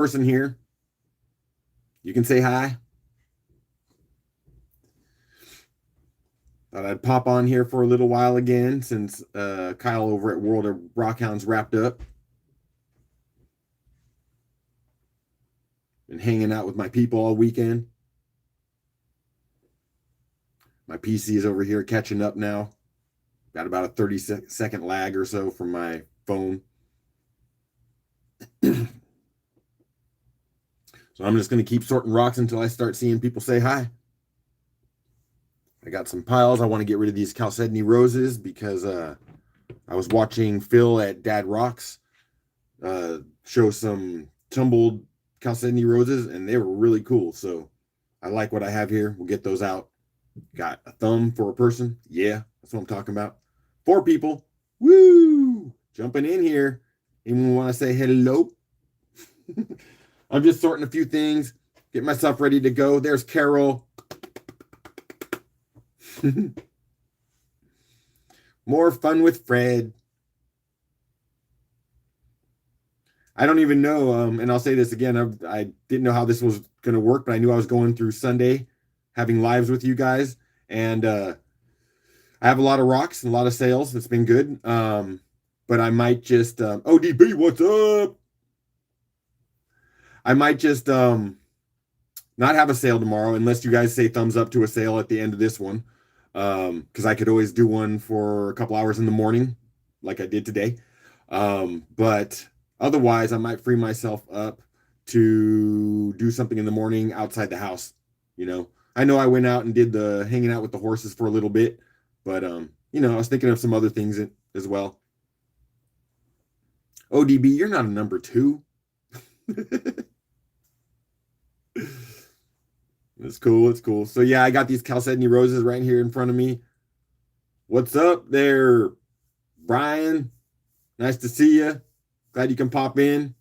person here. You can say hi. Thought I'd pop on here for a little while again since Kyle over at World of Rockhounds wrapped up. Been hanging out with my people all weekend. My PC is over here catching up now. Got about a 30-second lag or so from my phone. So I'm just going to keep sorting rocks until I start seeing people say hi. I got some piles. I want to get rid of these chalcedony roses because I was watching Phil at Dad Rocks show some tumbled chalcedony roses, and they were really cool. So I like what I have here. We'll get those out. Got a thumb for a person. Yeah, that's what I'm talking about. 4 people. Woo! Jumping in here. Anyone want to say hello? I'm just sorting a few things. Get myself ready to go. There's Carol. More fun with Fred. I don't even know, and I'll say this again, I didn't know how this was going to work, but I knew I was going through Sunday having lives with you guys, and I have a lot of rocks and a lot of sales. It's been good, but I might just, ODB, what's up? I might just not have a sale tomorrow unless you guys say thumbs up to a sale at the end of this one. Because I could always do one for a couple hours in the morning like I did today. But otherwise, I might free myself up to do something in the morning outside the house. You know, I know I went out and did the hanging out with the horses for a little bit, but, you know, I was thinking of some other things as well. ODB, you're not a number 2. It's cool. It's cool. So yeah, I got these chalcedony roses right here in front of me. What's up there, Brian? Nice to see you. Glad you can pop in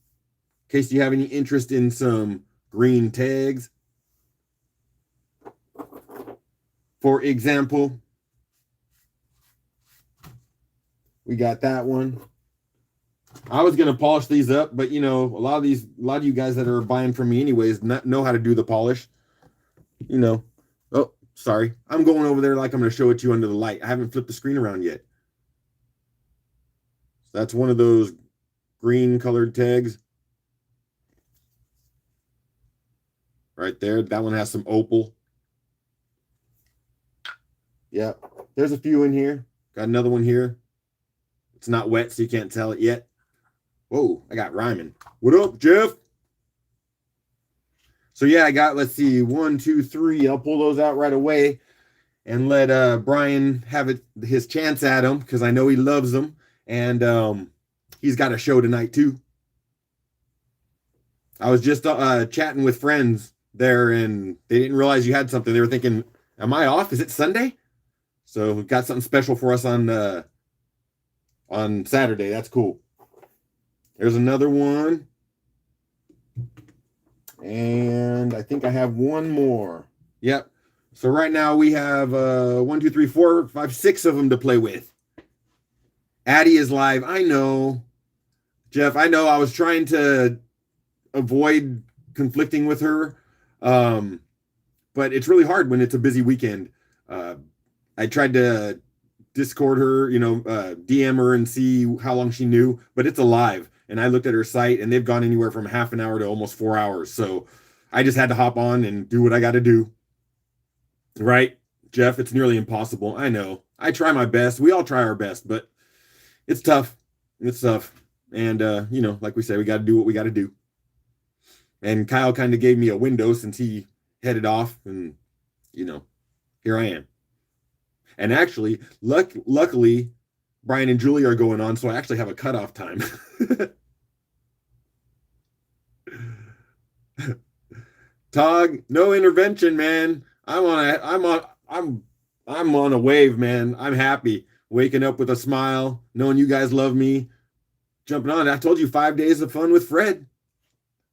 case you have any interest in some green tags. For example, we got that one. I was going to polish these up, but you know, a lot of you guys that are buying from me anyways know how to do the polish. You know, oh, sorry. I'm going over there like I'm going to show it to you under the light. I haven't flipped the screen around yet. So that's one of those green colored tags. Right there. That one has some opal. Yeah. There's a few in here. Got another one here. It's not wet, so you can't tell it yet. Whoa, I got rhyming. What up, Jeff? So yeah, I got, let's see, 1, 2, 3. I'll pull those out right away and let Brian have his chance at them because I know he loves them. And he's got a show tonight too. I was just chatting with friends there, and they didn't realize you had something. They were thinking, am I off? Is it Sunday? So we've got something special for us on Saturday. That's cool. There's another one. And I think I have one more. Yep. So right now we have 1, 2, 3, 4, 5, 6 of them to play with. Addie is live. I know. Jeff, I know I was trying to avoid conflicting with her. But it's really hard when it's a busy weekend. I tried to Discord her, you know, DM her and see how long she knew, but it's alive. And I looked at her site, and they've gone anywhere from half an hour to almost 4 hours. So I just had to hop on and do what I got to do. Right, Jeff? It's nearly impossible. I know. I try my best. We all try our best, but it's tough. It's tough. And, you know, like we say, we got to do what we got to do. And Kyle kind of gave me a window since he headed off. And, you know, here I am. And actually, luckily, Brian and Julie are going on, so I actually have a cutoff time. Tog, no intervention, man. I'm on a wave, man. I'm happy. Waking up with a smile, knowing you guys love me, jumping on. I told you 5 days of fun with Fred.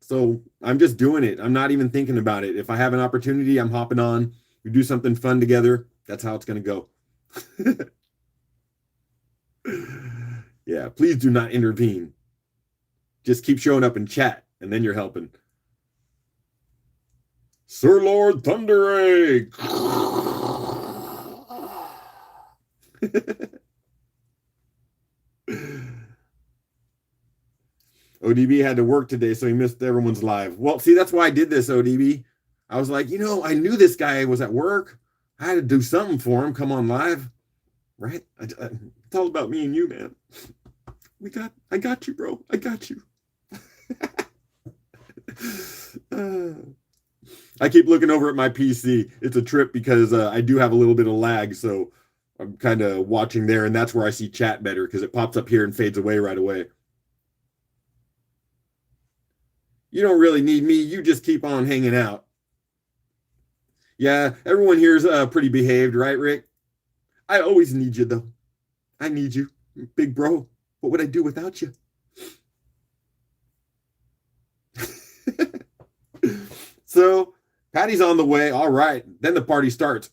So I'm just doing it. I'm not even thinking about it. If I have an opportunity, I'm hopping on. We do something fun together. That's how it's going to go. Yeah, please do not intervene. Just keep showing up in chat. and then you're helping. Sir Lord Thunder Egg. ODB had to work today, so he missed everyone's live. Well, see, that's why I did this, ODB. I was like, I knew this guy was at work. I had to do something for him. Come on live, right? It's all about me and you, man. I got you, bro. I got you. I keep looking over at my PC. It's a trip because I do have a little bit of lag, so I'm kind of watching there, and that's where I see chat better because it pops up here and fades away right away. You don't really need me. You just keep on hanging out. Yeah, everyone here's pretty behaved, right, Rick? I always need you, though. I need you, big bro. What would I do without you? So, Patty's on the way. All right. Then the party starts.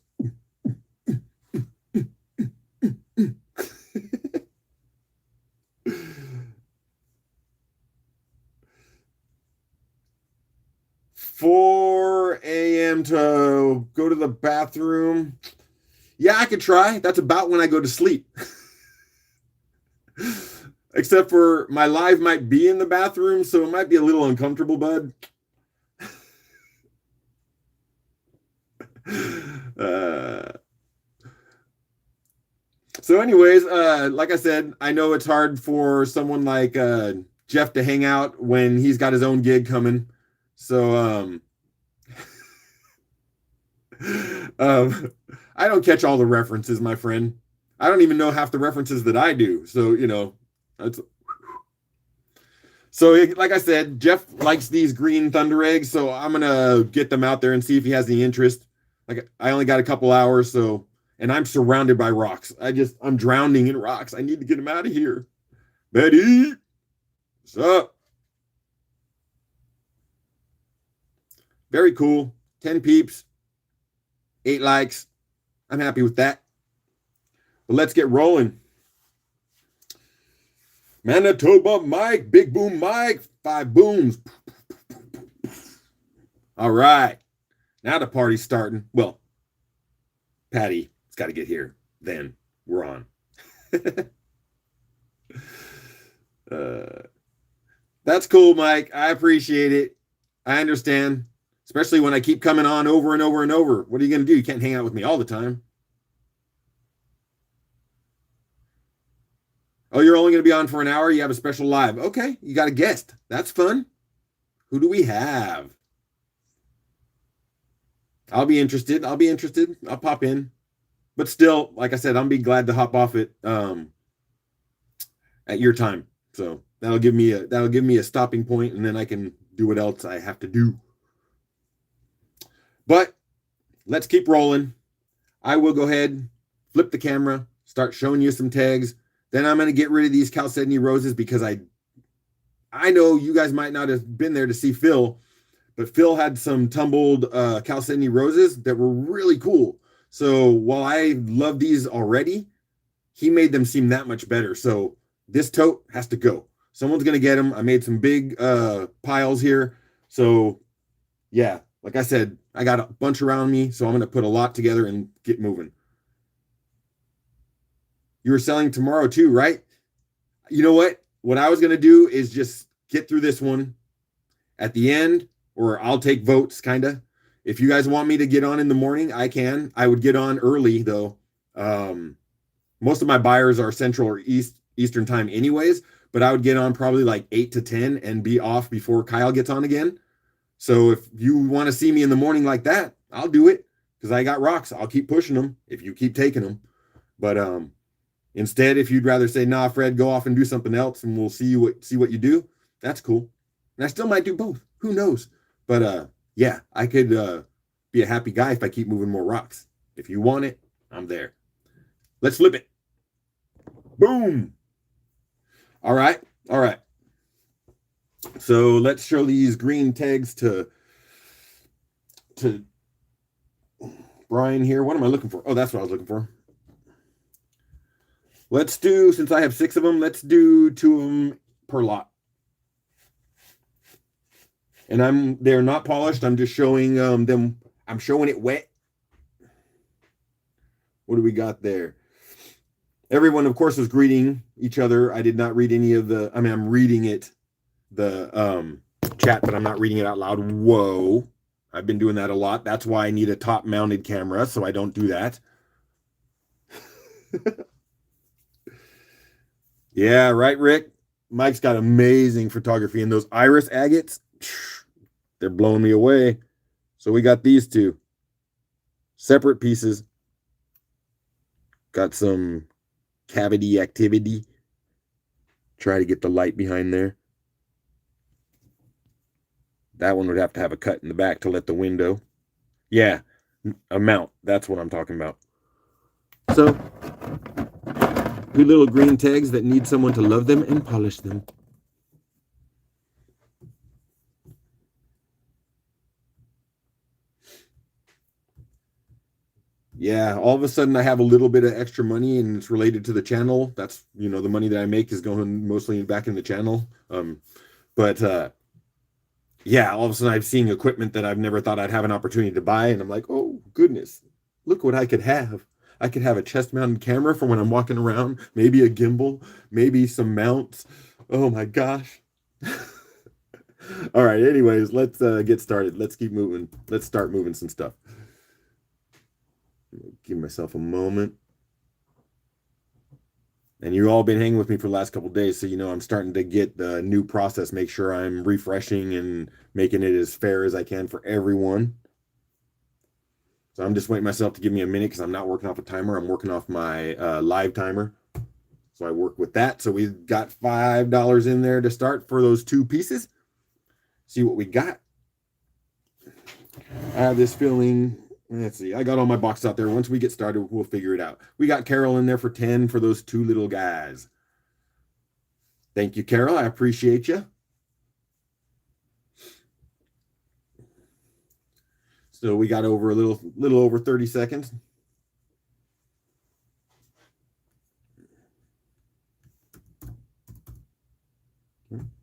$4 a.m. to go to the bathroom. Yeah, I could try. That's about when I go to sleep. Except for my live might be in the bathroom, so it might be a little uncomfortable, bud. So anyways, like I said, I know it's hard for someone like Jeff to hang out when he's got his own gig coming. So I don't catch all the references, my friend. I don't even know half the references that I do. So, that's... So, like I said, Jeff likes these green Thunder Eggs, so I'm going to get them out there and see if he has any interest. Like, I only got a couple hours, and I'm surrounded by rocks. I'm drowning in rocks. I need to get him out of here. Betty, what's up? Very cool. 10 peeps, 8 likes. I'm happy with that. But let's get rolling. Manitoba Mike, Big Boom Mike, 5 booms. All right. Now the party's starting. Well, Patty's got to get here. Then we're on. That's cool, Mike. I appreciate it. I understand. Especially when I keep coming on over and over and over. What are you going to do? You can't hang out with me all the time. Oh, you're only going to be on for an hour? You have a special live. Okay, you got a guest. That's fun. Who do we have? I'll be interested. I'll pop in. But still, like I said, I'll be glad to hop off it at your time. So that'll give me a stopping point, and then I can do what else I have to do. But let's keep rolling. I will go ahead, flip the camera, start showing you some tags. Then I'm going to get rid of these Chalcedony roses because I know you guys might not have been there to see Phil, but Phil had some tumbled Chalcedony roses that were really cool. So while I love these already, he made them seem that much better. So this tote has to go. Someone's going to get them. I made some big piles here. So yeah, like I said, I got a bunch around me, so I'm going to put a lot together and get moving. You were selling tomorrow too, right? You know what? What I was going to do is just get through this one at the end, or I'll take votes, kind of. If you guys want me to get on in the morning, I can. I would get on early, though. Most of my buyers are Central or Eastern time anyways, but I would get on probably like 8 to 10 and be off before Kyle gets on again. So if you want to see me in the morning like that, I'll do it because I got rocks. I'll keep pushing them if you keep taking them. But instead, if you'd rather say, nah, Fred, go off and do something else and we'll see what you do, that's cool. And I still might do both. Who knows? But yeah, I could be a happy guy if I keep moving more rocks. If you want it, I'm there. Let's flip it. Boom. All right. So let's show these green tags to Brian here. What am I looking for? Oh, that's what I was looking for. Let's do, since I have 6 of them, let's do 2 of them per lot. And they're not polished. I'm just showing them. I'm showing it wet. What do we got there? Everyone, of course, was greeting each other. I did not read any of the. I mean, I'm reading it, the chat, but I'm not reading it out loud. Whoa. I've been doing that a lot. That's why I need a top mounted camera, so I don't do that. Yeah, right, Rick? Mike's got amazing photography, and those iris agates, they're blowing me away. So we got these two separate pieces. Got some cavity activity. Try to get the light behind there. That one would have to have a cut in the back to let the window. Yeah, a mount. That's what I'm talking about. So, two little green tags that need someone to love them and polish them. Yeah, all of a sudden I have a little bit of extra money and it's related to the channel. That's, the money that I make is going mostly back in the channel. But yeah, all of a sudden I'm seeing equipment that I've never thought I'd have an opportunity to buy. And I'm like, oh, goodness, look what I could have. I could have a chest mounted camera for when I'm walking around, maybe a gimbal, maybe some mounts. Oh my gosh. All right, anyways, let's get started. Let's keep moving. Let's start moving some stuff. Give myself a moment. And you've all been hanging with me for the last couple of days, so I'm starting to get the new process, make sure I'm refreshing and making it as fair as I can for everyone. So I'm just waiting myself to give me a minute because I'm not working off a timer. I'm working off my live timer. So I work with that. So we got $5 in there to start for those two pieces. See what we got. I have this feeling. Let's see. I got all my boxes out there. Once we get started, we'll figure it out. We got Carol in there for 10 for those two little guys. Thank you, Carol. I appreciate you. So we got over a little over 30 seconds.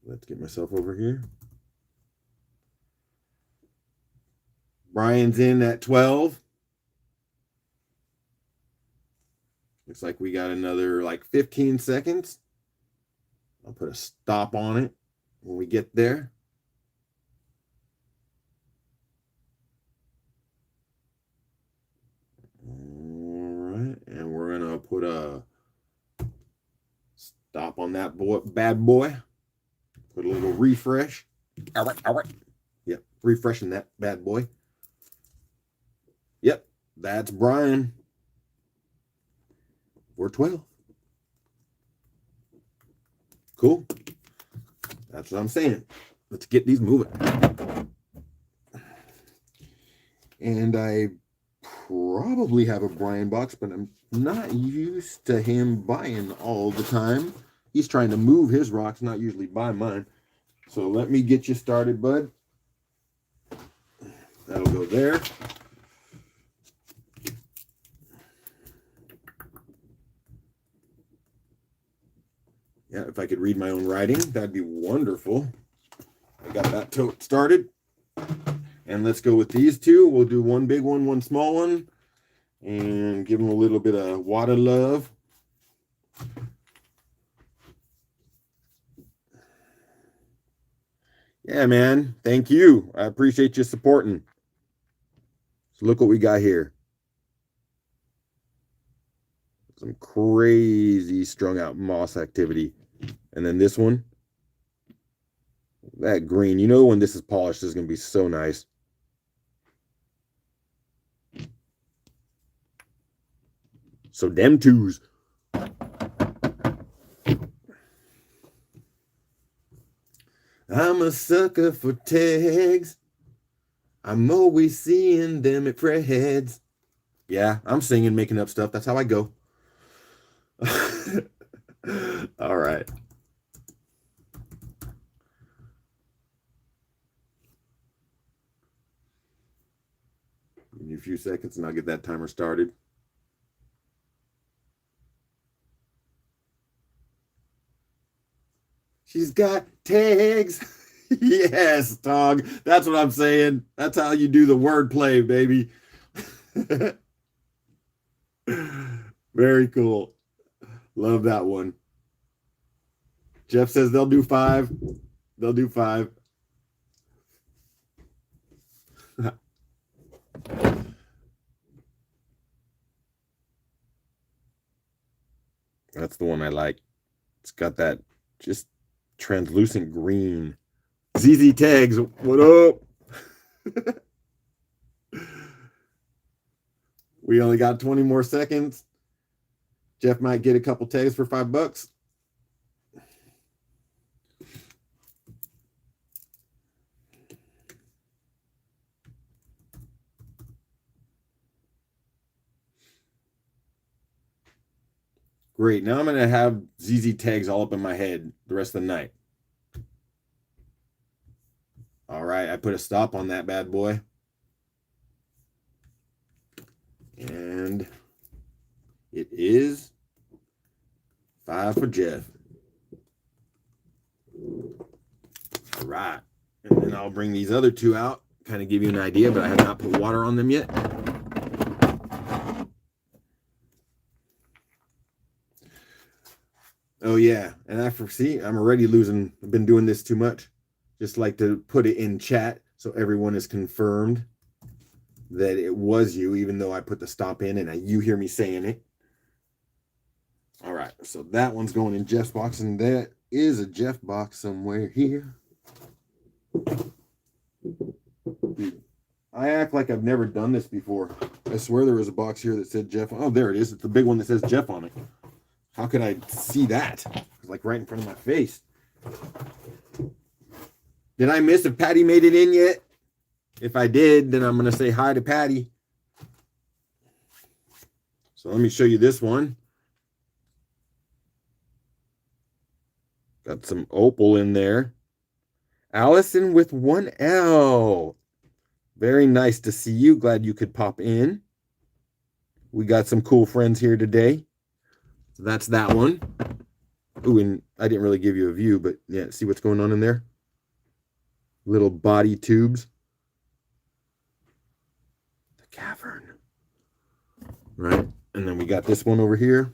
Let's get myself over here. Brian's in at 12. Looks like we got another like 15 seconds. I'll put a stop on it when we get there. All right, and we're gonna put a stop on that bad boy. Put a little refresh. Yep, refreshing that bad boy. Yep, that's Brian. We're 12. Cool. That's what I'm saying. Let's get these moving. And I probably have a Brian box, but I'm not used to him buying all the time. He's trying to move his rocks, not usually buy mine. So let me get you started, bud. That'll go there. Yeah, if I could read my own writing, that'd be wonderful. I got that tote started. And let's go with these two. We'll do one big one, one small one. And give them a little bit of water love. Yeah, man. Thank you. I appreciate you supporting. So look what we got here. Some crazy strung out moss activity. And then this one. That green. When this is polished, is going to be so nice. So them twos. I'm a sucker for tags. I'm always seeing them at Fred's. Yeah, I'm singing, making up stuff. That's how I go. All right. Give me a few seconds and I'll get that timer started. She's got tags. Yes, Tog. That's what I'm saying. That's how you do the wordplay, baby. Very cool. Love that one. Jeff says they'll do 5. They'll do 5. That's the one I like. It's got that just translucent green. ZZ Tags, what up? We only got 20 more seconds. Jeff might get a couple tags for $5. Great. Now I'm going to have ZZ Tags all up in my head the rest of the night. All right. I put a stop on that bad boy. And it is 5 for Jeff. All right. And then I'll bring these other 2 out, kind of give you an idea, but I have not put water on them yet. Oh, yeah. And I foresee I'm already losing. I've been doing this too much. Just like to put it in chat so everyone is confirmed that it was you, even though I put the stop in and you hear me saying it. All right. So that one's going in Jeff's box, and that is a Jeff box somewhere here. Dude, I act like I've never done this before. I swear there was a box here that said Jeff. Oh, there it is. It's the big one that says Jeff on it. How could I see that? It's like right in front of my face. Did I miss if Patty made it in yet? If I did, then I'm going to say hi to Patty. So let me show you this one. Got some opal in there. Allison with 1L. Very nice to see you. Glad you could pop in. We got some cool friends here today. So that's that one. Ooh, and I didn't really give you a view, but yeah, see what's going on in there? Little body tubes. The cavern. Right? And then we got this one over here.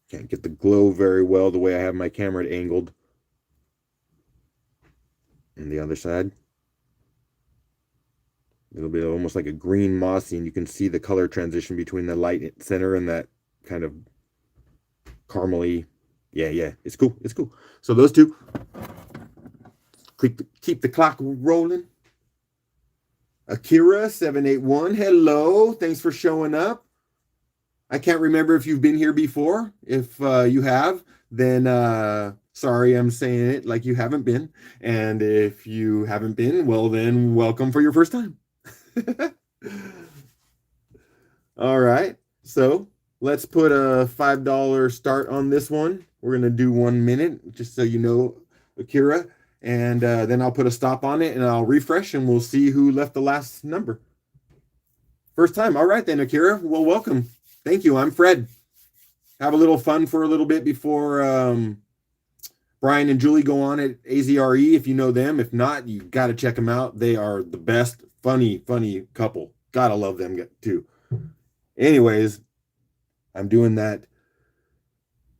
Can't get the glow very well the way I have my camera angled. And the other side. It'll be almost like a green mossy, and you can see the color transition between the light center and that kind of caramely. Yeah, it's cool. It's cool. So those 2. Keep the clock rolling. Akira 781. Hello. Thanks for showing up. I can't remember if you've been here before. If you have, then sorry I'm saying it like you haven't been. And if you haven't been, well then welcome for your first time. All right. So let's put a $5 start on this one. We're going to do 1 minute, just so you know, Akira. And then I'll put a stop on it and I'll refresh and we'll see who left the last number. First time. All right then, Akira. Well, welcome. Thank you. I'm Fred. Have a little fun for a little bit before Brian and Julie go on at AZRE, if you know them. If not, you got to check them out. They are the best. Funny couple. Gotta love them too. Anyways, I'm doing that.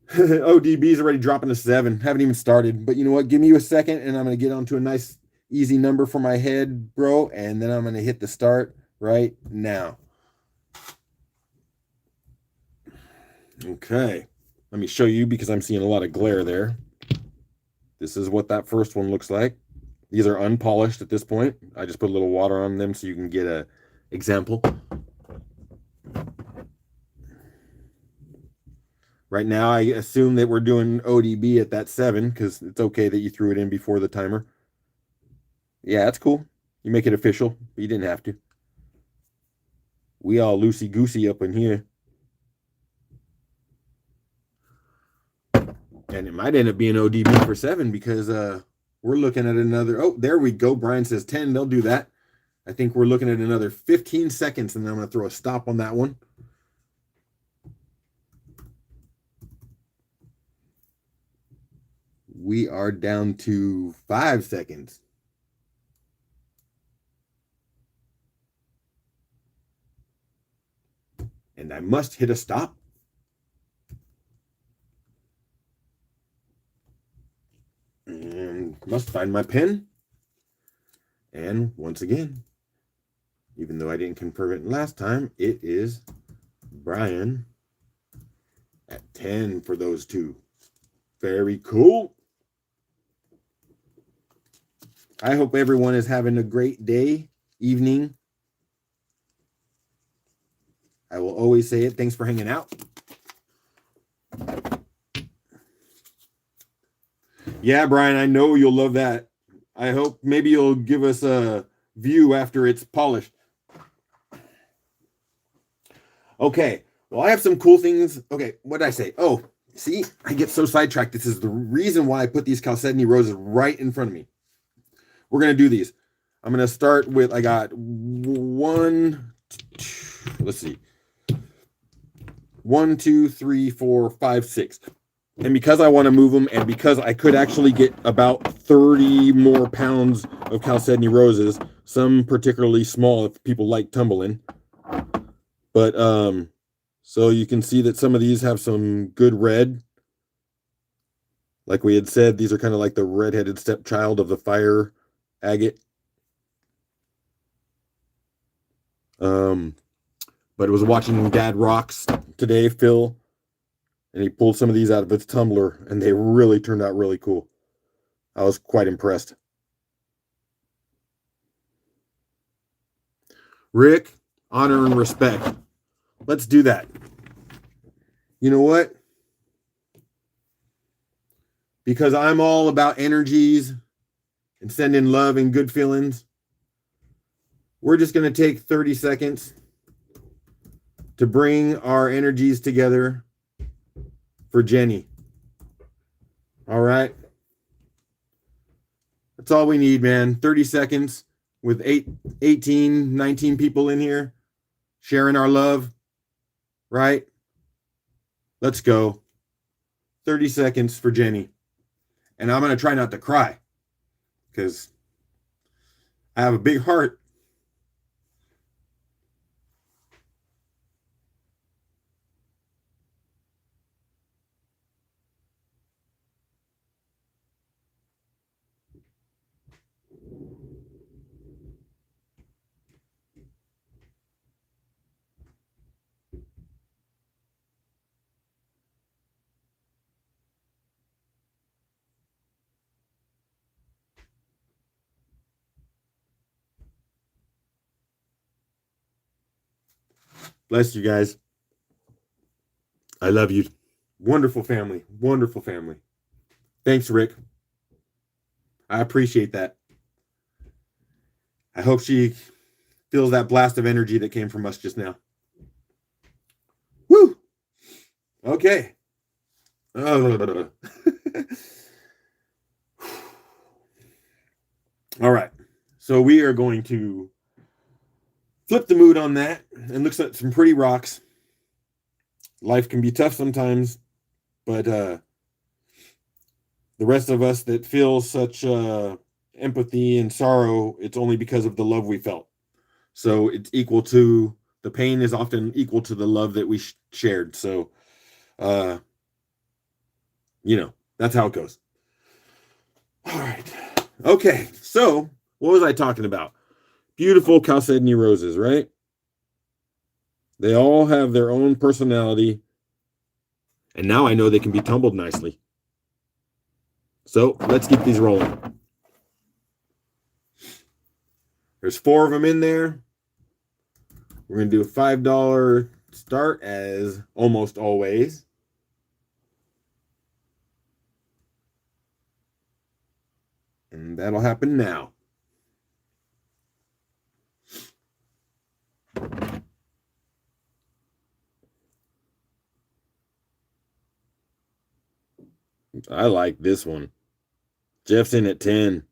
ODB's already dropping to 7. Haven't even started. But you know what? Give me a second and I'm going to get onto a nice, easy number for my head, bro. And then I'm going to hit the start right now. Okay. Let me show you because I'm seeing a lot of glare there. This is what that first one looks like. These are unpolished at this point. I just put a little water on them so you can get an example. Right now, I assume that we're doing ODB at that 7 because it's okay that you threw it in before the timer. Yeah, that's cool. You make it official, but you didn't have to. We all loosey-goosey up in here. And it might end up being ODB for 7 because we're looking at another. Oh, there we go. Brian says 10. They'll do that. I think we're looking at another 15 seconds, and then I'm going to throw a stop on that one. We are down to 5 seconds. And I must hit a stop. And must find my pen. And once again, even though I didn't confirm it last time, it is Brian at 10 for those two. Very cool. I hope everyone is having a great day, evening. I will always say it. Thanks for hanging out. Yeah, Brian, I know you'll love that. I hope maybe you'll give us a view after it's polished. Okay, well, I have some cool things. Okay, what did I say? Oh, see, I get so sidetracked. This is the reason why I put these chalcedony roses right in front of me. We're going to do these. I'm going to start with, I got one, two, let's see. 1, 2, 3, 4, 5, 6. And because I want to move them, and because I could actually get about 30 more pounds of chalcedony roses, some particularly small if people like tumbling. But so you can see that some of these have some good red. Like we had said, these are kind of like the redheaded stepchild of the fire agate. But I was watching Dad Rocks today, Phil, and he pulled some of these out of its tumbler, and they really turned out really cool. I was quite impressed. Rick, honor and respect. Let's do that. You know what? Because I'm all about energies and sending love and good feelings, we're just going to take 30 seconds to bring our energies together for Jenny. All right? That's all we need, man. 30 seconds with 18, 19 people in here sharing our love, right? Let's go. 30 seconds for Jenny. And I'm going to try not to cry because I have a big heart. Bless you guys. I love you. Wonderful family. Wonderful family. Thanks, Rick. I appreciate that. I hope she feels that blast of energy that came from us just now. Woo! Okay. All right. So we are going to flip the mood on that and look at some pretty rocks. Life can be tough sometimes, but the rest of us that feel such empathy and sorrow, it's only because of the love we felt. So it's equal to, the pain is often equal to the love that we shared. So, that's how it goes. All right. Okay. So what was I talking about? Beautiful chalcedony roses, right? They all have their own personality. And now I know they can be tumbled nicely. So let's keep these rolling. There's 4 of them in there. We're going to do a $5 start as almost always. And that'll happen now. I like this one. Jeff's in at 10.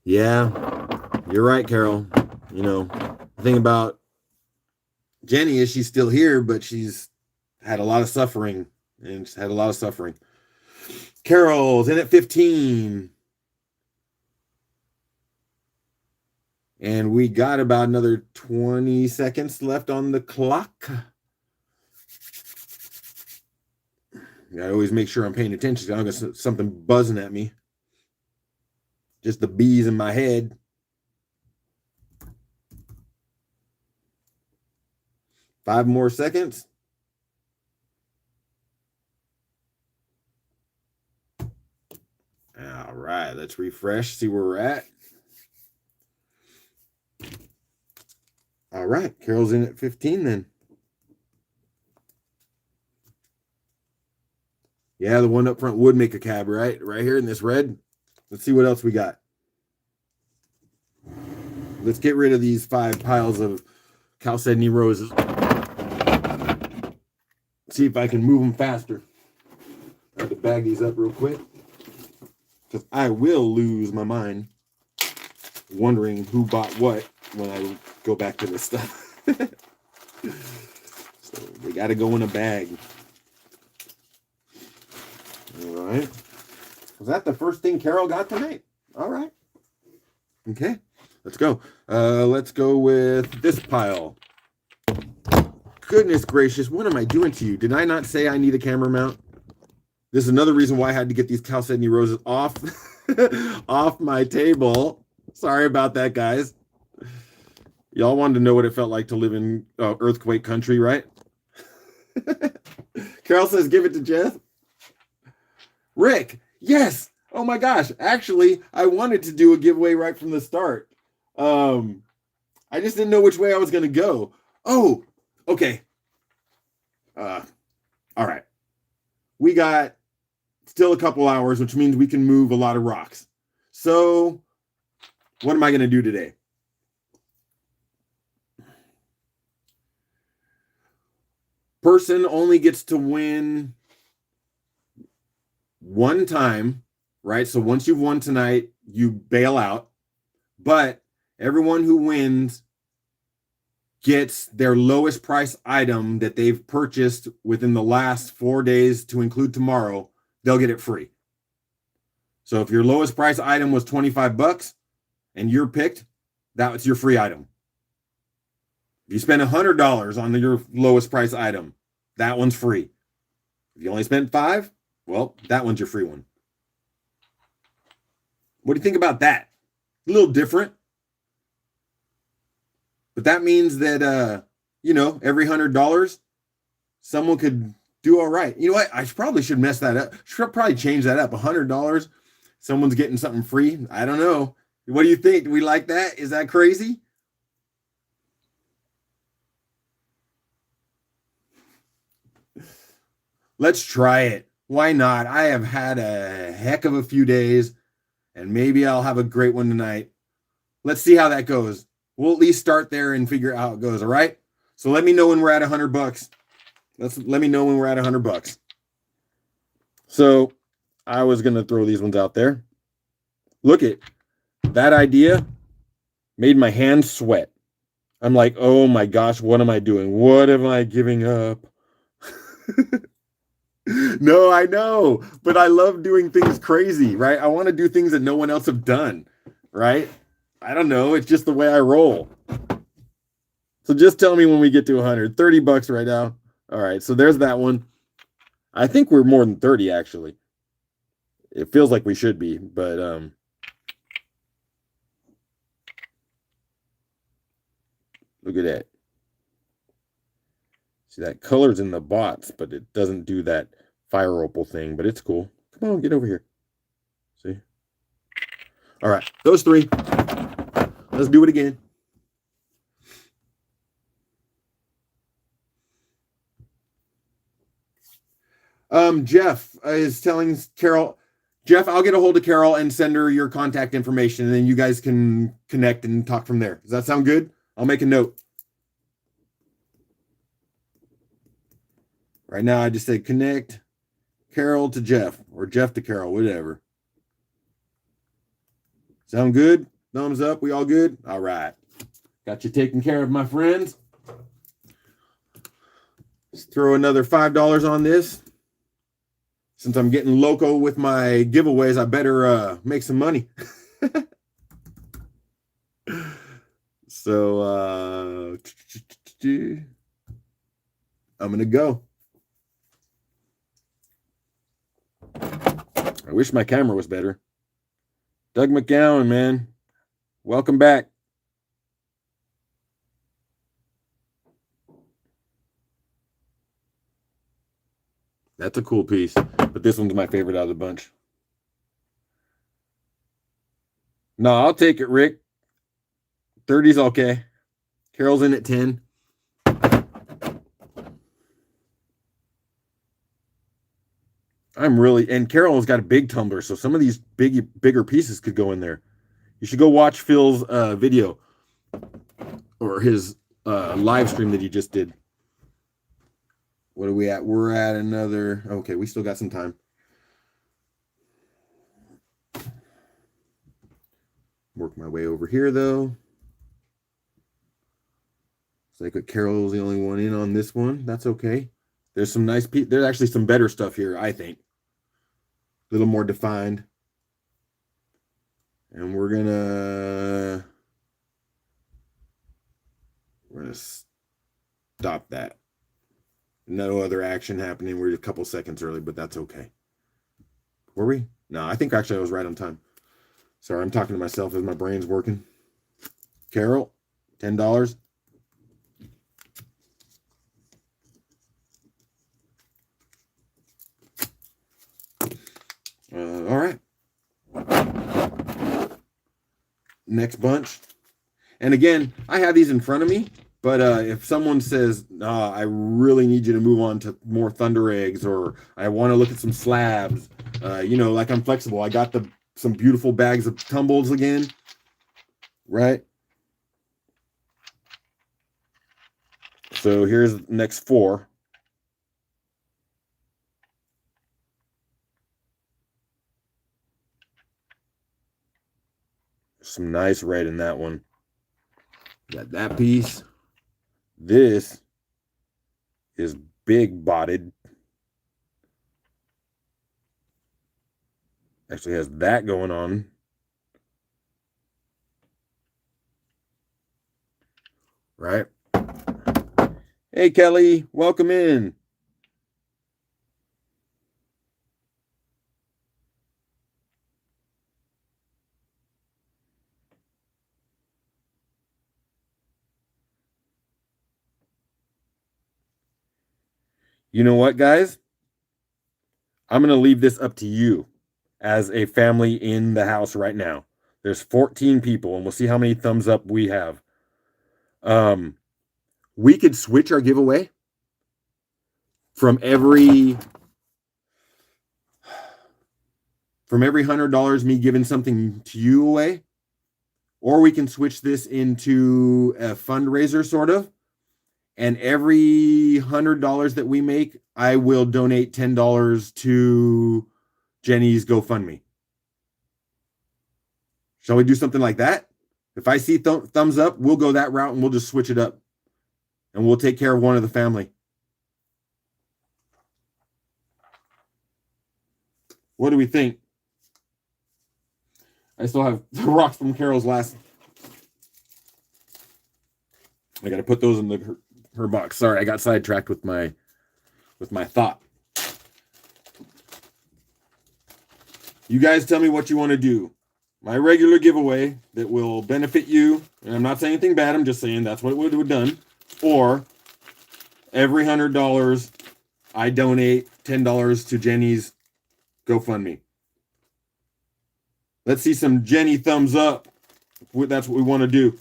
Yeah, you're right, Carol. You know, the thing about Jenny is she's still here, but she's had a lot of suffering and she's had a lot of suffering. Carol's in at 15. And we got about another 20 seconds left on the clock. I always make sure I'm paying attention. I got something buzzing at me. Just the bees in my head. Five more seconds. All right, let's refresh, see where we're at. All right, Carol's in at 15 then. Yeah, the one up front would make a cab, right? Right here in this red. Let's see what else we got. Let's get rid of these 5 piles of Chalcedony roses. See if I can move them faster. I have to bag these up real quick, because I will lose my mind wondering who bought what when I go back to this stuff. So they got to go in a bag. All right. Was that the first thing Carol got tonight? All right. Okay. Let's go. Let's go with this pile. Goodness gracious, what am I doing to you? Did I not say I need a camera mount? This is another reason why I had to get these Chalcedony roses off, off my table. Sorry about that, guys. Y'all wanted to know what it felt like to live in earthquake country, right? Carol says, give it to Jeff. Rick, yes. Oh my gosh. Actually, I wanted to do a giveaway right from the start. I just didn't know which way I was going to go. Oh, okay. All right. We got still a couple hours, which means we can move a lot of rocks. So what am I going to do today? Person only gets to win one time, right? So once you've won tonight, you bail out. But everyone who wins gets their lowest price item that they've purchased within the last 4 days to include tomorrow, they'll get it free. So if your lowest price item was $25 and you're picked, that's your free item. If you spend $100 on your lowest price item, that one's free. If you only spent $5, well, that one's your free one. What do you think about that? A little different. But that means that, every $100, someone could do all right. You know what? I probably should mess that up. Should probably change that up. $100, someone's getting something free. I don't know. What do you think? Do we like that? Is that crazy? Let's try it. Why not? I have had a heck of a few days, and maybe I'll have a great one tonight. Let's see how that goes. We'll at least start there and figure out how it goes. All right. So let me know when we're at $100. Let me know when we're at $100. So I was going to throw these ones out there. Look at that idea made my hands sweat. I'm like, oh my gosh, what am I doing? What am I giving up? No, I know, but I love doing things crazy, right? I want to do things that no one else have done, right? I don't know. It's just the way I roll. So just tell me when we get to 100. $30 right now. All right, so there's that one. I think we're more than 30, actually. It feels like we should be, but look at that. See, that color's in the bots, but it doesn't do that fire opal thing, but it's cool. Come on, get over here. See? All right, those 3. Let's do it again. Jeff is telling Carol, Jeff, I'll get a hold of Carol and send her your contact information, and then you guys can connect and talk from there. Does that sound good? I'll make a note. Right now, I just say connect Carol to Jeff or Jeff to Carol, whatever. Sound good? Thumbs up. We all good? All right. Got you taken care of, my friends. Let's throw another $5 on this. Since I'm getting loco with my giveaways, I better make some money. So I'm gonna go. I wish my camera was better. Doug McGowan, man, welcome back. That's a cool piece, but this one's my favorite out of the bunch. No, I'll take it, Rick. 30's okay. Carol's in at 10. And Carol's got a big tumbler, so some of these bigger pieces could go in there. You should go watch Phil's video or his live stream that he just did. What are we at? We're at another. Okay, we still got some time. Work my way over here, though. It's like Carol's the only one in on this one. That's okay. There's some nice pieces. There's actually some better stuff here, I think. A little more defined. And we're gonna stop that. No other action happening. We're a couple seconds early, but that's okay. Were we? No, I think actually I was right on time. Sorry, I'm talking to myself as my brain's working. Carol, $10. All right. Next bunch. And again, I have these in front of me, but if someone says, I really need you to move on to more Thunder Eggs, or I want to look at some slabs, like I'm flexible. I got some beautiful bags of tumbles again, right? So here's the next 4. Some nice red in that one. Got that piece. This is big bodied. Actually has that going on. Right? Hey, Kelly, welcome in. You know what, guys? I'm going to leave this up to you as a family in the house right now. There's 14 people, and we'll see how many thumbs up we have. We could switch our giveaway from every $100 me giving something to you away, or we can switch this into a fundraiser sort of. And every $100 that we make, I will donate $10 to Jenny's GoFundMe. Shall we do something like that? If I see thumbs up, we'll go that route and we'll just switch it up. And we'll take care of one of the family. What do we think? I still have the rocks from Carol's last. I got to put those in her box. Sorry, I got sidetracked with my thought. You guys tell me what you want to do. My regular giveaway that will benefit you, and I'm not saying anything bad, I'm just saying that's what it would have done. Or every $100 I donate $10 to Jenny's GoFundMe. Let's see some Jenny thumbs up. That's what we want to do.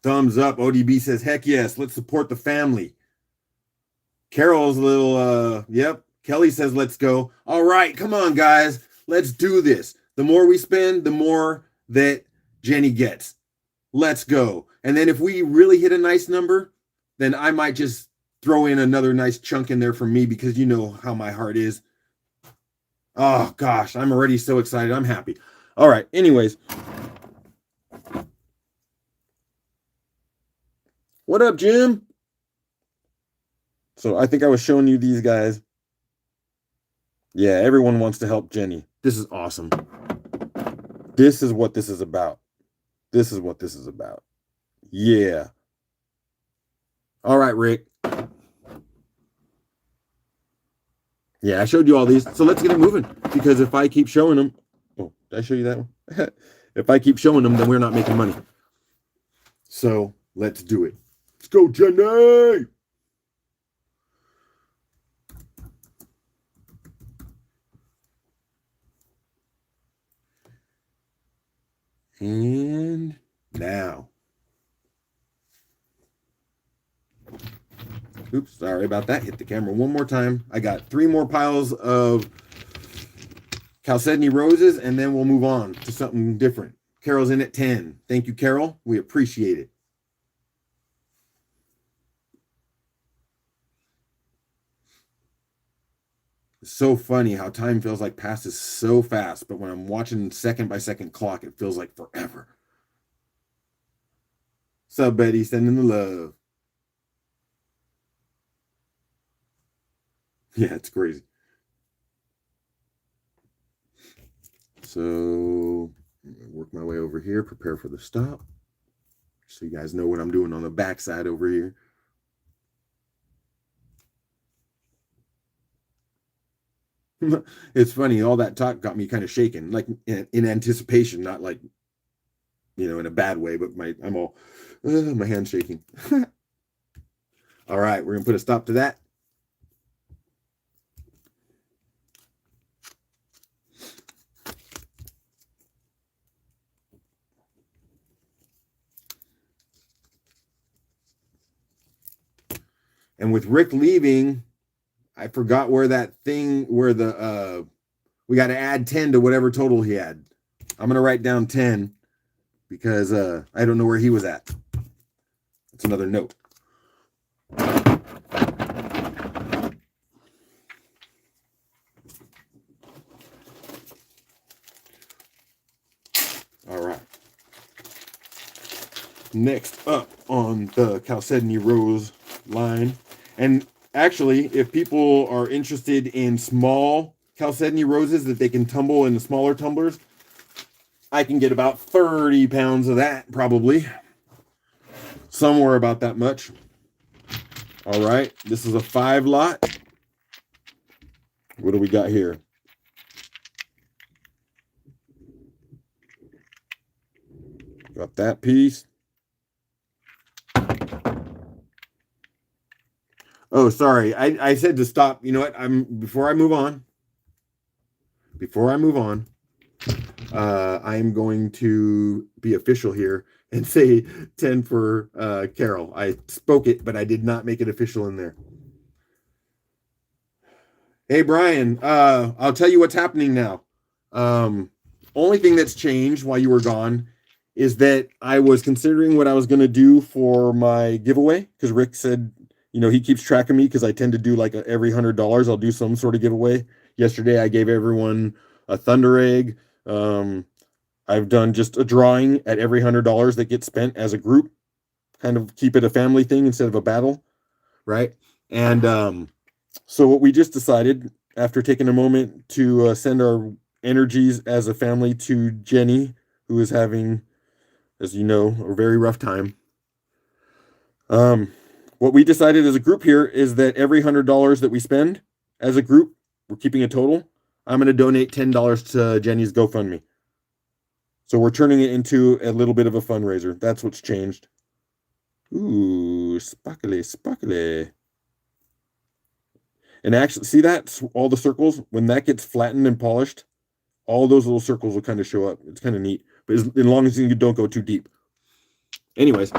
Thumbs up. ODB says, heck yes, let's support the family. Carol's a little, yep. Kelly says, let's go. All right, come on, guys. Let's do this. The more we spend, the more that Jenny gets. Let's go. And then if we really hit a nice number, then I might just throw in another nice chunk in there for me, because you know how my heart is. Oh gosh, I'm already so excited. I'm happy. All right. Anyways. What up, Jim? So I think I was showing you these guys. Yeah, everyone wants to help Jenny. This is awesome. This is what this is about. This is what this is about. Yeah. All right, Rick. Yeah, I showed you all these. So let's get it moving. Because if I keep showing them... Oh, did I show you that one? If I keep showing them, then we're not making money. So let's do it. Let's go, Jenny! And now. Oops, sorry about that. Hit the camera one more time. I got 3 more piles of Chalcedony roses, and then we'll move on to something different. Carol's in at 10. Thank you, Carol. We appreciate it. It's so funny how time feels like passes so fast, but when I'm watching second by second clock, it feels like forever. What's up, Betty? Sending the love. Yeah, it's crazy. So work my way over here, prepare for the stop. So you guys know what I'm doing on the backside over here. It's funny, all that talk got me kind of shaken, like in anticipation, not like, you know, in a bad way, but I'm all, my hand's shaking. All right, we're gonna put a stop to that. And with Rick leaving, I forgot where that thing, where the, we got to add 10 to whatever total he had. I'm going to write down 10 because I don't know where he was at. That's another note. All right. Next up on the Chalcedony Rose line. And actually, if people are interested in small Chalcedony roses that they can tumble in the smaller tumblers, I can get about 30 pounds of that, probably. Somewhere about that much. All right, this is a 5 lot. What do we got here? Got that piece. Oh, sorry. I said to stop. You know what? Before I move on, I'm going to be official here and say 10 for Carol. I spoke it, but I did not make it official in there. Hey, Brian, I'll tell you what's happening now. Only thing that's changed while you were gone is that I was considering what I was going to do for my giveaway, because Rick said, you know, he keeps track of me because I tend to do like every $100, I'll do some sort of giveaway. Yesterday, I gave everyone a Thunder Egg. I've done just a drawing at every $100 that gets spent as a group, kind of keep it a family thing instead of a battle, right? And so what we just decided, after taking a moment to send our energies as a family to Jenny, who is having, as you know, a very rough time. What we decided as a group here is that every $100 that we spend as a group, we're keeping a total. I'm going to donate $10 to Jenny's GoFundMe. So we're turning it into a little bit of a fundraiser. That's what's changed. Ooh, sparkly, sparkly. And actually, see that? All the circles, when that gets flattened and polished, all those little circles will kind of show up. It's kind of neat. But as long as you don't go too deep. Anyways,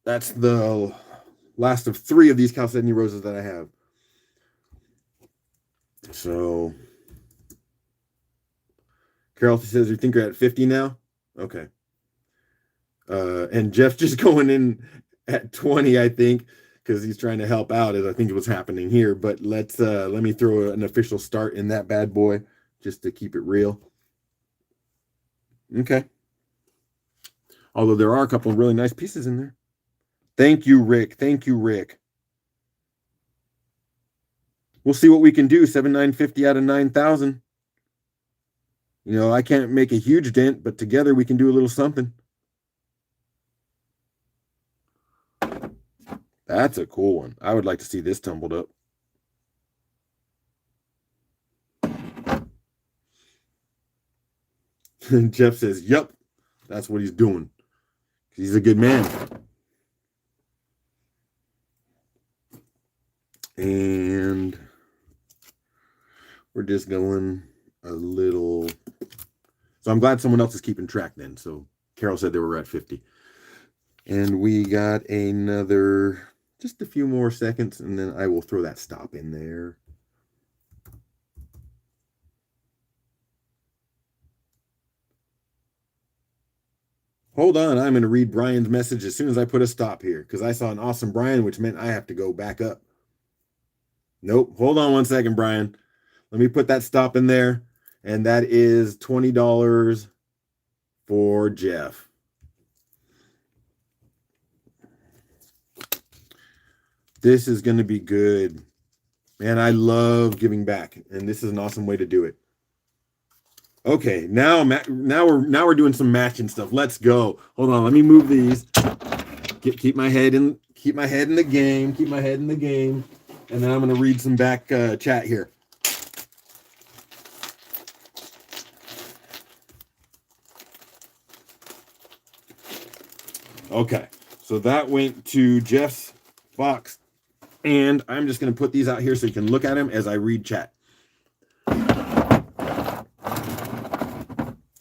that's the last of 3 of these Chalcedony roses that I have. So, Carol says, you think you're at 50 now? Okay. And Jeff just going in at 20, I think, because he's trying to help out, as I think it was happening here. But let me throw an official start in that bad boy just to keep it real. Okay. Although there are a couple of really nice pieces in there. Thank you, Rick. Thank you, Rick. We'll see what we can do. 7,950 out of 9,000. You know, I can't make a huge dent, but together we can do a little something. That's a cool one. I would like to see this tumbled up. Jeff says, yep, that's what he's doing. He's a good man. And we're just going a little. So I'm glad someone else is keeping track then. So Carol said they were at 50. And we got another, just a few more seconds, and then I will throw that stop in there. Hold on, I'm going to read Brian's message as soon as I put a stop here, because I saw an awesome Brian, which meant I have to go back up. Nope, hold on one second, Brian. Let me put that stop in there, and that is $20 for Jeff. This is going to be good. Man, I love giving back, and this is an awesome way to do it. Okay, now we're doing some matching stuff. Let's go. Hold on, let me move these. Keep my head in the game. Keep my head in the game, and then I'm going to read some back chat here. Okay, so that went to Jeff's box, and I'm just going to put these out here so you can look at them as I read chat.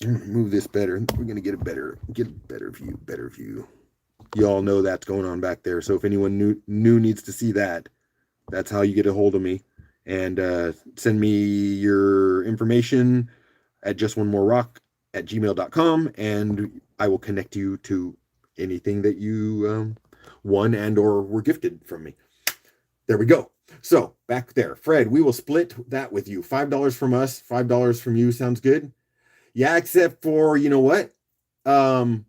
Move this better. We're going to get a better view. You all know that's going on back there. So if anyone new needs to see that, that's how you get a hold of me. And send me your information at justonemorerock@gmail.com, and I will connect you to anything that you won and or were gifted from me. There we go. So back there, Fred, we will split that with you. $5 from us, $5 from you. Sounds good? Yeah, except for, you know what? How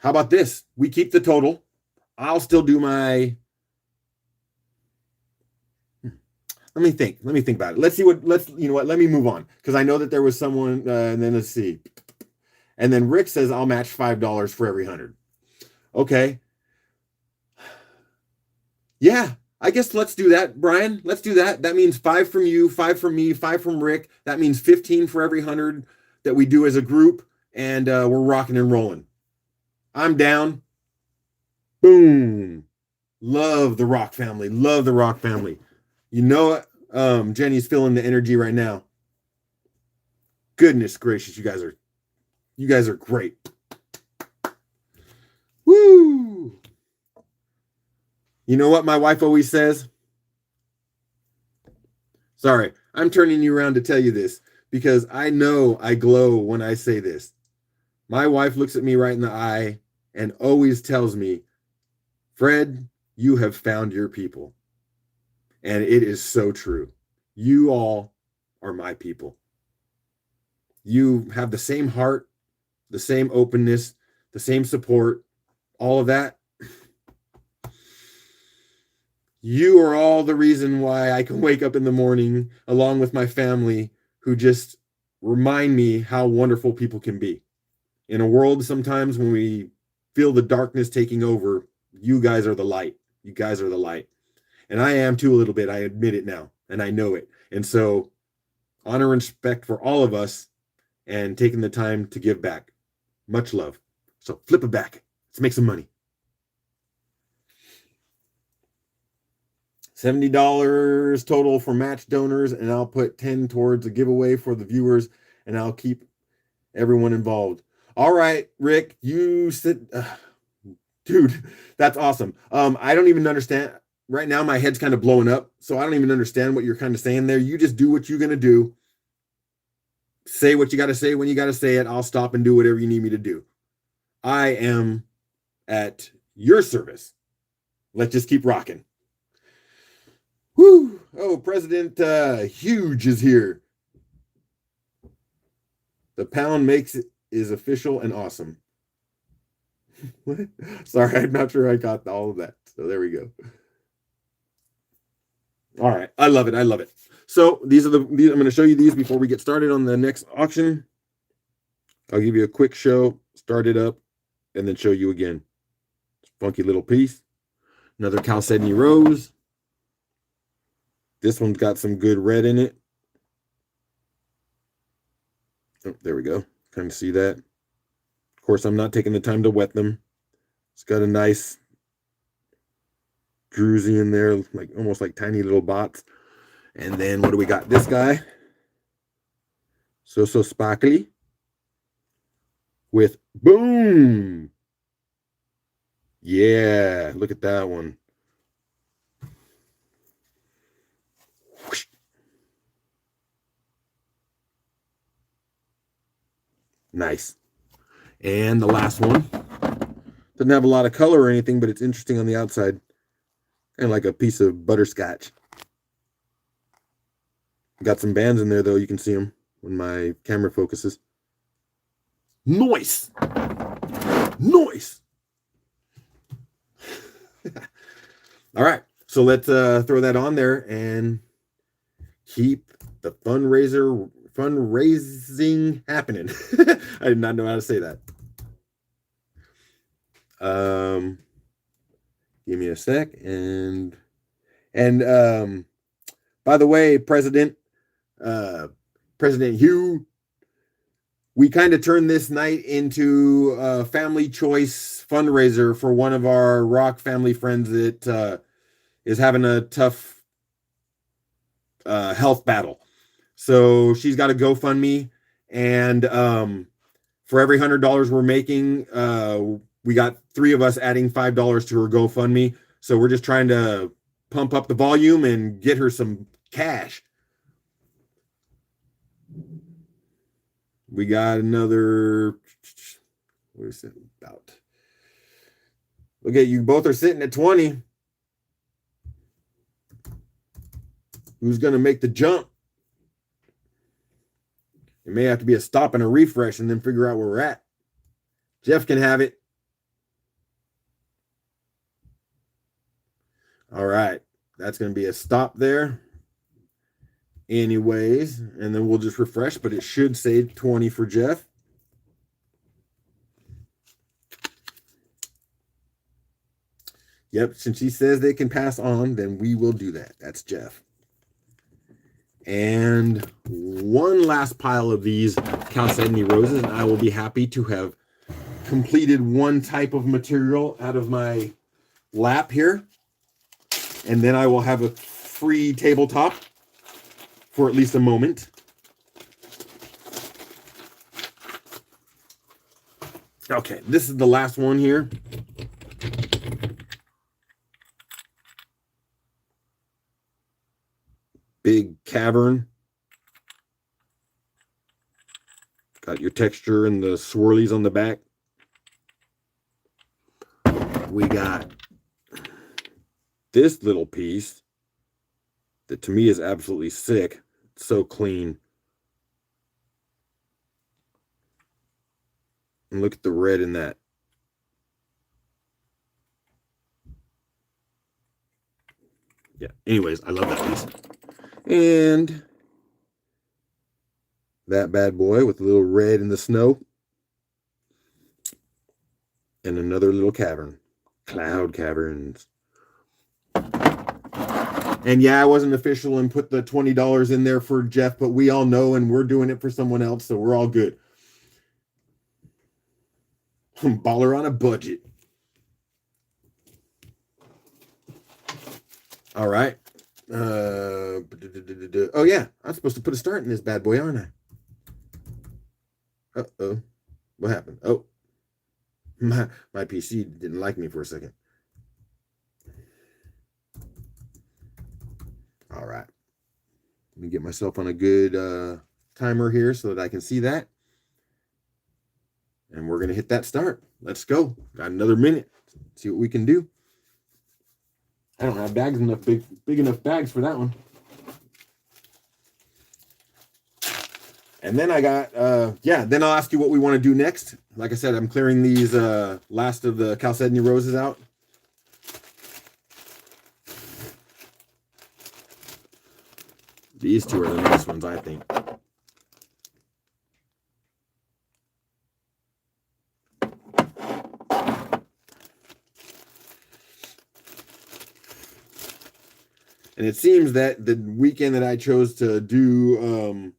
about this? We keep the total. I'll still do my. Let me think about it. Let's see what. You know what? Let me move on, because I know that there was someone. And then let's see. And then Rick says I'll match $5 for every 100. Okay. Yeah. I guess let's do that, Brian. Let's do that. That means 5 from you, 5 from me, 5 from Rick. That means 15 for every 100 that we do as a group, and we're rocking and rolling. I'm down. Boom. Love the Rock family. Love the Rock family. You know it. Jenny's feeling the energy right now. Goodness gracious, you guys are great. Woo! You know what my wife always says? Sorry, I'm turning you around to tell you this, because I know I glow when I say this. My wife looks at me right in the eye and always tells me, Fred, you have found your people. And it is so true. You all are my people. You have the same heart, the same openness, the same support, all of that. You are all the reason why I can wake up in the morning along with my family, who just remind me how wonderful people can be. In a world sometimes when we feel the darkness taking over, you guys are the light. You guys are the light. And I am too a little bit. I admit it now, and I know it. And so honor and respect for all of us and taking the time to give back. Much love. So flip it back. Let's make some money. $70 total for match donors, and I'll put 10 towards a giveaway for the viewers, and I'll keep everyone involved. All right, Rick, you said, dude, that's awesome. I don't even understand. Right now, my head's kind of blowing up, so I don't even understand what you're kind of saying there. You just do what you're going to do. say what you got to say when you got to say it. I'll stop and do whatever you need me to do. I am at your service. Let's just keep rocking. Woo! Oh, President Huge is here. The pound makes it is official and awesome. Sorry, I'm not sure I got all of that. So there we go. All right, I love it. I love it. So these are I'm going to show you these before we get started on the next auction. I'll give you a quick show, start it up, and then show you again. Funky little piece. Another Chalcedony Rose. This one's got some good red in it. Oh, there we go. Kind of see that. Of course, I'm not taking the time to wet them. It's got a nice druzy in there, like almost like tiny little bots. And then what do we got? This guy. So sparkly. With boom. Yeah, look at that one. Whoosh. Nice. And the last one. Doesn't have a lot of color or anything, but it's interesting on the outside. Kind of like a piece of butterscotch. Got some bands in there, though. You can see them when my camera focuses. Nice. Nice. All right. So let's throw that on there and keep the fundraising happening. I did not know how to say that. Give me a sec. And by the way, President Hugh, we kind of turned this night into a family choice fundraiser for one of our rock family friends that is having a tough health battle. So she's got a GoFundMe, and for every $100 we're making, we got 3 of us adding $5 to her GoFundMe. So we're just trying to pump up the volume and get her some cash. We got another, what is it about? Okay, you both are sitting at 20. Who's going to make the jump? It may have to be a stop and a refresh and then figure out where we're at. Jeff can have it. All right. That's going to be a stop there. Anyways, and then we'll just refresh, but it should say 20 for Jeff. Yep, since he says they can pass on, then we will do that. That's Jeff. And one last pile of these Chalcedony Roses, and I will be happy to have completed one type of material out of my lap here. And then I will have a free tabletop for at least a moment. Okay, this is the last one here. Big cavern. Got your texture and the swirlies on the back. We got this little piece that to me is absolutely sick. It's so clean. And look at the red in that. Yeah, anyways, I love that piece. And that bad boy with a little red in the snow. And another little cavern. Cloud caverns. And yeah, I wasn't official and put the $20 in there for Jeff, but we all know and we're doing it for someone else, so we're all good. Baller on a budget. All right. Oh yeah, I'm supposed to put a start in this bad boy, aren't I? Uh-oh. What happened? Oh. My PC didn't like me for a second. All right. Let me get myself on a good timer here so that I can see that. And we're going to hit that start. Let's go. Got another minute. See what we can do. I don't have bags enough, big enough bags for that one. And then I got, then I'll ask you what we want to do next. Like I said, I'm clearing these last of the Chalcedony roses out. These two are the nice ones, I think. And it seems that the weekend that I chose to do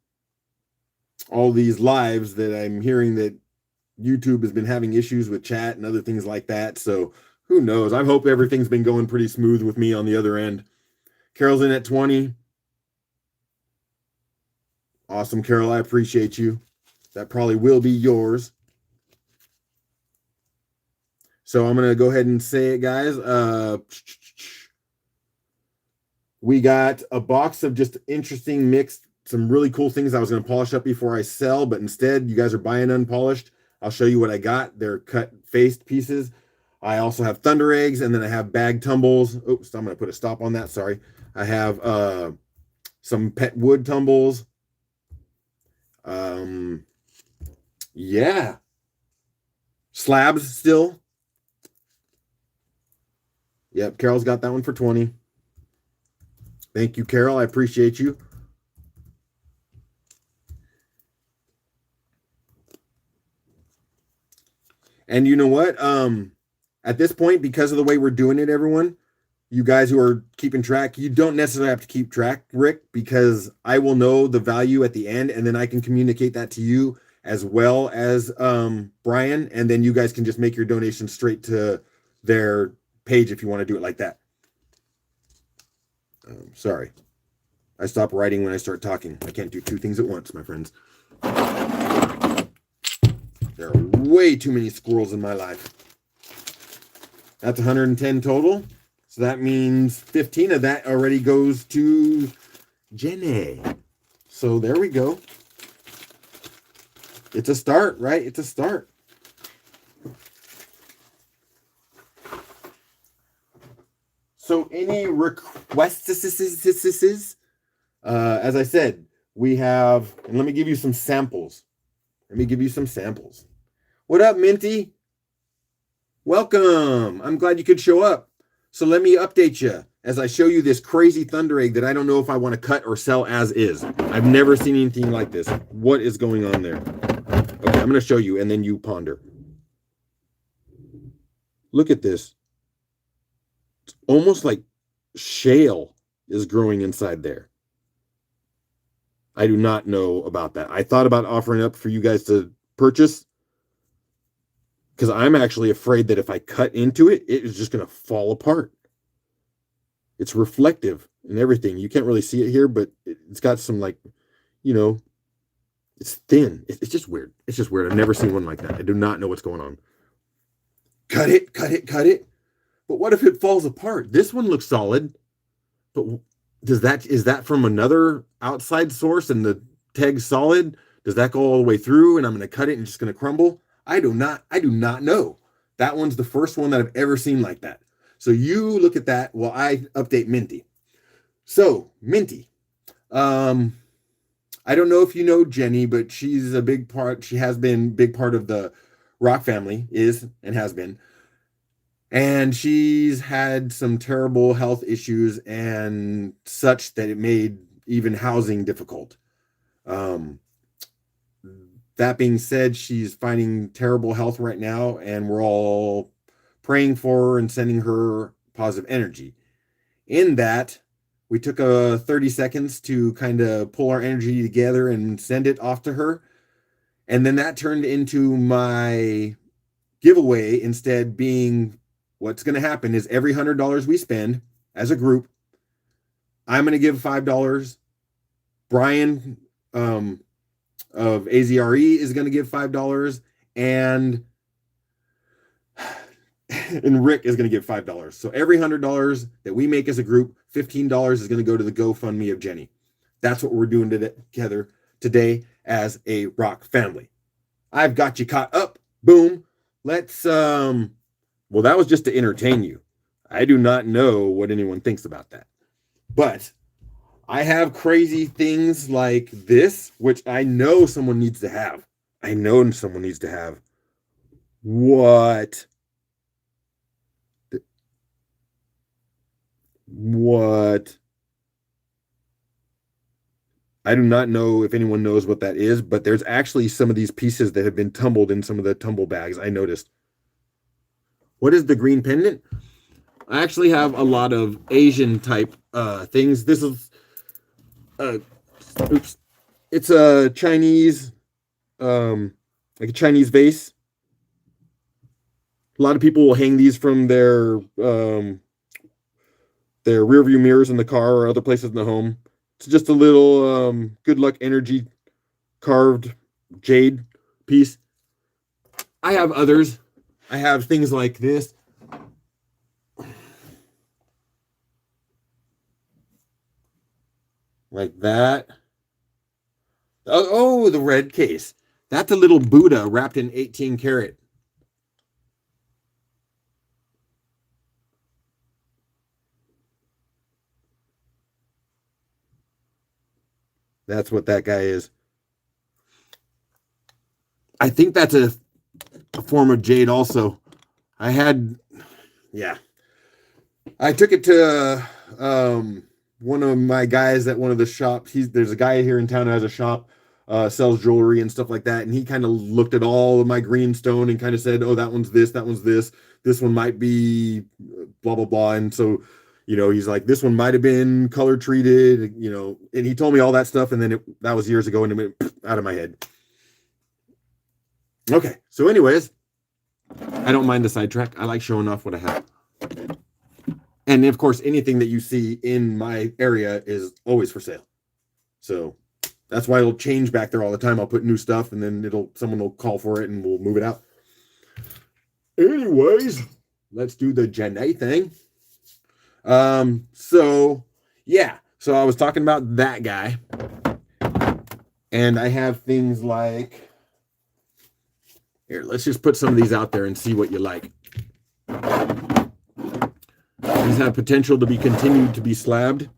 all these lives, that I'm hearing that YouTube has been having issues with chat and other things like that. So who knows? I hope everything's been going pretty smooth with me on the other end. Carol's in at 20. Awesome, Carol. I appreciate you. That probably will be yours. So I'm going to go ahead and say it, guys. We got a box of just interesting mixed, some really cool things I was going to polish up before I sell, but instead you guys are buying unpolished. I'll show you what I got. They're cut faced pieces. I also have thunder eggs, and then I have bag tumbles. Oops, I'm going to put a stop on that. Sorry. I have some pet wood tumbles. Yeah. Slabs still. Yep, Carol's got that one for 20. Thank you, Carol. I appreciate you. And you know what? At this point, because of the way we're doing it, everyone, you guys who are keeping track, you don't necessarily have to keep track, Rick, because I will know the value at the end, and then I can communicate that to you as well as Brian, and then you guys can just make your donation straight to their page if you want to do it like that. Sorry. I stop writing when I start talking. I can't do two things at once, my friends. There are way too many squirrels in my life. That's 110 total. So that means 15 of that already goes to Jenny. So there we go. It's a start, right? It's a start. So any requests? As I said, we have, and let me give you some samples. What up, Minty? Welcome. I'm glad you could show up. So let me update you as I show you this crazy thunder egg that I don't know if I want to cut or sell as is. I've never seen anything like this. What is going on there? Okay, I'm going to show you and then you ponder. Look at this. It's almost like shale is growing inside there. I do not know about that. I thought about offering up for you guys to purchase because I'm actually afraid that if I cut into it, it is just going to fall apart. It's reflective and everything. You can't really see it here, but it's got some it's thin. It's just weird. It's just weird. I've never seen one like that. I do not know what's going on. Cut it. But what if it falls apart? This one looks solid, but is that from another outside source and the tag's solid? Does that go all the way through and I'm going to cut it and it's just going to crumble? I do not know. That one's the first one that I've ever seen like that. So you look at that while I update Minty. So Minty, I don't know if you know Jenny, but she's a big part. She has been a big part of the Rock family, is and has been. And she's had some terrible health issues and such that it made even housing difficult. That being said, she's finding terrible health right now, and we're all praying for her and sending her positive energy. In that, we took 30 seconds to kind of pull our energy together and send it off to her. And then that turned into my giveaway instead being what's going to happen is every $100 we spend as a group, I'm going to give $5. Brian of AZRE is going to give $5, and Rick is going to give $5. So every $100 that we make as a group, $15 is going to go to the GoFundMe of Jenny. That's what we're doing together today as a rock family. I've got you caught up. Boom. Let's well, that was just to entertain you. I do not know what anyone thinks about that. But I have crazy things like this, which I know someone needs to have. I know someone needs to have. What? What? I do not know if anyone knows what that is, but there's actually some of these pieces that have been tumbled in some of the tumble bags. I noticed. What is the green pendant? I actually have a lot of Asian type things. This is oops. It's a Chinese like a Chinese vase. A lot of people will hang these from their rear view mirrors in the car or other places in the home. It's just a little good luck energy carved jade piece. I have others. I have things like this. Like that. Oh, the red case. That's a little Buddha wrapped in 18 karat. That's what that guy is. I think that's a form of jade also. I took it to one of my guys at one of the shops. There's a guy here in town who has a shop, sells jewelry and stuff like that. And he kind of looked at all of my green stone and kind of said, oh, that one's this, that one's this. This one might be blah, blah, blah. And so, he's like, this one might have been color treated, and he told me all that stuff. And then that was years ago and it went out of my head. Okay. So anyways, I don't mind the sidetrack. I like showing off what I have. And of course, anything that you see in my area is always for sale. So that's why it'll change back there all the time. I'll put new stuff and then someone will call for it and we'll move it out. Anyways, let's do the Jenny thing. So I was talking about that guy. And I have things like, here, let's just put some of these out there and see what you like. These have potential to be continued to be slabbed.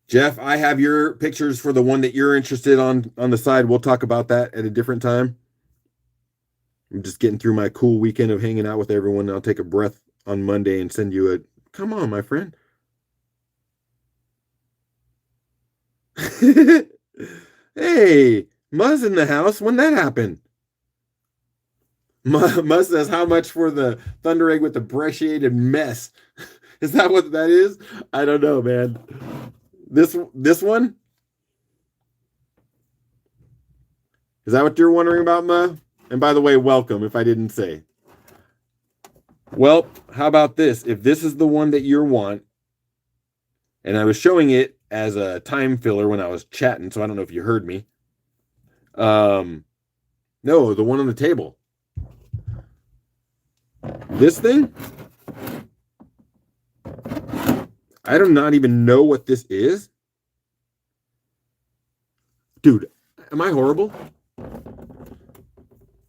Jeff, I have your pictures for the one that you're interested on the side. We'll talk about that at a different time. I'm just getting through my cool weekend of hanging out with everyone. I'll take a breath on Monday and send you come on, my friend. Hey, Muzz in the house. When that happened? Muzz says, how much for the Thunder Egg with the brecciated mess? Is that what that is? I don't know, man. This one? Is that what you're wondering about, Ma? And by the way, welcome, if I didn't say. Well, how about this? If this is the one that you want, and I was showing it as a time filler when I was chatting, so I don't know if you heard me. No, the one on the table. This thing? I do not even know what this is. Dude, am I horrible?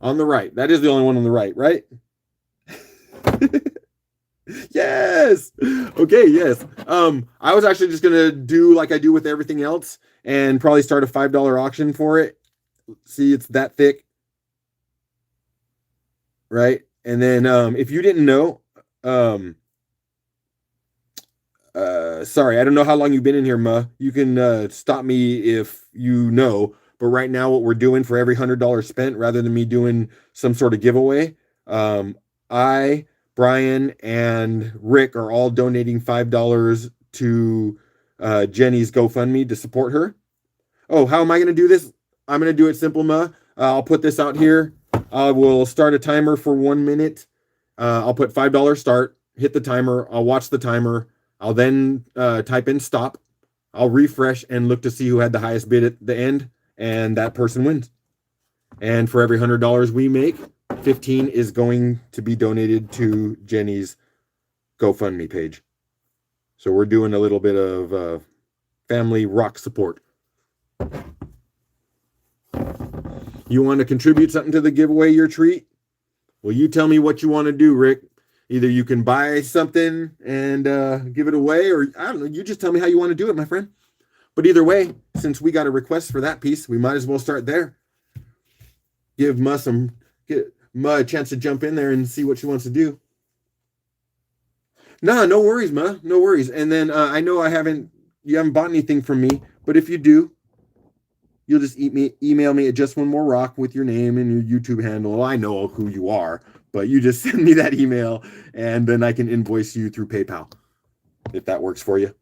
On the right. That is the only one on the right, right? Yes. Okay, yes. I was actually just gonna do like I do with everything else and probably start a $5 auction for it. See, it's that thick. Right? And then if you didn't know, sorry, I don't know how long you've been in here, Ma. You can stop me if you know. But right now, what we're doing for every $100 spent, rather than me doing some sort of giveaway, I, Brian, and Rick are all donating $5 to Jenny's GoFundMe to support her. Oh, how am I going to do this? I'm going to do it simple, Ma. I'll put this out here. I will start a timer for 1 minute. I'll put $5 start, hit the timer. I'll watch the timer. I'll then type in stop. I'll refresh and look to see who had the highest bid at the end, and that person wins. And for every $100 we make, 15 is going to be donated to Jenny's GoFundMe page. So we're doing a little bit of family rock support. You want to contribute something to the giveaway, your treat? Well, you tell me what you want to do, Rick. Either you can buy something and give it away, or I don't know, you just tell me how you want to do it, my friend. But either way, since we got a request for that piece, we might as well start there. Give Ma a chance to jump in there and see what she wants to do. No worries, Ma. No worries. And then I know you haven't bought anything from me, but if you do, you'll just email me at Just One More Rock with your name and your YouTube handle. I know who you are, but you just send me that email and then I can invoice you through PayPal if that works for you.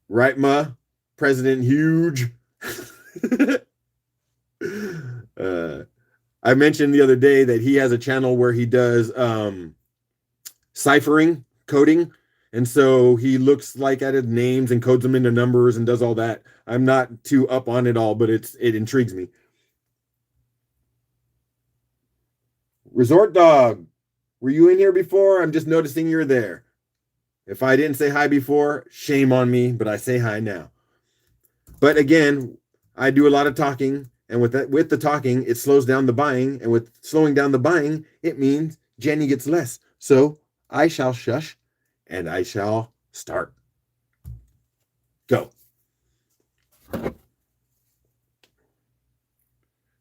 Right, Ma? President Huge. I mentioned the other day that he has a channel where he does ciphering, coding. And so he looks like at his names and codes them into numbers and does all that. I'm not too up on it all, but it intrigues me. Resort Dog, were you in here before? I'm just noticing you're there. If I didn't say hi before, shame on me, but I say hi now. But again, I do a lot of talking, and with the talking, it slows down the buying, and with slowing down the buying, it means Jenny gets less. So I shall shush, and I shall start. Go.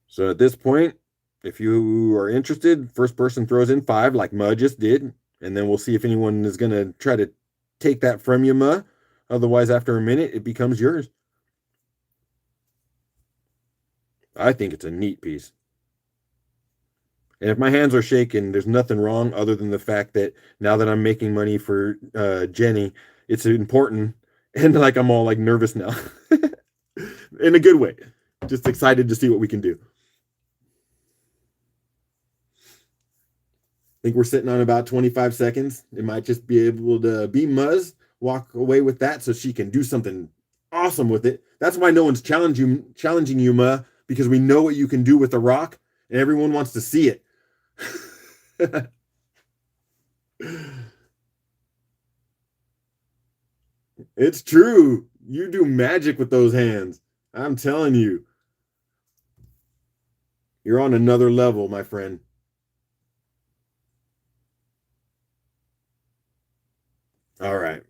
So at this point, if you are interested, first person throws in 5 like Ma just did, and then we'll see if anyone is going to try to take that from you, Ma. Otherwise, after a minute, it becomes yours. I think it's a neat piece. And if my hands are shaking, there's nothing wrong other than the fact that now that I'm making money for Jenny, it's important. And like I'm all like nervous now. In a good way. Just excited to see what we can do. I think we're sitting on about 25 seconds. It might just be able to be Muzz, walk away with that so she can do something awesome with it. That's why no one's challenging you, Ma, because we know what you can do with the rock, and everyone wants to see it. It's true. You do magic with those hands. I'm telling you. You're on another level, my friend. All right.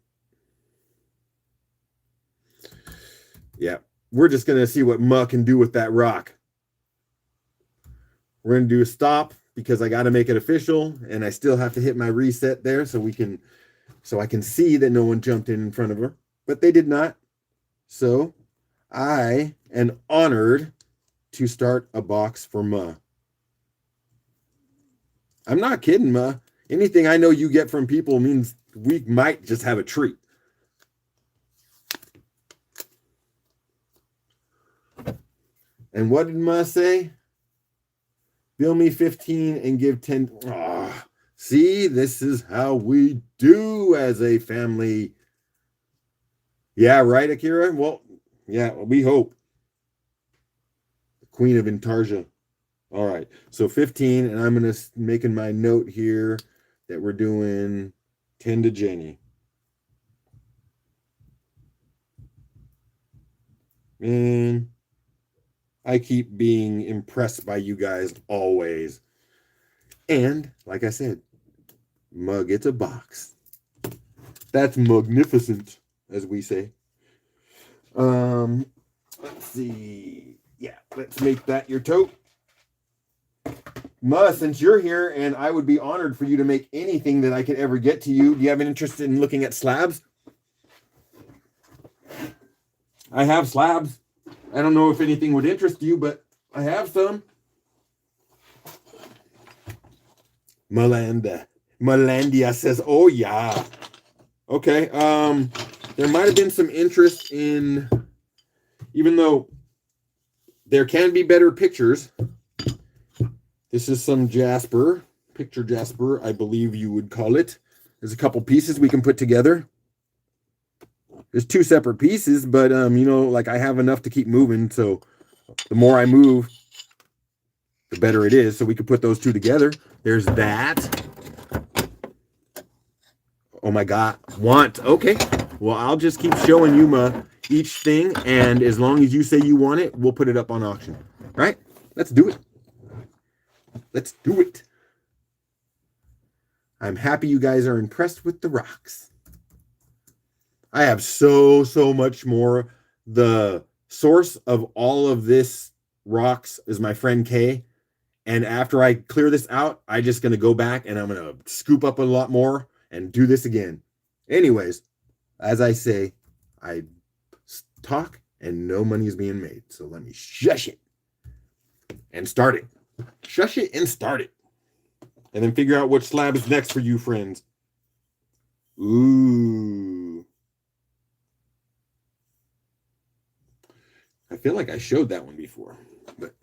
Yeah. We're just going to see what Ma can do with that rock. We're going to do a stop because I got to make it official, and I still have to hit my reset there so I can see that no one jumped in front of her, but they did not. So I am honored to start a box for Ma. I'm not kidding, Ma. Anything I know you get from people means we might just have a treat. And what did Ma say? Bill me 15 and give 10. Oh, see, this is how we do as a family. Yeah, right, Akira? Well, yeah, we hope. The Queen of Intarsia. All right, so 15, and I'm going to making my note here that we're doing 10 to Jenny. Man, I keep being impressed by you guys always. And, like I said, Ma gets a box. That's magnificent, as we say. Let's see. Yeah, let's make that your tote. Ma, since you're here, and I would be honored for you to make anything that I could ever get to you, do you have an interest in looking at slabs? I have slabs. I don't know if anything would interest you, but I have some. Melandia says, oh yeah. Okay. There might have been some interest in, even though there can be better pictures. This is some Jasper, picture Jasper, I believe you would call it. There's a couple pieces we can put together. There's 2 separate pieces, but like I have enough to keep moving. So the more I move, the better it is. So we could put those two together. There's that. Oh my God, want. Okay, well, I'll just keep showing you each thing, and as long as you say you want it, we'll put it up on auction. All right, let's do it. Let's do it. I'm happy you guys are impressed with the rocks. I have so much more. The source of all of this rocks is my friend Kay. And after I clear this out, I'm just going to go back and I'm going to scoop up a lot more and do this again. Anyways, as I say, I talk and no money is being made. So let me shush it and start it. Shush it and start it. And then figure out which slab is next for you, friends. Ooh. I feel like I showed that one before. But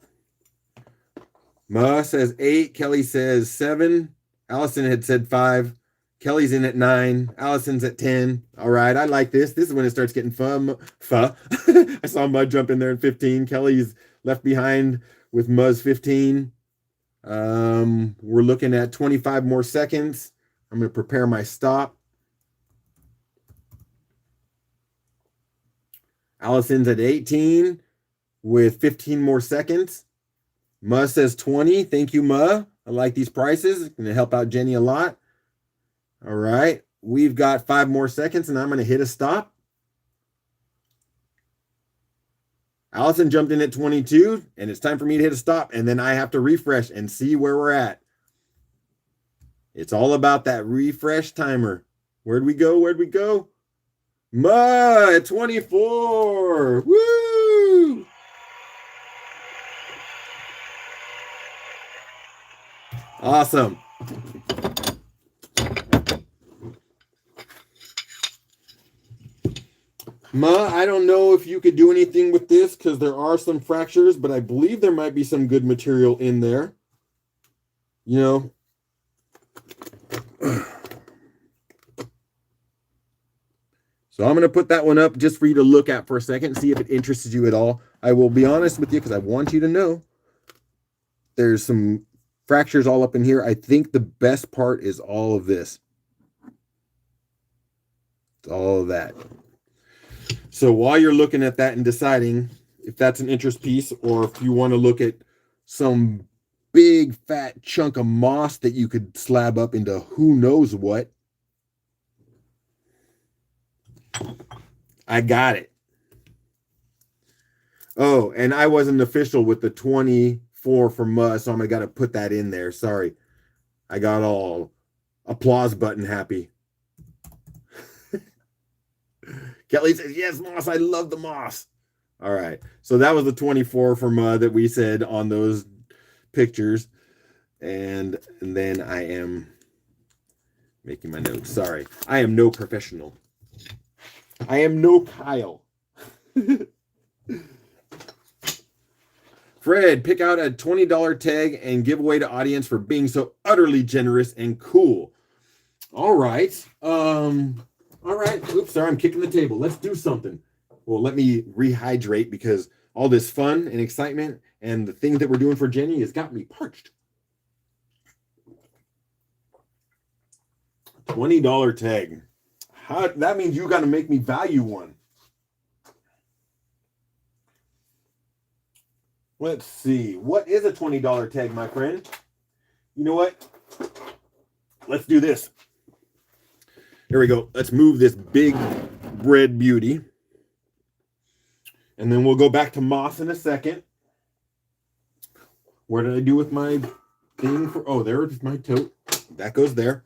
Ma says 8. Kelly says 7. Allison had said 5. Kelly's in at 9. Allison's at 10. All right, I like this. This is when it starts getting fun. I saw Mud jump in there in 15. Kelly's left behind with Muzz 15. We're looking at 25 more seconds. I'm going to prepare my stop. Allison's at 18 with 15 more seconds. Ma says 20. Thank you, Ma. I like these prices. It's going to help out Jenny a lot. All right. We've got 5 more seconds, and I'm going to hit a stop. Allison jumped in at 22, and it's time for me to hit a stop, and then I have to refresh and see where we're at. It's all about that refresh timer. Where'd we go? Where'd we go? Ma at 24. Woo! Awesome. Ma, I don't know if you could do anything with this because there are some fractures, but I believe there might be some good material in there. You know. So I'm going to put that one up just for you to look at for a second, see if it interests you at all. I will be honest with you because I want you to know there's some fractures all up in here. I think the best part is all of this. It's all of that. So while you're looking at that and deciding if that's an interest piece or if you want to look at some big fat chunk of moss that you could slab up into who knows what, I got it. Oh, and I wasn't official with the 24 for Muzz, so I'm got to put that in there. Sorry. I got all applause button happy. Kelly says, yes, moss. I love the moss. All right. So that was the 24 for Mud that we said on those pictures. And then I am making my notes. Sorry. I am no professional. I am no Kyle. Fred, pick out a $20 tag and give away to audience for being so utterly generous and cool. All right. All right. Oops, sorry, I'm kicking the table. Let's do something. Well, let me rehydrate because all this fun and excitement and the things that we're doing for Jenny has got me parched. $20 tag. That means you got to make me value one. Let's see. What is a $20 tag, my friend? You know what? Let's do this. Here we go. Let's move this big red beauty. And then we'll go back to moss in a second. Where did I do with my thing? Oh, there's my tote. That goes there.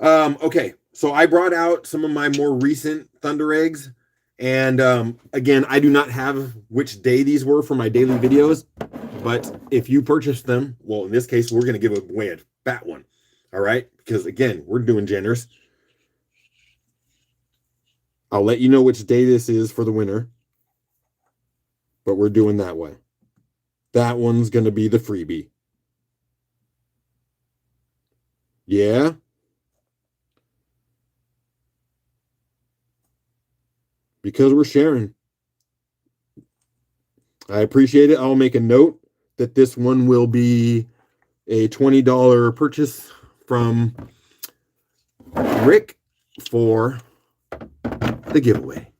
Okay. So I brought out some of my more recent Thunder eggs. And again, I do not have which day these were for my daily videos. But if you purchased them, well, in this case, we're going to give away a fat one. All right? Because again, we're doing generous. I'll let you know which day this is for the winner. But we're doing that way. That one's going to be the freebie. Yeah? Because we're sharing. I appreciate it. I'll make a note that this one will be a $20 purchase from Rick for the giveaway.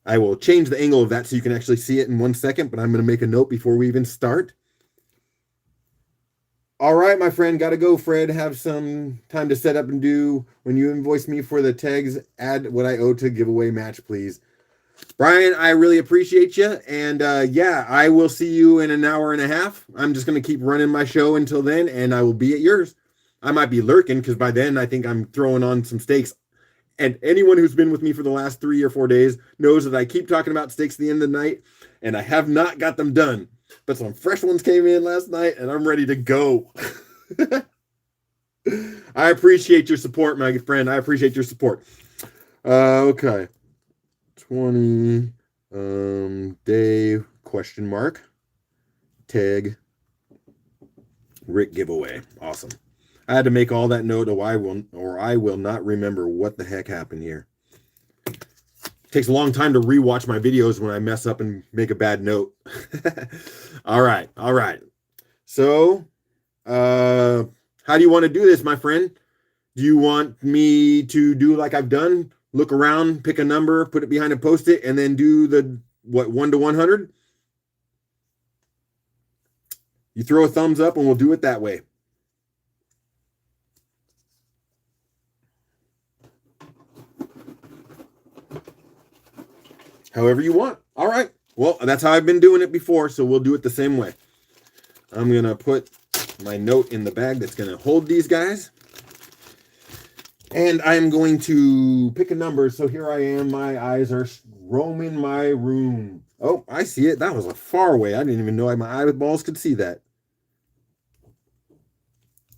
I will change the angle of that so you can actually see it in 1 second, but I'm going to make a note before we even start. All right, my friend, got to go, Fred. Have some time to set up and do. When you invoice me for the tags, add what I owe to giveaway match, please. Brian, I really appreciate you. And yeah, I will see you in an hour and a half. I'm just going to keep running my show until then, and I will be at yours. I might be lurking because by then I think I'm throwing on some steaks. And anyone who's been with me for the last 3 or 4 days knows that I keep talking about steaks at the end of the night, and I have not got them done. But some fresh ones came in last night, and I'm ready to go. I appreciate your support, my friend. I appreciate your support. Okay. 20 day question mark. Tag Rick giveaway. Awesome. I had to make all that note or I will not remember what the heck happened here. It takes a long time to rewatch my videos when I mess up and make a bad note. All right. So, how do you want to do this, my friend? Do you want me to do like I've done? Look around, pick a number, put it behind a Post-it, and then do the, 1 to 100? You throw a thumbs up and we'll do it that way. However you want. All right. Well, that's how I've been doing it before, so we'll do it the same way. I'm going to put my note in the bag that's going to hold these guys. And I'm going to pick a number. So here I am. My eyes are roaming my room. Oh, I see it. That was a far away. I didn't even know my eyeballs could see that.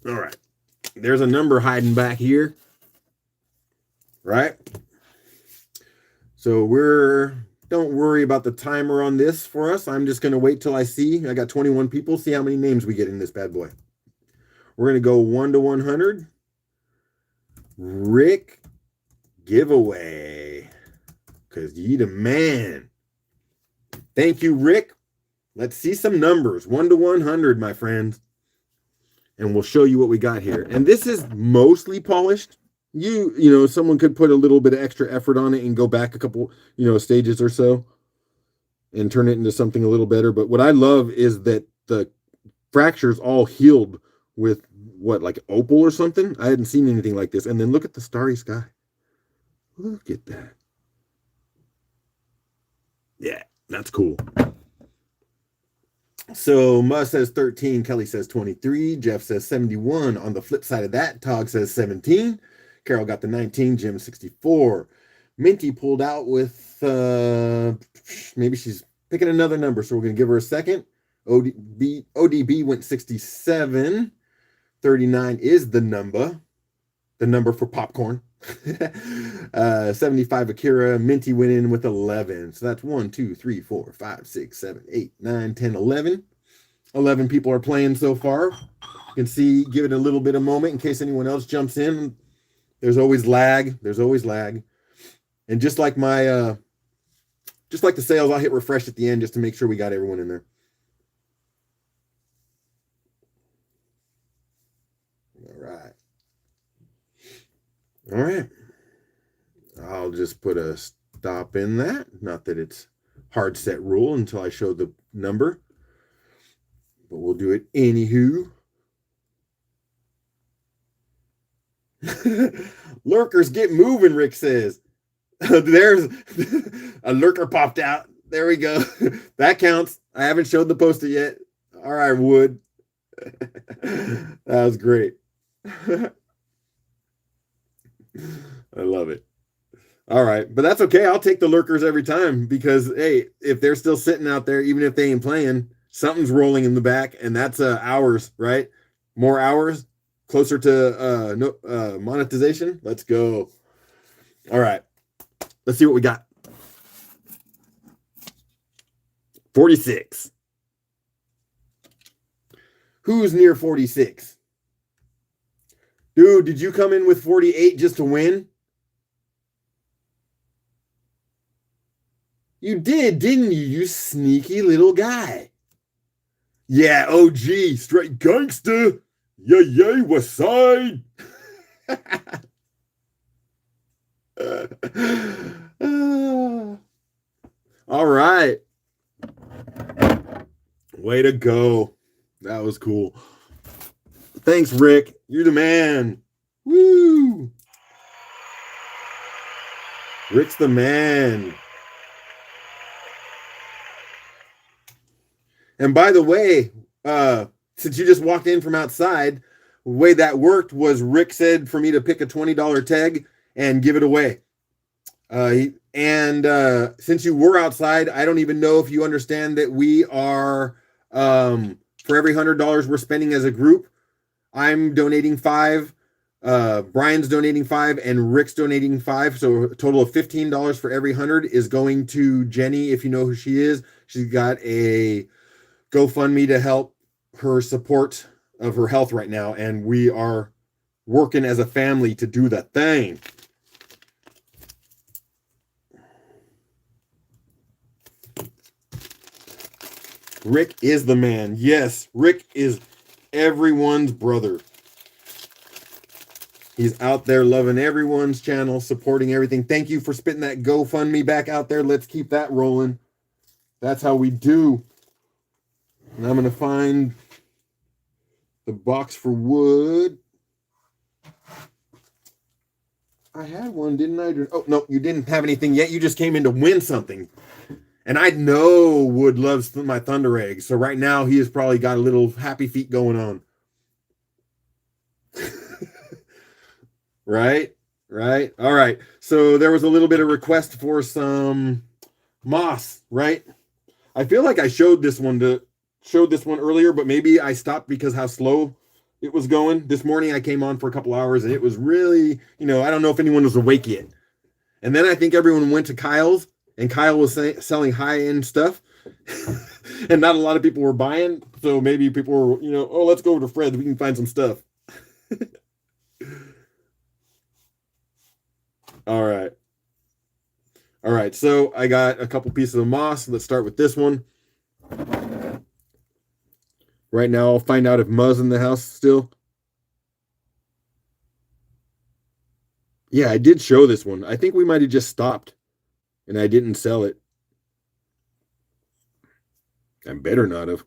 All right. There's a number hiding back here. Right? So don't worry about the timer on this for us. I'm just going to wait till I see. I got 21 people. See how many names we get in this bad boy. We're going to go 1 to 100. Rick giveaway. Because you the man. Thank you, Rick. Let's see some numbers. 1 to 100, my friends. And we'll show you what we got here. And this is mostly polished. You know, someone could put a little bit of extra effort on it and go back a couple, stages or so and turn it into something a little better. But what I love is that the fractures all healed with like opal or something? I hadn't seen anything like this. And then look at the starry sky. Look at that. Yeah, that's cool. So Muzz says 13, Kelly says 23, Jeff says 71. On the flip side of that, Tog says 17. Carol got the 19, Jim 64. Minty pulled out with, maybe she's picking another number, so we're going to give her a second. ODB went 67. 39 is the number for popcorn. 75 Akira. Minty went in with 11. So that's 1, 2, 3, 4, 5, 6, 7, 8, 9, 10, 11. 11 people are playing so far. You can see, give it a little bit of moment in case anyone else jumps in. There's always lag. And just like the sales, I'll hit refresh at the end just to make sure we got everyone in there. All right. I'll just put a stop in that. Not that it's hard set rule until I show the number, but we'll do it anywho. Lurkers, get moving, Rick says. There's a lurker popped out. There we go. That counts. I haven't showed the poster yet. All right, Wood. That was great. I love it. All right, but that's okay. I'll take the lurkers every time because, hey, if they're still sitting out there, even if they ain't playing, something's rolling in the back, and that's hours, right? More hours, closer to monetization. Let's go. All right, let's see what we got. 46. Who's near 46? Dude, did you come in with 48 just to win? You did, didn't you, you sneaky little guy? Yeah, OG, straight gangster. Yeah, yeah, west side. All right. Way to go. That was cool. Thanks, Rick. You're the man. Woo! Rick's the man. And by the way, since you just walked in from outside, the way that worked was Rick said for me to pick a $20 tag and give it away. Since you were outside, I don't even know if you understand that we are, for every $100 we're spending as a group, I'm donating five, Brian's donating five, and Rick's donating five. So a total of $15 for every 100 is going to Jenny. If you know who she is, she's got a GoFundMe to help her support of her health right now. And we are working as a family to do that thing. Rick is the man. Yes, Rick is everyone's brother. He's out there loving everyone's channel, supporting everything. Thank you for spitting that GoFundMe back out there. Let's keep that rolling. That's how we do. And I'm going to find the box for wood. I had one, didn't I? Oh, no, you didn't have anything yet. You just came in to win something. And I know Wood loves my Thunder Eggs. So right now he has probably got a little happy feet going on. Right? Right? All right. So there was a little bit of request for some moss, right? I feel like I showed this one earlier, but maybe I stopped because how slow it was going. This morning I came on for a couple hours and it was really, I don't know if anyone was awake yet. And then I think everyone went to Kyle's and Kyle was selling high-end stuff. And not a lot of people were buying. So maybe people were, oh, let's go over to Fred's. We can find some stuff. All right. All right. So I got a couple pieces of moss. Let's start with this one. Right now, I'll find out if Muzz in the house still. Yeah, I did show this one. I think we might have just stopped and I didn't sell it. I better not have.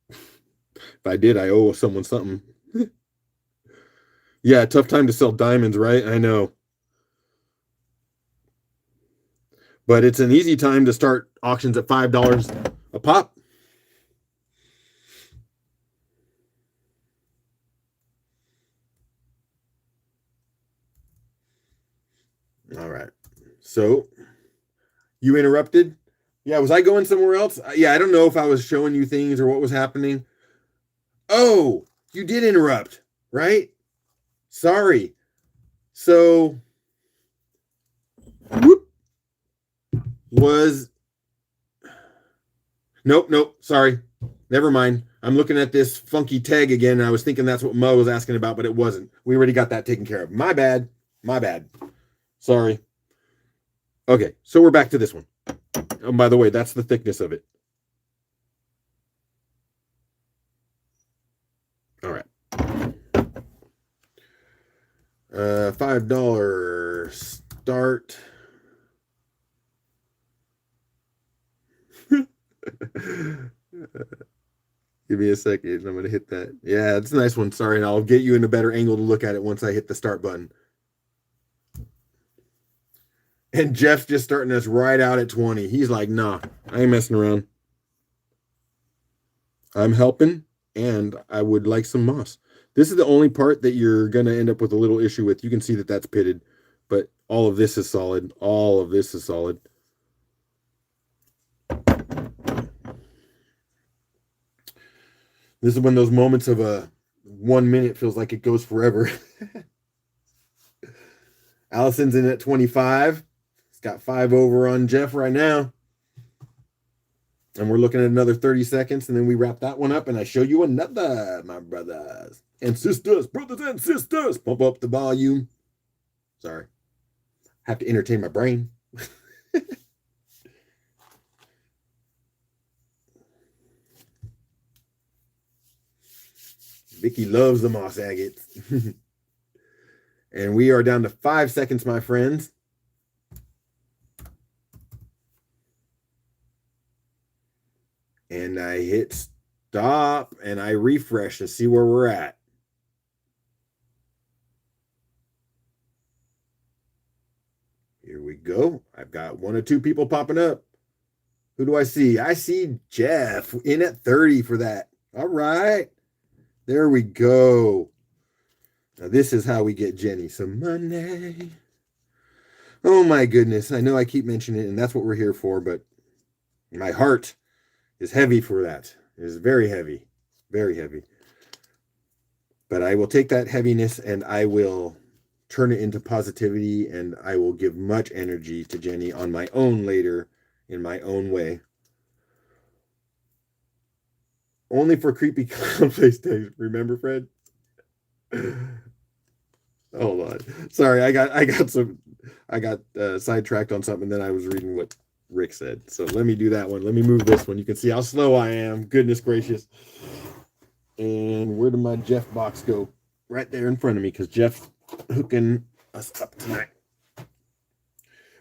If I did, I owe someone something. Yeah, tough time to sell diamonds, right? I know. But it's an easy time to start auctions at $5 a pop. All right. So you interrupted. Yeah, was I going somewhere else? Yeah, I don't know if I was showing you things or what was happening. Oh, you did interrupt, right? Sorry. So, whoop, nope, sorry. Never mind. I'm looking at this funky tag again. And I was thinking that's what Mo was asking about, but it wasn't. We already got that taken care of. My bad. Sorry. Okay, so we're back to this one. Oh, by the way, that's the thickness of it. All right. $5 start. Give me a second. I'm going to hit that. Yeah, it's a nice one. Sorry, and I'll get you in a better angle to look at it once I hit the start button. And Jeff's just starting us right out at 20. He's like, nah, I ain't messing around. I'm helping, and I would like some moss. This is the only part that you're going to end up with a little issue with. You can see that that's pitted, but all of this is solid. All of this is solid. This is when those moments of a 1 minute feels like it goes forever. Allison's in at 25. It's got 5 over on Jeff right now. And we're looking at another 30 seconds, and then we wrap that one up, and I show you another, my brothers and sisters. Brothers and sisters, pump up the volume. Sorry. Have to entertain my brain. Vicky loves the moss agates. And we are down to 5 seconds, my friends. And I hit stop and I refresh to see where we're at. Here we go. I've got 1 or 2 people popping up. Who do I see? I see Jeff in at 30 for that. All right. There we go. Now this is how we get Jenny some money. Oh my goodness. I know I keep mentioning it, and that's what we're here for, but my heart is heavy for that. It is very heavy. Very heavy. But I will take that heaviness and I will turn it into positivity, and I will give much energy to Jenny on my own later, in my own way. Only for creepy face tags. Remember, Fred? Hold on. Sorry, I got sidetracked on something, then I was reading what Rick said. So let me do that one. Let me move this one. You can see how slow I am. Goodness gracious. And where did my Jeff box go? Right there in front of me, because Jeff's hooking us up tonight.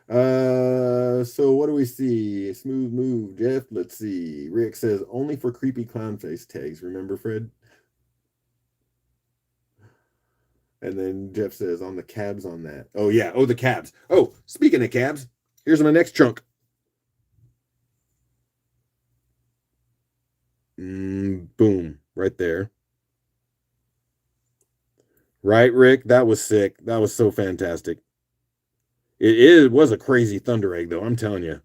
So what do we see? Smooth move, Jeff. Let's see. Rick says only for creepy clown face tags. Remember, Fred? And then Jeff says on the cabs on that. Oh yeah. Oh, the cabs. Oh, speaking of cabs, here's my next chunk. Boom, right there. Right, Rick? That was sick. That was so fantastic. It was a crazy thunder egg, though. I'm telling you.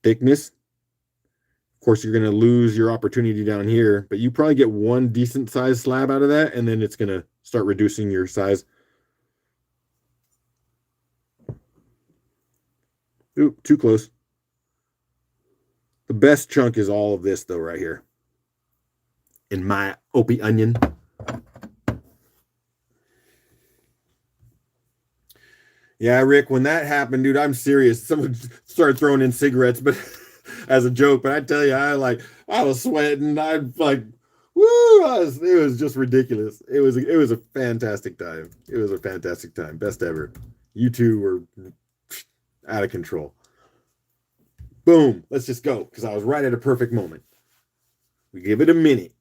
Thickness. Of course, you're going to lose your opportunity down here, but you probably get one decent sized slab out of that, and then it's going to start reducing your size. Oop, too close. The best chunk is all of this, though, right here. In my Opie onion. Yeah, Rick, when that happened, dude, I'm serious. Someone started throwing in cigarettes, but as a joke. But I tell you, I was sweating. I'm like, woo! It was just ridiculous. It was a fantastic time. It was a fantastic time. Best ever. You two were out of control. Boom. Let's just go, because I was right at a perfect moment. We give it a minute.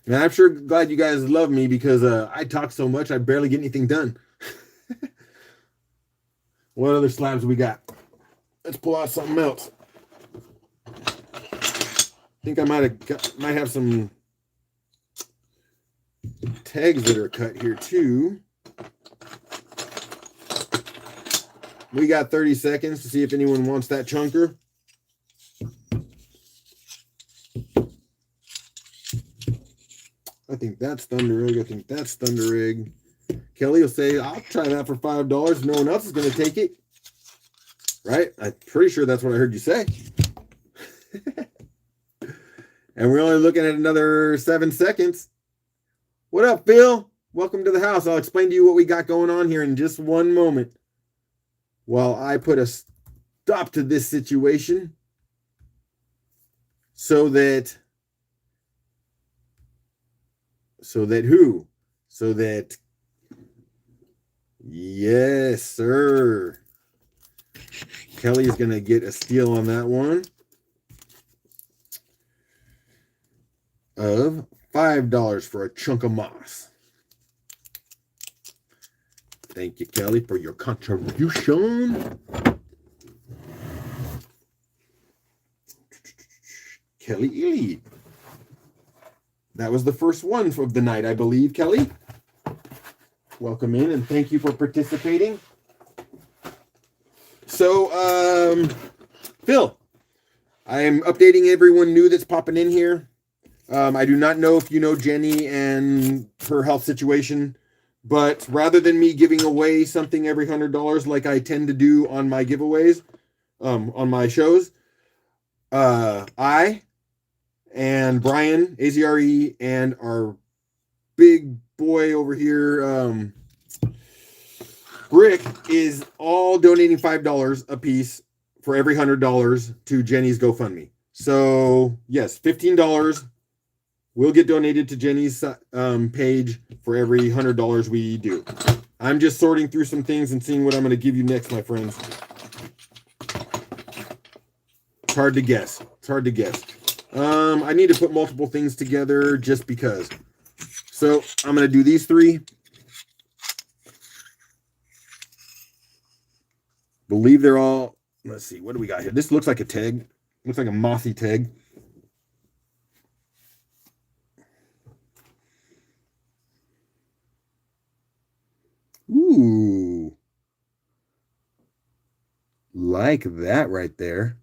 And I'm sure glad you guys love me, because I talk so much, I barely get anything done. What other slabs we got? Let's pull out something else. I think I might have some tags that are cut here too. We got 30 seconds to see if anyone wants that chunker. I think that's Thunder Egg. I think that's Thunder Egg. Kelly will say, I'll try that for $5. No one else is going to take it. Right? I'm pretty sure that's what I heard you say. And we're only looking at another 7 seconds. What up, Phil? Welcome to the house. I'll explain to you what we got going on here in just one moment, while I put a stop to this situation so that who? So that, yes, sir. Kelly's going to get a steal on that one of $5 for a chunk of moss. Thank you, Kelly, for your contribution. Kelly Ely. That was the first one of the night, I believe, Kelly. Welcome in, and thank you for participating. So, Phil, I am updating everyone new that's popping in here. I do not know if you know Jenny and her health situation, but rather than me giving away something every $100 like I tend to do on my giveaways, on my shows, I and Brian, AZRE, and our big boy over here, Rick, is all donating $5 a piece for every $100 to Jenny's GoFundMe. So yes, $15 will get donated to Jenny's page for every $100 we do. I'm just sorting through some things and seeing what I'm going to give you next, my friends. It's hard to guess. It's hard to guess. I need to put multiple things together just because. So I'm going to do these three. Believe they're all, let's see, what do we got here? This looks like a tag. Looks like a mossy tag. Ooh. Like that right there.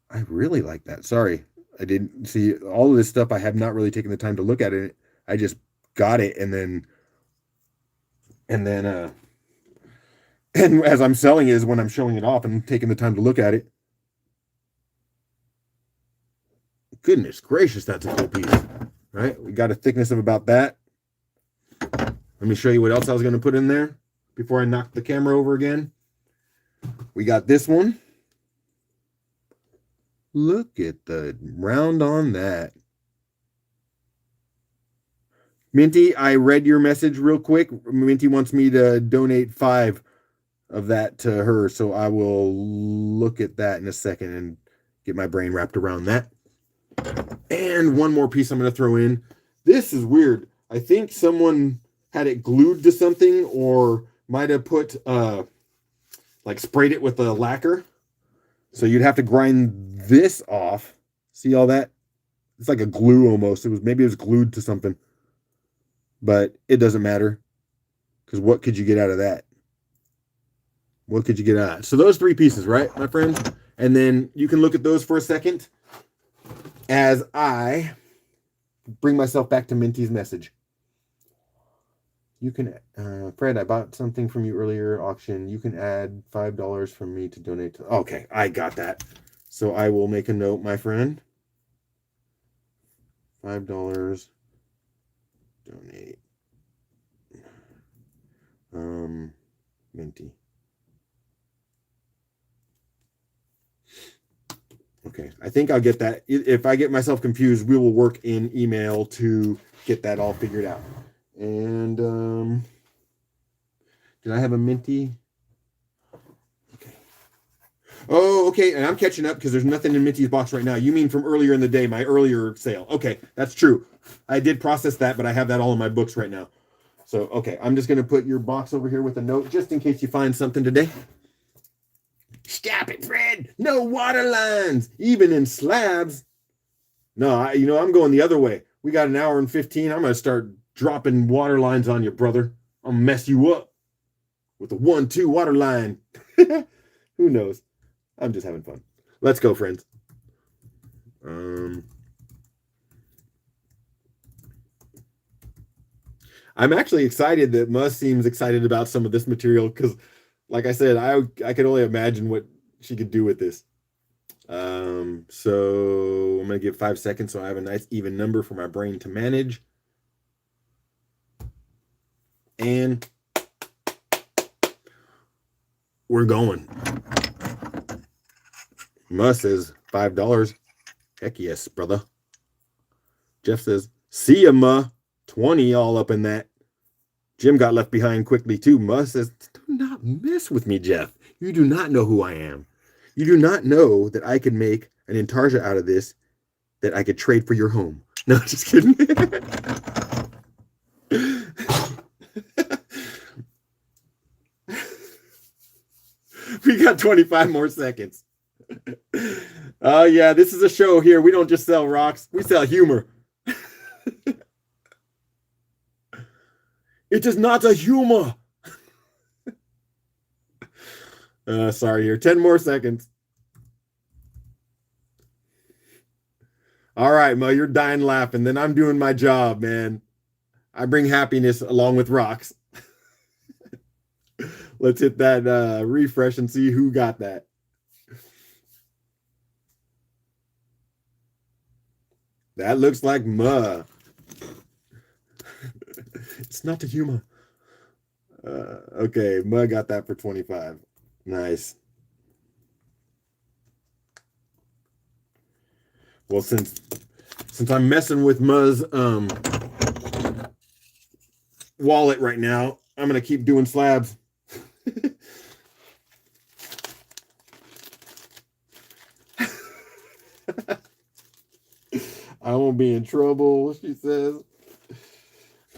I really like that. Sorry. I didn't see all of this stuff. I have not really taken the time to look at it. I just got it and as I'm selling it is when I'm showing it off and taking the time to look at it. Goodness gracious, that's a cool piece. Right? We got a thickness of about that. Let me show you what else I was going to put in there before I knock the camera over again. We got this one. Look at the round on that. Minty, I read your message real quick. Minty wants me to donate 5 of that to her, so I will look at that in a second and get my brain wrapped around that. And one more piece I'm going to throw in. This is weird. I think someone had it glued to something or might have put, like sprayed it with a lacquer. So you'd have to grind this off. See all that? It's like a glue almost. Maybe it was glued to something. But it doesn't matter. Because what could you get out of that? What could you get out of that? So those 3 pieces, right, my friends? And then you can look at those for a second as I bring myself back to Minty's message. You can, Fred, I bought something from you earlier, auction. You can add $5 from me to donate to. Okay, I got that. So I will make a note, my friend. $5 donate. Minty. Okay, I think I'll get that. If I get myself confused, we will work in email to get that all figured out. And did I have a Minty? Okay. Oh, okay. And I'm catching up because there's nothing in Minty's box right now. You mean from earlier in the day, my earlier sale. Okay, that's true. I did process that, but I have that all in my books right now. So, okay, I'm just going to put your box over here with a note just in case you find something today. Stop it, Fred. No water lines, even in slabs. No, I'm going the other way. We got an hour and 15. I'm going to start dropping water lines on you, brother. I'll mess you up with a 1-2 water line. Who knows? I'm just having fun. Let's go, friends. I'm actually excited that Mus seems excited about some of this material because, like I said, I could only imagine what she could do with this. So I'm going to give 5 seconds so I have a nice even number for my brain to manage. And we're going. Mus says $5. Heck yes, brother. Jeff says, see ya, Ma. 20 all up in that. Jim got left behind quickly too. Mus says, do not mess with me, Jeff. You do not know who I am. You do not know that I could make an Intarsia out of this that I could trade for your home. No, just kidding. We got 25 more seconds. Oh, yeah, this is a show here. We don't just sell rocks. We sell humor. It is not a humor. Sorry here. 10 more seconds. All right, Mo, you're dying laughing. Then I'm doing my job, man. I bring happiness along with rocks. Let's hit that refresh and see who got that. That looks like Ma. It's not a humor. Okay, Ma got that for 25. Nice. Well, since I'm messing with Muzz wallet right now, I'm gonna keep doing slabs. I won't be in trouble, she says.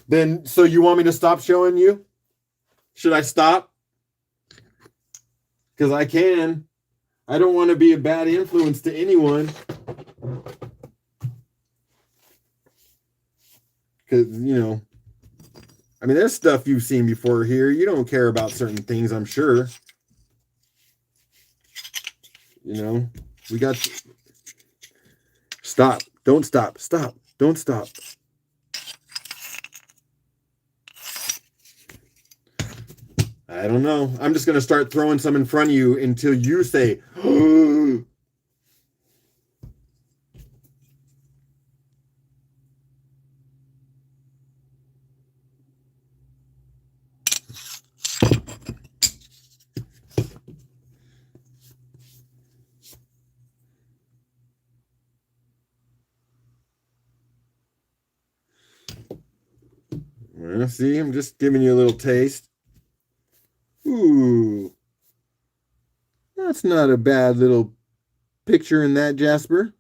Then, so you want me to stop showing you? Should I stop? Because I can. I don't want to be a bad influence to anyone. Because, you know, I mean, there's stuff you've seen before here. You don't care about certain things, I'm sure. You know, we got... Stop. Don't stop. Stop. Don't stop. I don't know. I'm just going to start throwing some in front of you until you say, well, see, I'm just giving you a little taste. Ooh. That's not a bad little picture in that, Jasper.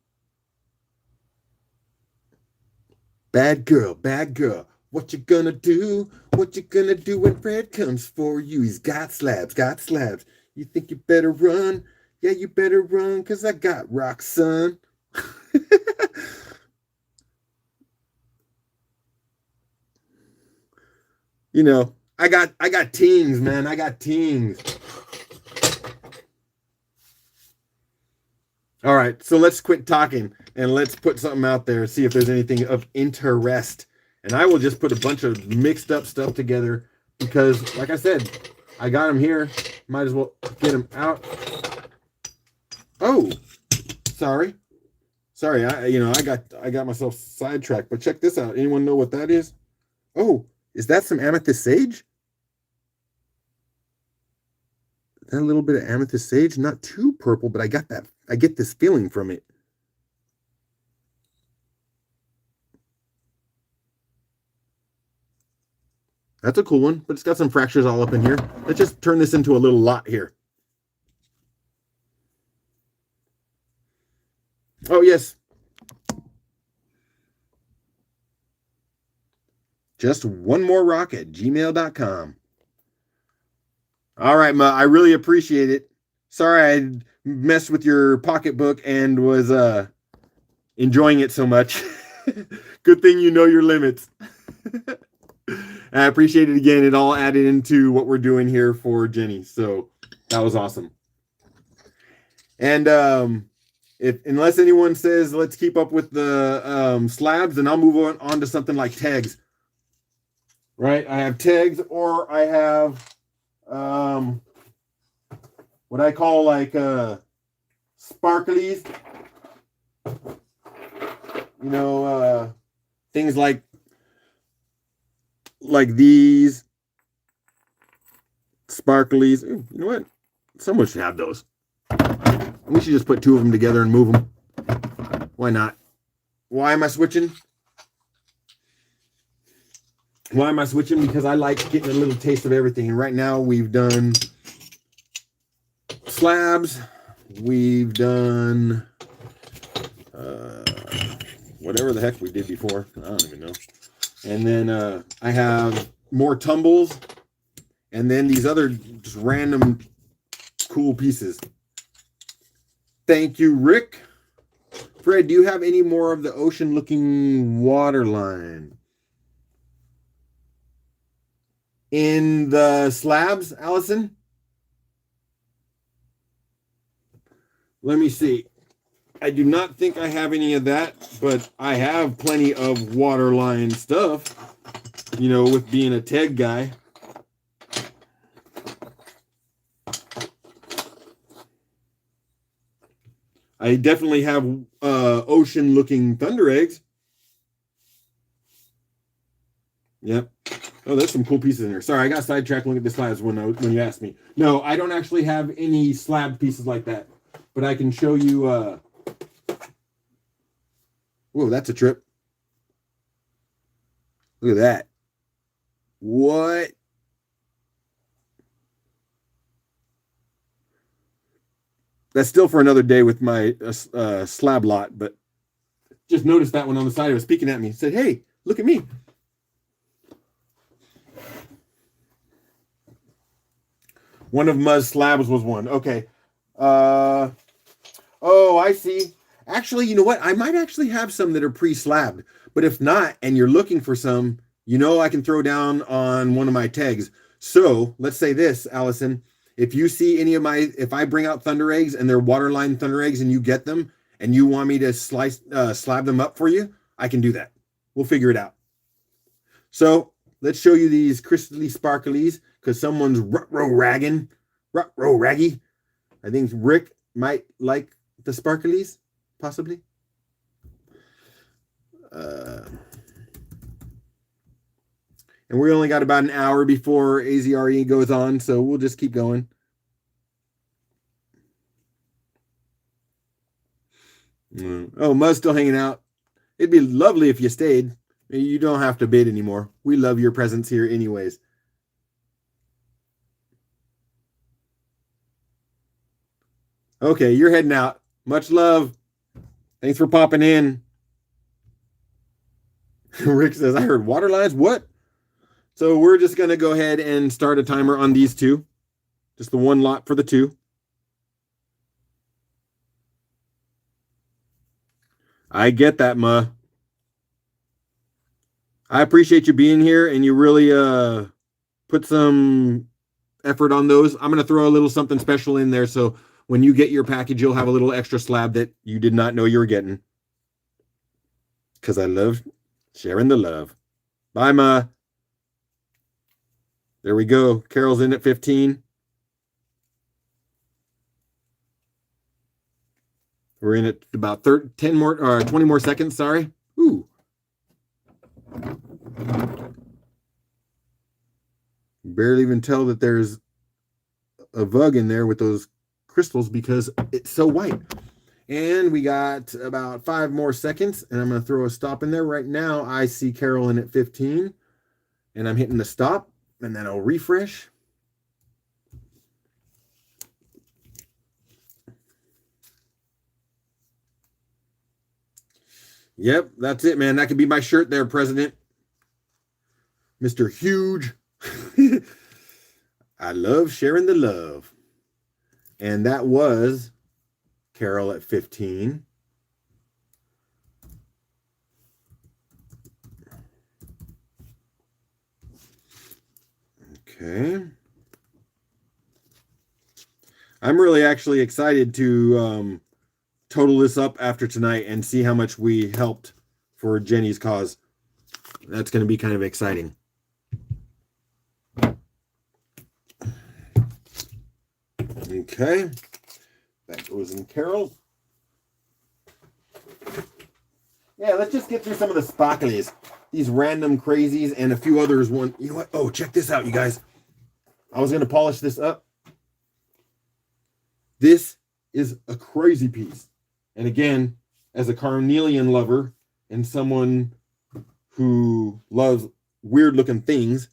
Bad girl, bad girl. What you gonna do? What you gonna do when Fred comes for you? He's got slabs, got slabs. You think you better run? Yeah, you better run, because I got rocks, son. You know, I got teams, man. I got teams. All right, so let's quit talking and let's put something out there, see if there's anything of interest. And I will just put a bunch of mixed up stuff together because, like I said, I got them here. Might as well get them out. Oh, sorry. Sorry, I got myself sidetracked. But check this out. Anyone know what that is? Oh, is that some amethyst sage? That a little bit of amethyst sage, not too purple, but I got that. I get this feeling from it. That's a cool one, but it's got some fractures all up in here. Let's just turn this into a little lot here. Oh, yes. Just one more rock at gmail.com. All right, Ma, I really appreciate it. Sorry I messed with your pocketbook and was enjoying it so much. Good thing you know your limits. I appreciate it again. It all added into what we're doing here for Jenny. So that was awesome. And unless anyone says let's keep up with the slabs, then I'll move on to something like tags. Right? I have tags, or I have what I call like sparklies. You know, things like these sparklies. Ooh, you know what? Someone should have those. We should just put two of them together and move them. Why not? Why am I switching? Why am I switching? Because I like getting a little taste of everything. And right now we've done slabs. We've done whatever the heck we did before. I don't even know. And then I have more tumbles. And then these other just random cool pieces. Thank you, Rick. Fred, do you have any more of the ocean-looking waterline? In the slabs, Allison? Let me see. I do not think I have any of that, but I have plenty of waterline stuff, you know, with being a TED guy. I definitely have ocean-looking thunder eggs. Yep. Oh, there's some cool pieces in there. Sorry, I got sidetracked looking at the slabs when you asked me. No, I don't actually have any slab pieces like that, but I can show you. Whoa, that's a trip. Look at that. What? That's still for another day with my slab lot, but just noticed that one on the side. It was speaking at me. Said, "Hey, look at me." One of Muzz slabs was one. Okay. Oh, I see. Actually, you know what? I might actually have some that are pre-slabbed. But if not, and you're looking for some, I can throw down on one of my tags. So let's say this, Allison. If you see if I bring out Thunder eggs and they're waterline Thunder eggs and you get them and you want me to slab them up for you, I can do that. We'll figure it out. So let's show you these crystally sparklies because someone's raggy. I think Rick might like the sparklies, possibly. And we only got about an hour before AZRE goes on, so we'll just keep going. Oh, Muzz still hanging out. It'd be lovely if you stayed. You don't have to bid anymore. We love your presence here anyways. Okay, you're heading out. Much love. Thanks for popping in. Rick says, I heard water lines. What? So we're just going to go ahead and start a timer on these two. Just the one lot for the two. I get that, Ma. I appreciate you being here, and you really put some effort on those. I'm going to throw a little something special in there, so when you get your package, you'll have a little extra slab that you did not know you were getting. Because I love sharing the love. Bye, Ma. There we go. Carol's in at 15. We're in at about 20 more seconds. Sorry. Ooh. Barely even tell that there's a bug in there with those crystals because it's so white. And we got about 5 more seconds, and I'm going to throw a stop in there. Right now, I see Carol in at 15, and I'm hitting the stop, and then I'll refresh. Yep, that's it, man. That could be my shirt there, President. Mr. Huge. I love sharing the love. And that was Carol at 15. Okay. I'm really actually excited to total this up after tonight and see how much we helped for Jenny's cause. That's going to be kind of exciting. Okay. That goes in Carol. Yeah, let's just get through some of the sparklies. These random crazies and a few others. You know what? Oh, check this out, you guys. I was going to polish this up. This is a crazy piece. And again, as a carnelian lover and someone who loves weird looking things,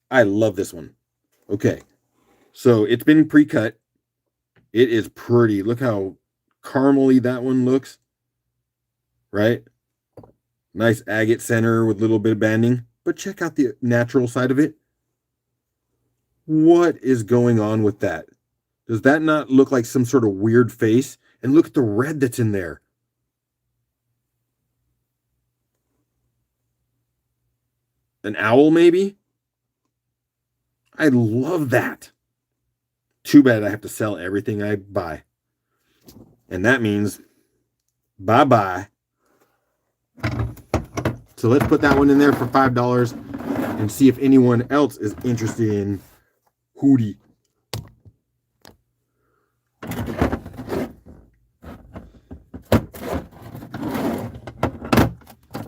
I love this one. Okay. So it's been pre-cut. It is pretty. Look how caramely that one looks. Right? Nice agate center with a little bit of banding. But check out the natural side of it. What is going on with that? Does that not look like some sort of weird face? And look at the red that's in there. An owl, maybe? I love that. Too bad I have to sell everything I buy. And that means bye-bye. So let's put that one in there for $5 and see if anyone else is interested in Hootie.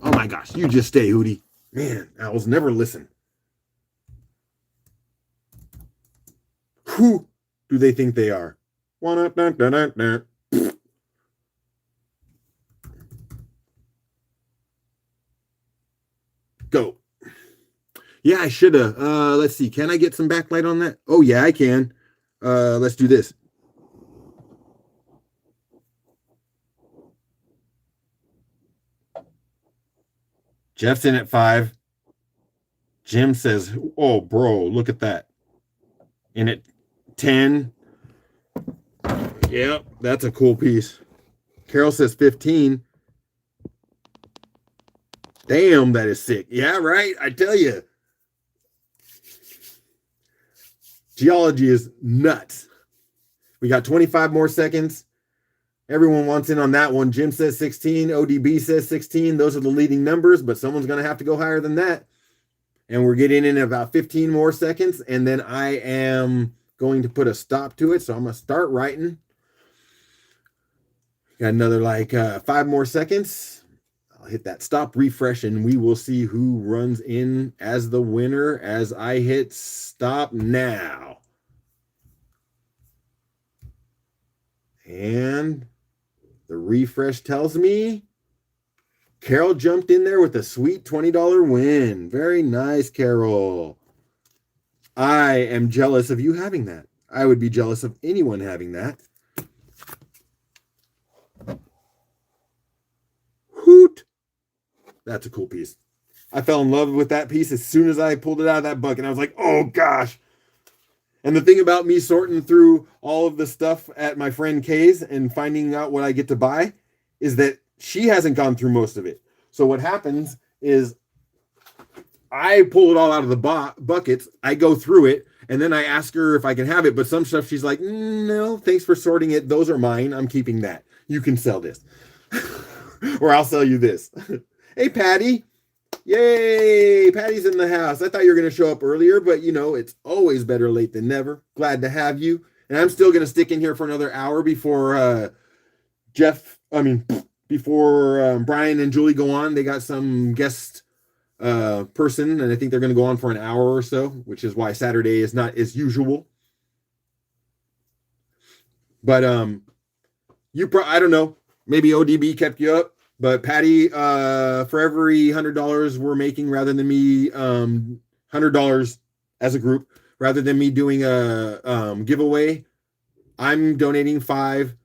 Oh my gosh, you just stay, Hootie. Man, owls never listen. Who do they think they are? Go. Yeah, I should have. Let's see. Can I get some backlight on that? Oh, yeah, I can. Let's do this. Jeff's in at 5. Jim says, oh, bro, look at that. In at 10. Yep, that's a cool piece. Carol says 15. Damn, that is sick. Yeah, right? I tell you. Geology is nuts. We got 25 more seconds. Everyone wants in on that one. Jim says 16. ODB says 16. Those are the leading numbers, but someone's going to have to go higher than that. And we're getting in about 15 more seconds, and then I am going to put a stop to it. So I'm going to start writing. Got another 5 more seconds. I'll hit that stop, refresh, and we will see who runs in as the winner as I hit stop now. And the refresh tells me Carol jumped in there with a sweet $20 win. Very nice, Carol. I am jealous of you having that. I would be jealous of anyone having that. Hoot. That's a cool piece. I fell in love with that piece as soon as I pulled it out of that bucket. I was like, oh, gosh. And the thing about me sorting through all of the stuff at my friend Kay's and finding out what I get to buy is that she hasn't gone through most of it. So what happens is I pull it all out of the buckets. I go through it, and then I ask her if I can have it. But some stuff she's like, no, thanks for sorting it. Those are mine. I'm keeping that. You can sell this. Or I'll sell you this. Hey, Patty. Yay, Patty's in the house. I thought you were going to show up earlier, but it's always better late than never. Glad to have you. And I'm still going to stick in here for another hour before Brian and Julie go on. They got some guest person, and I think they're going to go on for an hour or so, which is why Saturday is not as usual. But I don't know, maybe ODB kept you up. But Patty, for every $100 we're making, rather than me, $100 as a group, rather than me doing a giveaway, I'm donating 5.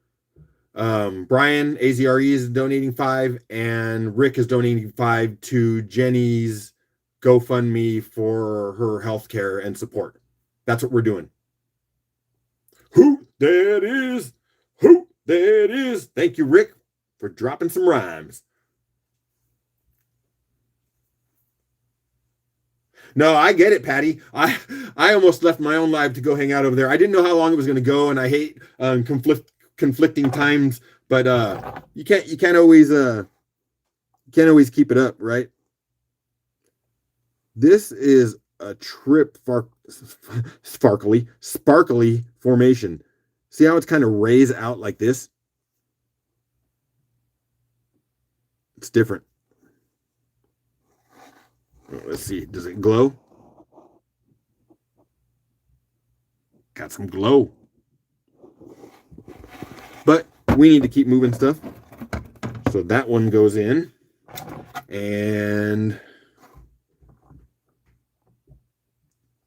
Brian, AZRE, is donating 5, and Rick is donating 5 to Jenny's GoFundMe for her health care and support. That's what we're doing. Who that is? Who that is? Thank you, Rick, for dropping some rhymes. No, I get it, Patty. I almost left my own live to go hang out over there. I didn't know how long it was going to go, and I hate conflicting times, but you can't always keep it up, right? This is a trip sparkly formation. See how it's kind of raised out like this? It's different. Let's see. Does it glow? Got some glow. But we need to keep moving stuff. So that one goes in. And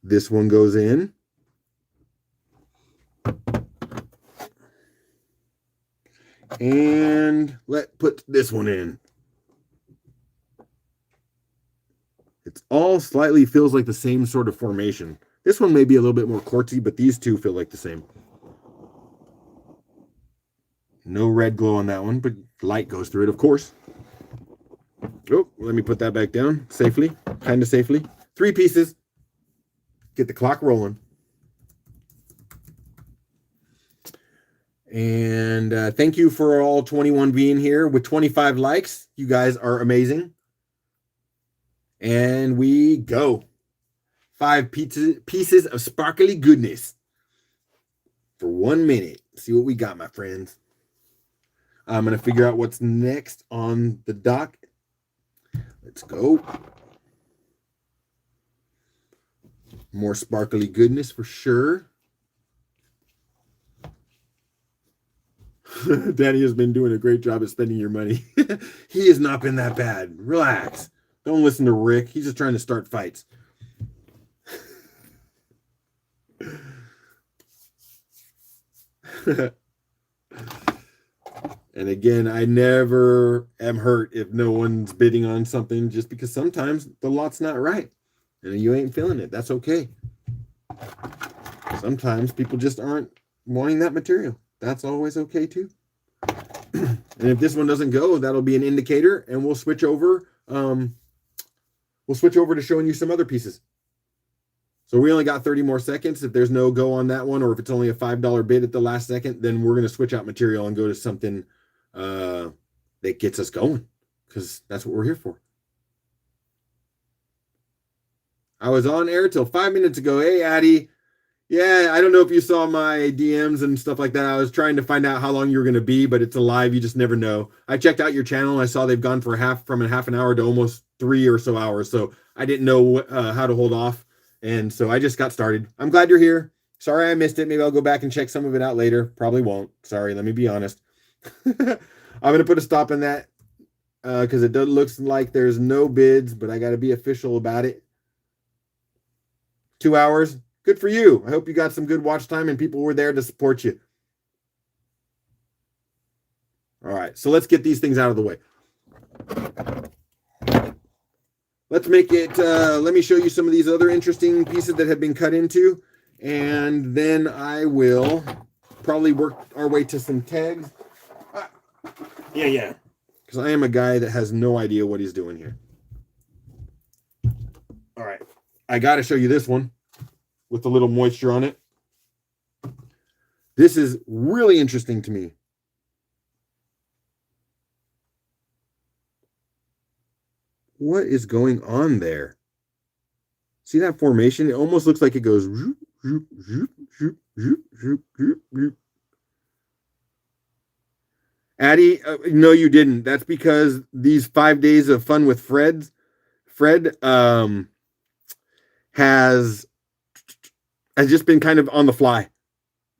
this one goes in. And let's put this one in. It's all slightly feels like the same sort of formation. This one may be a little bit more quartzy, but these two feel like the same. No red glow on that one, but light goes through it, of course. Oh, let me put that back down safely, kind of safely. 3 pieces. Get the clock rolling. And thank you for all 21 being here with 25 likes. You guys are amazing. And we go. 5 pieces of sparkly goodness for 1 minute. See what we got, my friends. I'm going to figure out what's next on the dock. Let's go. More sparkly goodness for sure. Danny has been doing a great job at spending your money. He has not been that bad. Relax. Don't listen to Rick. He's just trying to start fights. And again, I never am hurt if no one's bidding on something, just because sometimes the lot's not right and you ain't feeling it. That's okay. Sometimes people just aren't wanting that material. That's always okay too. And if this one doesn't go, that'll be an indicator, and we'll switch over. We'll switch over to showing you some other pieces. So we only got 30 more seconds. If there's no go on that one, or if it's only a $5 bid at the last second, then we're going to switch out material and go to something that gets us going, because that's what we're here for. I was on air till 5 minutes ago. Hey, Addie. Yeah, I don't know if you saw my DMs and stuff like that. I was trying to find out how long you were going to be, but it's alive. You just never know. I checked out your channel, and I saw they've gone from a half an hour to almost 3 or so hours. So I didn't know how to hold off. And so I just got started. I'm glad you're here. Sorry I missed it. Maybe I'll go back and check some of it out later. Probably won't. Sorry, let me be honest. I'm going to put a stop in that because it looks like there's no bids, but I got to be official about it. 2 hours. Good for you. I hope you got some good watch time and people were there to support you. All right, so let's get these things out of the way. Let's make it, let me show you some of these other interesting pieces that have been cut into, and then I will probably work our way to some tags. Yeah. Because I am a guy that has no idea what he's doing here. All right, I got to show you this one with a little moisture on it. This is really interesting to me. What is going on there? See that formation? It almost looks like it goes. Addie, no, you didn't. That's because these 5 days of fun with Fred has just been kind of on the fly,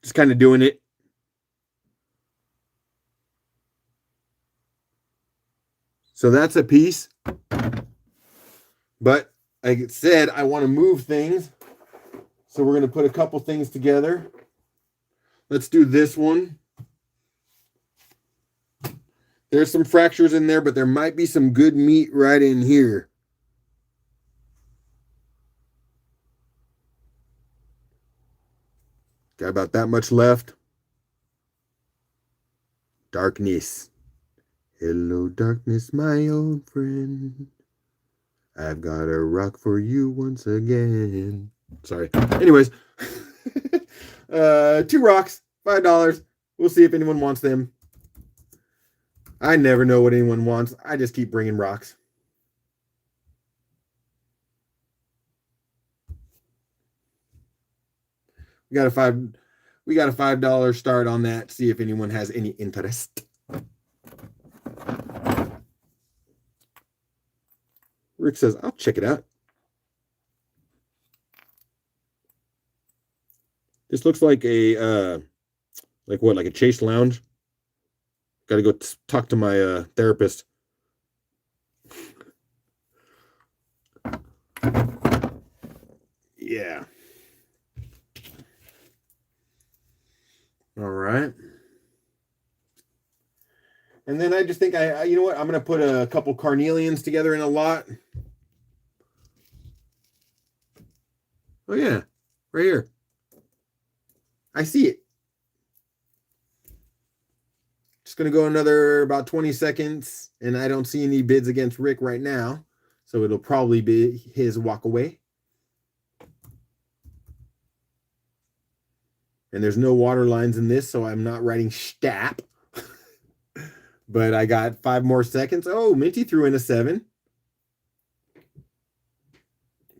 just kind of doing it. So that's a piece. But like I said, I want to move things. So we're going to put a couple things together. Let's do this one. There's some fractures in there, but there might be some good meat right in here. Got about that much left. Darkness. Hello, darkness, my old friend. I've got a rock for you once again. Sorry. Anyways, 2 rocks, $5. We'll see if anyone wants them. I never know what anyone wants. I just keep bringing rocks. We got a $5 start on that. See if anyone has any interest. Rick says, I'll check it out. This looks like a like a Chase lounge. Got to go talk to my therapist. Yeah. All right. And then I just think you know what? I'm going to put a couple carnelians together in a lot. Oh yeah, right here. I see it. Just going to go another about 20 seconds, and I don't see any bids against Rick right now, so it'll probably be his walk away. And there's no water lines in this, so I'm not writing stap. But I got 5 more seconds. Oh, Minty threw in a 7.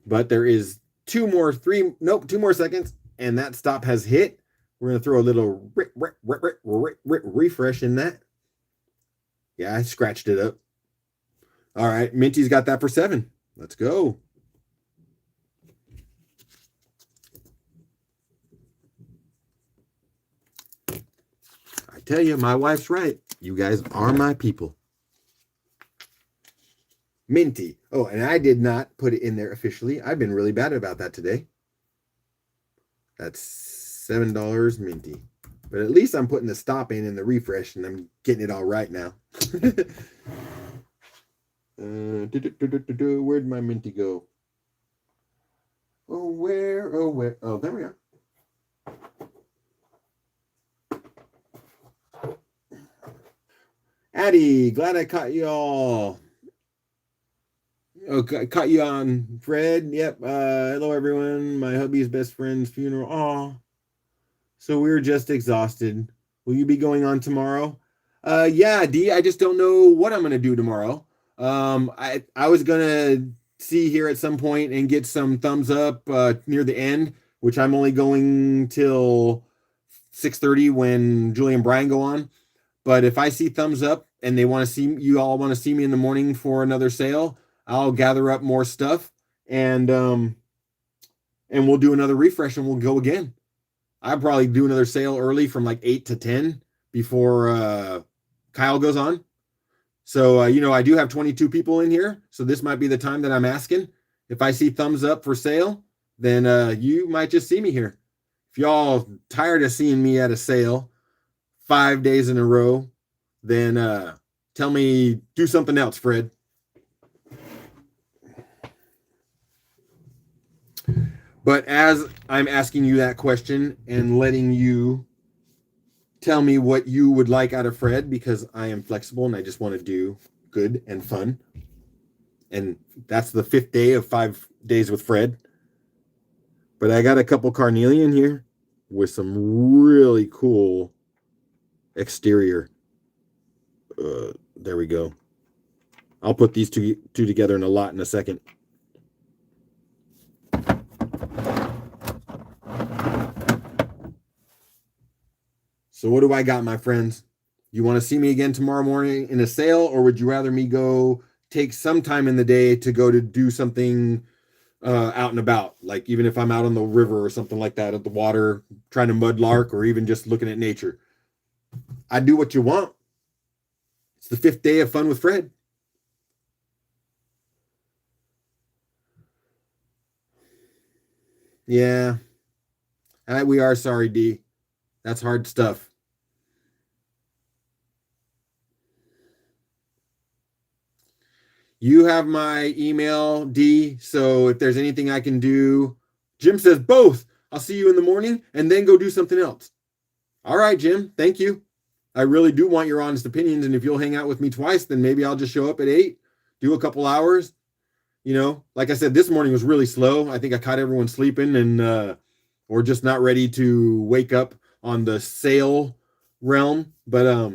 But there is 2 more seconds, and that stop has hit. We're going to throw a little refresh in that. Yeah, I scratched it up. All right, Minty's got that for 7. Let's go. I tell you, my wife's right. You guys are my people. Minty. Oh, and I did not put it in there officially. I've been really bad about that today. That's $7 minty. But at least I'm putting the stop in and the refresh, and I'm getting it all right now. Where'd my minty go? Oh, where? Oh, where? Oh, there we are. Addie, glad I caught you all. Oh, caught you on Fred. Yep. Hello, everyone. My hubby's best friend's funeral. Oh, so we're just exhausted. Will you be going on tomorrow? Yeah, D. I just don't know what I'm gonna do tomorrow. I was gonna see here at some point and get some thumbs up near the end, which I'm only going till 6:30 when Julie and Brian go on. But if I see thumbs up and they want to see you all want to see me in the morning for another sale, I'll gather up more stuff and we'll do another refresh and we'll go again. I'll probably do another sale early from like 8 to 10 before Kyle goes on. So, I do have 22 people in here. So this might be the time that I'm asking. If I see thumbs up for sale, then you might just see me here. If y'all tired of seeing me at a sale 5 days in a row, then tell me, do something else, Fred. But as I'm asking you that question and letting you tell me what you would like out of Fred, because I am flexible and I just want to do good and fun. And that's the 5th day of 5 days with Fred. But I got a couple carnelian here with some really cool exterior. There we go. I'll put these two together in a lot in a second. So what do I got, my friends? You want to see me again tomorrow morning in a sale, or would you rather me go take some time in the day to go to do something out and about? Like even if I'm out on the river or something like that at the water, trying to mudlark, or even just looking at nature. I do what you want. It's the 5th day of fun with Fred. Yeah. We are sorry, D. That's hard stuff. You have my email, D. So if there's anything I can do, Jim says both. I'll see you in the morning and then go do something else. All right, Jim. Thank you. I really do want your honest opinions. And if you'll hang out with me twice, then maybe I'll just show up at 8, do a couple hours. Like I said, this morning was really slow. I think I caught everyone sleeping and or just not ready to wake up on the sale realm. But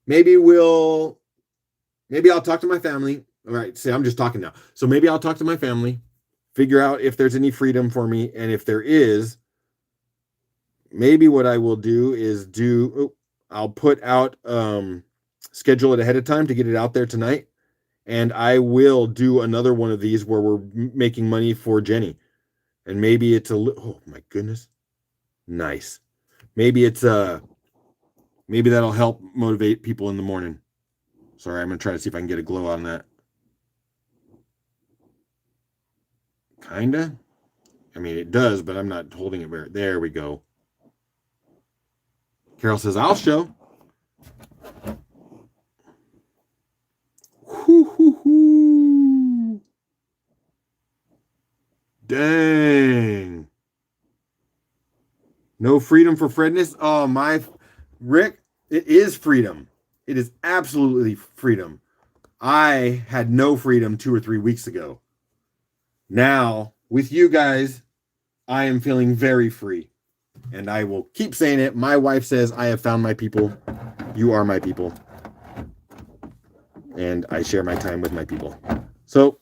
maybe I'll talk to my family. All right, see, I'm just talking now. So maybe I'll talk to my family, figure out if there's any freedom for me. And if there is, maybe what I will do is I'll put out, schedule it ahead of time to get it out there tonight. And I will do another one of these where we're making money for Jenny. And maybe it's oh my goodness. Nice. Maybe maybe that'll help motivate people in the morning. Sorry, I'm going to try to see if I can get a glow on that. Kinda. I mean, it does, but I'm not holding it very. There we go. Carol says, I'll show. Hoo. Dang. No freedom for Fredness? Oh, Rick, it is freedom. It is absolutely freedom. I had no freedom 2 or 3 weeks ago. Now, with you guys, I am feeling very free. And I will keep saying it. My wife says, I have found my people. You are my people. And I share my time with my people. So,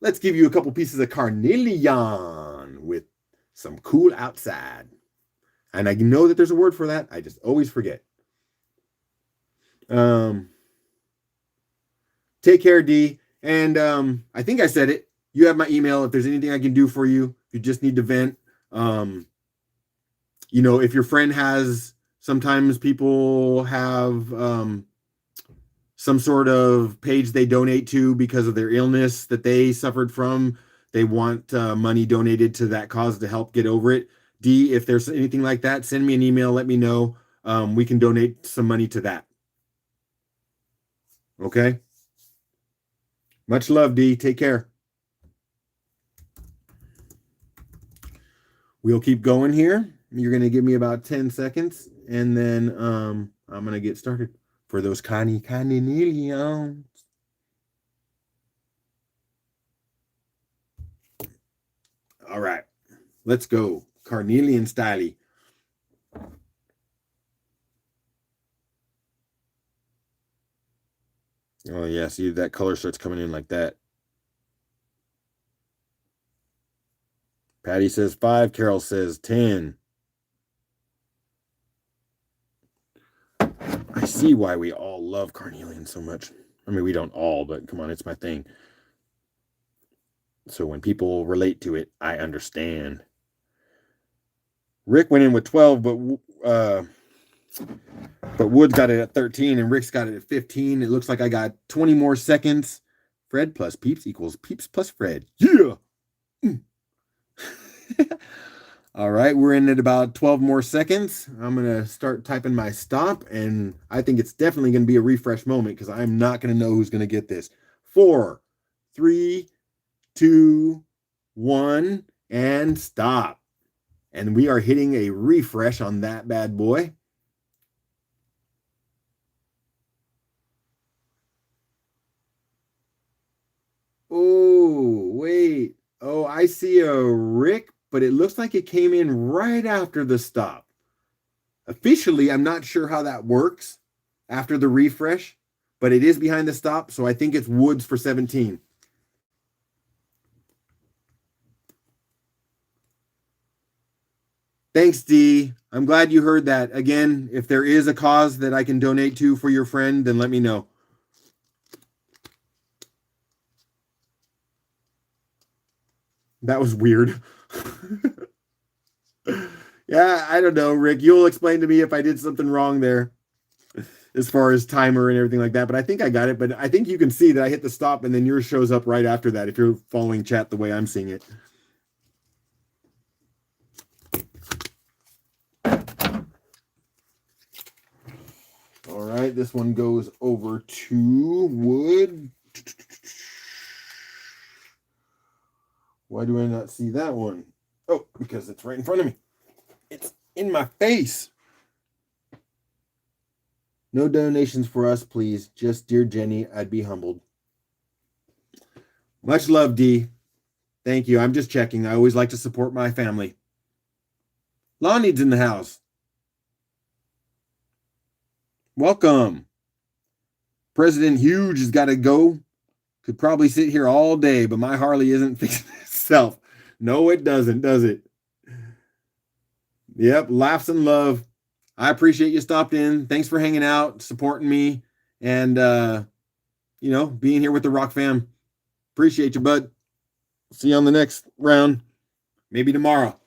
let's give you a couple pieces of carnelian with some cool outside. And I know that there's a word for that. I just always forget. Take care, D. And I think I said it. You have my email. If there's anything I can do for you, if you just need to vent. If your friend has Sometimes people have some sort of page they donate to because of their illness that they suffered from. They want money donated to that cause to help get over it. D, if there's anything like that, send me an email. Let me know. We can donate some money to that. Okay? Much love, D. Take care. We'll keep going here. You're going to give me about 10 seconds, and then I'm going to get started for those carnelians. All right. Let's go. Carnelian style. Oh, yeah. See, that color starts coming in like that. Patty says 5. Carol says 10. I see why we all love carnelian so much. I mean, we don't all, but come on, it's my thing. So when people relate to it, I understand. Rick went in with 12, but Woods got it at 13, and Rick's got it at 15. It looks like I got 20 more seconds. Fred plus Peeps equals Peeps plus Fred. Yeah! All right, we're in at about 12 more seconds. I'm going to start typing my stop, and I think it's definitely going to be a refresh moment because I'm not going to know who's going to get this. 4, 3, 2, 1, and stop. And we are hitting a refresh on that bad boy. Oh, wait. Oh, I see a Rick, but it looks like it came in right after the stop. Officially, I'm not sure how that works after the refresh, but it is behind the stop, so I think it's Woods for 17. Thanks, D. I'm glad you heard that. Again, if there is a cause that I can donate to for your friend, then let me know. That was weird. Yeah, I don't know, Rick. You'll explain to me if I did something wrong there as far as timer and everything like that. But I think I got it. But I think you can see that I hit the stop and then yours shows up right after that if you're following chat the way I'm seeing it. All right, this one goes over to Wood. Why do I not see that one? Oh, because it's right in front of me. It's in my face. No donations for us, please. Just dear Jenny, I'd be humbled. Much love, D. Thank you. I'm just checking. I always like to support my family. Lonnie's in the house. Welcome. President Huge has got to go. Could probably sit here all day, but my Harley isn't fixing itself. No, it doesn't, does it? Yep, laughs and love. I appreciate you stopped in. Thanks for hanging out, supporting me, and being here with the Rock fam. Appreciate you, bud. See you on the next round. Maybe tomorrow.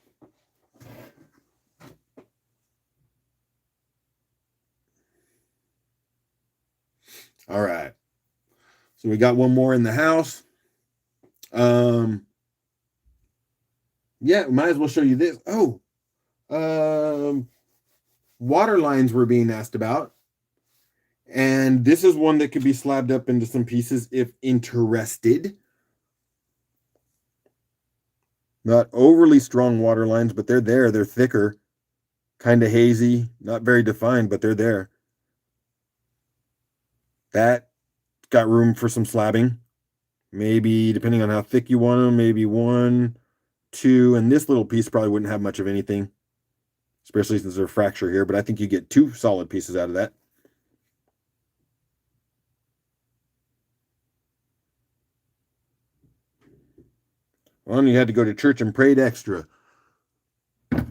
All right. So we got one more in the house. Yeah, might as well show you this. Oh, water lines were being asked about. And this is one that could be slabbed up into some pieces if interested. Not overly strong water lines, but they're there. They're thicker, kind of hazy, not very defined, but they're there. That got room for some slabbing. Maybe, depending on how thick you want them, maybe 1, 2, and this little piece probably wouldn't have much of anything, especially since there's a fracture here, but I think you get 2 solid pieces out of that. Well, you had to go to church and prayed extra.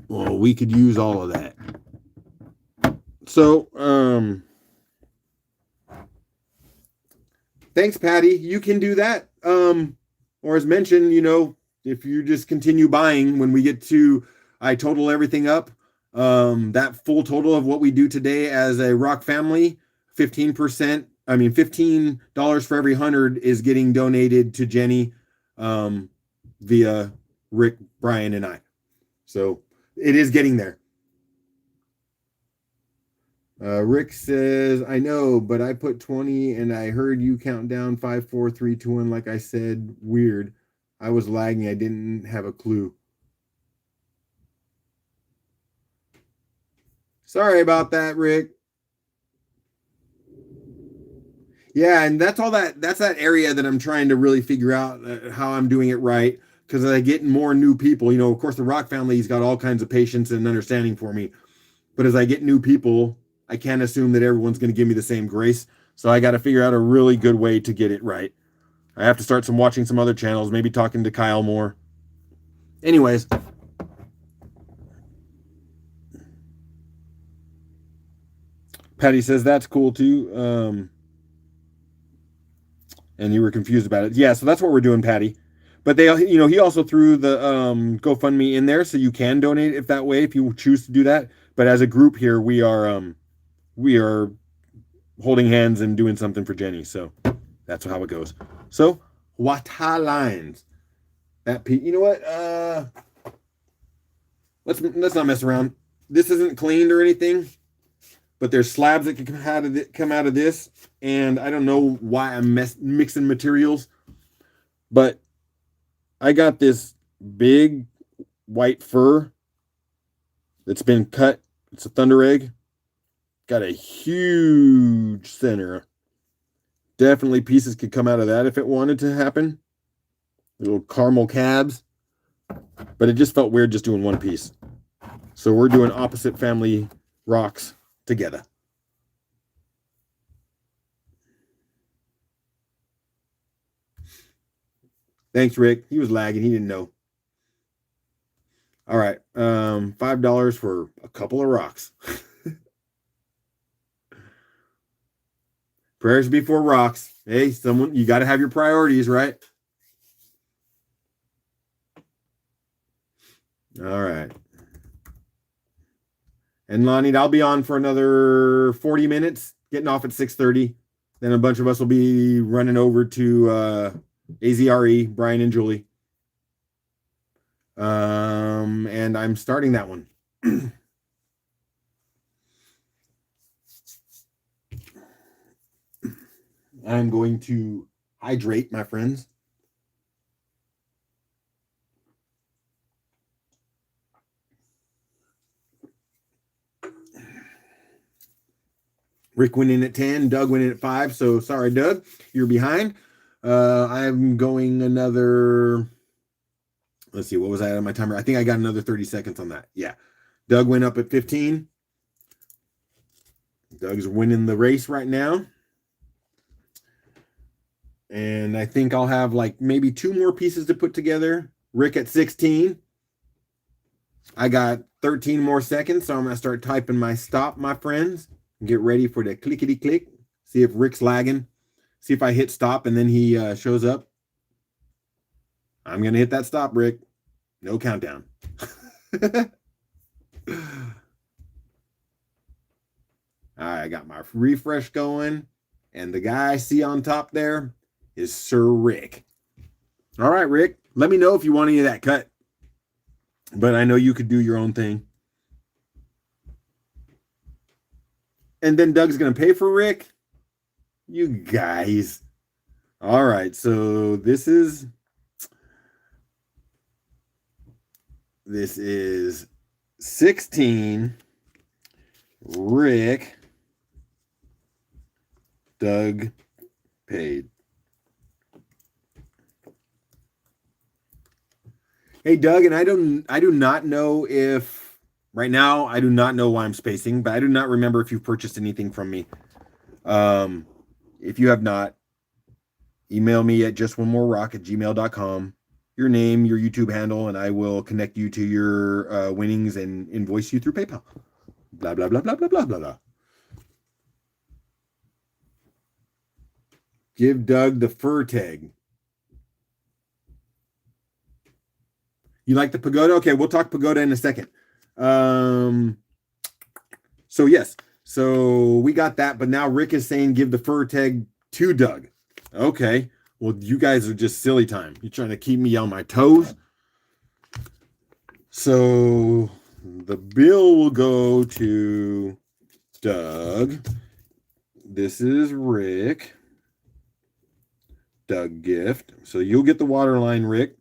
Well, we could use all of that. So, thanks, Patty. You can do that. Or as mentioned, if you just continue buying when we get to, I total everything up, That full total of what we do today as a rock family, 15%, I mean $15 for every 100 is getting donated to Jenny via Rick, Brian, and I. So it is getting there. Rick says, I know, but I put 20 and I heard you count down 5, 4, 3, 2, 1. Like I said, weird. I was lagging. I didn't have a clue. Sorry about that, Rick. Yeah, and that's that area that I'm trying to really figure out how I'm doing it right. Because as I get more new people, of course, the Rock family's got all kinds of patience and understanding for me. But as I get new people, I can't assume that everyone's going to give me the same grace. So I got to figure out a really good way to get it right. I have to start watching some other channels, maybe talking to Kyle more. Anyways. Patty says that's cool too. And you were confused about it. Yeah, so that's what we're doing, Patty. But he also threw the GoFundMe in there, so you can donate if that way if you choose to do that. But as a group here, we are holding hands and doing something for Jenny. So that's how it goes. So Wata lines. That you know what? Let's not mess around. This isn't cleaned or anything, but there's slabs that can come out of this, and I don't know why I'm mixing materials, but I got this big white fir that's been cut. It's a thunder egg. Got a huge center. Definitely pieces could come out of that if it wanted to happen. Little caramel cabs. But it just felt weird just doing one piece. So we're doing opposite family rocks together. Thanks, Rick. He was lagging. He didn't know. All right. $5 for a couple of rocks. Prayers before rocks. Hey, you got to have your priorities, right? All right. And Lonnie, I'll be on for another 40 minutes, getting off at 6:30. Then a bunch of us will be running over to AZRE, Brian and Julie. And I'm starting that one. I'm going to hydrate, my friends. Rick went in at 10, Doug went in at 5. So sorry, Doug, you're behind. I'm going another, let's see, what was I on my timer? I think I got another 30 seconds on that. Yeah. Doug went up at 15. Doug's winning the race right now. And I think I'll have like maybe 2 more pieces to put together. Rick at 16. I got 13 more seconds, so I'm going to start typing my stop, my friends. Get ready for the clickety click. See if Rick's lagging. See if I hit stop and then he shows up. I'm going to hit that stop, Rick. No countdown. All right, I got my refresh going. And the guy I see on top there is Sir Rick. All right, Rick. Let me know if you want any of that cut. But I know you could do your own thing. And then Doug's going to pay for Rick? You guys. All right, so this is 16. Rick. Doug paid. Hey, Doug, and I do not know if right now I do not know why I'm spacing, but I do not remember if you've purchased anything from me. If you have not, email me at justonemorerock@gmail.com. Your name, your YouTube handle, and I will connect you to your winnings and invoice you through PayPal. Blah blah blah blah blah blah blah blah. Give Doug the fur tag. You like the pagoda? Okay, we'll talk pagoda in a second. So yes, so we got that, but now Rick is saying give the fur tag to Doug. Okay, well, you guys are just silly time. You're trying to keep me on my toes. So the bill will go to Doug. This is Rick. Doug gift. So you'll get the water line, Rick.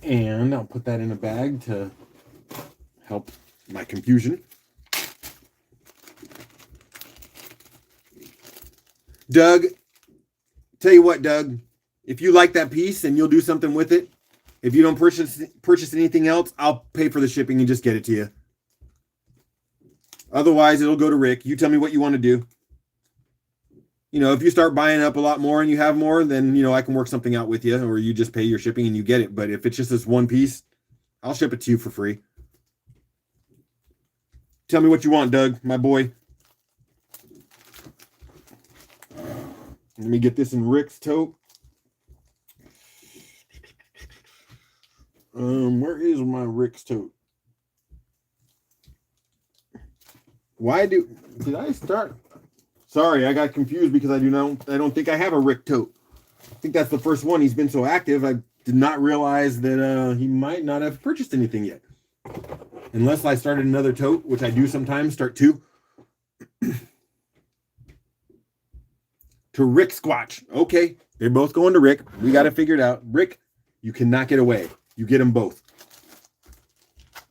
And I'll put that in a bag to help my confusion. Doug, tell you what, Doug, if you like that piece and you'll do something with it, if you don't purchase anything else, I'll pay for the shipping and just get it to you. Otherwise, it'll go to Rick. You tell me what you want to do. You know, if you start buying up a lot more and you have more, then, you know, I can work something out with you, or you just pay your shipping and you get it. But if it's just this one piece, I'll ship it to you for free. Tell me what you want, Doug, my boy. Let me get this in Rick's tote. Where is my Rick's tote? Did I start? Sorry, I got confused because I don't think I have a Rick tote. I think that's the first one. He's been so active, I did not realize that he might not have purchased anything yet. Unless I started another tote, which I do sometimes, start two. To Rick Squatch. Okay, they're both going to Rick. We got it figured out. Rick, you cannot get away. You get them both.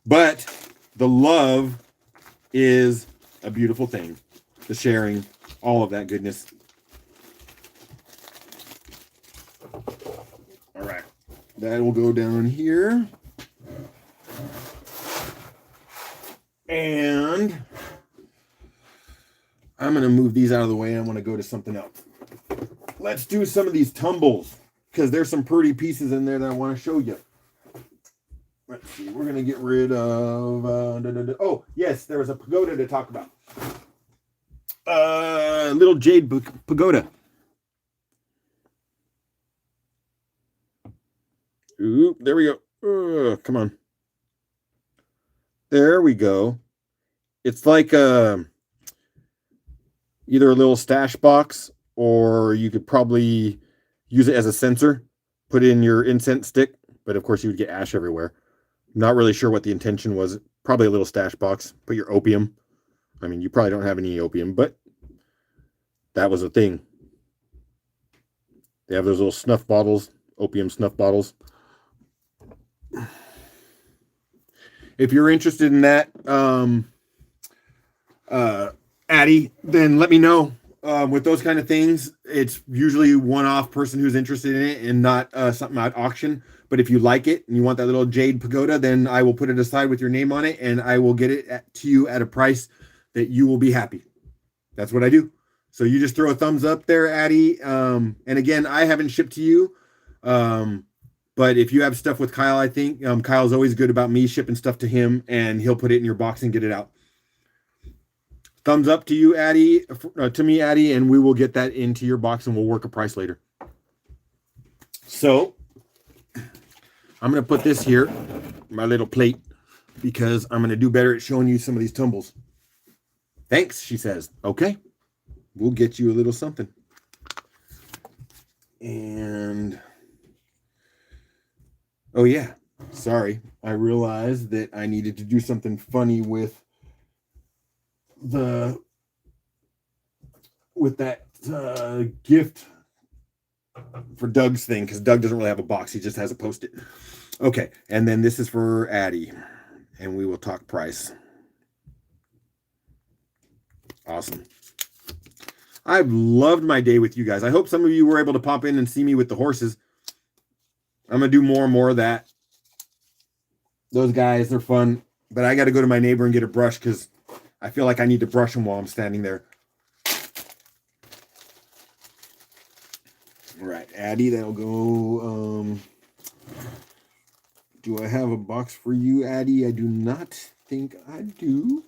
But the love is a beautiful thing. The sharing, all of that goodness. All right. That will go down here. And I'm going to move these out of the way. I want to go to something else. Let's do some of these tumbles, because there's some pretty pieces in there that I want to show you. Let's see. We're going to get rid of... Oh, yes, there was a pagoda to talk about. Little jade pagoda. Ooh, there we go. Come on. There we go. It's like either a little stash box, or you could probably use it as a sensor. Put it in your incense stick, but of course you would get ash everywhere. Not really sure what the intention was. Probably a little stash box. Put your opium. I mean, you probably don't have any opium, but that was a thing. They have those little snuff bottles, opium snuff bottles. If you're interested in that, Addie, then let me know. With those kind of things, it's usually one-off person who's interested in it and not something at auction. But if you like it and you want that little jade pagoda, then I will put it aside with your name on it, and I will get it to you at a price that you will be happy. That's what I do. So you just throw a thumbs up there, Addie. And again, I haven't shipped to you. But if you have stuff with Kyle, I think Kyle's always good about me shipping stuff to him, and he'll put it in your box and get it out. Thumbs up to you, Addie, to me, Addie, and we will get that into your box and we'll work a price later. So I'm going to put this here, my little plate, because I'm going to do better at showing you some of these tumbles. Thanks, she says. Okay, we'll get you a little something. And, oh yeah, sorry. I realized that I needed to do something funny with that gift for Doug's thing, because Doug doesn't really have a box. He just has a Post-it. Okay, and then this is for Addie, and we will talk price. Awesome. I've loved my day with you guys. I hope some of you were able to pop in and see me with the horses. I'm going to do more and more of that. Those guys, they're fun. But I got to go to my neighbor and get a brush, because I feel like I need to brush them while I'm standing there. All right, Addie, that'll go. Do I have a box for you, Addie? I do not think I do.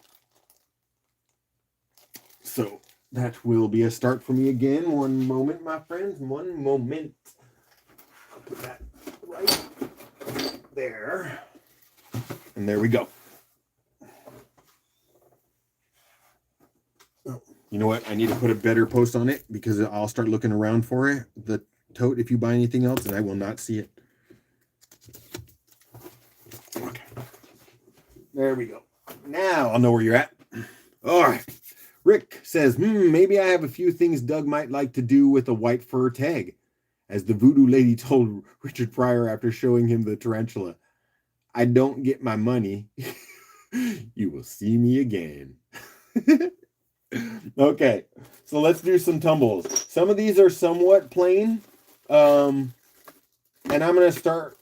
So that will be a start for me again. One moment, my friends. One moment. I'll put that right there. And there we go. You know what? I need to put a better post on it because I'll start looking around for it. The tote, if you buy anything else, and I will not see it. Okay. There we go. Now I'll know where you're at. All right. Rick says, maybe I have a few things Doug might like to do with a white fur tag, as the voodoo lady told Richard Pryor after showing him the tarantula. I don't get my money. You will see me again. Okay, so let's do some tumbles. Some of these are somewhat plain. And I'm gonna start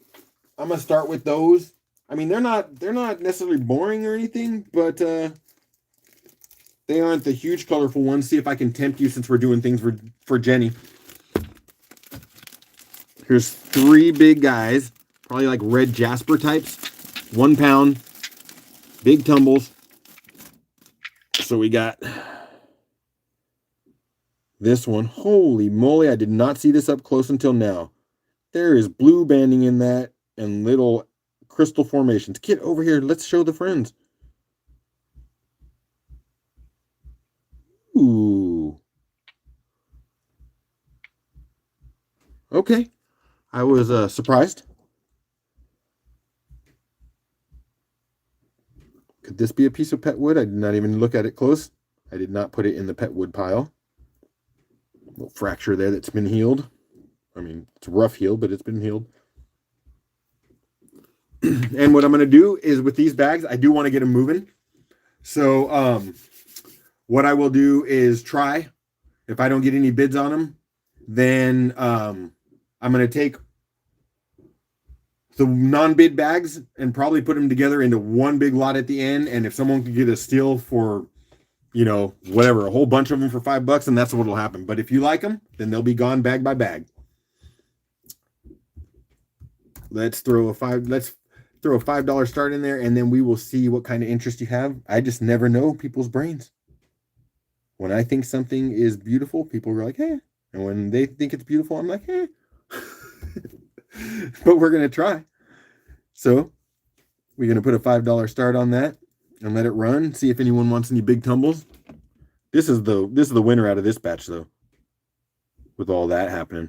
with those. I mean, they're not necessarily boring or anything, but they aren't the huge colorful ones. See if I can tempt you since we're doing things for Jenny. Here's 3 big guys, probably like red jasper types. 1 pound, big tumbles. So we got this one. Holy moly, I did not see this up close until now. There is blue banding in that and little crystal formations. Get over here. Let's show the friends. Ooh. Okay. I was surprised. Could this be a piece of pet wood? I did not even look at it close. I did not put it in the pet wood pile. A little fracture there that's been healed. I mean, it's rough healed, but it's been healed. And what I'm going to do is with these bags, I do want to get them moving. So what I will do is try. If I don't get any bids on them, then I'm going to take the non-bid bags and probably put them together into one big lot at the end. And if someone could get a steal for, whatever, a whole bunch of them for $5, then that's what will happen. But if you like them, then they'll be gone bag by bag. Let's throw a $5 start in there, and then we will see what kind of interest you have. I just never know people's brains. When I think something is beautiful, people are like, hey. And when they think it's beautiful, I'm like, hey. But we're going to try. So we're going to put a $5 start on that and let it run. See if anyone wants any big tumbles. This is the winner out of this batch, though, with all that happening.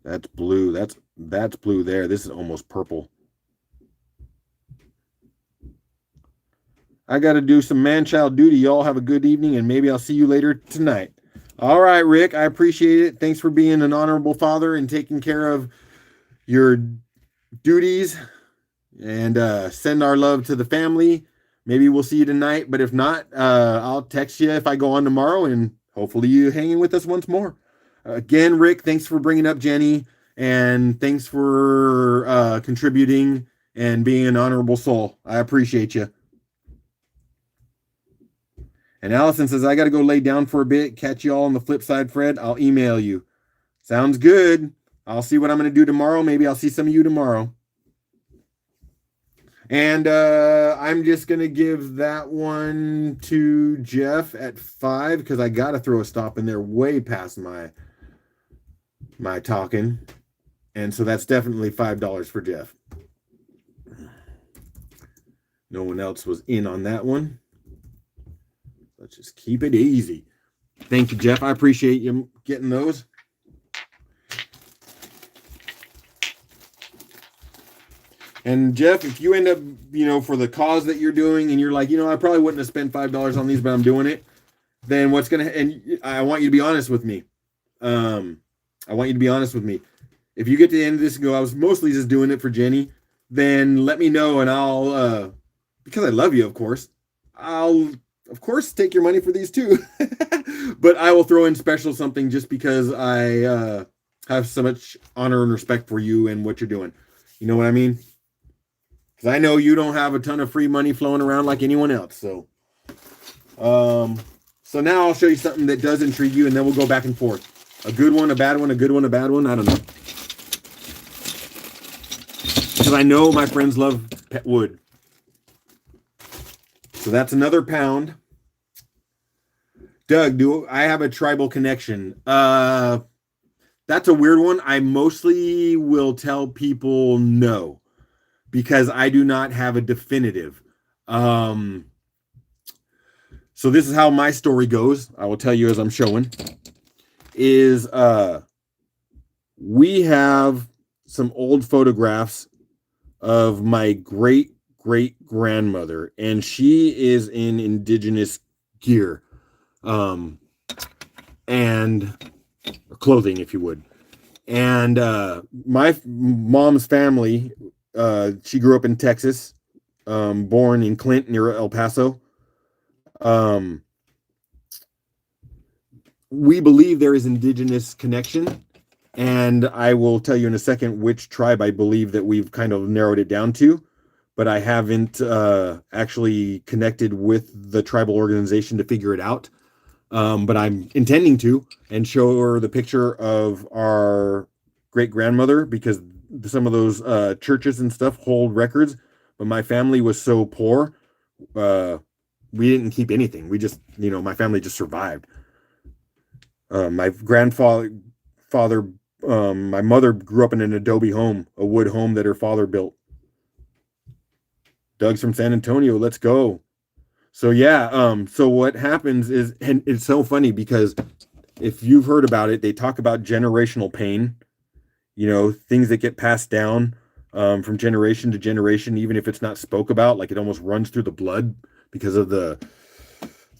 That's blue. That's blue there. This is almost purple. I got to do some man-child duty. Y'all have a good evening, and maybe I'll see you later tonight. All right, Rick, I appreciate it. Thanks for being an honorable father and taking care of your duties. And send our love to the family. Maybe we'll see you tonight, but if not, I'll text you if I go on tomorrow, and hopefully you hanging with us once more. Again, Rick, thanks for bringing up Jenny, and thanks for contributing and being an honorable soul. I appreciate you. And Allison says, I got to go lay down for a bit. Catch you all on the flip side, Fred. I'll email you. Sounds good. I'll see what I'm going to do tomorrow. Maybe I'll see some of you tomorrow. And I'm just going to give that one to Jeff at 5 because I got to throw a stop in there way past my talking. And so that's definitely $5 for Jeff. No one else was in on that one. Let's just keep it easy. Thank you, Jeff. I appreciate you getting those. And Jeff, if you end up, for the cause that you're doing and you're like, I probably wouldn't have spent $5 on these, but I'm doing it. Then what's going to, and I want you to be honest with me. If you get to the end of this and go, I was mostly just doing it for Jenny, then let me know and I'll, because I love you, of course, I'll, of course, take your money for these too. But I will throw in special something just because I have so much honor and respect for you and what you're doing. You know what I mean? Because I know you don't have a ton of free money flowing around like anyone else. So now I'll show you something that does intrigue you, and then we'll go back and forth. A good one, a bad one, a good one, a bad one. I don't know. Because I know my friends love pet wood. So that's another pound. Doug, do I have a tribal connection? That's a weird one. I mostly will tell people no, because I do not have a definitive. Um, so this is how my story goes. I will tell you as I'm showing. Is we have some old photographs of my great grandmother, and she is in indigenous gear, and clothing, if you would. And my mom's family, she grew up in Texas, born in Clint near El Paso. We believe there is indigenous connection, and I will tell you in a second which tribe I believe that we've kind of narrowed it down to, but I haven't actually connected with the tribal organization to figure it out. But I'm intending to, and show her the picture of our great grandmother, because some of those churches and stuff hold records, but my family was so poor, we didn't keep anything. We just, my family just survived. My grandfather, my mother grew up in an adobe home, a wood home that her father built. Doug's from San Antonio. Let's go. So yeah, so what happens is, and it's so funny because if you've heard about it, they talk about generational pain, things that get passed down from generation to generation, even if it's not spoke about, like it almost runs through the blood because of the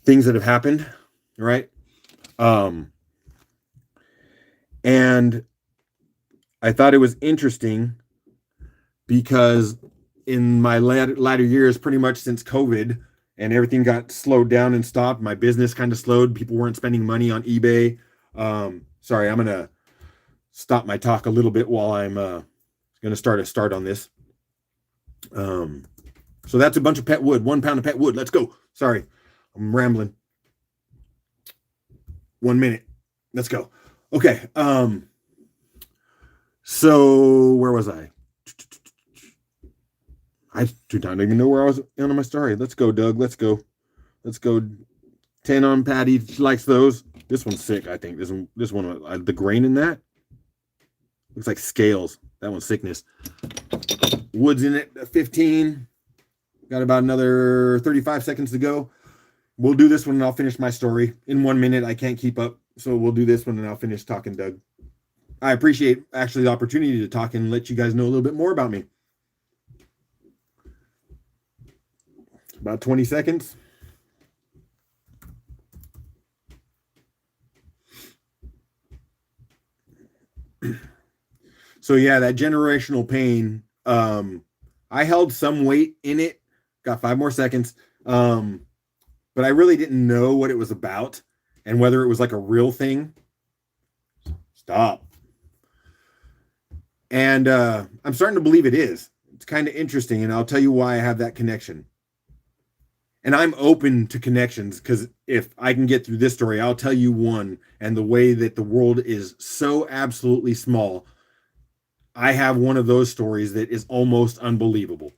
things that have happened, right? And I thought it was interesting because in my latter years, pretty much since COVID, and everything got slowed down and stopped, my business kind of slowed. People weren't spending money on eBay. Sorry, I'm going to stop my talk a little bit while I'm going to start on this. So that's a bunch of pet wood, 1 pound of pet wood. Let's go. Sorry, I'm rambling. 1 minute. Let's go. Okay. So where was I? I don't even know where I was on my story. Let's go, Doug. Let's go. 10 on Patty. She likes those. This one's sick, I think. This one, the grain in that looks like scales. That one's sickness. Wood's in it, 15. Got about another 35 seconds to go. We'll do this one and I'll finish my story. In 1 minute, I can't keep up. So we'll do this one and I'll finish talking, Doug. I appreciate actually the opportunity to talk and let you guys know a little bit more about me. About 20 seconds. So yeah, that generational pain, I held some weight in it. Got 5 more seconds. But I really didn't know what it was about and whether it was like a real thing. Stop. And I'm starting to believe it is. It's kind of interesting, and I'll tell you why I have that connection. And I'm open to connections, because if I can get through this story, I'll tell you one. And the way that the world is so absolutely small, I have one of those stories that is almost unbelievable.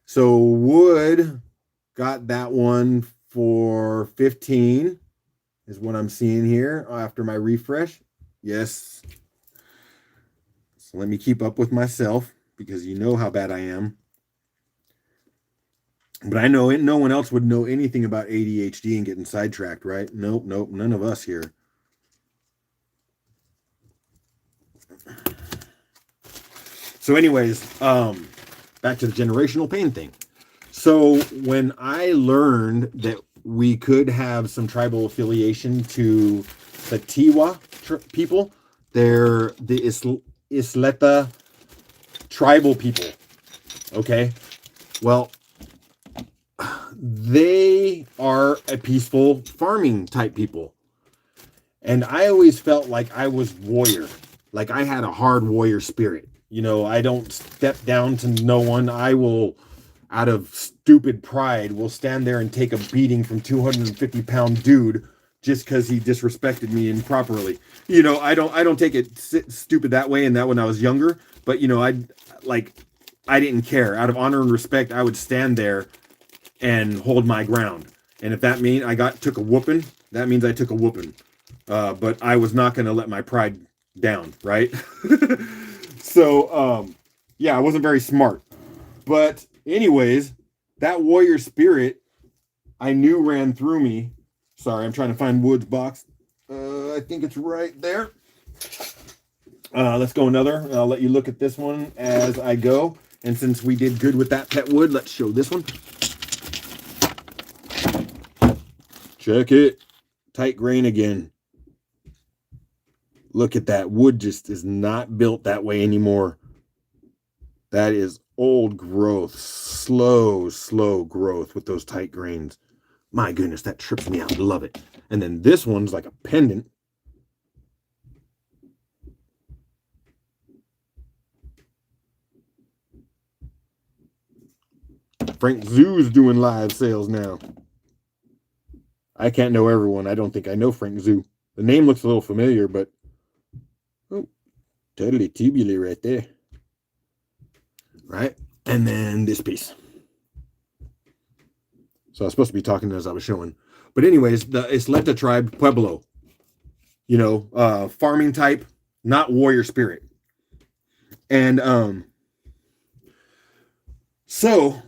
So Wood got that one for 15 is what I'm seeing here after my refresh. Yes. So let me keep up with myself, because you know how bad I am. But I know no one else would know anything about ADHD and getting sidetracked, right? Nope, none of us here. So anyways, back to the generational pain thing. So when I learned that we could have some tribal affiliation to the Tiwa people, they're the Isleta tribal people, okay? Well, they are a peaceful farming type people. And I always felt like I was warrior. Like I had a hard warrior spirit. I don't step down to no one. I will, out of stupid pride, will stand there and take a beating from 250-pound dude just because he disrespected me improperly. I don't take it stupid that way, and that when I was younger. But I didn't care. Out of honor and respect, I would stand there and hold my ground. And if that means I took a whooping, that means I took a whooping. But I was not going to let my pride down, right? So, yeah, I wasn't very smart. But anyways, that warrior spirit I knew ran through me. Sorry, I'm trying to find Wood's box. I think it's right there. Let's go another. I'll let you look at this one as I go. And since we did good with that pet wood, let's show this one. Check it. Tight grain again. Look at that. Wood just is not built that way anymore. That is old growth. Slow growth with those tight grains. My goodness, that trips me out. Love it. And then this one's like a pendant. Frank Zoo's doing live sales now. I can't know everyone. I don't think I know Frank Zoo. The name looks a little familiar, but oh, totally tubular right there. Right? And then this piece. So I was supposed to be talking as I was showing. But anyways, the Isleta tribe, Pueblo. You know, farming type, not warrior spirit. And so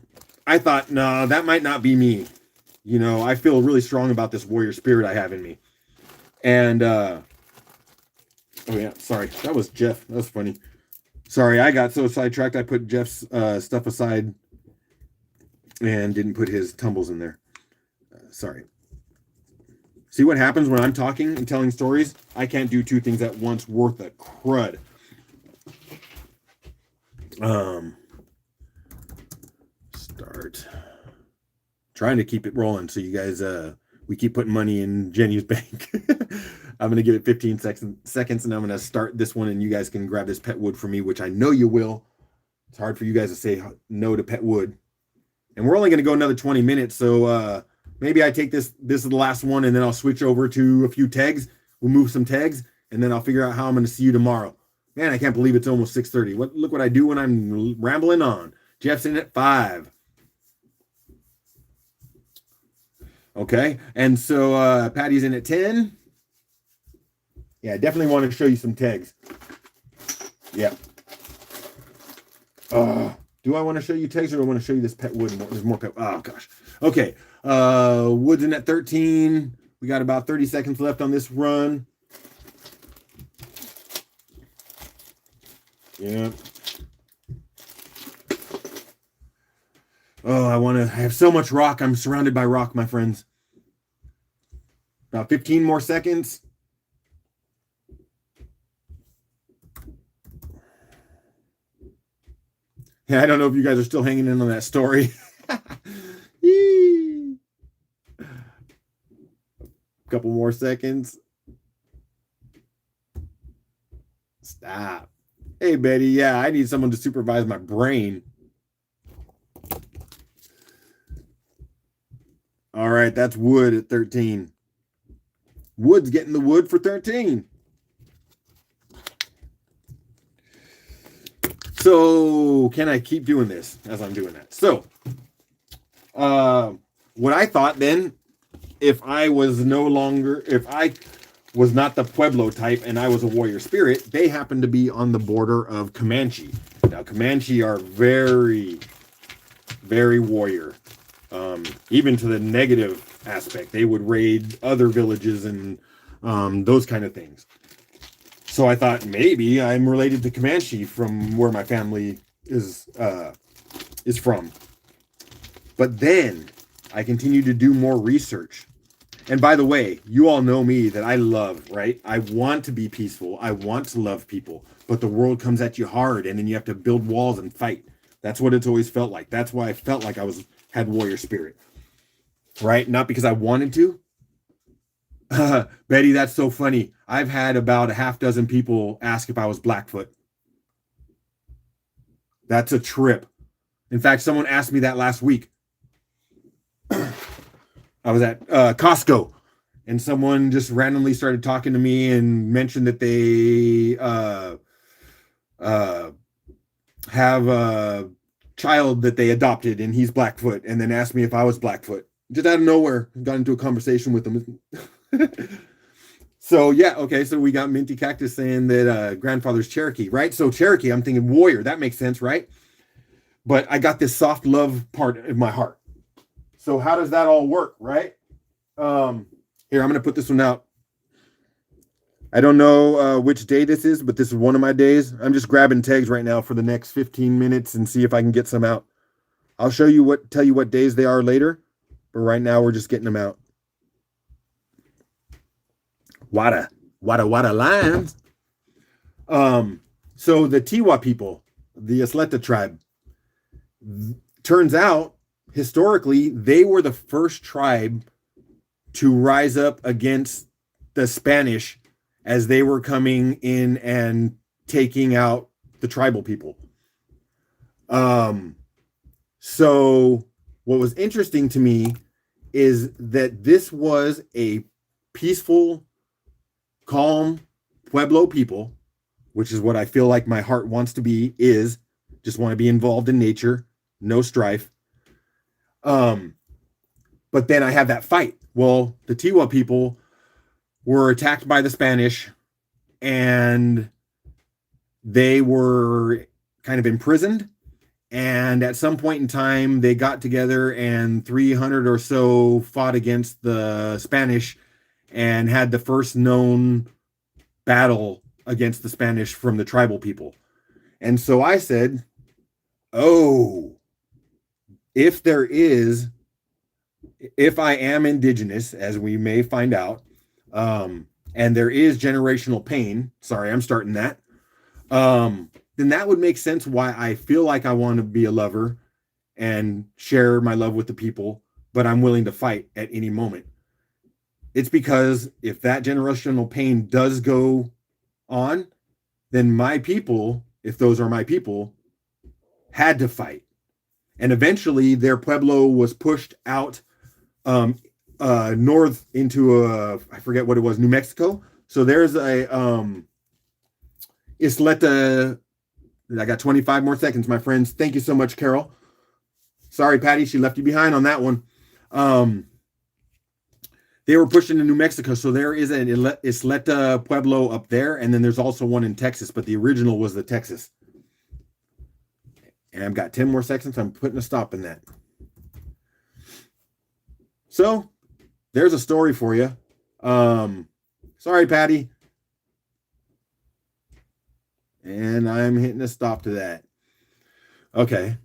I thought, no, that might not be me. You know, I feel really strong about this warrior spirit I have in me. And, oh yeah, sorry. That was Jeff. That was funny. Sorry, I got so sidetracked. I put Jeff's stuff aside and didn't put his tumbles in there. Sorry. See what happens when I'm talking and telling stories? I can't do two things at once worth a crud. Start. Trying to keep it rolling so you guys, we keep putting money in Jenny's bank. I'm going to give it 15 seconds and I'm going to start this one and you guys can grab this pet wood for me, which I know you will. It's hard for you guys to say no to pet wood. And we're only going to go another 20 minutes. So maybe I take this is the last one and then I'll switch over to a few tags. We'll move some tags and then I'll figure out how I'm going to see you tomorrow. Man, I can't believe it's almost 6:30. Look what I do when I'm rambling on. Jeff's in at 5. Okay, and so Patty's in at 10. Yeah, I definitely want to show you some tags. Yeah. Do I want to show you tags or do I want to show you this pet wood? There's more pet. Oh, gosh. Okay, wood's in at 13. We got about 30 seconds left on this run. Yeah. Oh, I have so much rock. I'm surrounded by rock, my friends. About 15 more seconds. Yeah, I don't know if you guys are still hanging in on that story. Couple more seconds. Stop. Hey, Betty. Yeah, I need someone to supervise my brain. All right, that's wood at 13. Wood's getting the wood for 13. So can I keep doing this as I'm doing that? So what I thought then, if I was not the Pueblo type and I was a warrior spirit, they happen to be on the border of Comanche. Now, Comanche are very, very warrior. Even to the negative aspect, they would raid other villages and those kind of things. So I thought maybe I'm related to Comanche from where my family is from. But then I continued to do more research. And by the way, you all know me that I love, right? I want to be peaceful. I want to love people. But the world comes at you hard and then you have to build walls and fight. That's what it's always felt like. That's why I felt like I had warrior spirit. Right? Not because I wanted to. Betty, that's so funny. I've had about a half dozen people ask if I was Blackfoot. That's a trip. In fact, someone asked me that last week. I was at Costco and someone just randomly started talking to me and mentioned that they have a child that they adopted and he's Blackfoot, and then asked me if I was Blackfoot. Just out of nowhere, got into a conversation with them. So yeah, okay, so we got Minty Cactus saying that grandfather's Cherokee, right? So Cherokee, I'm thinking warrior, that makes sense, right? But I got this soft love part of my heart. So how does that all work, right? Here, I'm going to put this one out. I don't know which day this is, but this is one of my days. I'm just grabbing tags right now for the next 15 minutes and see if I can get some out. I'll tell you what days they are later, but right now we're just getting them out. Wada lines. So the Tiwa people, the Isleta tribe, turns out historically they were the first tribe to rise up against the Spanish as they were coming in and taking out the tribal people. So what was interesting to me is that this was a peaceful, calm Pueblo people, which is what I feel like my heart wants to be, is just want to be involved in nature, no strife. But then I have that fight. Well, the Tiwa people were attacked by the Spanish and they were kind of imprisoned. And at some point in time, they got together and 300 or so fought against the Spanish and had the first known battle against the Spanish from the tribal people. And so I said, oh, if I am indigenous, as we may find out, and there is generational pain, sorry, I'm starting that, then that would make sense why I feel like I want to be a lover and share my love with the people, but I'm willing to fight at any moment. It's because if that generational pain does go on, then my people, if those are my people, had to fight. And eventually their Pueblo was pushed out north into I forget what it was, New Mexico. So there's a Isleta. I got 25 more seconds, my friends. Thank you so much, Carol. Sorry, Patty, she left you behind on that one. They were pushed into New Mexico, so there is an Isleta Pueblo up there, and then there's also one in Texas, but the original was the Texas. And I've got 10 more seconds. I'm putting a stop in that. So there's a story for you. Sorry, Patty. And I'm hitting a stop to that. Okay.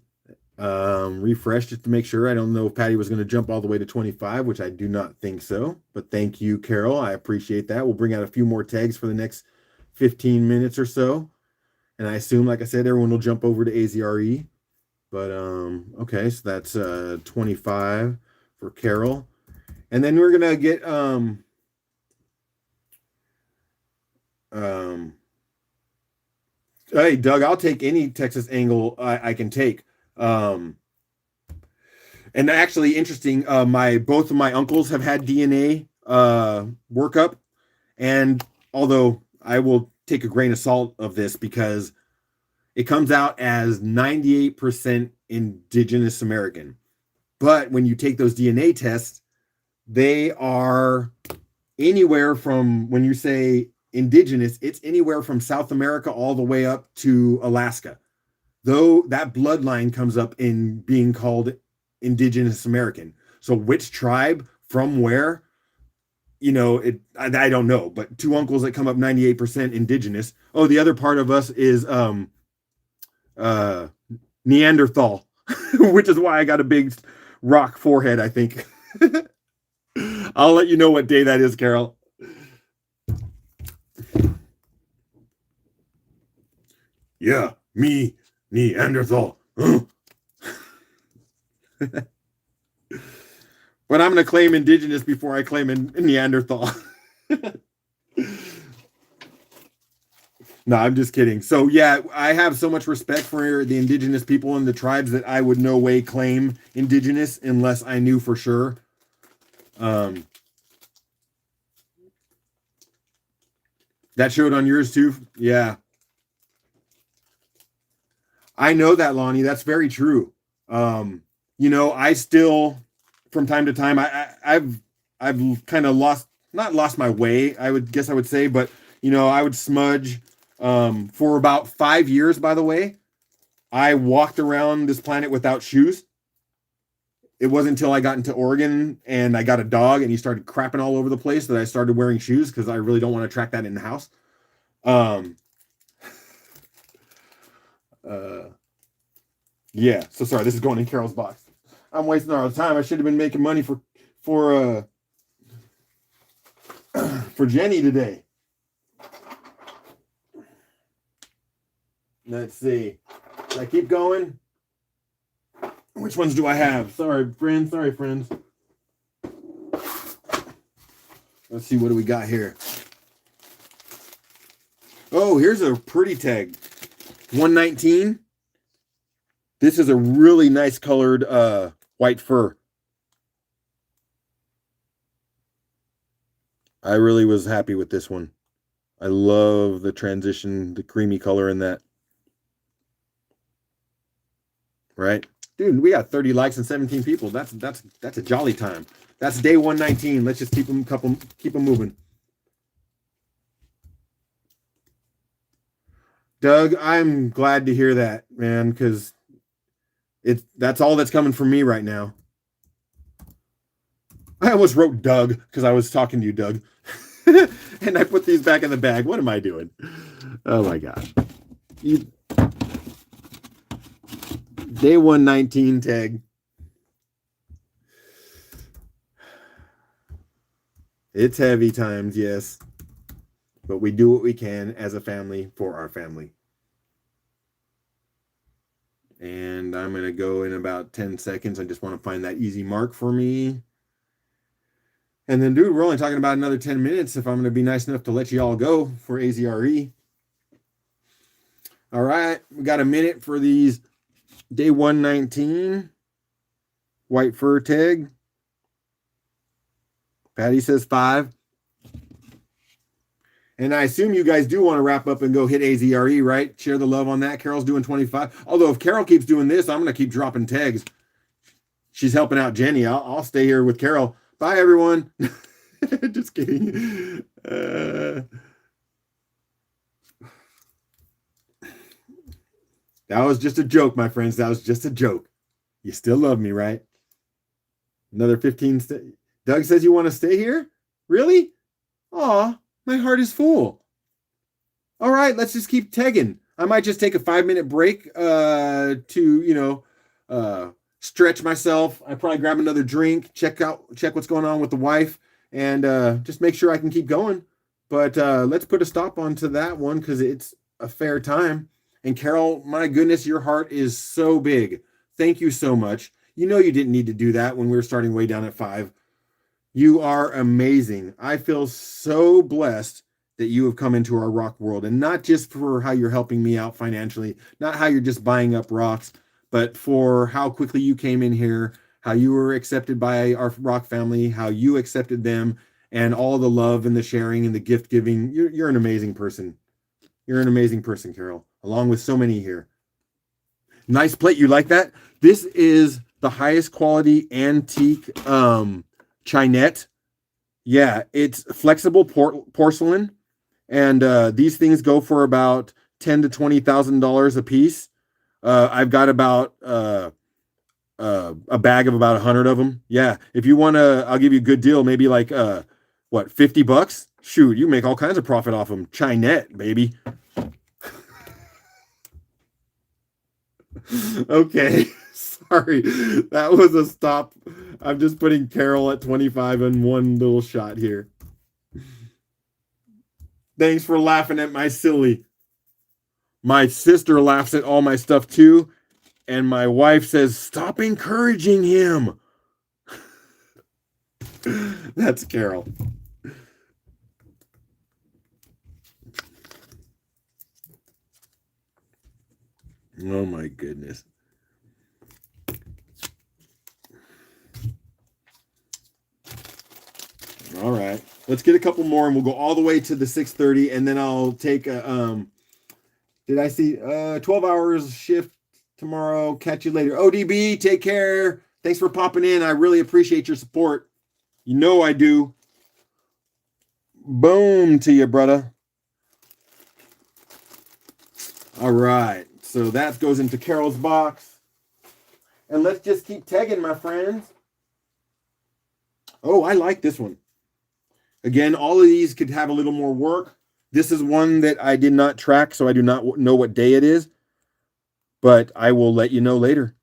Refresh just to make sure. I don't know if Patty was going to jump all the way to 25, which I do not think so. But thank you, Carol. I appreciate that. We'll bring out a few more tags for the next 15 minutes or so. And I assume, like I said, everyone will jump over to AZRE. But, okay, so that's 25 for Carol. And then we're going to get... hey, Doug, I'll take any Texas angle I can take. And actually, interesting, both of my uncles have had DNA workup. And although I will take a grain of salt of this because it comes out as 98% Indigenous American. But when you take those DNA tests, they are anywhere from, when you say indigenous, it's anywhere from South America all the way up to Alaska. Though that bloodline comes up in being called Indigenous American. So which tribe from where, I don't know, but two uncles that come up 98% indigenous. Oh, the other part of us is Neanderthal, which is why I got a big rock forehead, I think. I'll let you know what day that is, Carol. Yeah, me, Neanderthal. But I'm going to claim indigenous before I claim Neanderthal. No, I'm just kidding. So, yeah, I have so much respect for the indigenous people and the tribes that I would no way claim indigenous unless I knew for sure. That showed on yours too? Yeah. I know that, Lonnie. That's very true. I still, from time to time, I've kind of not lost my way, I would say, but I would smudge. For about 5 years, by the way, I walked around this planet without shoes. it wasn't until I got into Oregon and I got a dog and he started crapping all over the place that I started wearing shoes because I really don't want to track that in the house. Yeah, so sorry, this is going in Carol's box. I'm wasting all the time. I should have been making money for Jenny today. Let's see. Should I keep going? Which ones do I have? Sorry, friends. Let's see, what do we got here? Oh, here's a pretty tag. 119. This is a really nice colored white fur. I really was happy with this one. I love the transition, the creamy color in that. Right? Dude, we got 30 likes and 17 people. That's a jolly time. That's day 119. Let's just keep them moving. Doug, I'm glad to hear that, man, because that's all that's coming from me right now. I almost wrote Doug because I was talking to you, Doug. And I put these back in the bag. What am I doing? Oh my gosh. Day 119 tag. It's heavy times, yes. But we do what we can as a family for our family. And I'm going to go in about 10 seconds. I just want to find that easy mark for me. And then, dude, we're only talking about another 10 minutes if I'm going to be nice enough to let you all go for AZRE. All right. We got a minute for these day 119 white fur tag. Patty says 5. And I assume you guys do want to wrap up and go hit AZRE, right? Share the love on that. Carol's doing 25. Although if Carol keeps doing this, I'm going to keep dropping tags. She's helping out Jenny. I'll stay here with Carol. Bye, everyone. Just kidding. That was just a joke, my friends. That was just a joke. You still love me, right? Another 15. Doug says you want to stay here? Really? Aw, my heart is full. All right, let's just keep tagging. I might just take a 5-minute break to, stretch myself. I probably grab another drink, check what's going on with the wife, and just make sure I can keep going. But let's put a stop onto that one because it's a fair time. And Carol, my goodness, your heart is so big. Thank you so much. You know you didn't need to do that when we were starting way down at 5. You are amazing. I feel so blessed that you have come into our rock world, and not just for how you're helping me out financially, not how you're just buying up rocks, but for how quickly you came in here, how you were accepted by our rock family, how you accepted them, and all the love and the sharing and the gift giving. You're an amazing person. You're an amazing person, Carol, along with so many here. Nice plate. You like that? This is the highest quality antique Chinette. Yeah, it's flexible porcelain, and these things go for about $10,000 to $20,000 a piece. I've got about a bag of about 100 of them. Yeah, if you want to, I'll give you a good deal. Maybe like $50? Shoot, you make all kinds of profit off them. Chinette, baby. Okay, sorry, that was a stop. I'm just putting Carol at 25 in one little shot here. Thanks for laughing at my silly. My sister laughs at all my stuff too, and my wife says, "Stop encouraging him." That's Carol. Oh my goodness. All right, let's get a couple more and we'll go all the way to the 6:30, and then I'll take a did I see 12 hours shift tomorrow. Catch you later. ODB, take care. Thanks for popping in. I really appreciate your support. You know I do. Boom to you, brother. All right. So that goes into Carol's box. And let's just keep tagging, my friends. Oh, I like this one. Again, all of these could have a little more work. This is one that I did not track, so I do not know what day it is. But I will let you know later.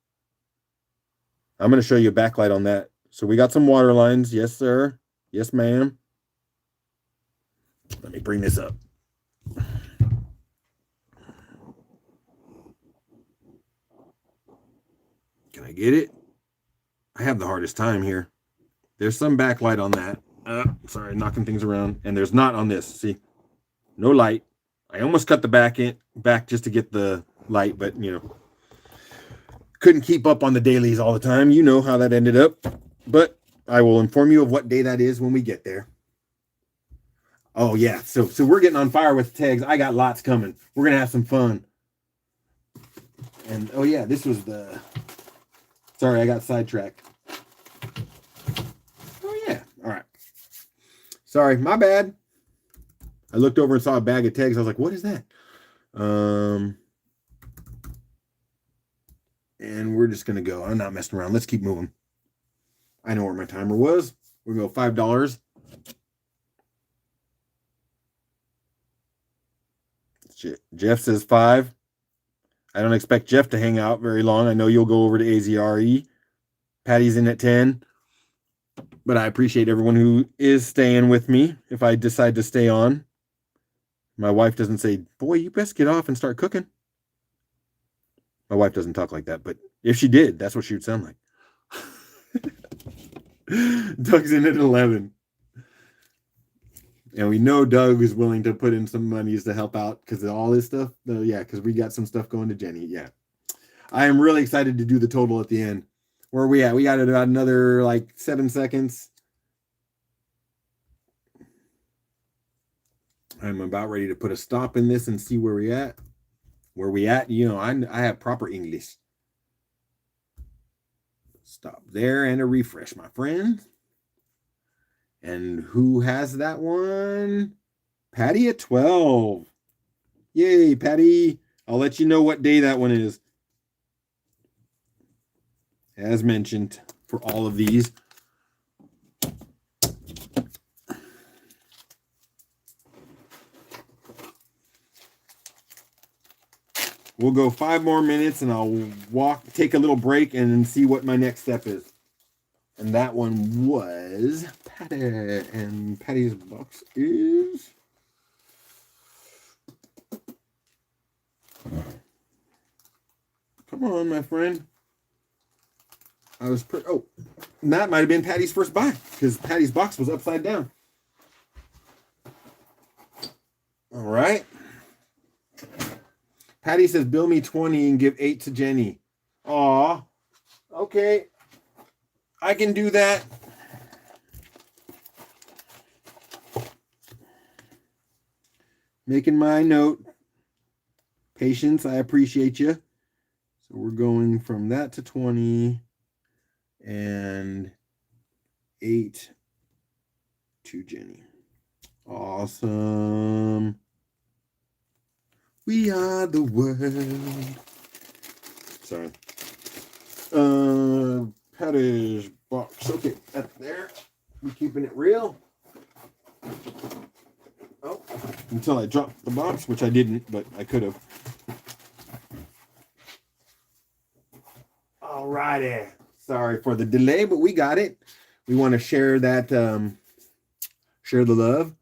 I'm going to show you a backlight on that. So we got some water lines. Yes, sir. Yes, ma'am. Let me bring this up. Can I get it? I have the hardest time here. There's some backlight on that. Sorry, knocking things around. And there's not on this. See? No light. I almost cut the back just to get the light, but you know, couldn't keep up on the dailies all the time. You know how that ended up. But I will inform you of what day that is when we get there. Oh yeah, so we're getting on fire with tags. I got lots coming. We're gonna have some fun. And oh yeah, this was the. Sorry, I got sidetracked. Oh yeah, all right. Sorry, my bad. I looked over and saw a bag of tags. I was like, "What is that?" And we're just gonna go. I'm not messing around. Let's keep moving. I know where my timer was. We're gonna go $5. Jeff says 5. I don't expect Jeff to hang out very long. I know you'll go over to AZRE. Patty's in at 10. But I appreciate everyone who is staying with me if I decide to stay on. My wife doesn't say, boy, you best get off and start cooking. My wife doesn't talk like that, but if she did, that's what she would sound like. Doug's in at 11. And we know Doug is willing to put in some monies to help out because of all this stuff. Yeah, because we got some stuff going to Jenny. Yeah. I am really excited to do the total at the end. Where are we at? We got about another like 7 seconds. I'm about ready to put a stop in this and see where we at. Where we at? You know, I have proper English. Stop there and a refresh, my friend. And who has that one? Patty at 12. Yay, Patty. I'll let you know what day that one is. As mentioned, for all of these. We'll go 5 more minutes and I'll take a little break and see what my next step is. And that one was Patty. And Patty's box is... Come on, my friend. Oh, that might have been Patty's first buy because Patty's box was upside down. All right. Patty says, bill me 20 and give 8 to Jenny. Aw. Okay. I can do that. Making my note. Patience, I appreciate you. So we're going from that to 20 and 8 to Jenny. Awesome. We are the world. Sorry. Patty's box. Okay, that's there. We're keeping it real. Oh, until I dropped the box, which I didn't, but I could have. Alrighty. Sorry for the delay, but we got it. We want to share that, share the love.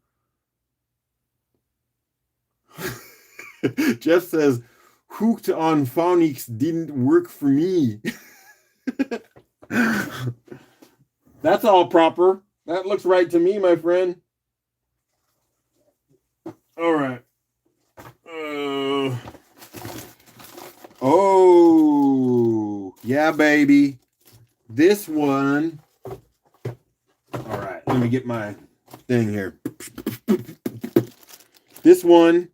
Jeff says, hooked on phonics didn't work for me. That's all proper. That looks right to me, my friend. All right. Oh, yeah, baby. This one. All right. Let me get my thing here. This one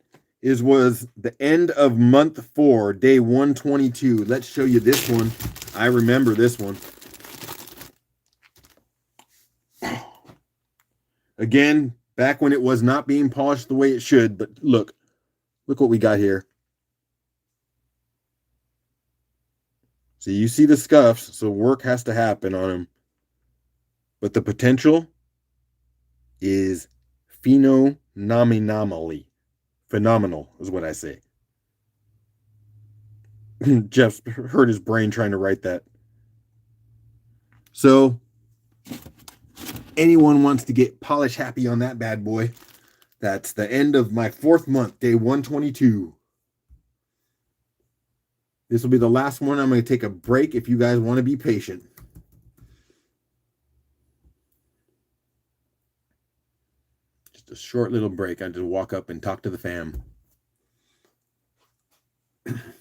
was the end of month 4, day 122. Let's show you this one. I remember this one. Again, back when it was not being polished the way it should, but look what we got here. So you see the scuffs, so work has to happen on them. but the potential is phenomenally. Phenomenal is what I say. Jeff's hurt his brain trying to write that. So, anyone wants to get polish happy on that bad boy, that's the end of my 4th month, day 122. This will be the last one. I'm going to take a break if you guys want to be patient. Just a short little break. I just walk up and talk to the fam.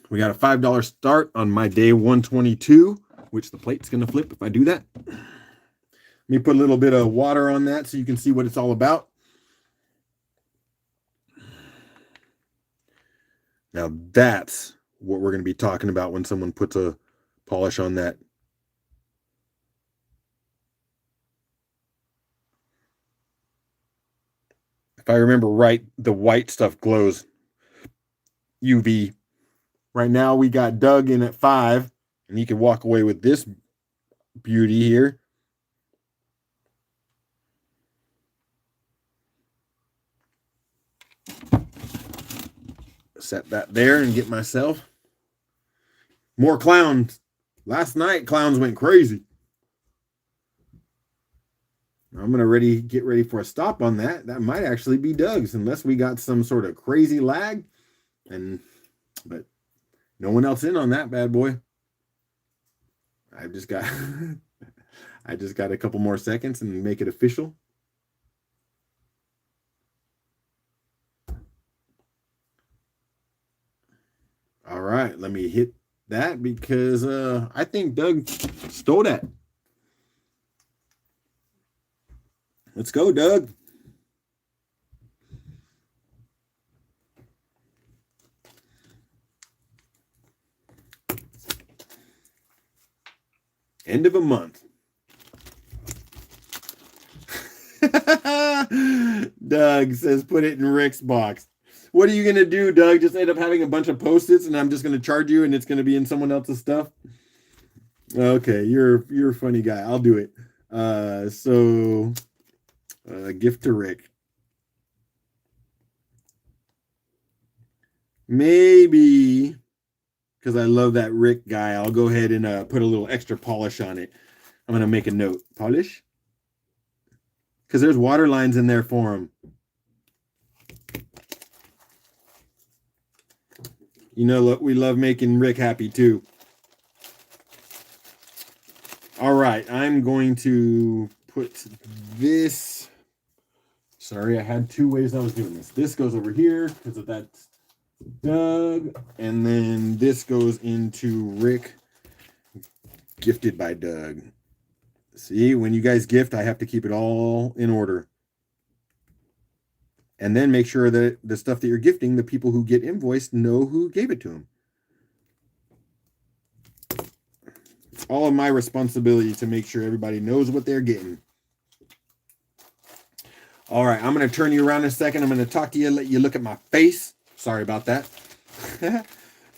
We got a $5 start on my day 122, which the plate's going to flip if I do that. Let me put a little bit of water on that so you can see what it's all about. Now that's what we're going to be talking about when someone puts a polish on that. If I remember right, the white stuff glows UV. Right now we got Doug in at 5, and he can walk away with this beauty here. Set that there and get myself more clowns. Last night, clowns went crazy. I'm going to get ready for a stop on that. That might actually be Doug's, unless we got some sort of crazy lag. But no one else in on that bad boy. I just got a couple more seconds and make it official. All right, let me hit that because I think Doug stole that. Let's go, Doug. End of a month. Doug says put it in Rick's box. What are you going to do, Doug? Just end up having a bunch of Post-its and I'm just going to charge you and it's going to be in someone else's stuff? Okay, you're a funny guy. I'll do it. Gift to Rick. Maybe, because I love that Rick guy, I'll go ahead and put a little extra polish on it. I'm going to make a note. Polish? Because there's water lines in there for him. You know, look, we love making Rick happy too. All right, I'm going to put this. Sorry, I had 2 ways I was doing this. This goes over here because of that Doug, and then this goes into Rick, gifted by Doug. See, when you guys gift, I have to keep it all in order. And then make sure that the stuff that you're gifting, the people who get invoiced know who gave it to them. It's all of my responsibility to make sure everybody knows what they're getting. All right, I'm going to turn you around in a second. I'm going to talk to you, let you look at my face. Sorry about that.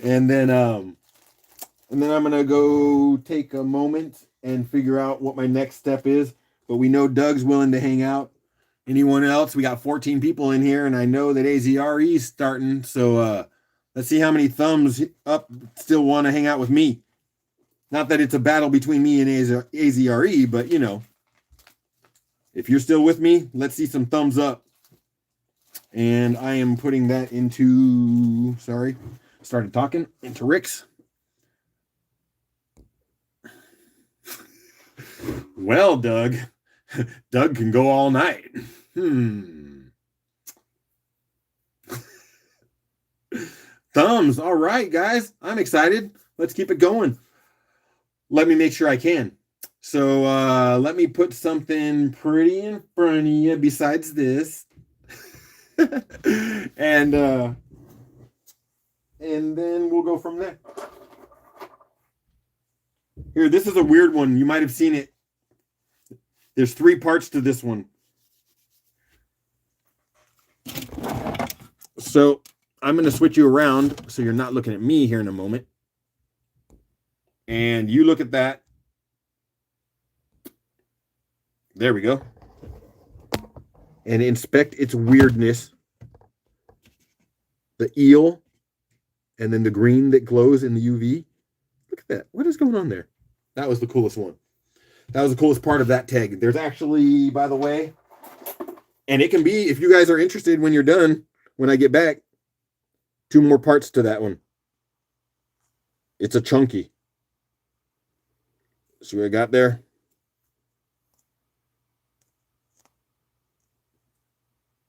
and then I'm going to go take a moment and figure out what my next step is. But we know Doug's willing to hang out. Anyone else? We got 14 people in here, and I know that AZRE is starting. So let's see how many thumbs up still want to hang out with me. Not that it's a battle between me and AZRE, but, you know, if you're still with me, let's see some thumbs up. And I am putting that into, started talking, into Rick's. Well, Doug can go all night. Thumbs. All right, guys. I'm excited. Let's keep it going. Let me make sure I can. So let me put something pretty in front of you besides this. and then we'll go from there. Here, this is a weird one. You might have seen it. There's 3 parts to this one. So I'm going to switch you around so you're not looking at me here in a moment. And you look at that. There we go. And inspect its weirdness. The eel, and then the green that glows in the UV. Look at that. What is going on there? That was the coolest one. That was the coolest part of that tag. There's actually, by the way, and it can be, if you guys are interested when you're done, when I get back, 2 more parts to that one. It's a chunky. See what I got there?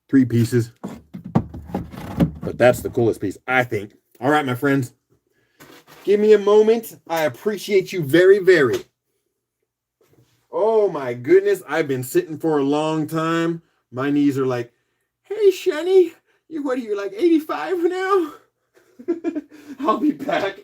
Three pieces. But that's the coolest piece, I think. All right, my friends. Give me a moment. I appreciate you very, very. Oh, my goodness. I've been sitting for a long time. My knees are like, hey, Shani, what are you, like 85 now? I'll be back.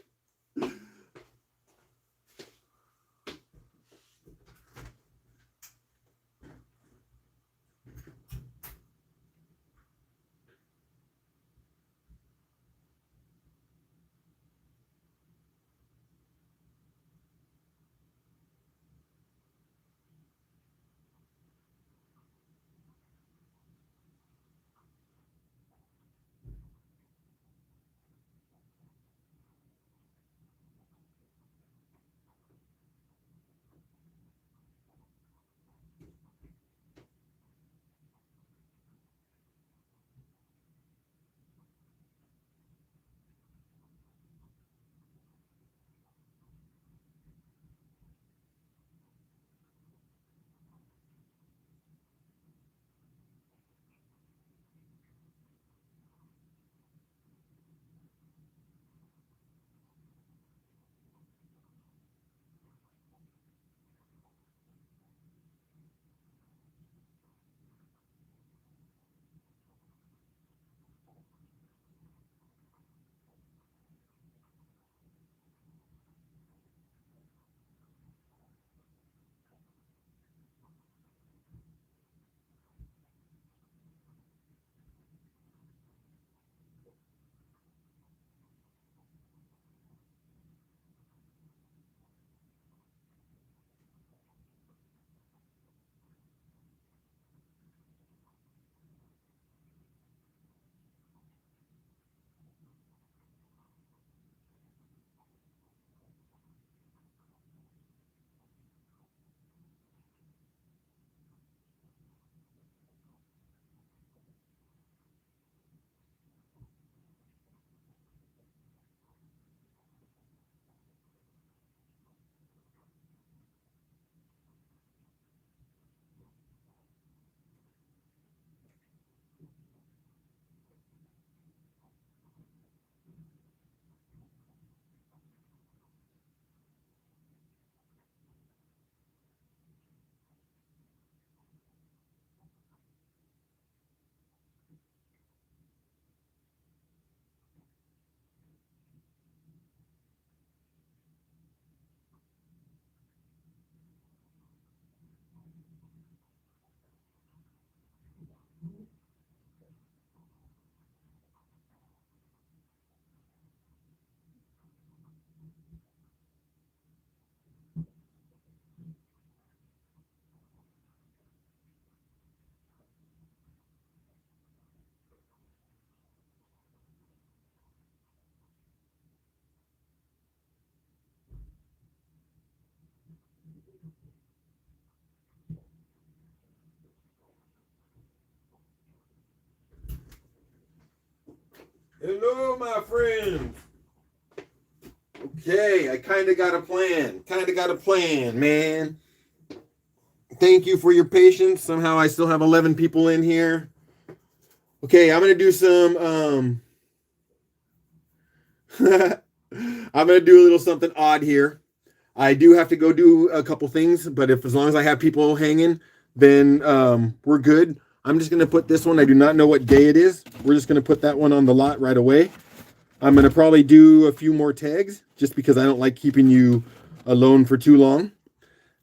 Hello, my friends. Okay, I kind of got a plan. Man. Thank you for your patience. Somehow I still have 11 people in here. Okay, I'm going to do some, I'm going to do a little something odd here. I do have to go do a couple things, but as long as I have people hanging, then we're good. I'm just going to put this one. I do not know what day it is. We're just going to put that one on the lot right away. I'm going to probably do a few more tags just because I don't like keeping you alone for too long.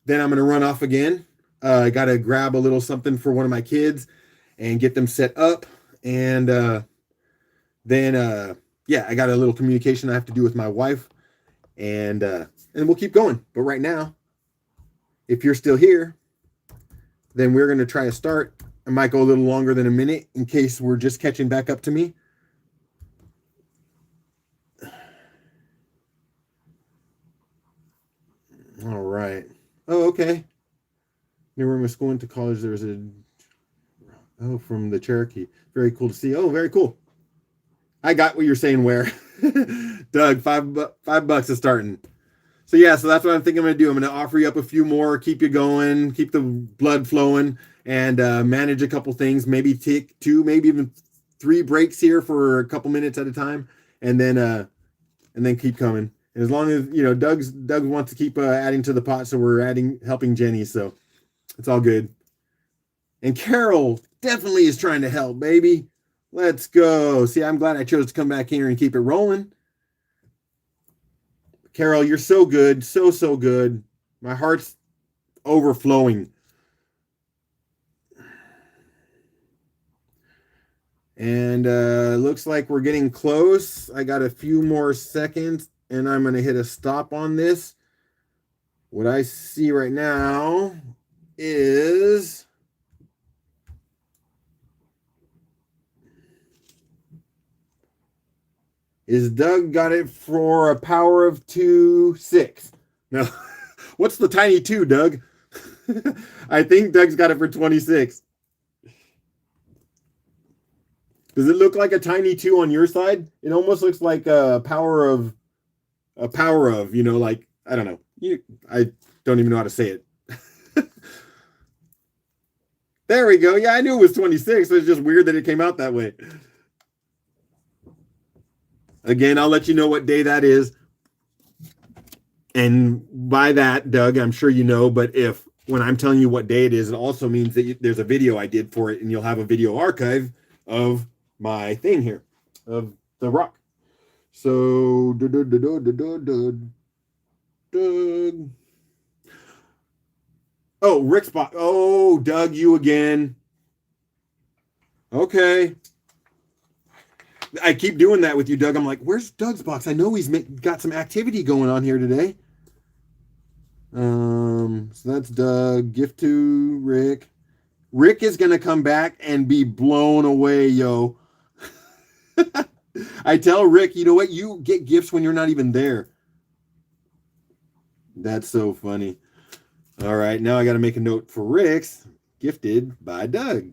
Then I'm going to run off again. I got to grab a little something for one of my kids and get them set up. And then, yeah, I got a little communication I have to do with my wife. And we'll keep going. But right now, if you're still here, then we're going to try to start. I might go a little longer than a minute in case we're just catching back up to me. All right. Oh, okay. New room is going to college. There's a from the Cherokee. Very cool to see. Oh, very cool. I got what you're saying. Where, Doug, $5 is starting. So yeah, so that's what I'm thinking I'm gonna do. I'm gonna offer you up a few more, keep you going, keep the blood flowing, and manage a couple things. Maybe take 2, maybe even 3 breaks here for a couple minutes at a time, and then keep coming. And as long as Doug wants to keep adding to the pot, so we're helping Jenny. So it's all good. And Carol definitely is trying to help, baby. Let's go. See, I'm glad I chose to come back here and keep it rolling. Carol, you're so good. So good. My heart's overflowing. And looks like we're getting close. I got a few more seconds, and I'm going to hit a stop on this. What I see right now is Doug got it for a power of 2.6. Now, what's the tiny 2, Doug? I think Doug's got it for 26. Does it look like a tiny 2 on your side? It almost looks like a power of, like, I don't know. I don't even know how to say it. There we go. Yeah, I knew it was 26. It's just weird that it came out that way. Again, I'll let you know what day that is. And by that, Doug, I'm sure you know, but when I'm telling you what day it is, it also means that there's a video I did for it, and you'll have a video archive of my thing here, of the rock. So, oh, Rick's box. Oh, Doug, you again. Okay. I keep doing that with you, Doug. I'm like, where's Doug's box? I know he's got some activity going on here today. So that's Doug. Gift to Rick. Rick is going to come back and be blown away, yo. I tell Rick, you know what? You get gifts when you're not even there. That's so funny. All right, now I got to make a note for Rick's. Gifted by Doug.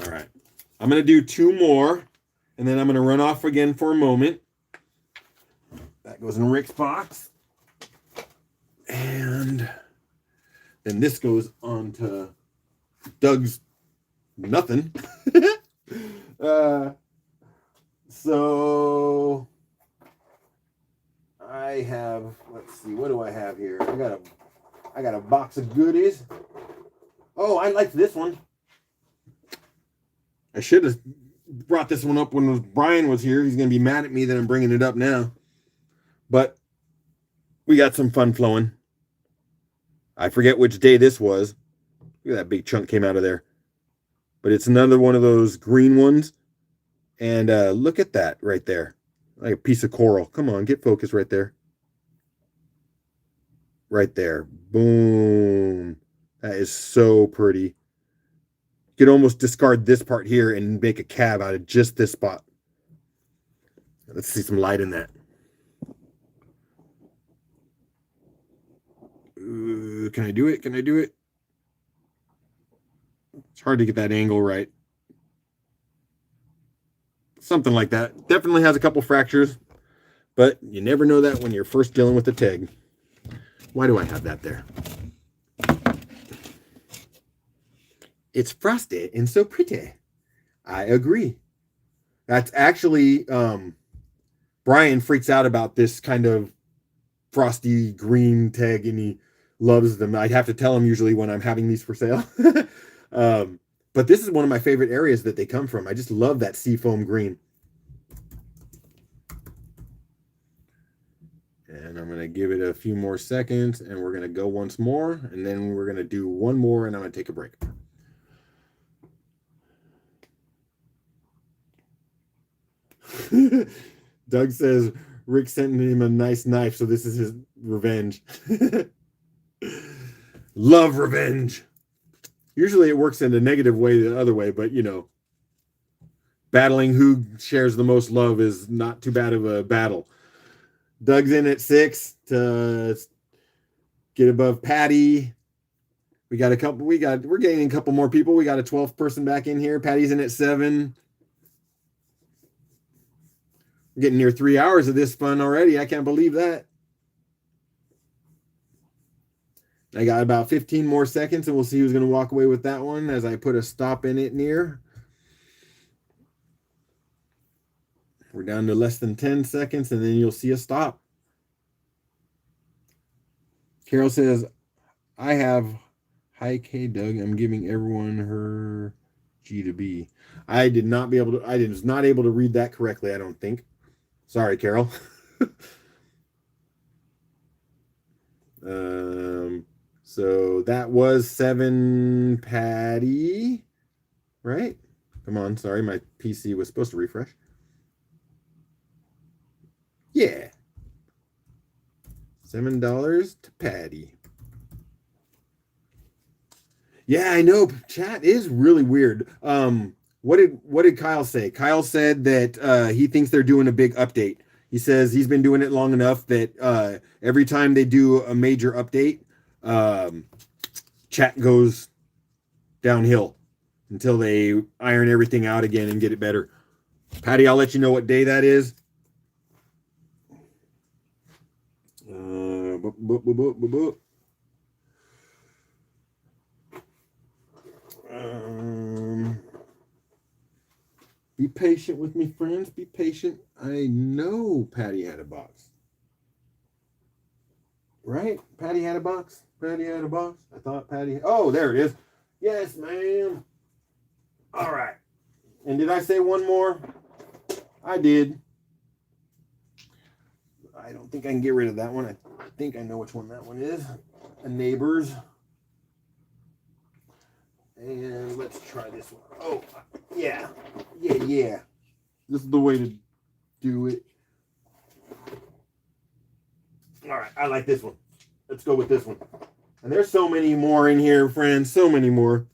All right. I'm going to do 2 more, and then I'm going to run off again for a moment. That goes in Rick's box. And then this goes on to Doug's nothing. So I have, let's see, what do I have here? I got a box of goodies. Oh, I like this one. I should have brought this one up when Brian was here. He's going to be mad at me that I'm bringing it up now. But we got some fun flowing. I forget which day this was. Look at that big chunk came out of there. But it's another one of those green ones. And look at that right there. Like a piece of coral. Come on, get focused right there. Right there. Boom. That is so pretty. You could almost discard this part here and make a cab out of just this spot. Let's see some light in that. Can I do it? Can I do it? It's hard to get that angle right. Something like that. Definitely has a couple fractures, but you never know that when you're first dealing with the TEG. Why do I have that there? It's frosted and so pretty. I agree. That's actually, Brian freaks out about this kind of frosty green TEG, and he loves them. I'd have to tell him usually when I'm having these for sale. But this is one of my favorite areas that they come from. I just love that seafoam green. And I'm going to give it a few more seconds, and we're going to go once more, and then we're going to do one more, and I'm going to take a break. Doug says, Rick sent him a nice knife, so this is his revenge. Love revenge. Usually it works in a negative way the other way, but you know, battling who shares the most love is not too bad of a battle. Doug's in at 6 to get above Patty. We're gaining a couple more people. We got a 12th person back in here. Patty's in at 7. We're getting near 3 hours of this fun already. I can't believe that. I got about 15 more seconds, and we'll see who's going to walk away with that one as I put a stop in it near. We're down to less than 10 seconds, and then you'll see a stop. Carol says, I have hi K Doug. I'm giving everyone her G to B. I was not able to read that correctly, I don't think. Sorry, Carol. So that was 7 Patty, right? Come on, sorry, my PC was supposed to refresh. Yeah. $7 to Patty. Yeah, I know. Chat is really weird. What did Kyle say? Kyle said that he thinks they're doing a big update. He says he's been doing it long enough that every time they do a major update, chat goes downhill until they iron everything out again and get it better. Patty, I'll let you know what day that is. Be patient with me, friends. Be patient. I know Patty had a box. Right? Patty had a box? Patty had a box? I thought Patty... Oh, there it is. Yes, ma'am. All right. And did I say one more? I did. I don't think I can get rid of that one. I think I know which one that one is. A Neighbors. And let's try this one. Oh, yeah. Yeah. This is the way to do it. All right, I like this one. Let's go with this one. And there's so many more in here, friends. So many more.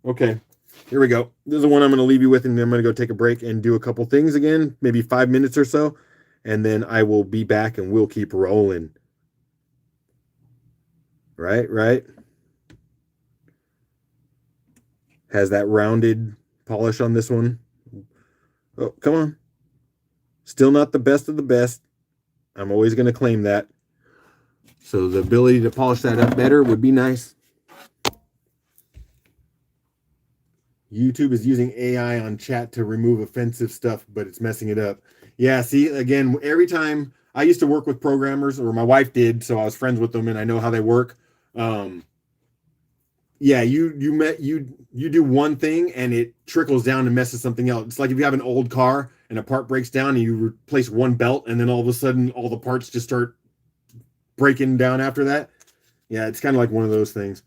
Okay, here we go. This is the one I'm going to leave you with, and then I'm going to go take a break and do a couple things again, maybe 5 minutes or so. And then I will be back, and we'll keep rolling. Right. Has that rounded polish on this one. Oh, come on. Still not the best of the best. I'm always going to claim that. So the ability to polish that up better would be nice. YouTube is using AI on chat to remove offensive stuff, but it's messing it up. Yeah, see, again, every time I used to work with programmers, or my wife did, so I was friends with them and I know how they work. Yeah, you do one thing and it trickles down and messes something else. It's like if you have an old car and a part breaks down and you replace one belt and then all of a sudden all the parts just start breaking down after that. Yeah, it's kind of like one of those things.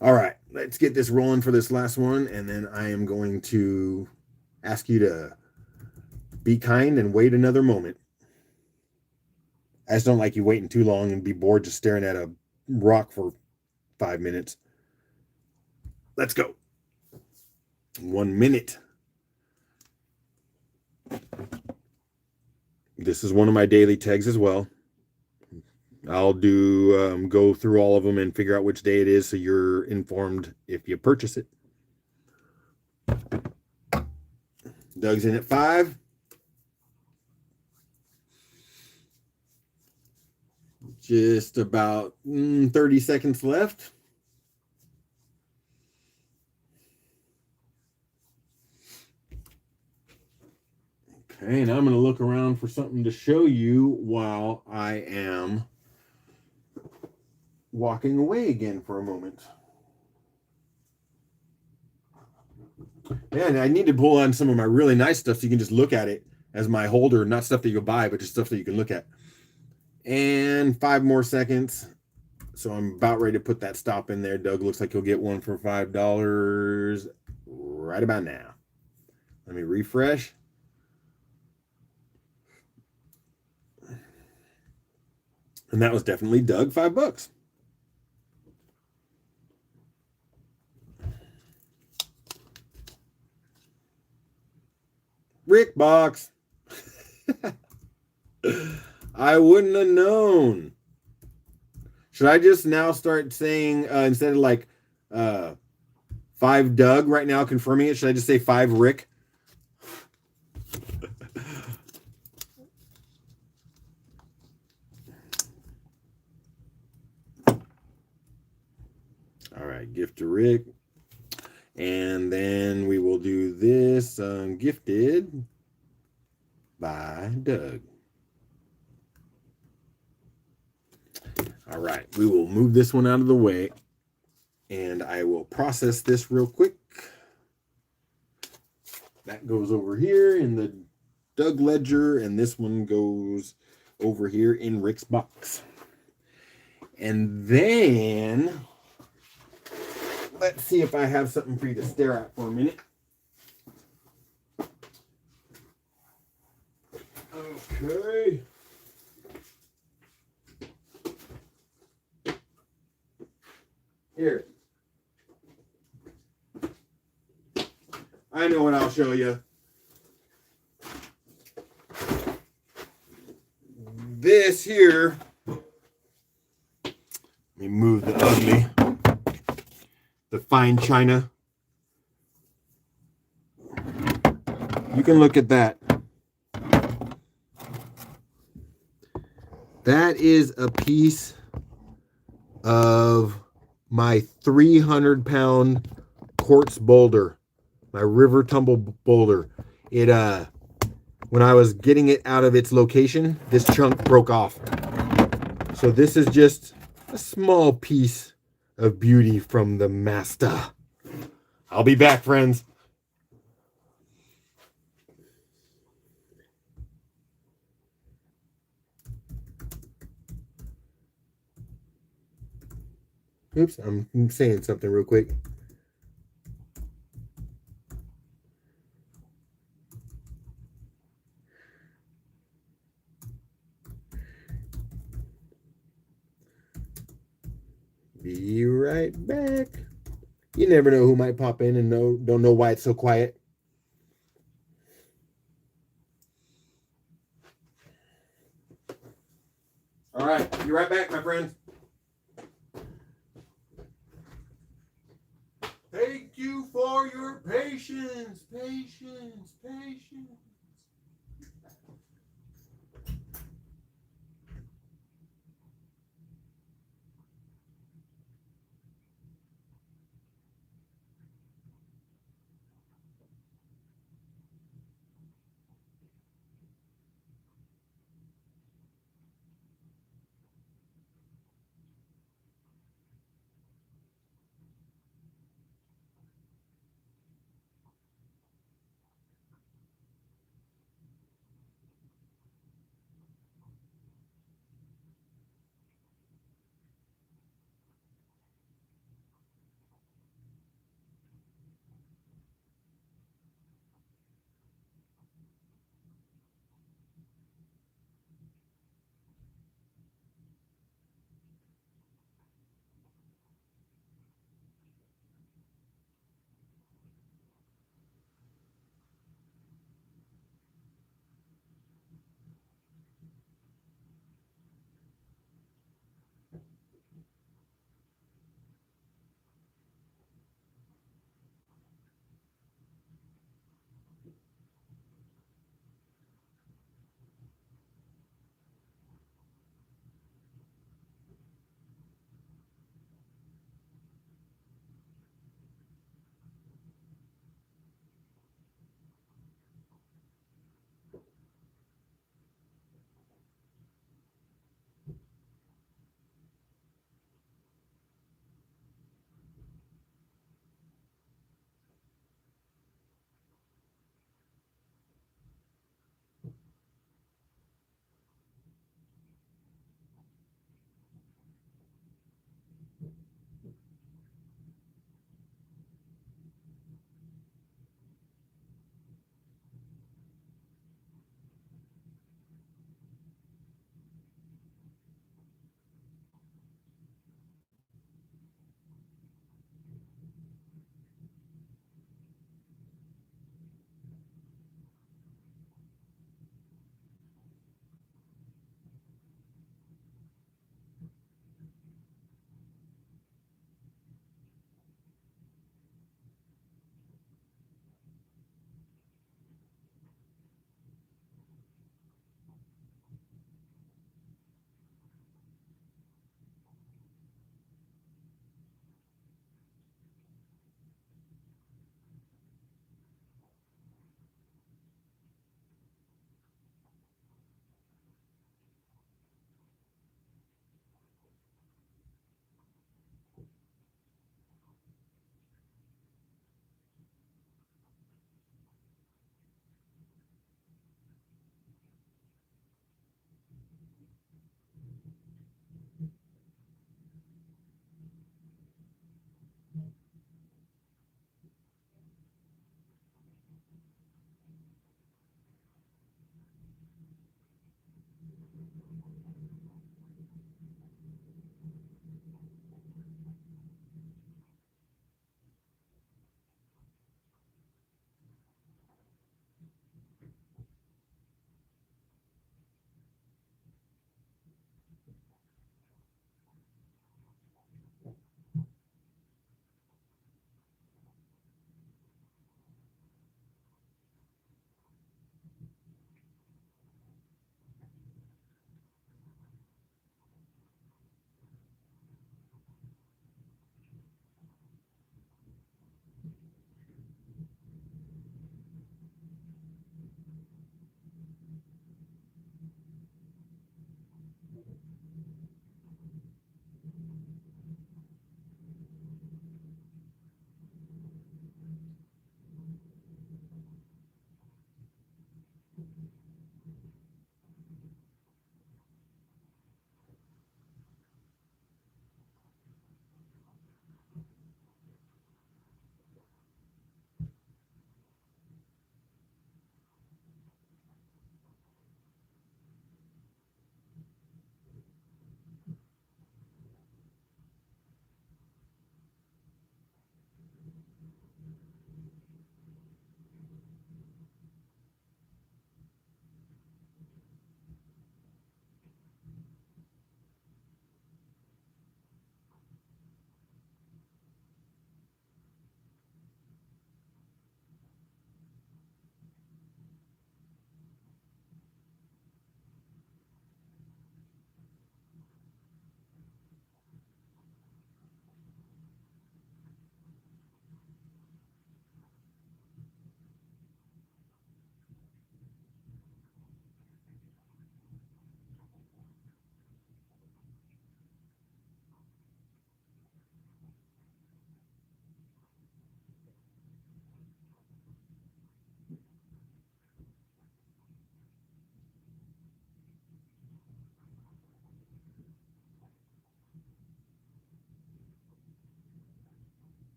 All right, let's get this rolling for this last one, and then I am going to ask you to be kind and wait another moment. I just don't like you waiting too long and be bored just staring at a rock for 5 minutes. Let's go. 1 minute. This is one of my daily tags as well. I'll go through all of them and figure out which day it is so you're informed if you purchase it. Doug's in at 5. Just about 30 seconds left. Okay, and I'm going to look around for something to show you while I am walking away again for a moment. Man, I need to pull on some of my really nice stuff so you can just look at it as my holder, not stuff that you'll buy, but just stuff that you can look at. And 5 more seconds. So I'm about ready to put that stop in there. Doug looks like he'll get one for $5 right about now. Let me refresh. And that was definitely Doug, $5. Rick box. I wouldn't have known. Should I just now start saying, instead of like 5 Doug right now confirming it, should I just say 5 Rick? All right, gift to Rick. And then we will do this gifted by Doug. All right, we will move this one out of the way, and I will process this real quick. That goes over here in the Doug ledger, and this one goes over here in Rick's box. And then let's see if I have something for you to stare at for a minute. Okay. Here. I know what I'll show you. This here. Let me move the ugly. The fine china. You can look at that. That is a piece of my 300-pound quartz boulder, my river tumble boulder. It when I was getting it out of its location, this chunk broke off. So this is just a small piece of beauty from the master. I'll be back, friends. Oops, I'm saying something real quick. Be right back. You never know who might pop in and don't know why it's so quiet. All right, be right back, my friends. Thank you for your patience, patience, patience.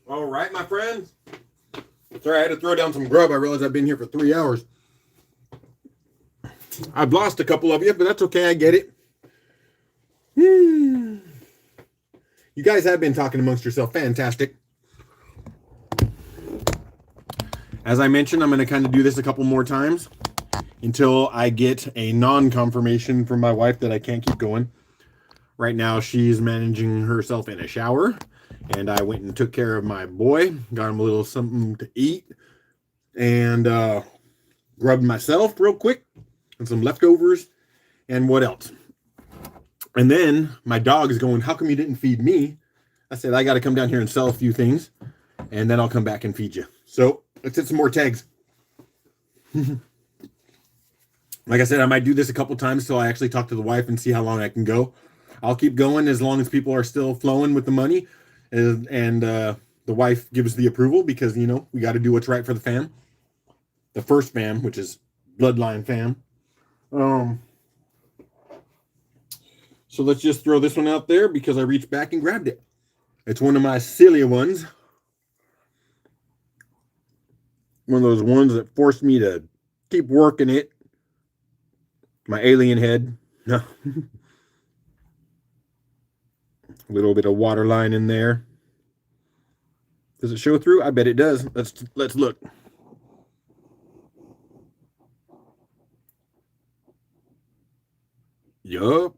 All right, my friends. Sorry, I had to throw down some grub. I realized I've been here for 3 hours. I've lost a couple of you, but that's okay. I get it. You guys have been talking amongst yourself. Fantastic. As I mentioned, I'm going to kind of do this a couple more times until I get a non-confirmation from my wife that I can't keep going. Right now, she's managing herself in a shower, and I went and took care of my boy, got him a little something to eat, and rubbed myself real quick, and some leftovers, and what else? And then my dog is going, how come you didn't feed me? I said, I got to come down here and sell a few things, and then I'll come back and feed you. So let's hit some more tags. Like I said, I might do this a couple times till I actually talk to the wife and see how long I can go. I'll keep going as long as people are still flowing with the money, and the wife gives the approval, because, you know, we got to do what's right for the fam. The first fam, which is bloodline fam. So let's just throw this one out there because I reached back and grabbed it. It's one of my silly ones. One of those ones that forced me to keep working it. My alien head. No. A little bit of water line in there. Does it show through? I bet it does. Let's look. Yup.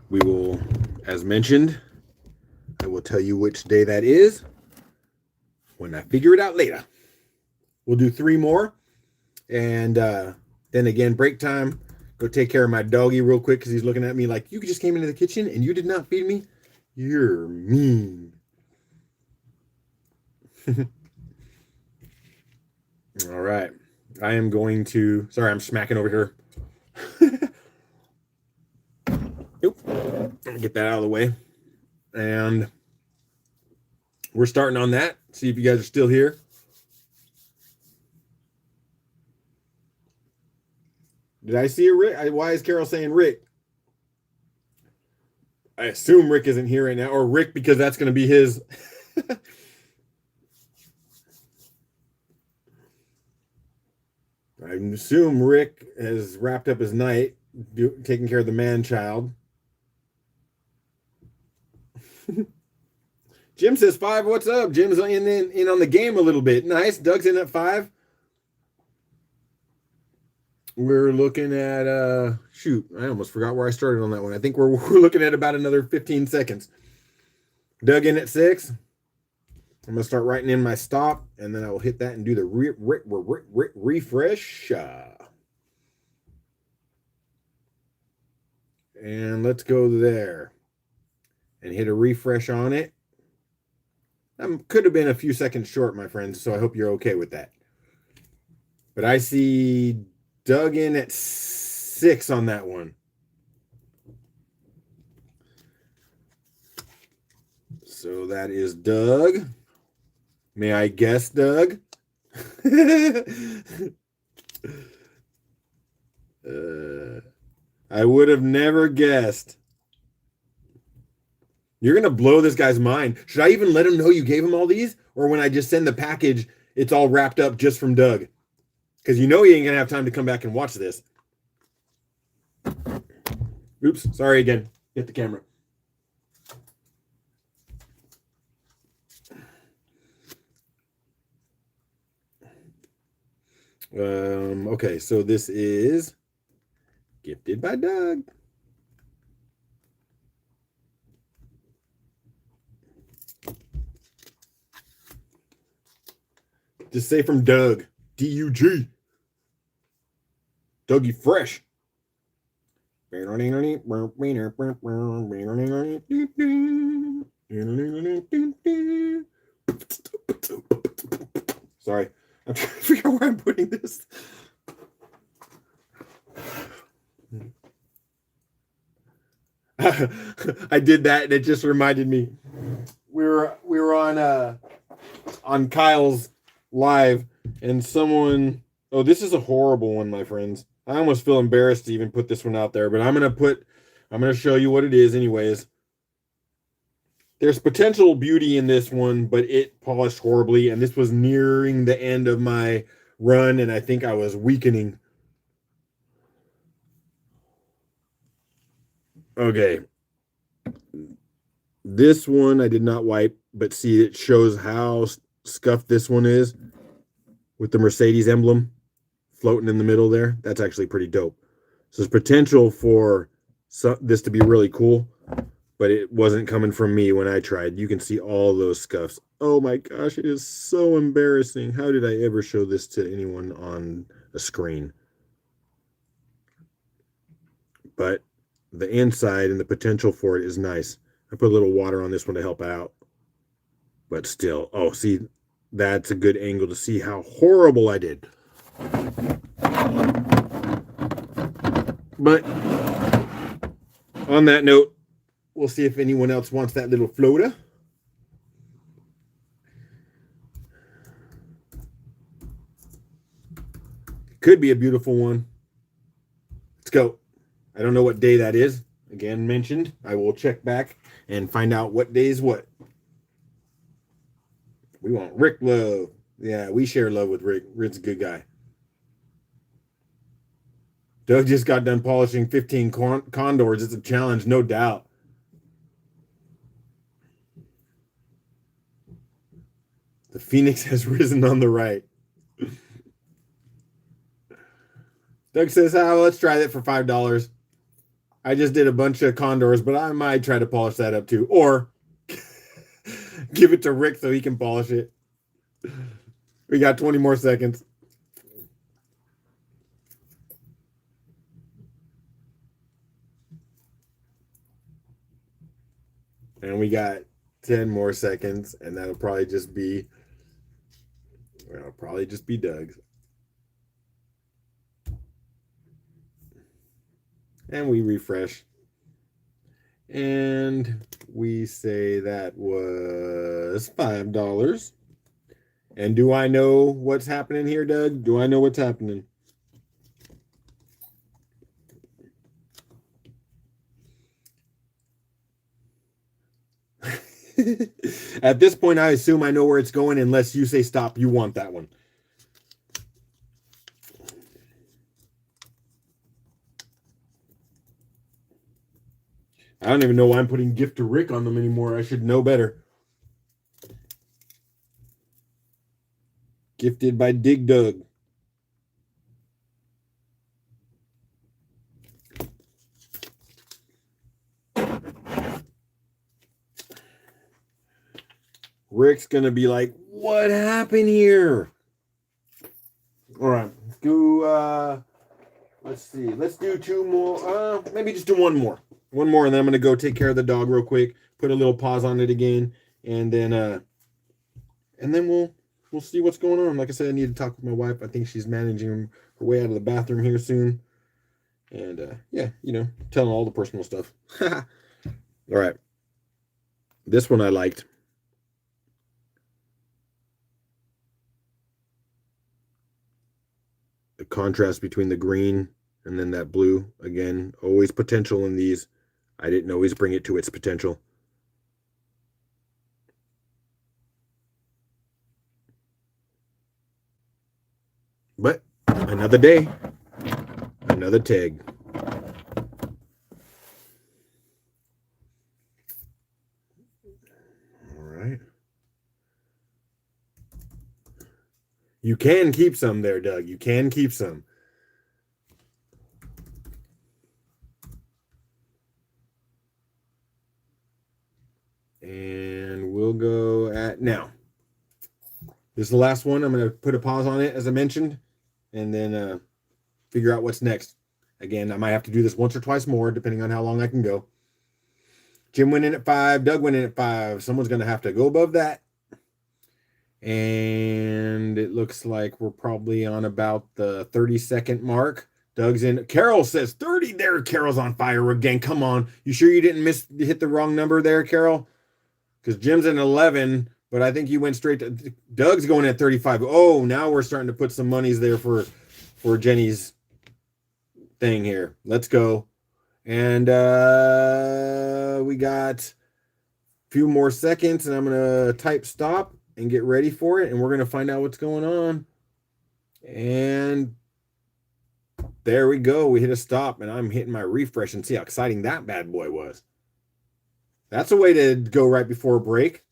We will, as mentioned, I will tell you which day that is when I figure it out later. We'll do 3 more. And then again, break time. Go take care of my doggy real quick because he's looking at me like, you just came into the kitchen and you did not feed me? You're mean. All right. I am going to... Sorry, I'm smacking over here. Nope. Get that out of the way. And we're starting on that. See if you guys are still here. Did I see a Rick? Why is Carol saying Rick? I assume Rick isn't here right now. Or Rick, because that's going to be his... I assume Rick has wrapped up his night, taking care of the man-child. Jim says 5. What's up? Jim's in on the game a little bit. Nice. Doug's in at 5. We're looking at shoot, I almost forgot where I started on that one. I think we're looking at about another 15 seconds. Doug in at 6. I'm gonna start writing in my stop, and then I will hit that and do the refresh. And let's go there and hit a refresh on it. That could have been a few seconds short, my friends, so I hope you're okay with that. But I see Doug in at 6 on that one. So that is Doug. May I guess, Doug? I would have never guessed. You're going to blow this guy's mind. Should I even let him know you gave him all these? Or when I just send the package, it's all wrapped up just from Doug? Because you know he ain't going to have time to come back and watch this. Oops, sorry again. Hit the camera. Okay, so this is gifted by Doug. Just say from Doug. D-U-G. Dougie Fresh. Sorry. I'm trying to figure out where I'm putting this. I did that and it just reminded me. We were on Kyle's live and someone, oh, this is a horrible one, my friends. I almost feel embarrassed to even put this one out there, but I'm gonna show you what it is anyways. There's potential beauty in this one, but it polished horribly, and this was nearing the end of my run, and I think I was weakening. Okay. This one I did not wipe, but see, it shows how scuffed this one is with the Mercedes emblem floating in the middle there. That's actually pretty dope. So there's potential for this to be really cool, but it wasn't coming from me when I tried. You can see all those scuffs. Oh my gosh, it is so embarrassing. How did I ever show this to anyone on a screen? But the inside and the potential for it is nice. I put a little water on this one to help out. But still, oh, see, that's a good angle to see how horrible I did. But on that note, we'll see if anyone else wants that little floater. Could be a beautiful one. Let's go. I don't know what day that is. Again, mentioned. I will check back and find out what day is what. We want Rick love. Yeah, we share love with Rick. Rick's a good guy. Doug just got done polishing 15 condors. It's a challenge, no doubt. The phoenix has risen on the right. Doug says, oh, let's try that for $5. I just did a bunch of condors, but I might try to polish that up too. Or give it to Rick so he can polish it. We got 20 more seconds. And we got 10 more seconds, and that'll probably just be Doug's. And we refresh. And we say that was $5. And do I know what's happening here, Doug? Do I know what's happening? At this point, I assume I know where it's going unless you say stop. You want that one. I don't even know why I'm putting gift to Rick on them anymore. I should know better. Gifted by Dig Dug. Rick's going to be like, what happened here? All right. Let's see. Let's do 2 more. Maybe just do 1 more. 1 more, and then I'm going to go take care of the dog real quick. Put a little pause on it again, and then we'll see what's going on. Like I said, I need to talk with my wife. I think she's managing her way out of the bathroom here soon. And yeah, telling all the personal stuff. All right. This one I liked. The contrast between the green and then that blue. Again, always potential in these. I didn't always bring it to its potential. But another day, another tag. All right. You can keep some there, Doug. You can keep some. And we'll go at now. This is the last one. I'm going to put a pause on it, as I mentioned, and then figure out what's next. Again, I might have to do this once or twice more, depending on how long I can go. Jim went in at 5. Doug went in at 5. Someone's going to have to go above that. And it looks like we're probably on about the 30-second mark. Doug's in. Carol says 30. There, Carol's on fire again. Come on. You sure you didn't hit the wrong number there, Carol? Because Jim's at 11, but I think you went straight to Doug's going at 35. Oh, now we're starting to put some monies there for Jenny's thing here. Let's go. And we got a few more seconds, and I'm going to type stop and get ready for it, and we're going to find out what's going on. And there we go. We hit a stop, and I'm hitting my refresh and see how exciting that bad boy was. That's a way to go right before a break.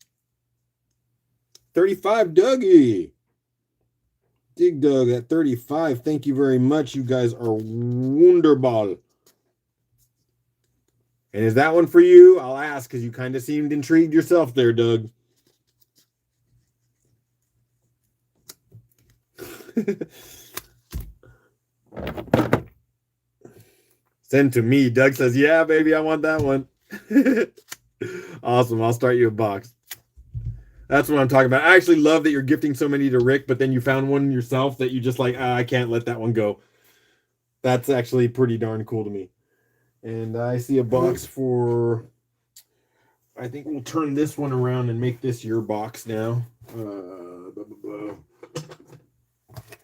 35, Dougie. Dig Dug at 35. Thank you very much. You guys are wonderful. And is that one for you? I'll ask because you kind of seemed intrigued yourself there, Doug. Send to me. Doug says, yeah, baby, I want that one. Awesome. I'll start you a box. That's what I'm talking about. I actually love that you're gifting so many to Rick, but then you found one yourself that you just like, I can't let that one go. That's actually pretty darn cool to me. And I see a box for, I think we'll turn this one around and make this your box now.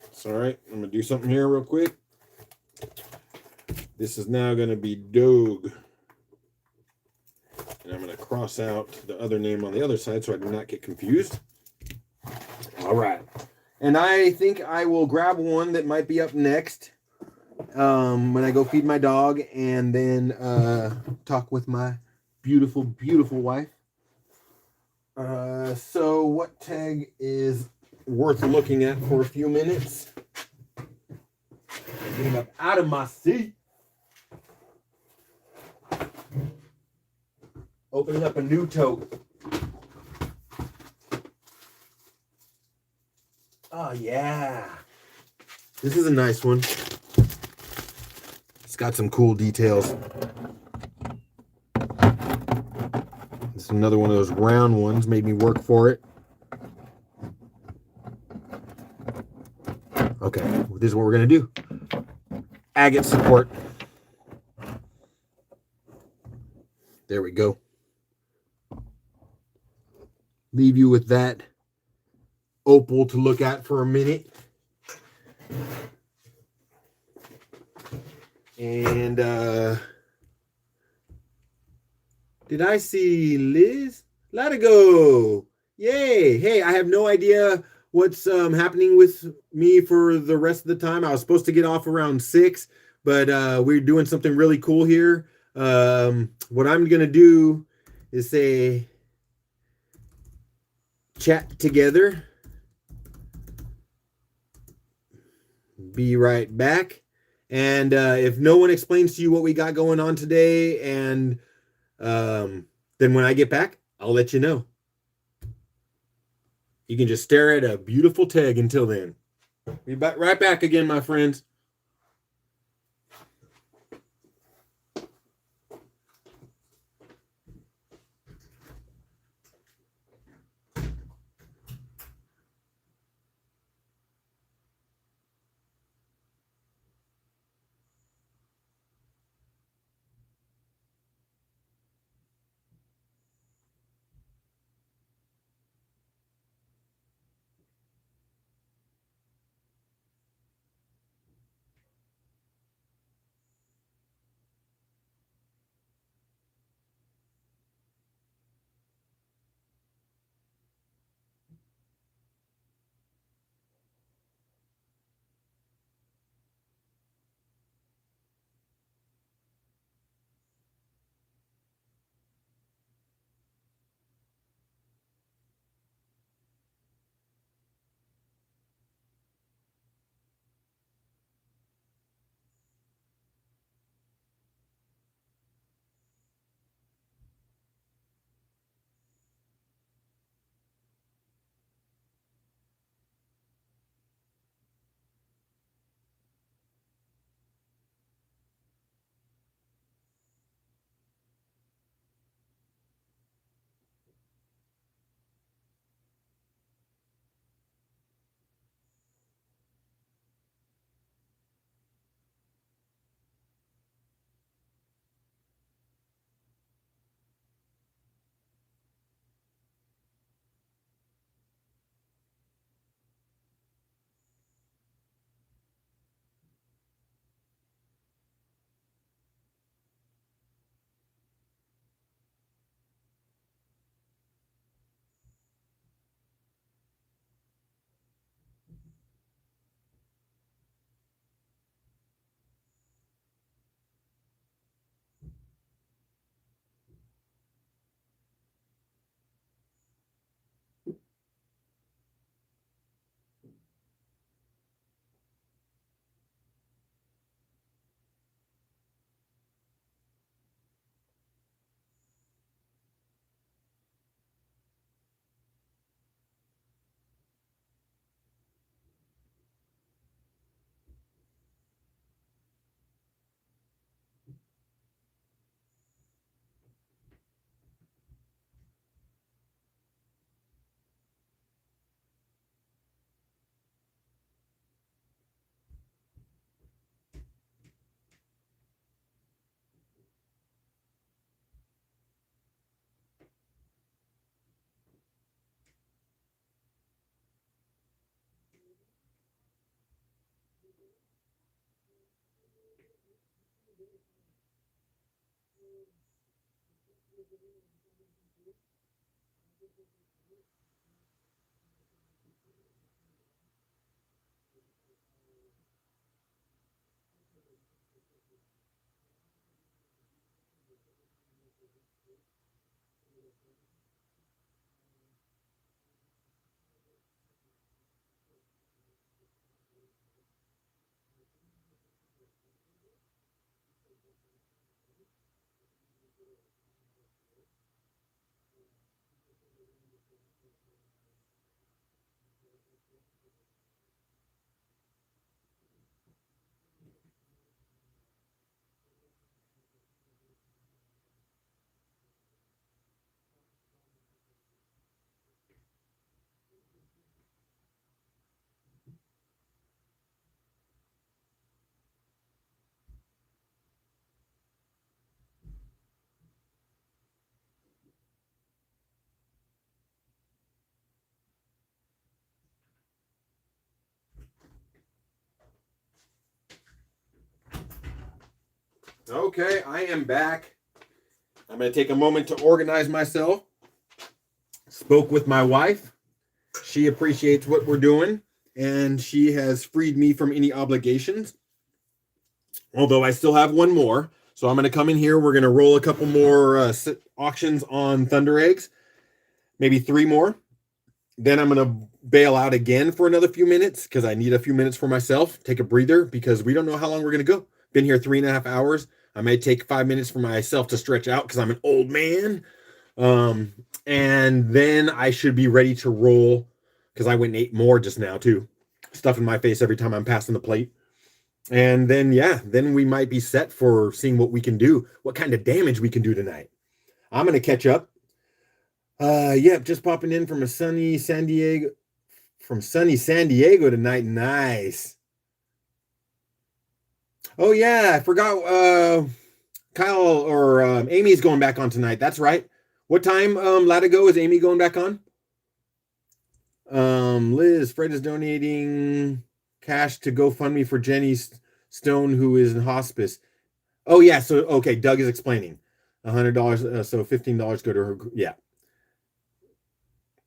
It's all right. I'm going to do something here real quick. This is now going to be Doug. And I'm going to cross out the other name on the other side so I do not get confused. All right. And I think I will grab one that might be up next when I go feed my dog and then talk with my beautiful, beautiful wife. So what tag is worth looking at for a few minutes? Get him up out of my seat. Opening up a new tote. Oh, yeah. This is a nice one. It's got some cool details. It's another one of those round ones. Made me work for it. Okay, well, this is what we're going to do. Agate support. There we go. Leave you with that opal to look at for a minute. And did I see Liz? Latigo. Yay. Hey, I have no idea what's happening with me for the rest of the time. I was supposed to get off around 6, but we're doing something really cool here. What I'm going to do is say chat together. Be right back. And if no one explains to you what we got going on today, and then when I get back, I'll let you know. You can just stare at a beautiful tag until then. Be right back again, my friends. Okay, I am back. I'm going to take a moment to organize myself. Spoke with my wife. She appreciates what we're doing, and she has freed me from any obligations. Although I still have one more. So I'm going to come in here. We're going to roll a couple more auctions on Thunder Eggs. Maybe 3 more. Then I'm going to bail out again for another few minutes because I need a few minutes for myself. Take a breather because we don't know how long we're going to go. Been here 3.5 hours. I may take 5 minutes for myself to stretch out because I'm an old man. And then I should be ready to roll because I went and ate more just now too. Stuffing my face every time I'm passing the plate. And then, yeah, then we might be set for seeing what we can do, what kind of damage we can do tonight. I'm going to catch up. Yep, just popping in from sunny San Diego tonight. Nice. Oh, yeah, I forgot Kyle or Amy's going back on tonight. That's right. What time, Latigo, is Amy going back on? Liz, Fred is donating cash to GoFundMe for Jenny Stone, who is in hospice. Oh, yeah. So, okay. Doug is explaining. $100. So $15 go to her. Yeah.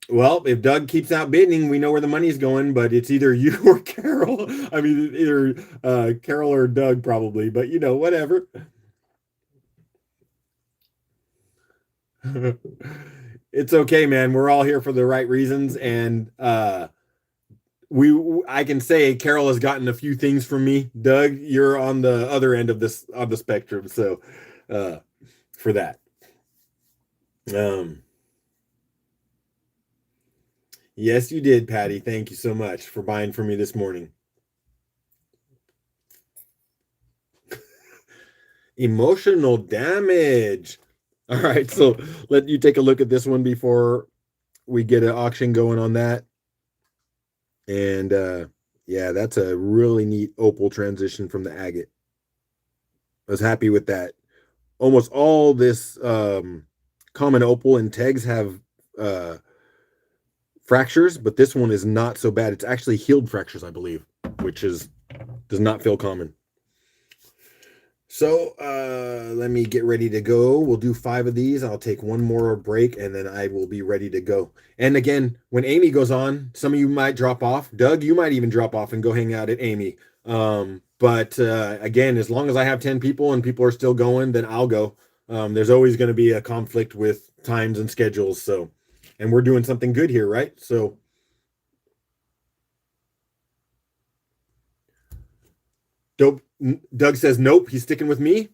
Well, if Doug keeps outbidding, we know where the money's going, but it's either you or Carol. I mean, either Carol or Doug probably, but whatever. It's okay, man. We're all here for the right reasons. And, I can say Carol has gotten a few things from me. Doug, you're on the other end of the spectrum. So, for that. Yes, you did, Patty. Thank you so much for buying for me this morning. Emotional damage. All right, so let you take a look at this one before we get an auction going on that. And yeah, that's a really neat opal transition from the agate. I was happy with that. Almost all this common opal and tegs have fractures, but this one is not so bad. It's actually healed fractures, I believe, which does not feel common. So let me get ready to go. We'll do 5 of these. I'll take one more break and then I will be ready to go. And again, when Amy goes on, some of you might drop off. Doug, you might even drop off and go hang out at Amy. But again, as long as I have 10 people and people are still going, then I'll go. There's always going to be a conflict with times and schedules. So, and we're doing something good here, right? So dope. Doug says, nope, he's sticking with me.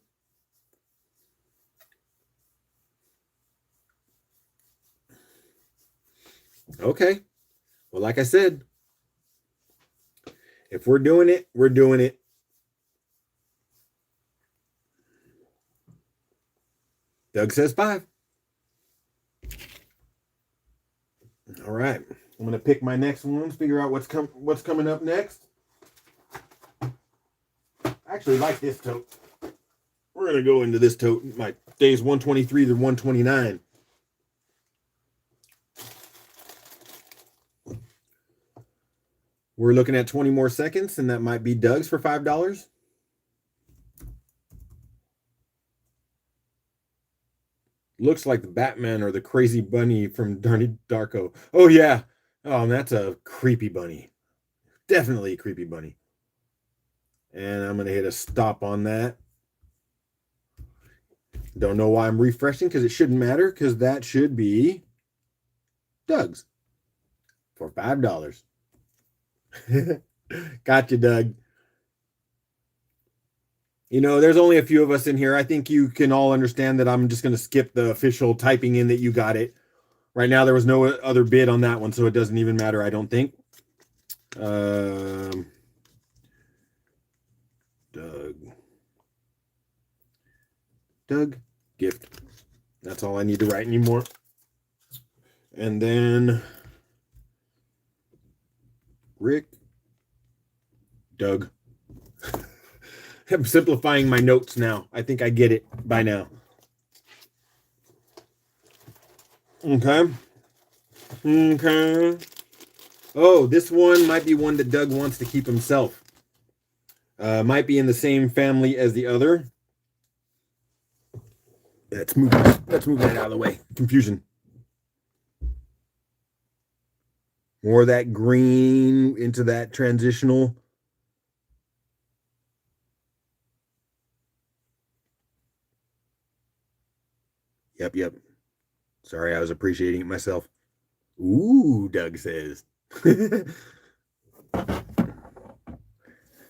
Okay. Well, like I said, if we're doing it, we're doing it. Doug says 5. All right. I'm going to pick my next ones, figure out what's coming up next. I actually like this tote. We're going to go into this tote. My days 123 to 129. We're looking at 20 more seconds, and that might be Doug's for $5. Looks like the Batman or the crazy bunny from Donnie Darko. Oh, yeah. Oh, that's a creepy bunny. Definitely a creepy bunny. And I'm going to hit a stop on that. Don't know why I'm refreshing because it shouldn't matter because that should be Doug's for $5. Gotcha, Doug. There's only a few of us in here. I think you can all understand that I'm just going to skip the official typing in that you got it. Right now, there was no other bid on that one, so it doesn't even matter, I don't think. Doug, gift. That's all I need to write anymore. And then Rick, Doug. I'm simplifying my notes now. I think I get it by now. Okay. Oh, this one might be one that Doug wants to keep himself. Might be in the same family as the other. Let's move that out of the way. Confusion. More of that green into that transitional. Yep. Sorry, I was appreciating it myself. Ooh, Doug says.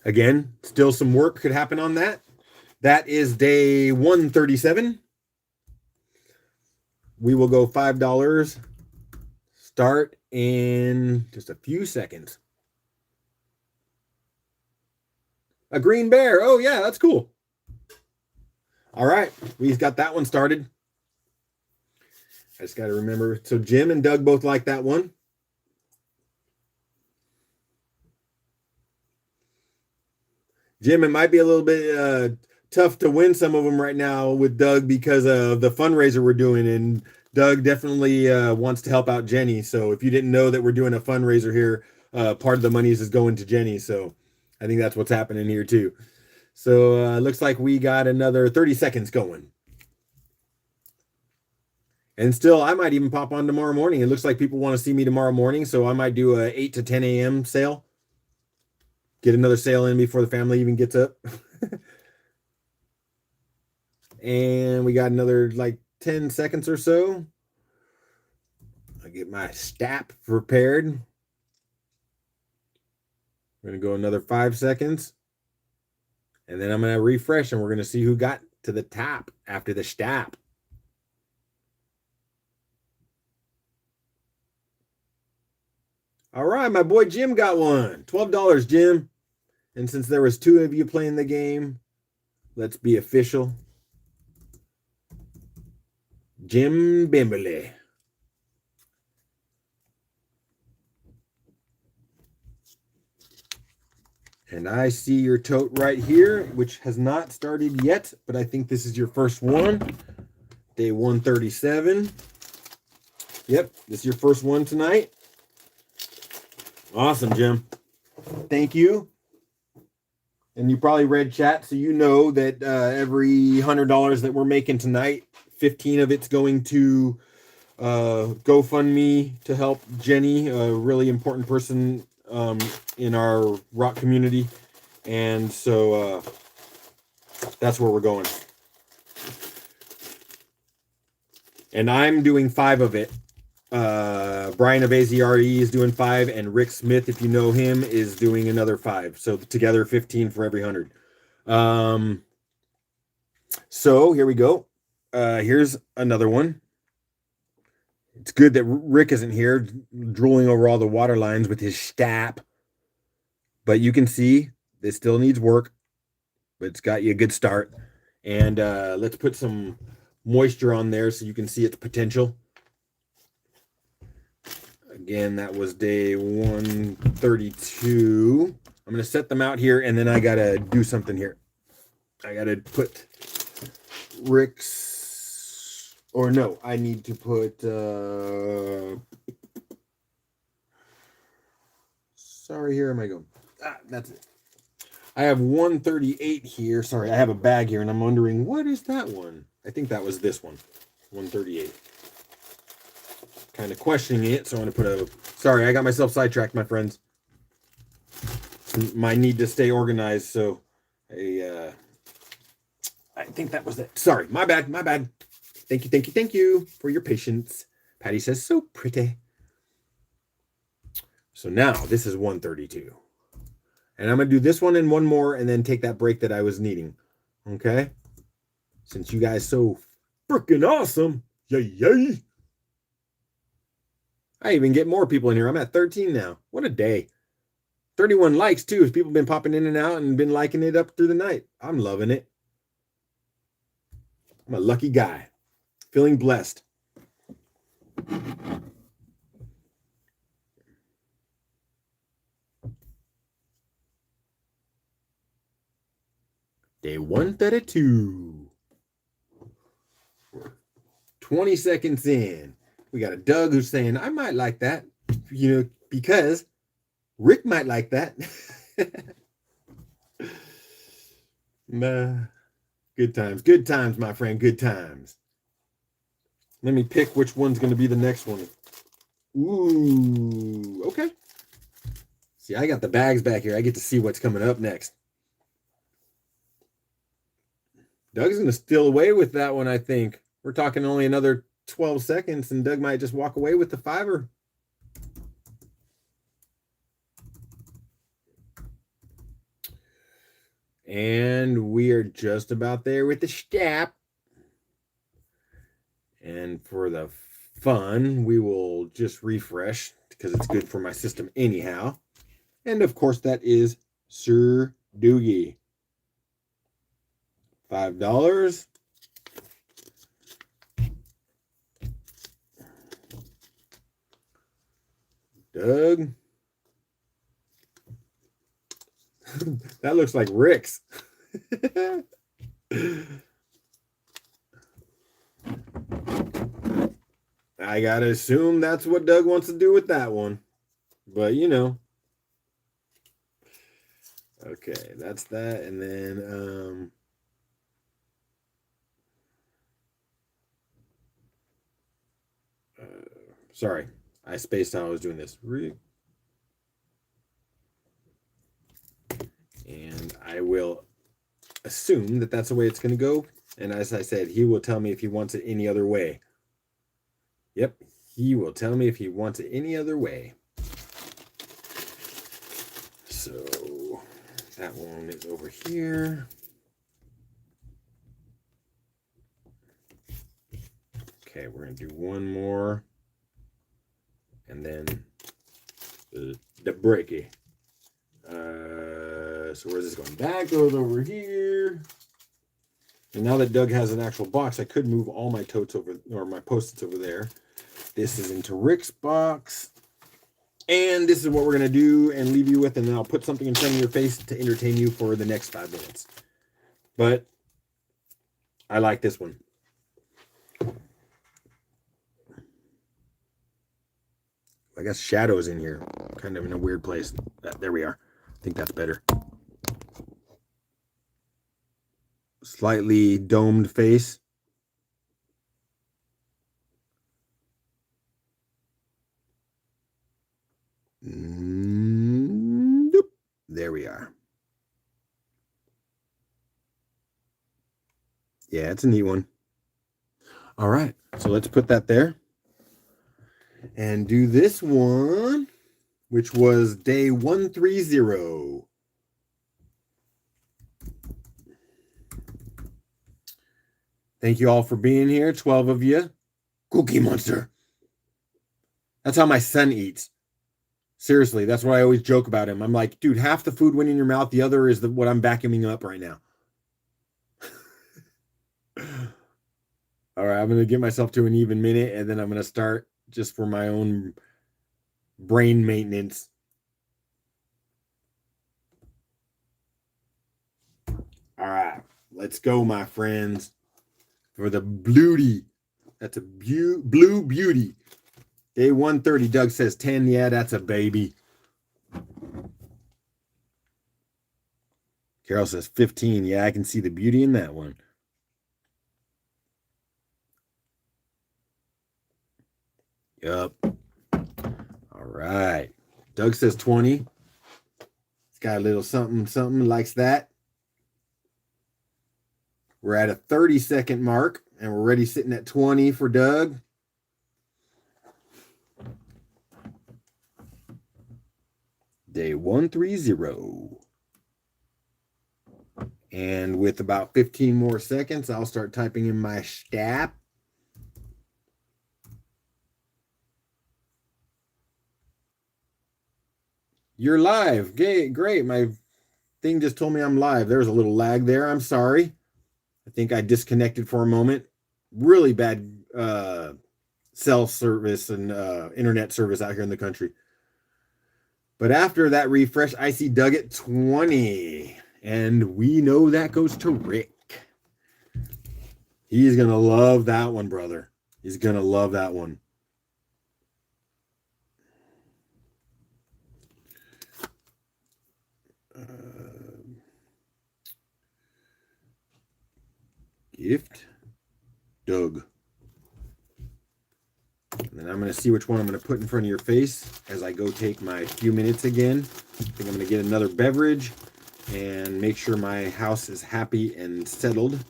Again, still some work could happen on that. That is day 137. We will go $5. Start in just a few seconds. A green bear. Oh, yeah, that's cool. All right, we've got that one started. I just got to remember. So Jim and Doug both like that one. Jim, it might be a little bit tough to win some of them right now with Doug because of the fundraiser we're doing. And Doug definitely wants to help out Jenny. So if you didn't know that we're doing a fundraiser here, part of the money is going to Jenny. So I think that's what's happening here too. So looks like we got another 30 seconds going. And still, I might even pop on tomorrow morning. It looks like people want to see me tomorrow morning. So I might do a 8 to 10 a.m. sale. Get another sale in before the family even gets up. And we got another like 10 seconds or so. I get my stap prepared. We're going to go another 5 seconds. And then I'm going to refresh and we're going to see who got to the top after the stap. All right, my boy Jim got one. $12, Jim. And since there was 2 of you playing the game, let's be official. Jim Bimberly. And I see your tote right here, which has not started yet, but I think this is your first one. Day 137. Yep, this is your first one tonight. Awesome, Jim. Thank you. And you probably read chat, so you know that every $100 that we're making tonight, 15 of it's going to GoFundMe to help Jenny, a really important person in our rock community. And so that's where we're going. And I'm doing 5 of it. Brian of AZRE is doing 5, and Rick Smith, if you know him, is doing another 5. So together 15 for every 100. So here we go. Here's another one. It's good that Rick isn't here drooling over all the water lines with his stap. But you can see this still needs work, but it's got you a good start. And let's put some moisture on there so you can see its potential. Again, that was day 132. I'm going to set them out here, and then I got to do something here. I got to put Rick's, or no, I need to put, sorry, here am I going? That's it. I have 138 here. Sorry, I have a bag here, and I'm wondering, what is that one? I think that was this one, 138. Kind of questioning it, so I'm going to put a... Sorry, I got myself sidetracked, my friends. My need to stay organized, so I think that was it. Sorry, my bad. Thank you for your patience. Patty says, so pretty. So now, this is 132. And I'm going to do this one and one more, and then take that break that I was needing. Okay? Since you guys so freaking awesome. Yay! I even get more people in here. I'm at 13 now. What a day. 31 likes, too, as people have been popping in and out and been liking it up through the night. I'm loving it. I'm a lucky guy. Feeling blessed. Day 132. 20 seconds in. We got a Doug who's saying, I might like that, because Rick might like that. Good times, my friend, good times. Let me pick which one's going to be the next one. Ooh, okay. See, I got the bags back here. I get to see what's coming up next. Doug's going to steal away with that one, I think. We're talking only another 12 seconds, and Doug might just walk away with the fiver. And we are just about there with the stap. And for the fun, we will just refresh because it's good for my system anyhow. And of course, that is Sir Doogie. $5. Doug. That looks like Rick's. I gotta assume that's what Doug wants to do with that one. But you know. Okay, that's that. And then sorry, I spaced how I was doing this. And I will assume that that's the way it's going to go. And as I said, he will tell me if he wants it any other way. Yep, he will tell me if he wants it any other way. So that one is over here. Okay, we're going to do one more. And then the breaky. So where's this going? That goes over here. And now that Doug has an actual box, I could move all my totes over, or my Post-its over there. This is into Rick's box. And this is what we're going to do and leave you with, and then I'll put something in front of your face to entertain you for the next 5 minutes. But I like this one. I guess shadows in here. Kind of in a weird place. There we are. I think that's better. Slightly domed face. There we are. Yeah, it's a neat one. All right, so let's put that there. And do this one, which was day 130. Thank you all for being here, 12 of you. Cookie Monster. That's how my son eats. Seriously, that's what I always joke about him. I'm like, dude, half the food went in your mouth. The other is what I'm vacuuming up right now. All right, I'm going to get myself to an even minute, and then I'm going to start just for my own brain maintenance. All right, let's go, my friends, for the beauty. That's a blue beauty. Day 130, Doug says 10. Yeah, that's a baby. Carol says 15. Yeah, I can see the beauty in that one. Yup. All right. Doug says 20. It's got a little something, likes that. We're at a 30-second mark, and we're already sitting at 20 for Doug. Day 130. And with about 15 more seconds, I'll start typing in my stat. You're live. Great. My thing just told me I'm live. There's a little lag there. I'm sorry. I think I disconnected for a moment. Really bad cell service and internet service out here in the country. But after that refresh, I see Doug at 20. And we know that goes to Rick. He's going to love that one, brother. He's going to love that one. Gift. Doug. And then I'm going to see which one I'm going to put in front of your face as I go take my few minutes again. I think I'm going to get another beverage and make sure my house is happy and settled,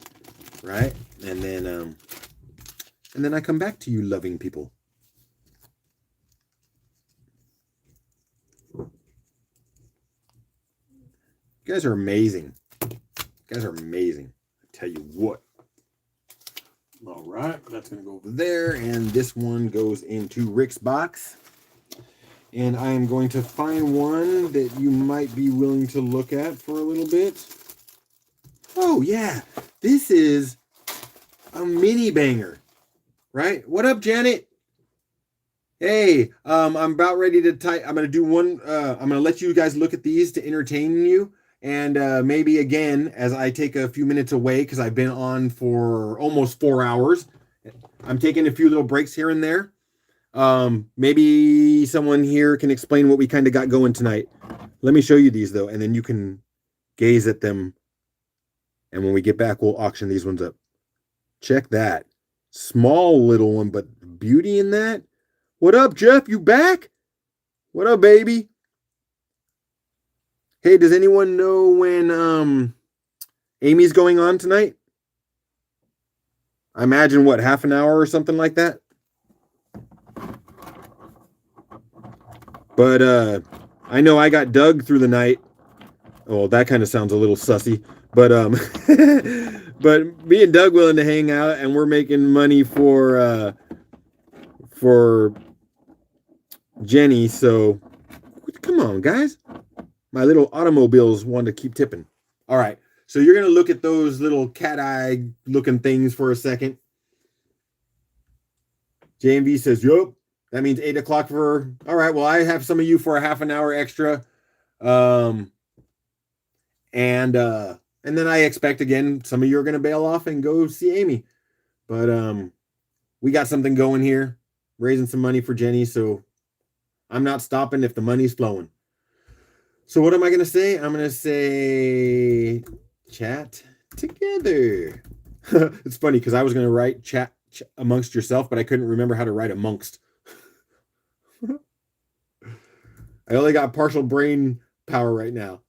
right? And then I come back to you loving people. You guys are amazing. You guys are amazing. I tell you what. All right, that's going to go over there. And this one goes into Rick's box. And I am going to find one that you might be willing to look at for a little bit. Oh, yeah. This is a mini banger, right? What up, Janet? Hey, I'm about ready to type. I'm going to do one. I'm going to let you guys look at these to entertain you. And maybe again, as I take a few minutes away, because I've been on for almost 4 hours, I'm taking a few little breaks here and there. Maybe someone here can explain what we kind of got going tonight. Let me show you these though, and then you can gaze at them. And when we get back, we'll auction these ones up. Check that. Small little one, but beauty in that. What up, Jeff? You back? What up, baby? Hey, does anyone know when Amy's going on tonight? I imagine what, half an hour or something like that? But I know I got Doug through the night. Oh, that kind of sounds a little sussy. But but me and Doug willing to hang out, and we're making money for Jenny. So come on, guys. My little automobiles want to keep tipping. All right. So you're going to look at those little cat eye looking things for a second. JMV says, yup. That means 8 o'clock for. All right. Well, I have some of you for a half an hour extra. And then I expect again, some of you are going to bail off and go see Amy. But we got something going here, raising some money for Jenny. So I'm not stopping if the money's flowing. So what am I going to say? I'm going to say chat together. It's funny because I was going to write chat amongst yourself, but I couldn't remember how to write amongst. I only got partial brain power right now.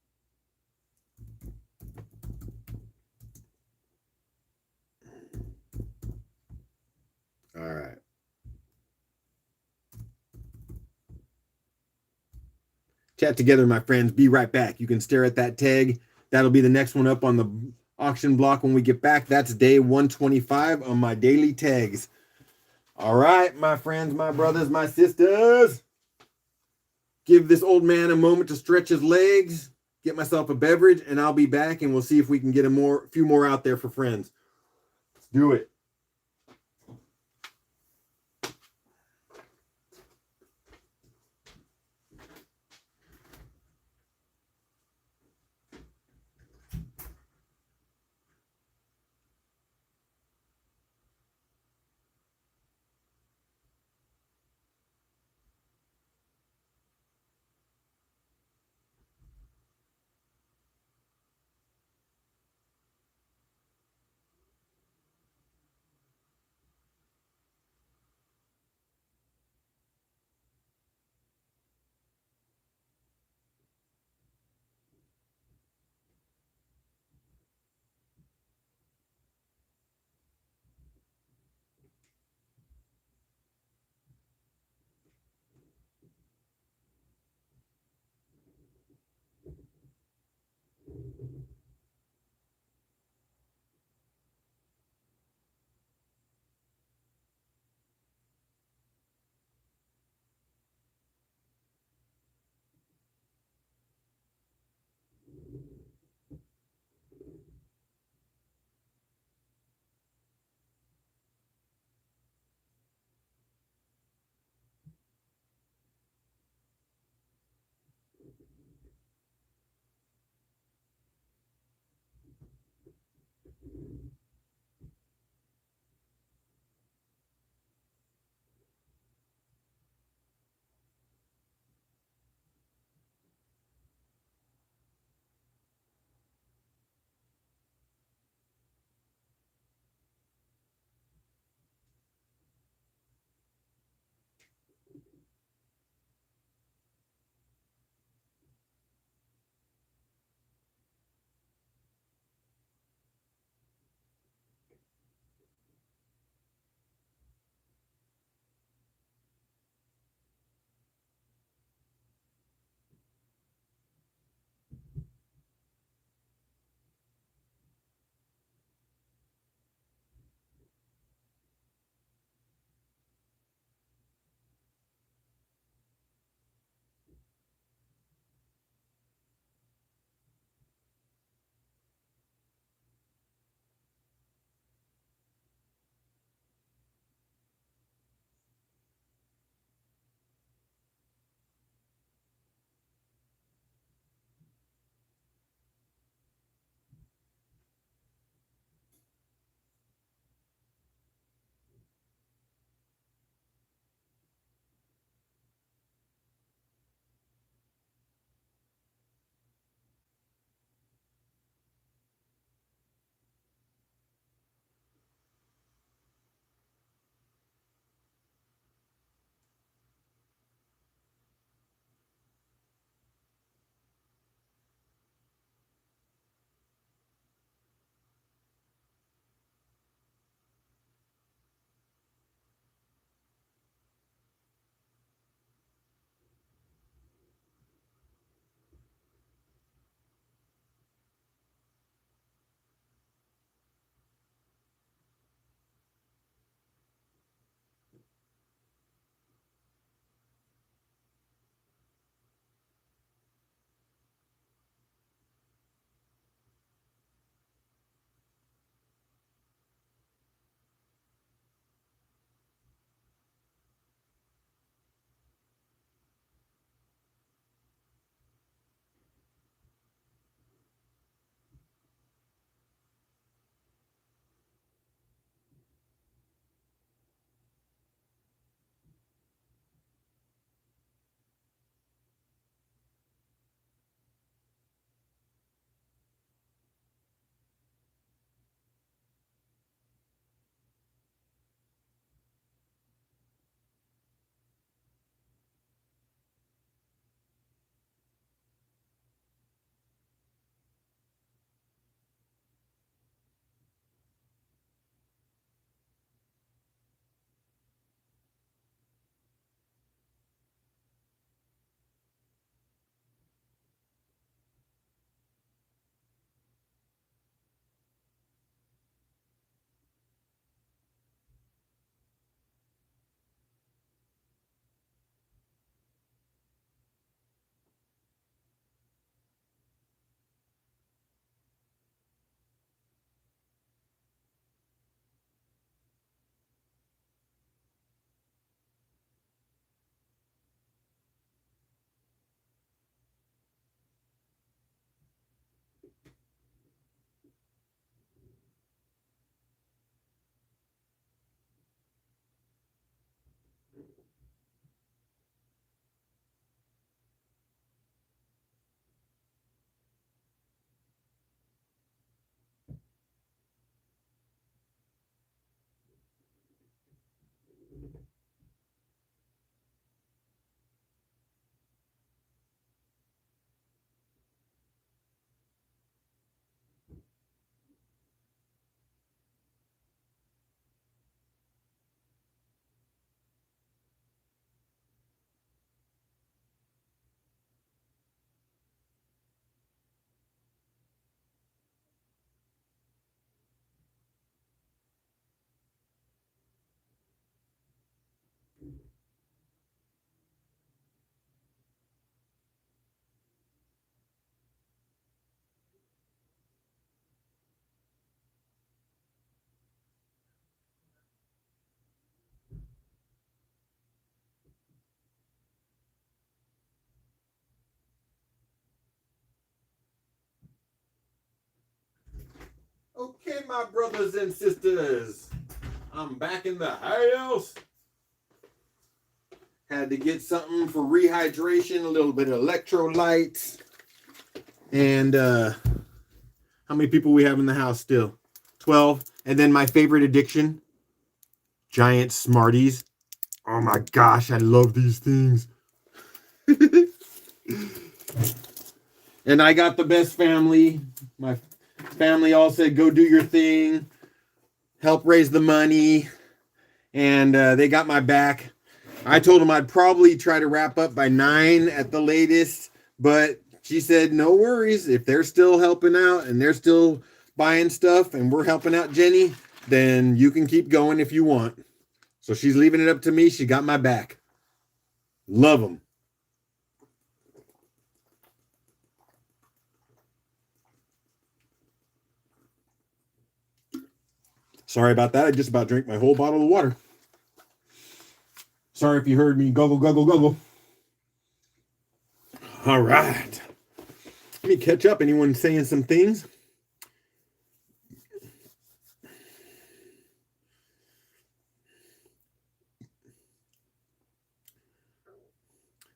All right. Chat together, my friends. Be right back. You can stare at that tag. That'll be the next one up on the auction block when we get back. That's day 125 on my daily tags. All right, my friends, my brothers, my sisters. Give this old man a moment to stretch his legs, get myself a beverage, and I'll be back, and we'll see if we can get a few more out there for friends. Let's do it. Okay, my brothers and sisters, I'm back in the house. Had to get something for rehydration, a little bit of electrolytes. And how many people we have in the house still? 12. And then my favorite addiction, giant Smarties. Oh my gosh, I love these things. And I got the best family. My family all said, go do your thing. Help raise the money. And they got my back. I told them I'd probably try to wrap up by 9 at the latest. But she said, no worries. If they're still helping out and they're still buying stuff and we're helping out Jenny, then you can keep going if you want. So she's leaving it up to me. She got my back. Love them. Sorry about that. I just about drank my whole bottle of water. Sorry if you heard me guggle, guggle, guggle. All right. Let me catch up. Anyone saying some things?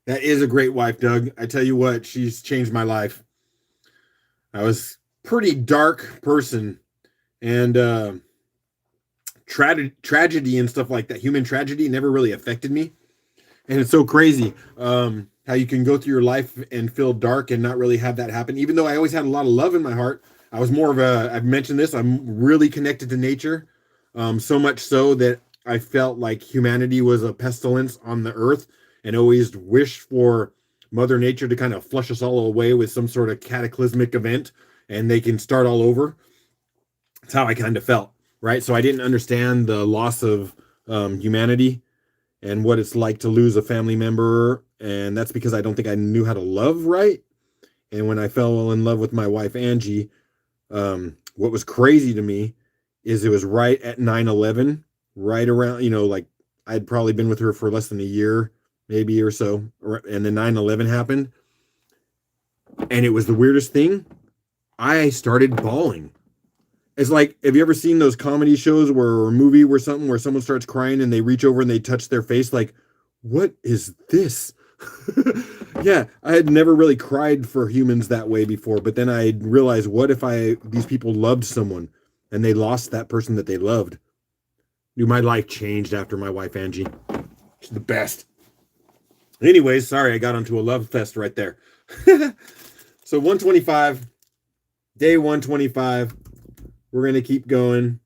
That is a great wife, Doug. I tell you what, she's changed my life. I was a pretty dark person, and tragedy and stuff like that, human tragedy, never really affected me. And it's so crazy how you can go through your life and feel dark and not really have that happen. Even though I always had a lot of love in my heart, I was more of I've mentioned this, I'm really connected to nature. So much so that I felt like humanity was a pestilence on the earth and always wished for Mother Nature to kind of flush us all away with some sort of cataclysmic event and they can start all over. That's how I kind of felt, right? So I didn't understand the loss of humanity and what it's like to lose a family member. And that's because I don't think I knew how to love right. And when I fell in love with my wife, Angie, what was crazy to me is it was right at 9/11, right around, like I'd probably been with her for less than a year, maybe or so. And then 9/11 happened. And it was the weirdest thing. I started bawling. It's like, have you ever seen those comedy shows or a movie where someone starts crying and they reach over and they touch their face? Like, what is this? Yeah, I had never really cried for humans that way before, but then I realized, what if these people loved someone and they lost that person that they loved? Dude, my life changed after my wife, Angie. She's the best. Anyways, sorry, I got onto a love fest right there. So 125, day 125. We're going to keep going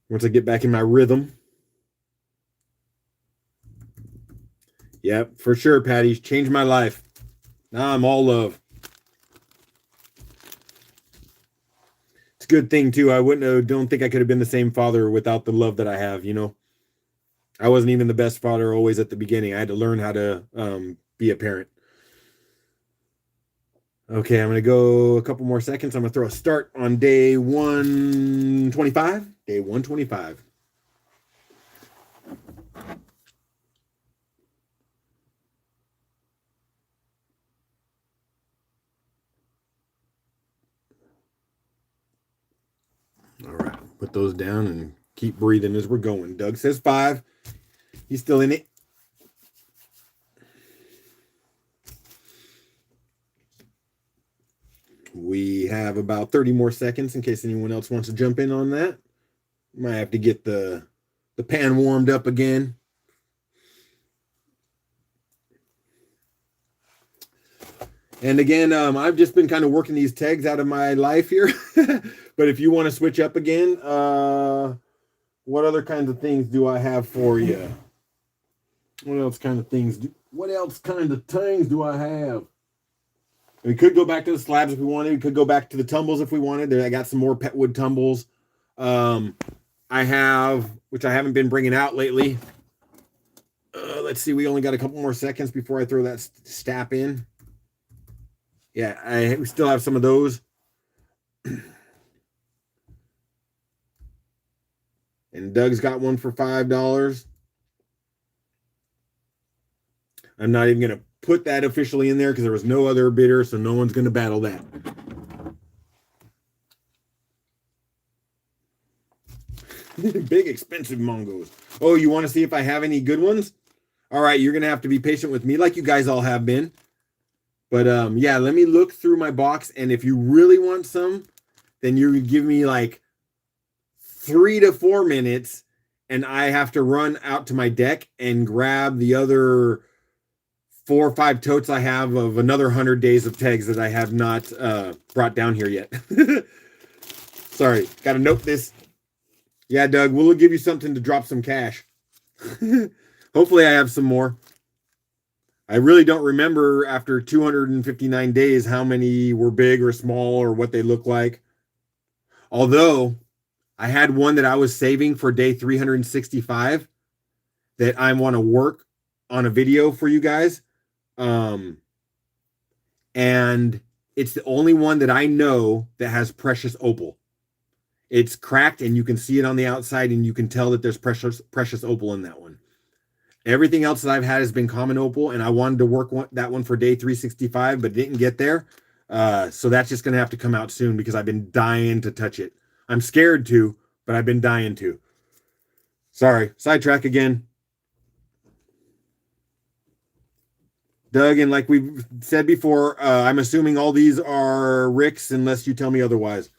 once I get back in my rhythm. Yep, for sure, Patty. Changed my life. Now I'm all love. It's a good thing, too. Don't think I could have been the same father without the love that I have, I wasn't even the best father always at the beginning. I had to learn how to be a parent. Okay, I'm going to go a couple more seconds. I'm going to throw a start on day 125. Day 125. All right, put those down and keep breathing as we're going. Doug says 5. He's still in it. We have about 30 more seconds in case anyone else wants to jump in on that. Might have to get the pan warmed up again. And again, I've just been kind of working these tags out of my life here. But if you want to switch up again, what other kinds of things do I have for you? What else kind of things do I have? We could go back to the slabs if we wanted. We could go back to the tumbles if we wanted. I got some more Petwood tumbles. I have, which I haven't been bringing out lately. Let's see. We only got a couple more seconds before I throw that stap in. Yeah, we still have some of those. And Doug's got one for $5. I'm not even going to put that officially in there because there was no other bidder, so no one's going to battle that. Big expensive mongos. Oh, you want to see if I have any good ones? All right, you're gonna have to be patient with me, like you guys all have been. But yeah, let me look through my box, and if you really want some, then you give me like 3 to 4 minutes, and I have to run out to my deck and grab the other 4 or 5 totes I have of another 100 days of tags that I have not brought down here yet. Sorry, gotta note this. Yeah, Doug, we'll give you something to drop some cash. Hopefully I have some more. I really don't remember after 259 days how many were big or small or what they look like. Although I had one that I was saving for day 365 that I want to work on a video for you guys. And it's the only one that I know that has precious opal. It's cracked and you can see it on the outside and you can tell that there's precious opal in that one. Everything else that I've had has been common opal, and I wanted to work that one for day 365, but didn't get there. So that's just going to have to come out soon because I've been dying to touch it. I'm scared to, but I've been dying to. Sorry, sidetrack again. Doug, and like we've said before, I'm assuming all these are Rick's unless you tell me otherwise.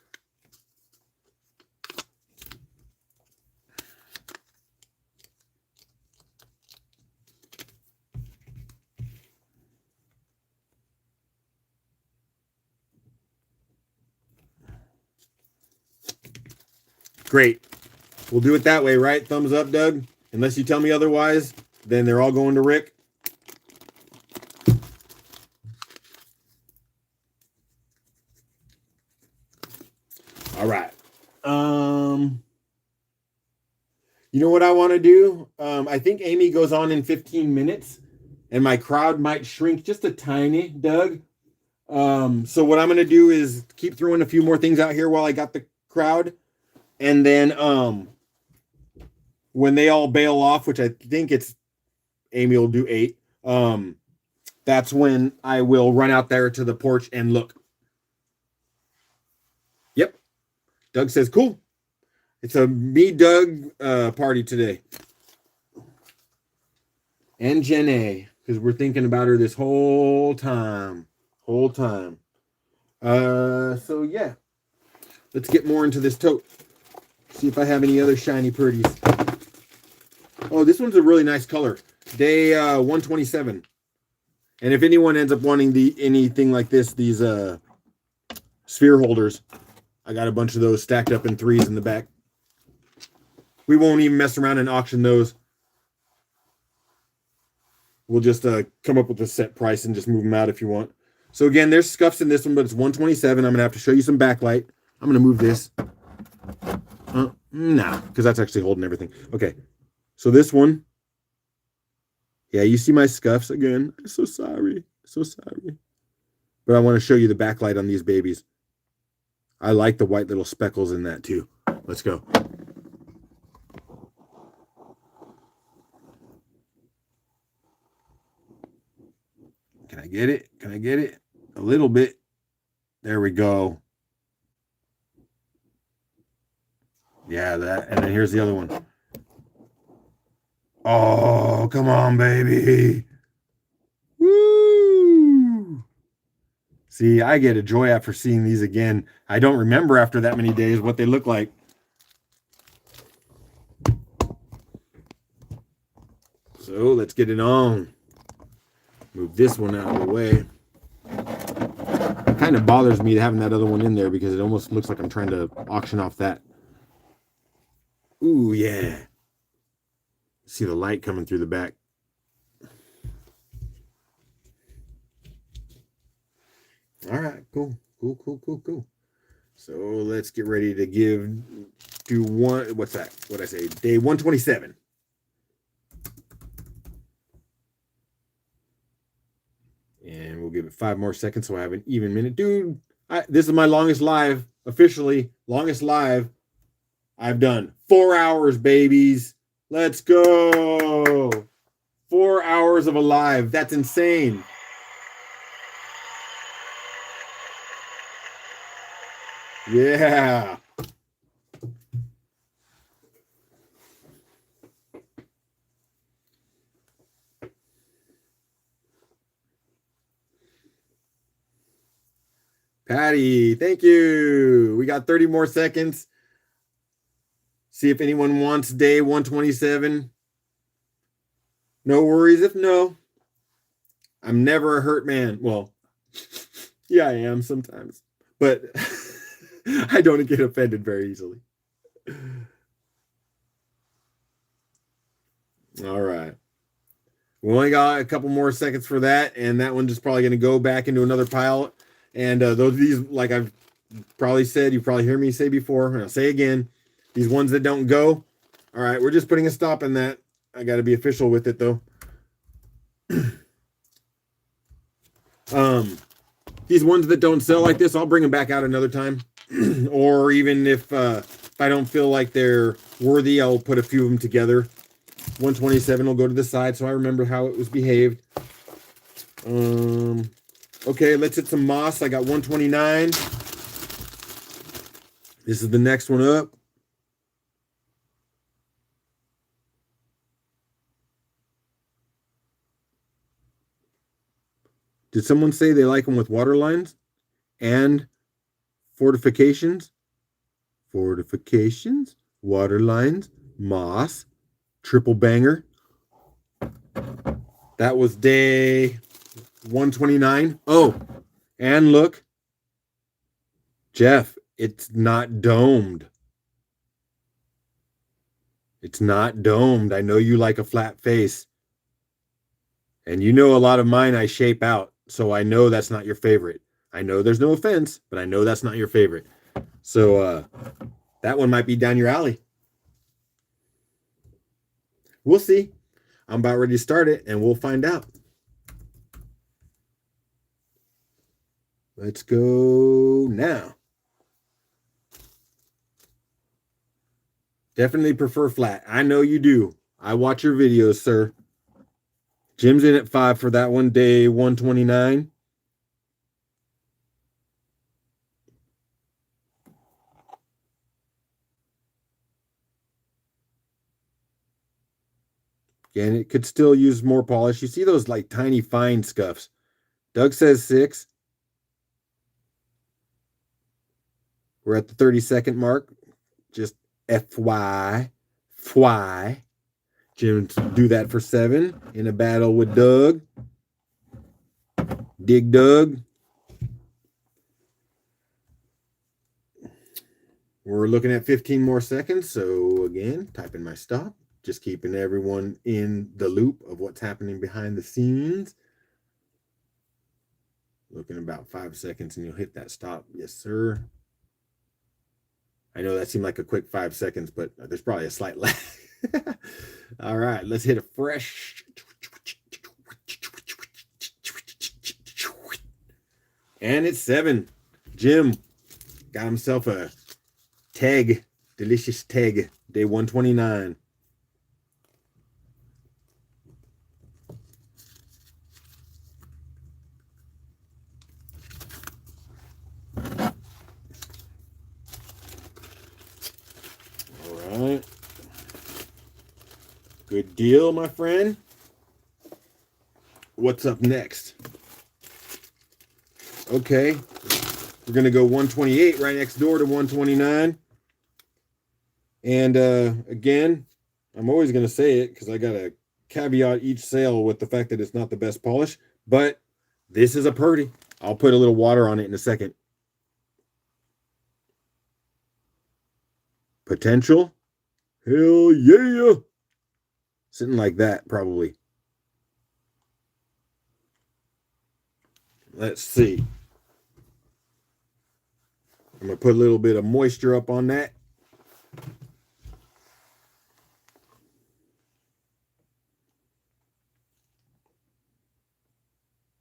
Great. We'll do it that way, right? Thumbs up, Doug. Unless you tell me otherwise, then they're all going to Rick. All right. You know what I want to do? I think Amy goes on in 15 minutes, and my crowd might shrink just a tiny, Doug. So what I'm going to do is keep throwing a few more things out here while I got the crowd. And then when they all bail off, which I think it's Amy will do 8, that's when I will run out there to the porch and look. Yep. Doug says, cool. It's a me, Doug party today. And Jenna, because we're thinking about her this whole time. So yeah. Let's get more into this tote. See if I have any other shiny purdies. Oh, this one's a really nice color. Day 127. And if anyone ends up wanting anything like this, these sphere holders, I got a bunch of those stacked up in 3s in the back. We won't even mess around and auction those. We'll just come up with a set price and just move them out if you want. So again, there's scuffs in this one, but it's 127. I'm going to have to show you some backlight. I'm going to move this. Nah, because that's actually holding everything. Okay, so this one. Yeah, you see my scuffs again. I'm so sorry. So sorry. But I want to show you the backlight on these babies. I like the white little speckles in that too. Let's go. Can I get it? Can I get it? A little bit. There we go. Yeah, that. And then here's the other one. Oh, come on, baby. Woo! See, I get a joy after seeing these again. I don't remember after that many days what they look like. So let's get it on. Move this one out of the way. It kind of bothers me having that other one in there because it almost looks like I'm trying to auction off that. Ooh, yeah. See the light coming through the back. All right, cool. So let's get ready to do one. What's that? What'd I say? Day 127. And we'll give it 5 more seconds so I have an even minute. Dude, this is my longest live, officially, longest live I've done. 4 hours, babies. Let's go. 4 hours of a live. That's insane. Yeah. Patty, thank you. We got 30 more seconds. See if anyone wants day 127. No worries if no. I'm never a hurt man. Well, yeah, I am sometimes. But I don't get offended very easily. All right. We only got a couple more seconds for that, and that one just probably going to go back into another pile. And these, like I've probably said, you probably hear me say before, and I'll say again, these ones that don't go, all right, we're just putting a stop in that. I got to be official with it, though. These ones that don't sell like this, I'll bring them back out another time. Or even if I don't feel like they're worthy, I'll put a few of them together. 127 will go to the side, so I remember how it was behaved. Okay, let's hit some moss. I got 129. This is the next one up. Did someone say they like them with water lines and fortifications? Fortifications, water lines, moss, triple banger. That was day 129. Oh, and look, Jeff, it's not domed. It's not domed. I know you like a flat face. And you know a lot of mine I shape out. So I know that's not your favorite. I know there's no offense, but I know that's not your favorite. So that one might be down your alley. We'll see. I'm about ready to start it, and we'll find out. Let's go now. Definitely prefer flat. I know you do. I watch your videos, sir. Jim's in at 5 for that one, day 129. And it could still use more polish. You see those like tiny fine scuffs. Doug says 6. We're at the 30-second mark. Just FY. Fly. Jim do that for 7 in a battle with Doug. Dig Doug. We're looking at 15 more seconds. So again, type in my stop. Just keeping everyone in the loop of what's happening behind the scenes. Looking about 5 seconds and you'll hit that stop. Yes, sir. I know that seemed like a quick 5 seconds, but there's probably a slight lag. All right, let's hit a fresh. And it's 7. Jim got himself a tag, delicious tag, day 129. All right. Good deal, my friend. What's up next? Okay. We're going to go 128 right next door to 129. And again, I'm always going to say it because I got to caveat each sale with the fact that it's not the best polish. But this is a purdy. I'll put a little water on it in a second. Potential? Hell yeah. Sitting like that, probably. Let's see. I'm going to put a little bit of moisture up on that.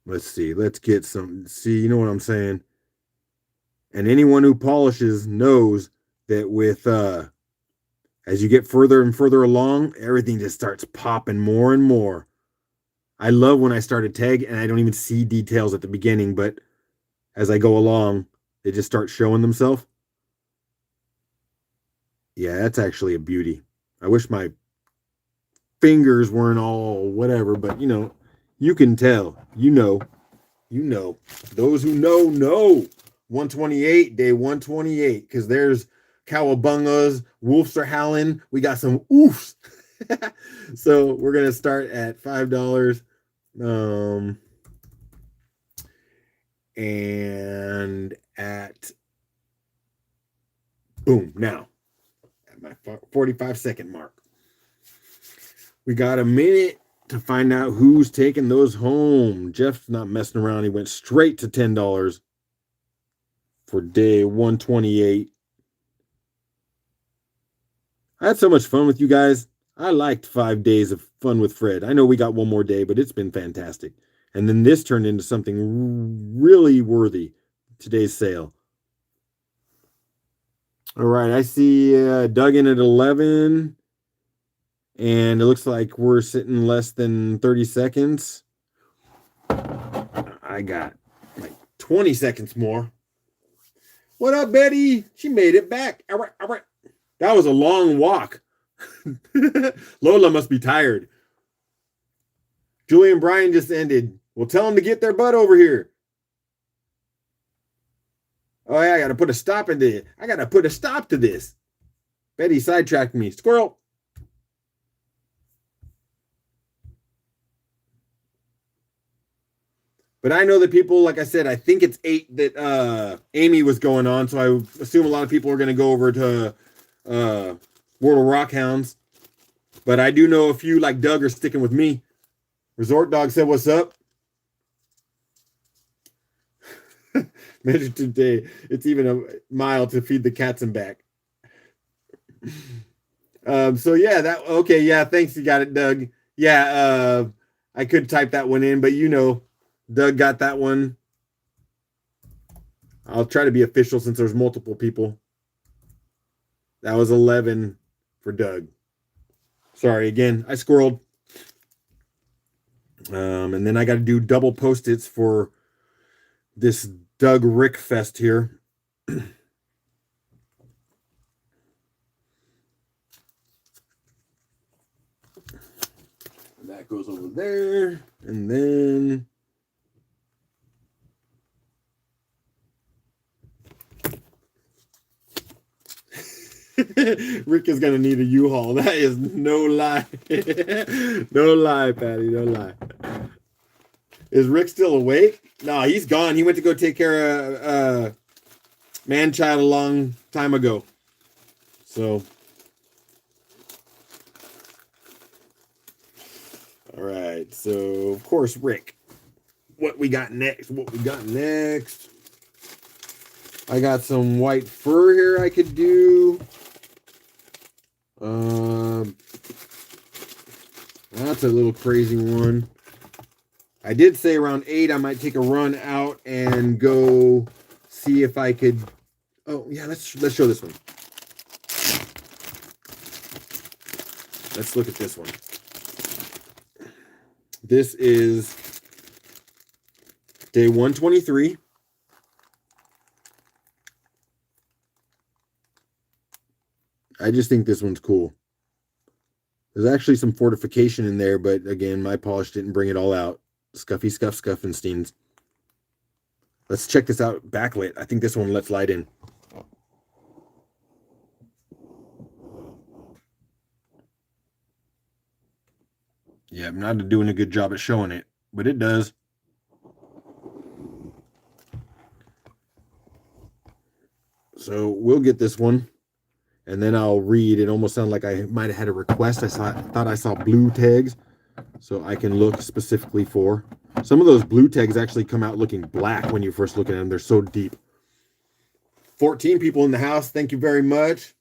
Let's see. Let's get some. See, you know what I'm saying? And anyone who polishes knows that with as you get further and further along, everything just starts popping more and more. I love when I start a tag and I don't even see details at the beginning, but as I go along, they just start showing themselves. Yeah, that's actually a beauty. I wish my fingers weren't all whatever, but you know, you can tell. You know. Those who know, know. 128, day 128, because there's cowabungas, wolves are howling. We got some oofs. So we're gonna start at $5. And at boom, now at my 45-second mark. We got a minute to find out who's taking those home. Jeff's not messing around. He went straight to $10 for day 128. I had so much fun with you guys. I liked 5 days of fun with Fred. I know we got one more day, but it's been fantastic. And then this turned into something really worthy. Today's sale. All right, I see Doug in at 11. And it looks like we're sitting less than 30 seconds. I got like 20 seconds more. What up, Betty? She made it back. All right, all right. That was a long walk. Lola must be tired. Julie and Brian just ended. Well, tell them to get their butt over here. Oh, yeah, I got to put a stop to this. I got to put a stop to this. Betty sidetracked me. Squirrel. But I know that people, like I said, I think it's 8 that Amy was going on. So I assume a lot of people are going to go over to World of Rockhounds. But I do know a few, like Doug, are sticking with me. Resort Dog said, what's up? Measure today. It's even a mile to feed the cats and back. So yeah, that okay, yeah, thanks. You got it, Doug. Yeah, I could type that one in, but you know, Doug got that one. I'll try to be official since there's multiple people. That was 11 for Doug. Sorry again, I squirreled. And then I got to do double post-its for this Doug Rick Fest here. That goes over there. And then Rick is going to need a U-Haul. That is no lie. No lie, Patty. No lie. Is Rick still awake? No, he's gone. He went to go take care of man-child a long time ago. So, all right. So, of course, Rick. What we got next? What we got next? I got some white fur here I could do. That's a little crazy one. I did say around 8 I might take a run out and go see if I could. Oh yeah, let's show this one. Let's look at this one. This is day 123. I just think this one's cool. There's actually some fortification in there, but again, my polish didn't bring it all out. Scuffy Scuff Scuffensteins. Let's check this out backlit. I think this one lets light in. Yeah, I'm not doing a good job at showing it, but it does. So we'll get this one. And then I'll read. It almost sounded like I might have had a request. I thought I saw blue tags, so I can look specifically for. Some of those blue tags actually come out looking black when you first look at them. They're so deep. 14 people in the house. Thank you very much.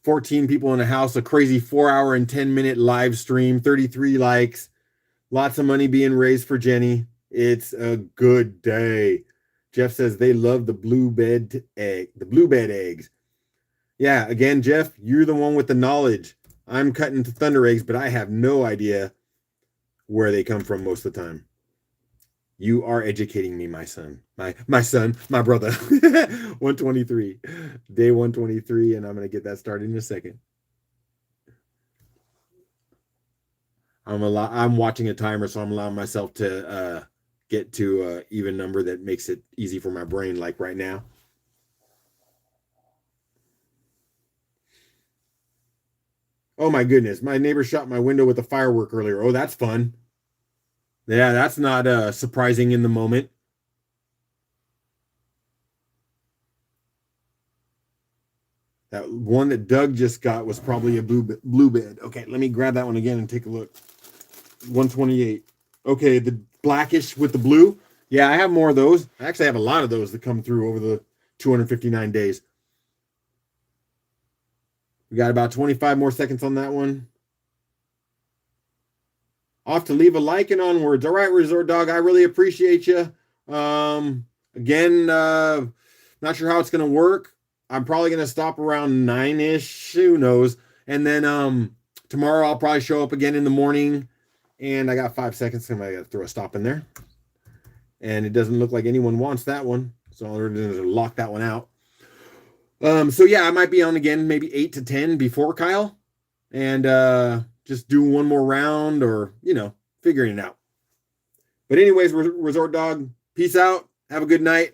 14 people in the house. A crazy 4-hour and 10-minute live stream. 33 likes. Lots of money being raised for Jenny. It's a good day. Jeff says they love the blue bed eggs. Yeah, again, Jeff, you're the one with the knowledge. I'm cutting to thunder eggs, but I have no idea where they come from most of the time. You are educating me, my son. My son, my brother. 123. Day 123, and I'm going to get that started in a second. I'm watching a timer, so I'm allowing myself to get to an even number that makes it easy for my brain, like right now. Oh my goodness, my neighbor shot my window with a firework earlier. Oh, that's fun. Yeah, that's not surprising in the moment. That one that Doug just got was probably a blue bed. Okay, let me grab that one again and take a look. 128. Okay, the blackish with the blue. Yeah, I have more of those. I actually have a lot of those that come through over the 259 days. We got about 25 more seconds on that one. Off to leave a like and onwards. All right, Resort Dog, I really appreciate you. Again, not sure how it's going to work. I'm probably going to stop around 9-ish. Who knows? And then tomorrow I'll probably show up again in the morning. And I got 5 seconds. So I got to throw a stop in there. And it doesn't look like anyone wants that one. So I'll lock that one out. So yeah, I might be on again, maybe 8 to 10 before Kyle. And just do one more round or, figuring it out. But anyways, Resort Dog, peace out. Have a good night.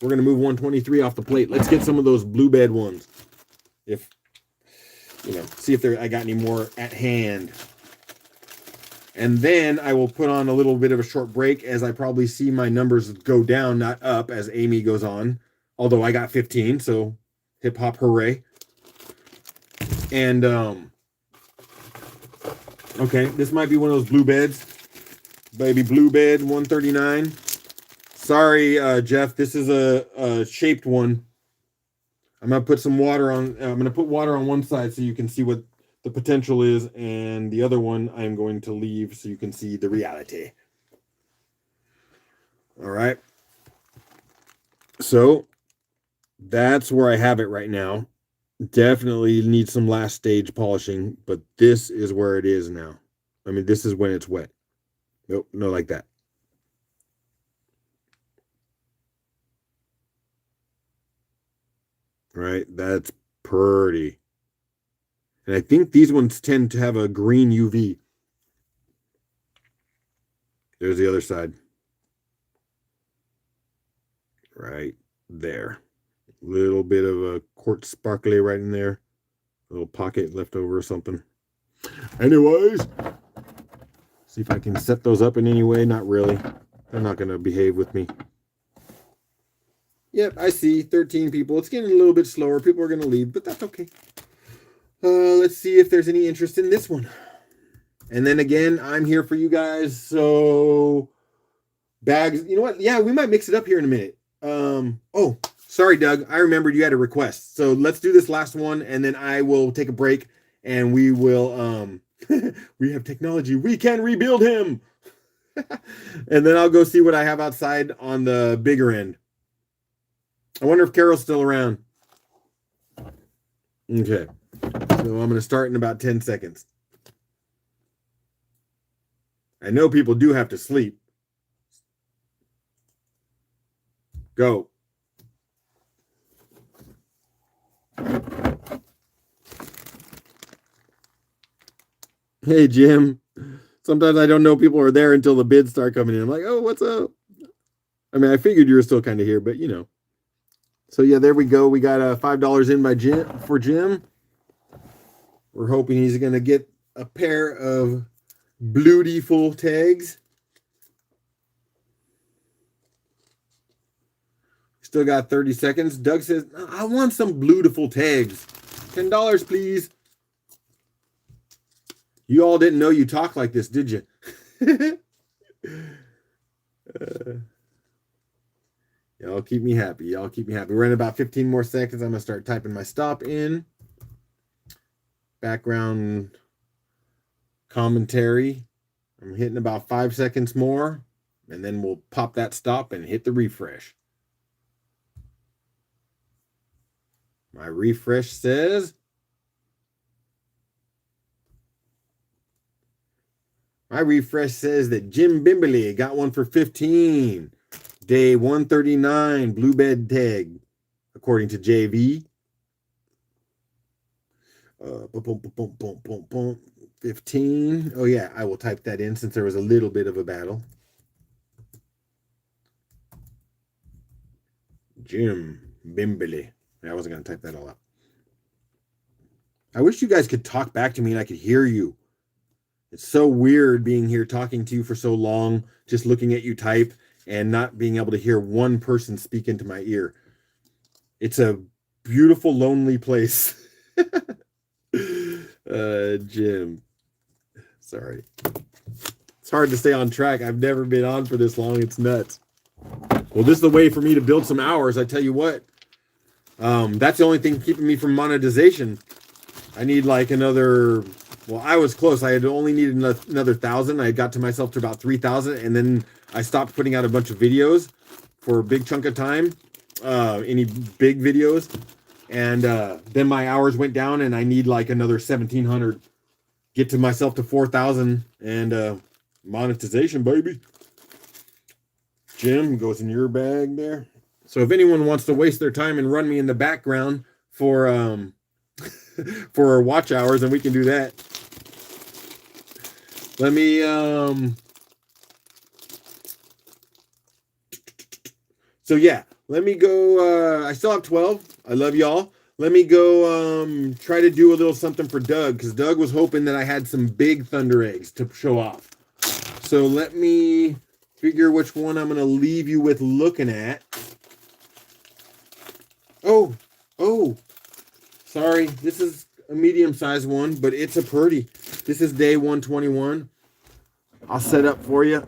We're going to move 123 off the plate. Let's get some of those blue bed ones. See if I got any more at hand. And then I will put on a little bit of a short break as I probably see my numbers go down, not up, as Amy goes on. Although I got 15, so hip hop hooray. And, okay, this might be one of those blue beds. Baby blue bed, 139. Sorry, Jeff, this is a shaped one. I'm going to put some water on, I'm going to put water on one side so you can see what the potential is, and the other one I'm going to leave so you can see the reality. All right. So that's where I have it right now. Definitely needs some last stage polishing, but this is where it is now. I mean, this is when it's wet. Nope, no, like that. Right, that's pretty. And I think these ones tend to have a green UV. There's the other side. Right there. Little bit of a quartz sparkly right in there. A little pocket left over or something. Anyways, see if I can set those up in any way. Not really. They're not going to behave with me. Yep, I see 13 people. It's getting a little bit slower. People are going to leave, but that's okay. Let's see if there's any interest in this one. And then again, I'm here for you guys. So bags, you know what? Yeah, we might mix it up here in a minute. Oh, sorry, Doug. I remembered you had a request. So let's do this last one, and then I will take a break, and we will, we have technology. We can rebuild him. And then I'll go see what I have outside on the bigger end. I wonder if Carol's still around. Okay. So I'm going to start in about 10 seconds. I know people do have to sleep. Go. Hey, Jim. Sometimes I don't know people are there until the bids start coming in. I'm like, oh, what's up? I mean, I figured you were still kind of here, but So yeah, there we go. We got $5 in by Jim. We're hoping he's going to get a pair of beautiful tags. Still got 30 seconds. Doug says, I want some beautiful tags. $10, please. You all didn't know you talk like this, did you? Y'all keep me happy. Y'all keep me happy. We're in about 15 more seconds. I'm going to start typing my stop in. Background commentary. I'm hitting about 5 seconds more. And then we'll pop that stop and hit the refresh. My refresh says that Jim Bimberly got one for 15. Day 139, blue bed tag, according to JV. 15. Oh, yeah, I will type that in since there was a little bit of a battle. Jim Bimbili. I wasn't going to type that all out. I wish you guys could talk back to me and I could hear you. It's so weird being here talking to you for so long, just looking at you type and not being able to hear one person speak into my ear. It's a beautiful, lonely place. Jim. Sorry. It's hard to stay on track. I've never been on for this long. It's nuts. Well, this is the way for me to build some hours. I tell you what. That's the only thing keeping me from monetization. I need like another. Well, I was close. I had only needed another 1,000. I got to myself to about 3,000, and then I stopped putting out a bunch of videos for a big chunk of time. Any big videos, and then my hours went down, and I need like another 1,700. Get to myself to 4,000 and monetization, baby. Jim goes in your bag there. So if anyone wants to waste their time and run me in the background for for watch hours, then we can do that. Let me so yeah, let me go. I still have 12. I love y'all. Let me go try to do a little something for Doug, because Doug was hoping that I had some big thunder eggs to show off. So let me figure which one I'm going to leave you with looking at. Oh, sorry. This is a medium-sized one, but it's a pretty. This is day 121. I'll set up for you.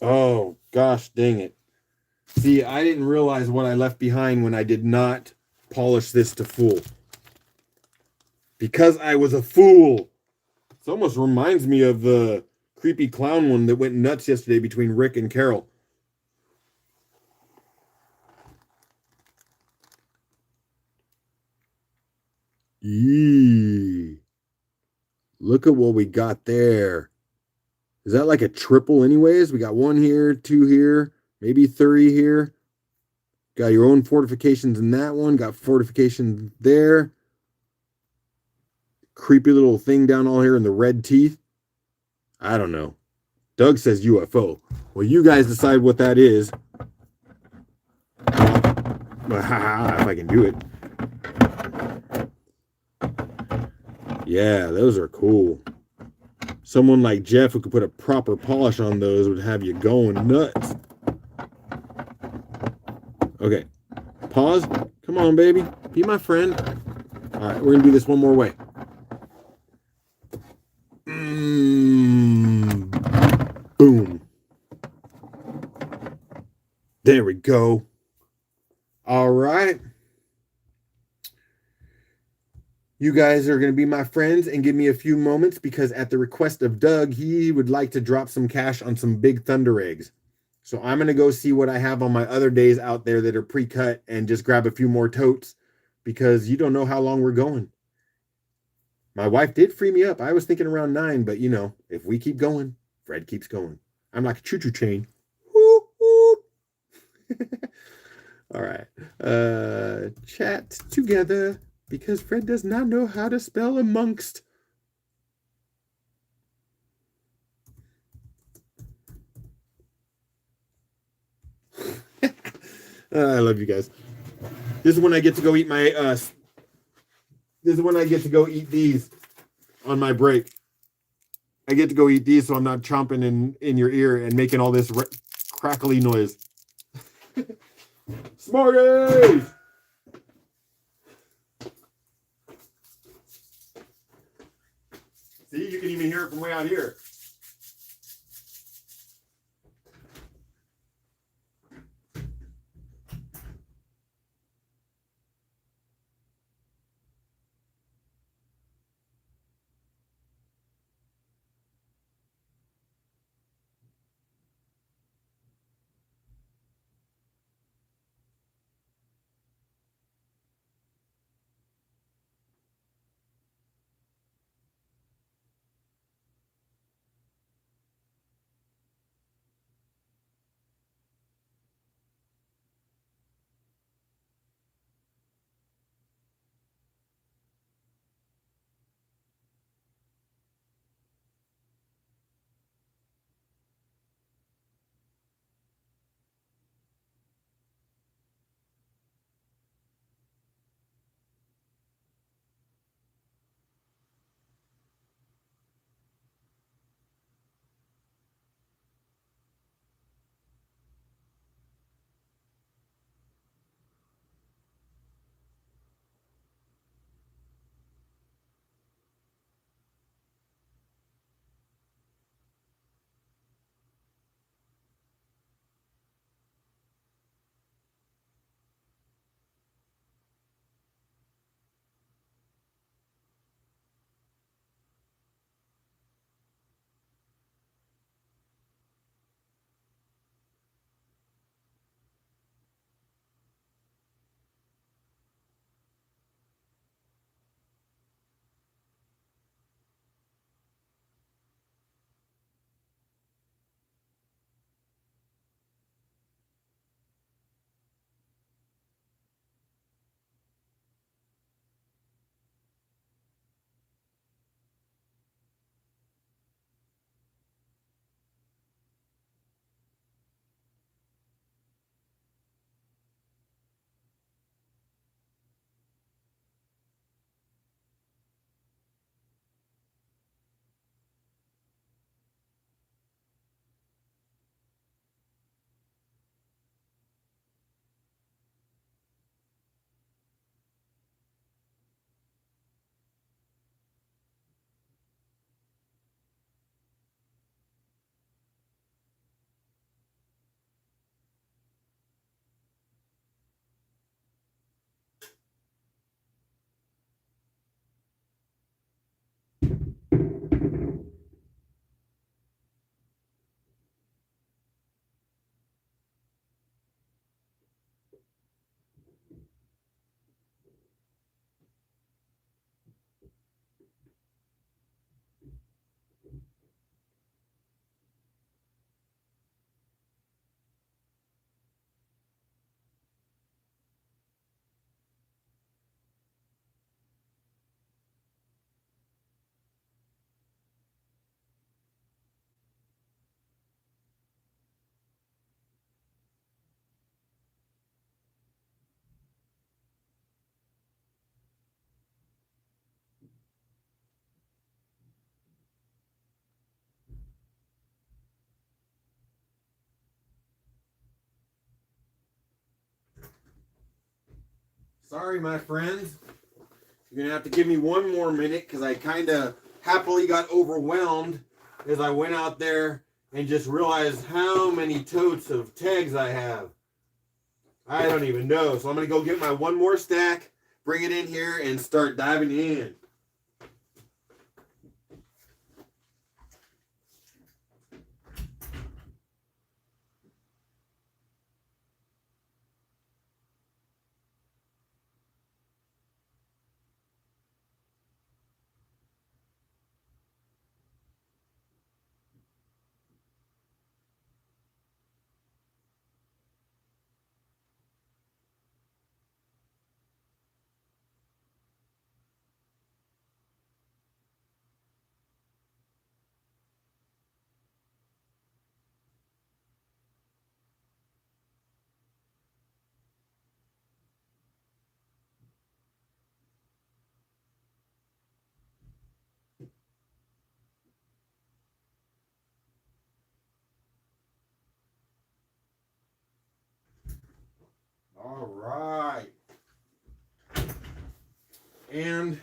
Oh, gosh, dang it. See, I didn't realize what I left behind when I did not polish this to full. Because I was a fool. This almost reminds me of the creepy clown one that went nuts yesterday between Rick and Carol. Yee. Look at what we got there. Is that like a triple anyways? We got 1 here, 2 here, maybe 3 here. Got your own fortifications in that one. Got fortifications there. Creepy little thing down all here in the red teeth. I don't know. Doug says UFO. Well, you guys decide what that is. If I can do it. Yeah, those are cool. Someone like Jeff who could put a proper polish on those would have you going nuts. Okay. Pause. Come on, baby. Be my friend. All right, we're going to do this one more way. Boom. There we go. All right. You guys are going to be my friends and give me a few moments, because at the request of Doug, he would like to drop some cash on some big thunder eggs. So I'm going to go see what I have on my other days out there that are pre-cut and just grab a few more totes, because you don't know how long we're going. My wife did free me up. I was thinking around 9, but you know, if we keep going, Fred keeps going. I'm like a choo-choo train. Whoop, whoop. All right. Chat together, because Fred does not know how to spell amongst. I love you guys. This is when I get to go eat my this is when I get to go eat these on my break. I get to go eat these so I'm not chomping in your ear and making all this crackly noise. Smarties! See, you can even hear it from way out here. Sorry, my friends. You're going to have to give me one more minute because I kind of happily got overwhelmed as I went out there and just realized how many totes of tags I have. I don't even know. So I'm going to go get my one more stack, bring it in here, and start diving in. All right. And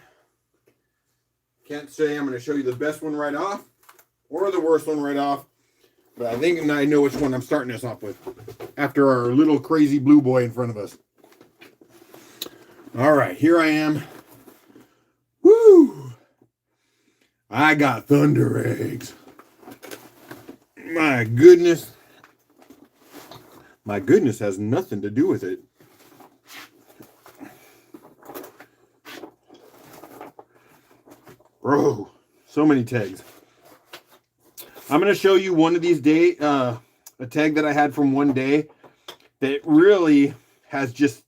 can't say I'm going to show you the best one right off or the worst one right off, but I think I know which one I'm starting this off with after our little crazy blue boy in front of us. All right, here I am. Woo! I got thunder eggs. My goodness. My goodness has nothing to do with it. Bro, so many tags. I'm going to show you one of these days, a tag that I had from one day that really has just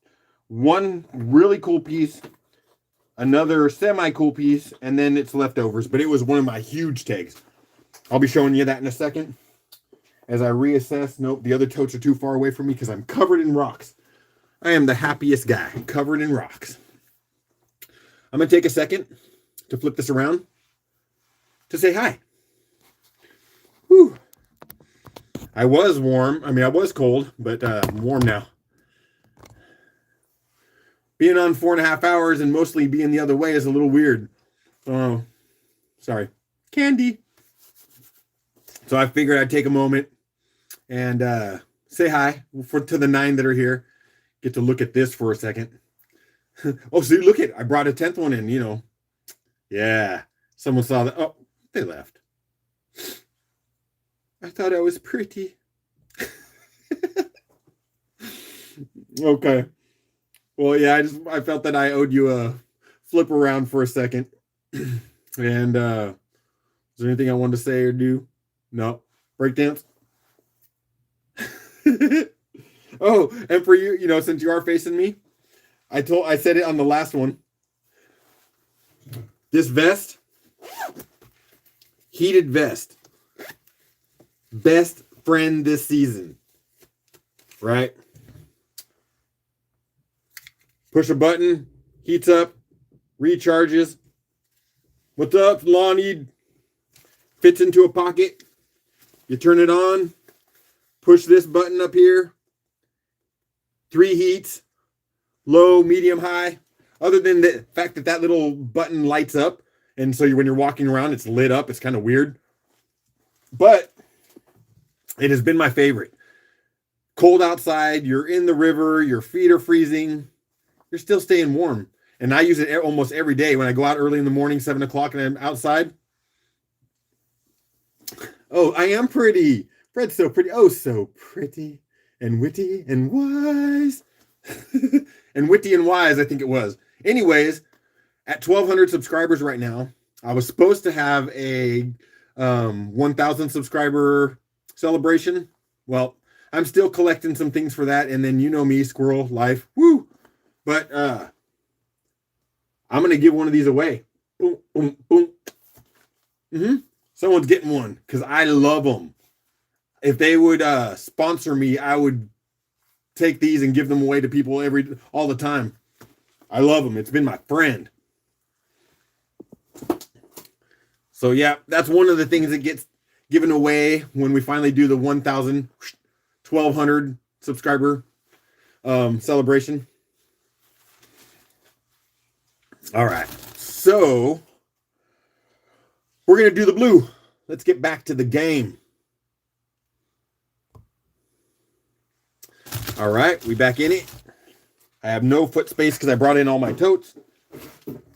one really cool piece, another semi-cool piece, and then it's leftovers. But it was one of my huge tags. I'll be showing you that in a second. As I reassess, nope, the other totes are too far away from me because I'm covered in rocks. I am the happiest guy, covered in rocks. I'm going to take a second to flip this around to say hi. Whew. I was warm. I mean, I was cold, but I'm warm now. Being on 4.5 hours and mostly being the other way is a little weird. Oh, sorry. Candy. So I figured I'd take a moment and say hi to the 9 that are here. Get to look at this for a second. Oh, see, look at, I brought a 10th one in, you know. Yeah, someone saw that. Oh, they left. I thought I was pretty. Okay. Well, yeah, I felt that I owed you a flip around for a second. And is there anything I wanted to say or do? No. Breakdance? Oh, and for you, you know, since you are facing me, I said it on the last one. This vest, heated vest, best friend this season, right? Push a button, heats up, recharges. What's up, Lonnie? Fits into a pocket. You turn it on, push this button up here. 3 heats, low, medium, high. Other than the fact that that little button lights up, and so when you're walking around, it's lit up. It's kind of weird. But it has been my favorite. Cold outside, you're in the river, your feet are freezing, you're still staying warm. And I use it almost every day when I go out early in the morning, 7 o'clock, and I'm outside. Oh, I am pretty. Fred's so pretty. Oh, so pretty and witty and wise. And witty and wise, I think it was. Anyways, at 1,200 subscribers right now, I was supposed to have a 1,000 subscriber celebration. Well, I'm still collecting some things for that. And then you know me, squirrel life. Woo! But I'm going to give one of these away. Boom, boom, boom. Someone's getting one because I love them. If they would sponsor me, I would take these and give them away to people all the time. I love them. It's been my friend. So yeah, that's one of the things that gets given away when we finally do the 1,000, 1,200 subscriber celebration. All right. So we're going to do the blue. Let's get back to the game. All right. We back in it. I have no foot space because I brought in all my totes.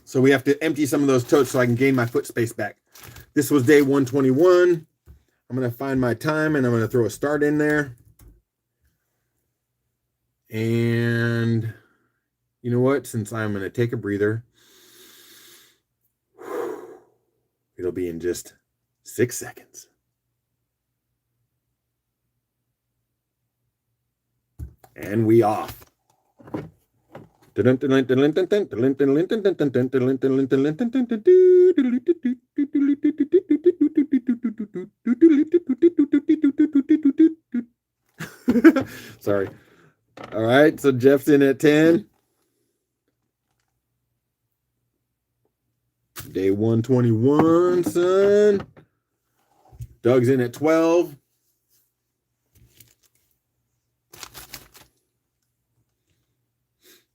So we have to empty some of those totes so I can gain my foot space back. This was day 121. I'm going to find my time and I'm going to throw a start in there. And you know what? Since I'm going to take a breather, it'll be in just 6 seconds. And we off. Sorry. All right, so Jeff's in at 10. Day 121, son. Doug's in at 12.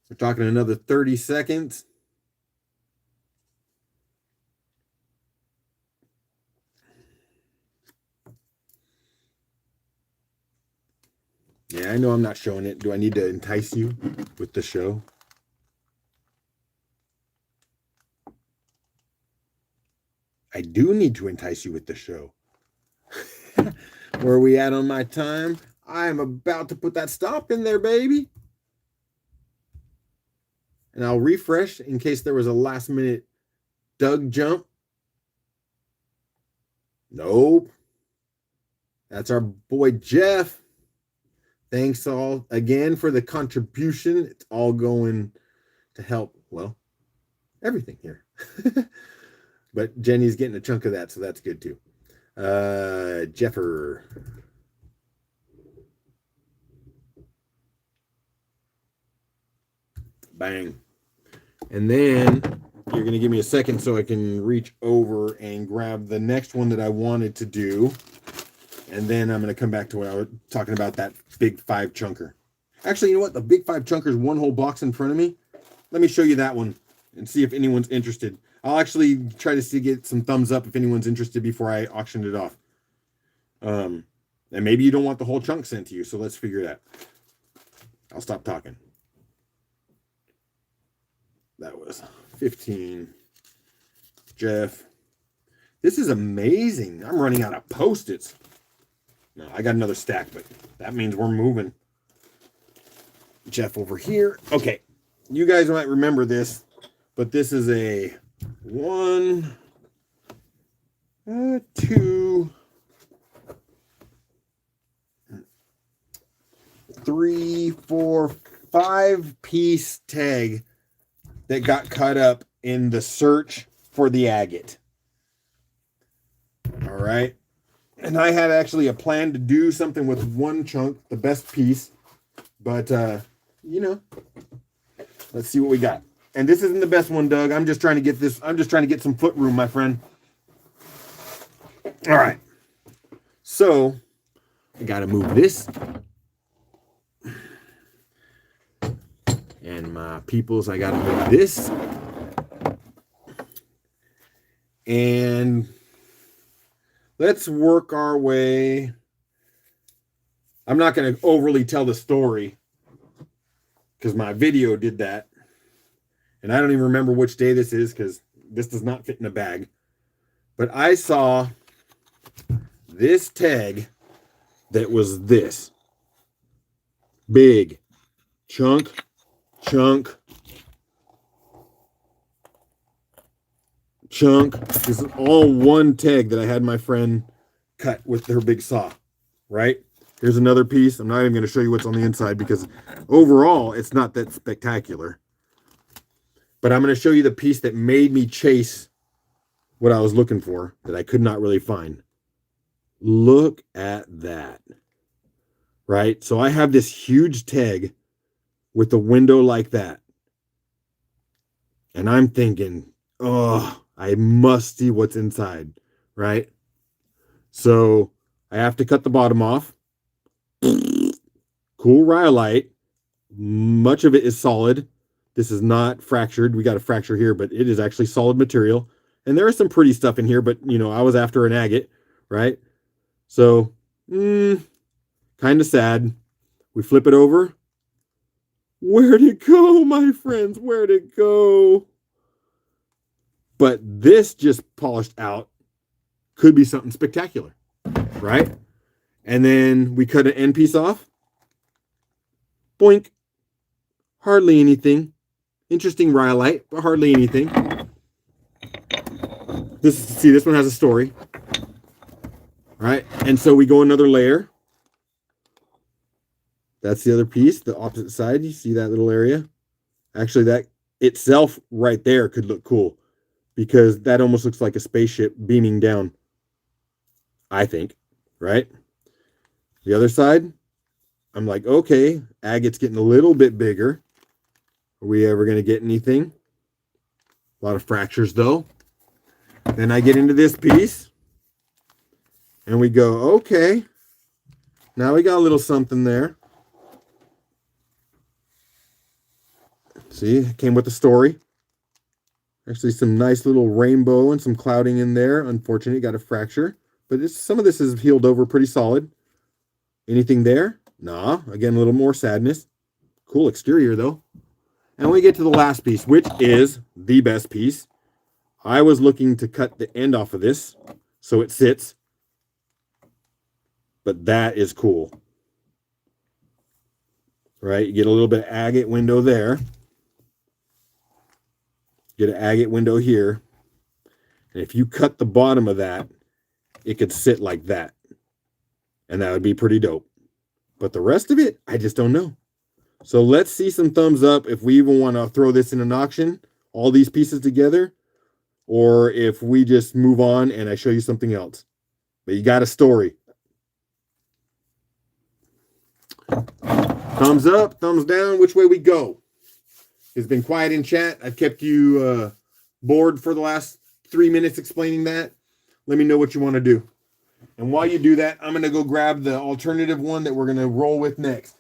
We're talking another 30 seconds. Yeah, I know I'm not showing it. Do I need to entice you with the show? I do need to entice you with the show. Where are we at on my time? I'm about to put that stop in there, baby. And I'll refresh in case there was a last minute Doug jump. Nope. That's our boy Jeff. Thanks all again for the contribution. It's all going to help, well, everything here. But Jenny's getting a chunk of that, so that's good too. Jeffer. Bang. And then you're going to give me a second so I can reach over and grab the next one that I wanted to do. And then I'm going to come back to what I was talking about, that big 5 chunker. Actually, you know what? The big 5 chunker is one whole box in front of me. Let me show you that one and see if anyone's interested. I'll actually try to get some thumbs up if anyone's interested before I auction it off. And maybe you don't want the whole chunk sent to you, so let's figure it out. I'll stop talking. That was 15. Jeff. This is amazing. I'm running out of Post-its. No, I got another stack, but that means we're moving. Jeff over here. Okay. You guys might remember this, but this is a 1, 2, 3, 4, 5-piece tag that got cut up in the search for the agate. All right. And I had actually a plan to do something with one chunk, the best piece. But, you know, let's see what we got. And this isn't the best one, Doug. I'm just trying to get this. I'm just trying to get some foot room, my friend. All right. So I got to move this. And my peoples, I got to move this. And let's work our way. I'm not going to overly tell the story because my video did that. And I don't even remember which day this is because this does not fit in a bag. But I saw this tag that was this. Big. Chunk. This is all one tag that I had my friend cut with her big saw, right? Here's another piece. I'm not even going to show you what's on the inside because overall it's not that spectacular. But I'm going to show you the piece that made me chase what I was looking for that I could not really find. Look at that, right? So I have this huge tag with a window like that. And I'm thinking, oh, I must see what's inside, right? So I have to cut the bottom off. Cool rhyolite. Much of it is solid. This is not fractured. We got a fracture here, but it is actually solid material. And there is some pretty stuff in here, but you know, I was after an agate, right? So, kind of sad. We flip it over. Where'd it go, my friends? Where'd it go? But this just polished out could be something spectacular, right? And then we cut an end piece off. Boink. Hardly anything. Interesting rhyolite, but hardly anything. This one has a story. Right? And so we go another layer. That's the other piece, the opposite side. You see that little area? Actually, that itself right there could look cool because that almost looks like a spaceship beaming down, I think, right? The other side, I'm like, okay, agate's getting a little bit bigger. Are we ever going to get anything? A lot of fractures, though. Then I get into this piece, and we go, okay, now we got a little something there. See, it came with a story. Actually, some nice little rainbow and some clouding in there. Unfortunately, got a fracture, but some of this is healed over pretty solid. Anything there? Nah. Again, a little more sadness. Cool exterior, though. And we get to the last piece, which is the best piece. I was looking to cut the end off of this so it sits. But that is cool. Right? You get a little bit of agate window there. Get an agate window here. And if you cut the bottom of that, it could sit like that. And that would be pretty dope. But the rest of it, I just don't know. So let's see some thumbs up if we even want to throw this in an auction, all these pieces together, or if we just move on and I show you something else. But you got a story. Thumbs up, thumbs down, which way we go? It's been quiet in chat. I've kept you bored for the last 3 minutes explaining that. Let me know what you want to do. And while you do that, I'm going to go grab the alternative one that we're going to roll with next.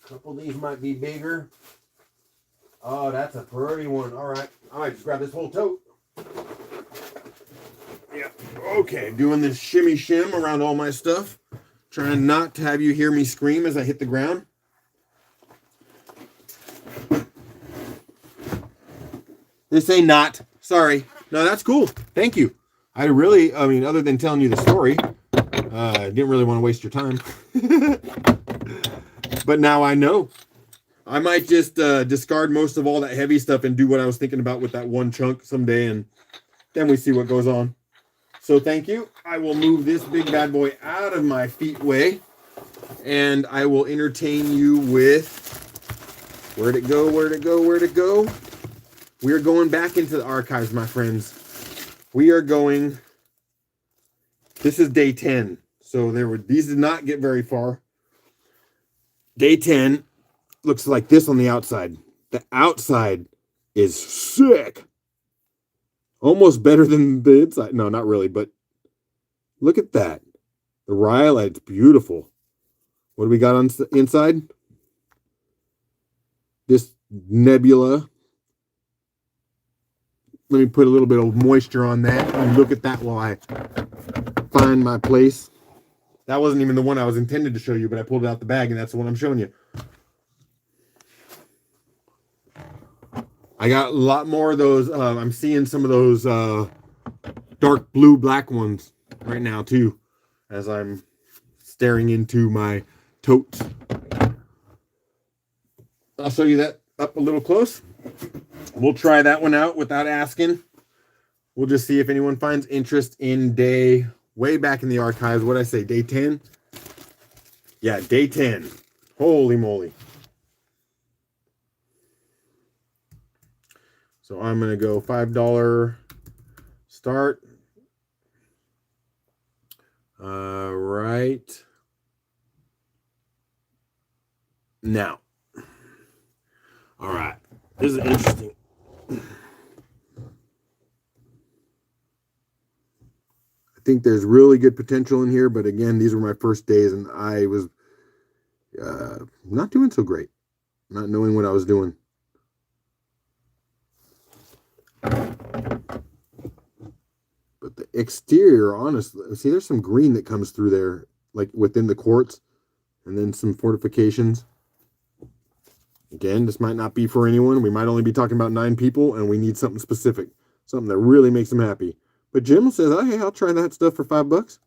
A couple of these might be bigger. Oh, that's a pretty one. All right. I might just grab this whole tote. Yeah. Okay. Doing this shimmy shim around all my stuff. Trying not to have you hear me scream as I hit the ground. This ain't not. Sorry. No, that's cool. Thank you. I mean, other than telling you the story, I didn't really want to waste your time. But now I know. I might just discard most of all that heavy stuff and do what I was thinking about with that one chunk someday, and then we see what goes on. So thank you. I will move this big bad boy out of my feet way, and I will entertain you with... Where'd it go? Where'd it go? Where'd it go? We are going back into the archives, my friends. We are going... This is day 10. So these did not get very far. Day 10... looks like this on the outside. The outside is sick. Almost better than the inside. No, not really, but look at that. The rhyolite's beautiful. What do we got on the inside? This nebula. Let me put a little bit of moisture on that and look at that while I find my place. That wasn't even the one I was intended to show you, but I pulled it out the bag and that's the one I'm showing you. I got a lot more of those. I'm seeing some of those dark blue, black ones right now too, as I'm staring into my totes. I'll show you that up a little close. We'll try that one out without asking. We'll just see if anyone finds interest in day, way back in the archives. What did I say, day 10? Yeah, day 10. Holy moly. So I'm going to go $5 start. Right now. All right. This is interesting. think there's really good potential in here, but again, these were my first days and I was not doing so great, not knowing what I was doing. But the exterior, honestly, see, there's some green that comes through there, like within the quartz, and then some fortifications. Again, this might not be for anyone. We might only be talking about 9 people, and we need something specific, something that really makes them happy. But Jim says, oh, hey, I'll try that stuff for $5.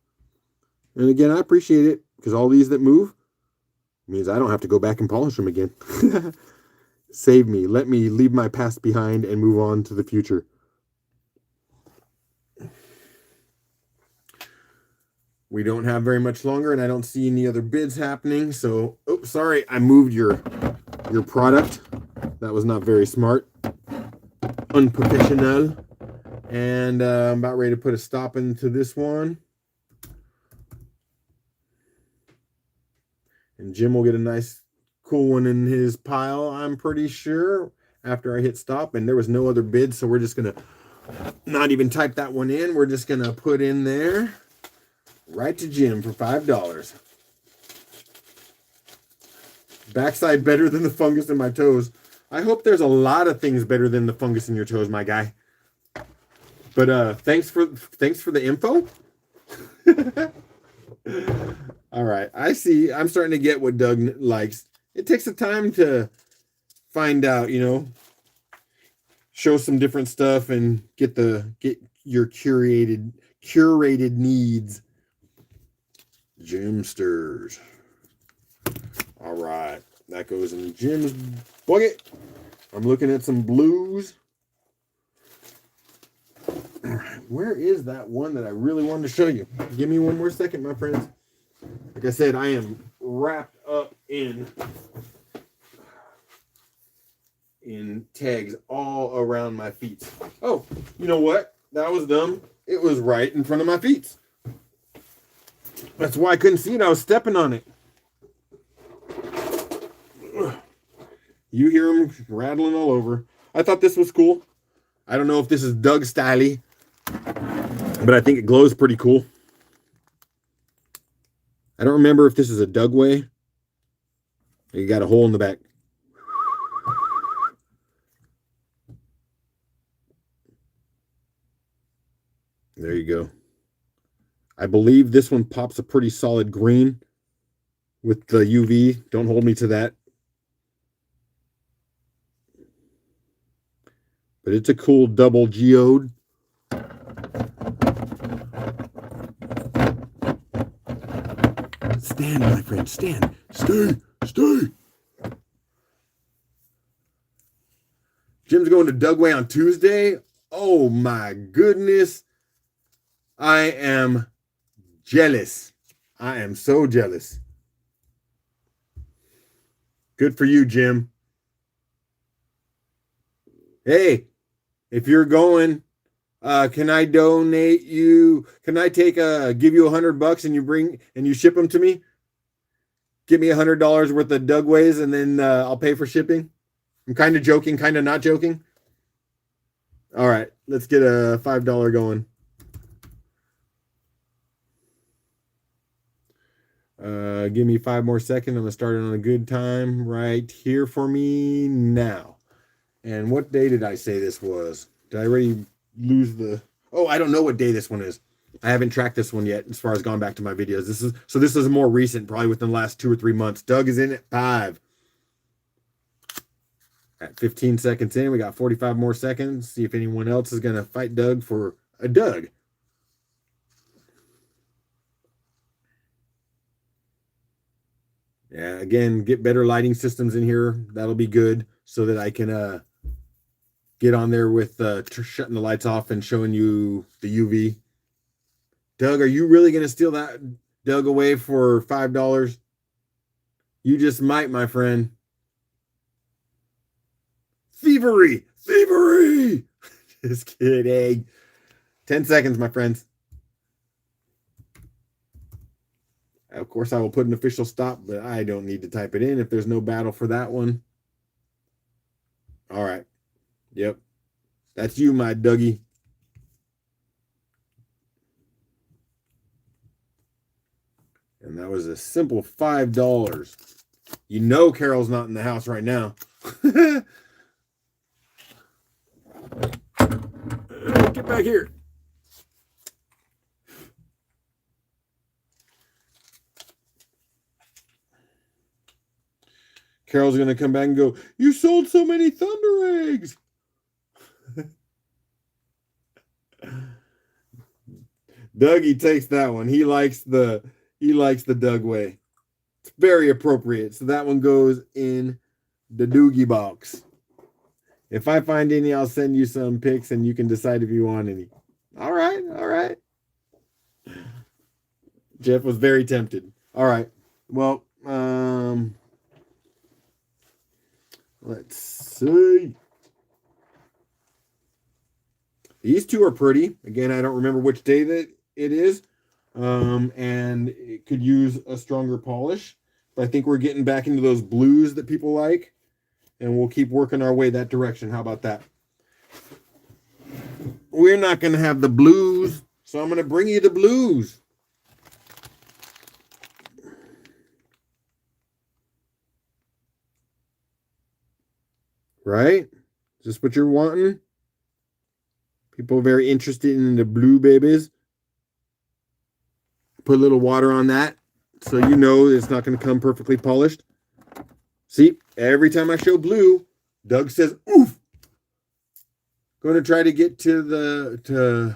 And again, I appreciate it, because all these that move means I don't have to go back and polish them again. Save me. Let me leave my past behind and move on to the future. We don't have very much longer, and I don't see any other bids happening. So, oops, sorry, I moved your product. That was not very smart. Unprofessional. And I'm about ready to put a stop into this one. And Jim will get a nice, cool one in his pile, I'm pretty sure, after I hit stop. And there was no other bid, so we're just going to not even type that one in. We're just going to put in there, right to Jim for $5. Backside better than the fungus in my toes. I hope there's a lot of things better than the fungus in your toes, my guy. But thanks for the info. All right, I see. I'm starting to get what Doug likes. It takes the time to find out, you know, show some different stuff and get your curated needs. Jimsters. All right, that goes in Jim's bucket. I'm looking at some blues. All right, where is that one that I really wanted to show you? Give me one more second, my friends. Like I said, I am wrapped up in tags all around my feet. Oh, you know what? That was dumb. It was right in front of my feet. That's why I couldn't see it. I was stepping on it. You hear them rattling all over. I thought this was cool. I don't know if this is Doug style-y, but I think it glows pretty cool. I don't remember if this is a Doug way. You got a hole in the back. There you go. I believe this one pops a pretty solid green with the UV. Don't hold me to that. But it's a cool double geode. Stand, my friend, stand. Stay. Jim's going to Dugway on Tuesday. Oh my goodness. I am jealous. I am so jealous. Good for you, Jim. Hey, if you're going, can I donate you? Can I give you $100 and you ship them to me? Give me $100 worth of Dugways and then I'll pay for shipping. I'm kind of joking, kind of not joking. All right, let's get a $5 going. Give me 5 more seconds. I'm going to start it on a good time right here for me now. And what day did I say this was? Did I already lose the... Oh, I don't know what day this one is. I haven't tracked this one yet as far as going back to my videos. This is more recent, probably within the last 2 or 3 months. Doug is in at 5. At 15 seconds in, we got 45 more seconds. See if anyone else is going to fight Doug for a Doug. Yeah, again, get better lighting systems in here. That'll be good so that I can get on there with shutting the lights off and showing you the UV. Doug, are you really going to steal that Doug away for $5? You just might, my friend. Thievery! Just kidding. 10 seconds, my friends. Of course, I will put an official stop, but I don't need to type it in if there's no battle for that one. All right. Yep. That's you, my Dougie. And that was a simple $5. You know Carol's not in the house right now. Get back here. Carol's going to come back and go, "You sold so many Thunder eggs." Dougie takes that one. He likes the Doug way. It's very appropriate. So that one goes in the Doogie box. If I find any, I'll send you some pics and you can decide if you want any. All right, all right. Jeff was very tempted. All right. Well, let's see. These two are pretty. Again, I don't remember which day that it is. And it could use a stronger polish. But I think we're getting back into those blues that people like. And we'll keep working our way that direction. How about that? We're not going to have the blues. So I'm going to bring you the blues. Right? Is this what you're wanting? People are very interested in the blue babies. Put a little water on that so you know it's not going to come perfectly polished. See, every time I show blue, Doug says, "Oof." Going to try to get to the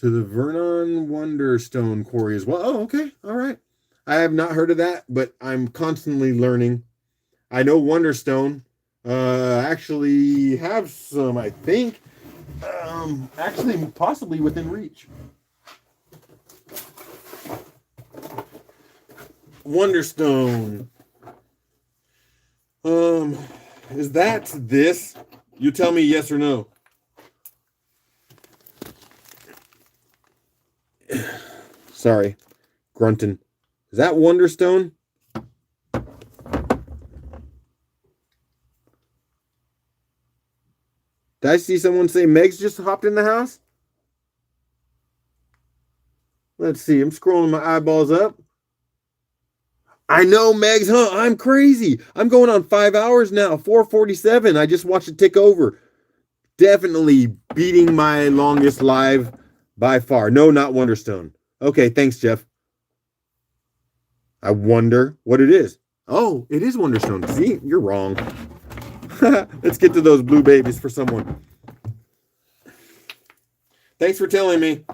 Vernon Wonderstone quarry as well. Oh, okay. All right. I have not heard of that, but I'm constantly learning. I know Wonderstone. Actually have some, I think. Actually, possibly within reach. Wonderstone. Is that this? You tell me yes or no. Sorry, grunting. Is that Wonderstone? Did I see someone say Meg's just hopped in the house? Let's see. I'm scrolling my eyeballs up. I know Meg's, huh? I'm crazy. I'm going on 5 hours now. 4:47. I just watched it tick over. Definitely beating my longest live by far. No, not Wonderstone. Okay, thanks, Jeff. I wonder what it is. Oh, it is Wonderstone. See, you're wrong. Let's get to those blue babies for someone. Thanks for telling me.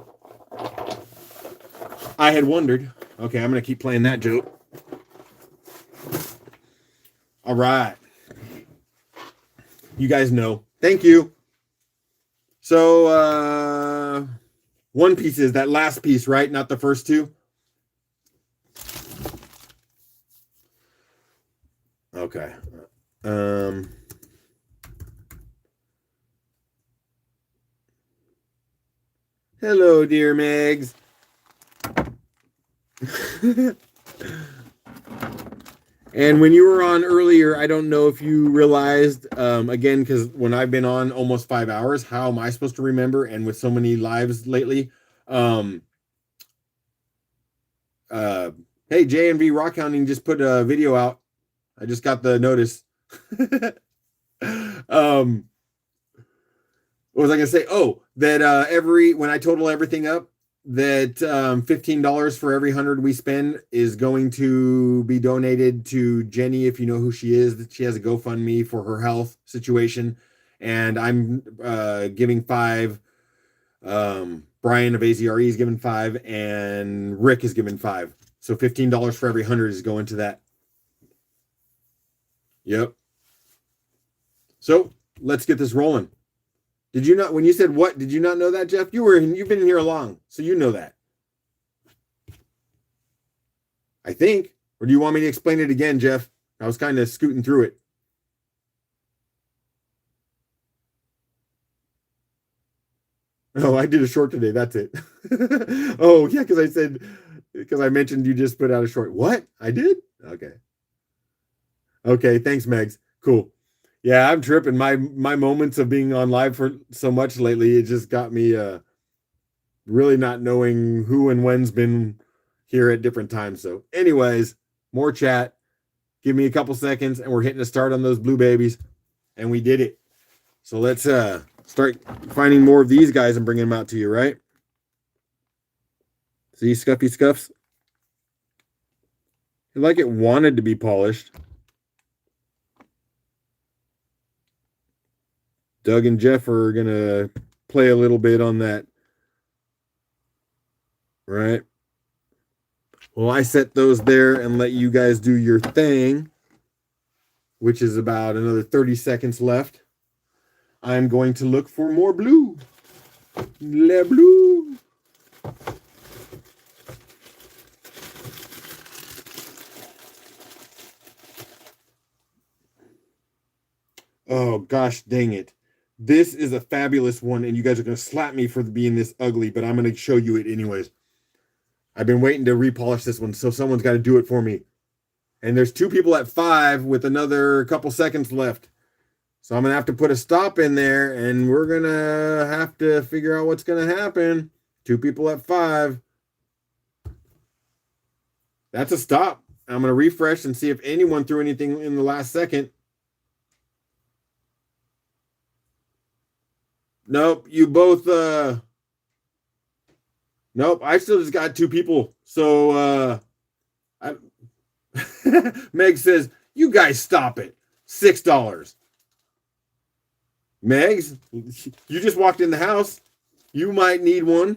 I had wondered. Okay, I'm going to keep playing that joke. All right. You guys know. Thank you. So, one piece is that last piece, right? Not the first two? Okay. Hello, dear Megs. And when you were on earlier, I don't know if you realized, again, because when I've been on almost 5 hours, how am I supposed to remember? And with so many lives lately, hey, J&V Rock Hounding just put a video out. I just got the notice. What was I gonna say? Oh, that when I total everything up, that $15 for every 100 we spend is going to be donated to Jenny. If you know who she is, that she has a GoFundMe for her health situation, and I'm giving 5. Brian of AZRE is giving 5, and Rick is giving 5. So $15 for every 100 is going to that. Yep. So let's get this rolling. Did you not, when you said what, did you not know that, Jeff? You've been in here long, so you know that. I think. Or do you want me to explain it again, Jeff? I was kind of scooting through it. Oh, I did a short today. That's it. Oh, yeah, because I mentioned you just put out a short. What? I did? Okay. Okay, thanks, Megs. Cool. Yeah, I'm tripping. My moments of being on live for so much lately, it just got me really not knowing who and when's been here at different times. So anyways, more chat. Give me a couple seconds and we're hitting a start on those blue babies. And we did it. So let's start finding more of these guys and bringing them out to you, right? See, Scuffy Scuffs? Like it wanted to be polished. Doug and Jeff are going to play a little bit on that. Right? Well, I set those there and let you guys do your thing, which is about another 30 seconds left. I'm going to look for more blue. Le bleu. Oh, gosh, dang it. This is a fabulous one, and you guys are going to slap me for being this ugly, but I'm going to show you it anyways. I've been waiting to repolish this one, so someone's got to do it for me. And there's 2 people at 5 with another couple seconds left. So I'm going to have to put a stop in there, and we're going to have to figure out what's going to happen. 2 people at 5. That's a stop. I'm going to refresh and see if anyone threw anything in the last second. Nope, you both, nope, I still just got 2 people. So, Meg says, you guys stop it. $6. Megs, you just walked in the house. You might need one.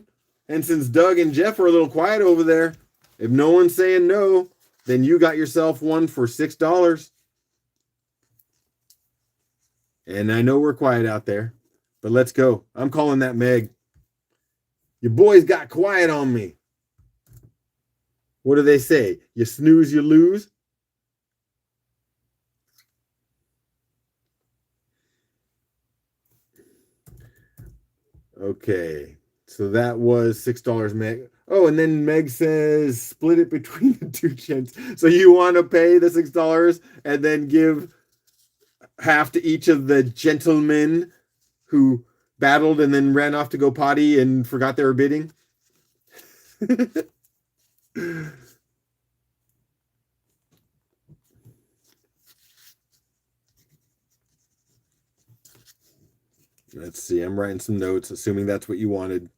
And since Doug and Jeff are a little quiet over there, if no one's saying no, then you got yourself one for $6. And I know we're quiet out there, but let's go. I'm calling that Meg. Your boys got quiet on me. What do they say? You snooze, you lose. Okay, so that was $6, Meg. Oh, and then Meg says split it between the 2 gents. So you want to pay the $6 and then give half to each of the gentlemen who battled and then ran off to go potty and forgot they were bidding? Let's see. I'm writing some notes, assuming that's what you wanted.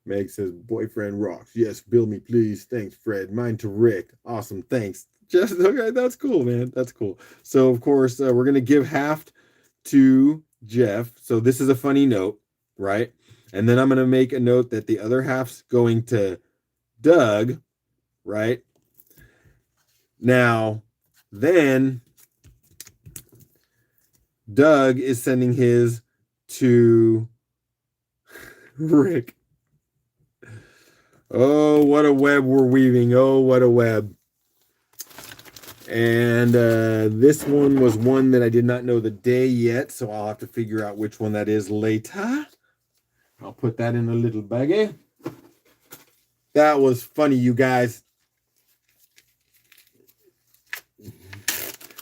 Meg says, boyfriend rocks. Yes, bill me, please. Thanks, Fred. Mine to Rick. Awesome. Thanks. Just okay. That's cool, man. That's cool. So, of course, we're going to give half to Jeff. So this is a funny note, right? And then I'm going to make a note that the other half's going to Doug, right? Now, then Doug is sending his to Rick. Oh, what a web we're weaving. Oh, what a web. And this one was one that I did not know the day yet, so I'll have to figure out which one that is later. I'll put that in a little baggie. That was funny, you guys.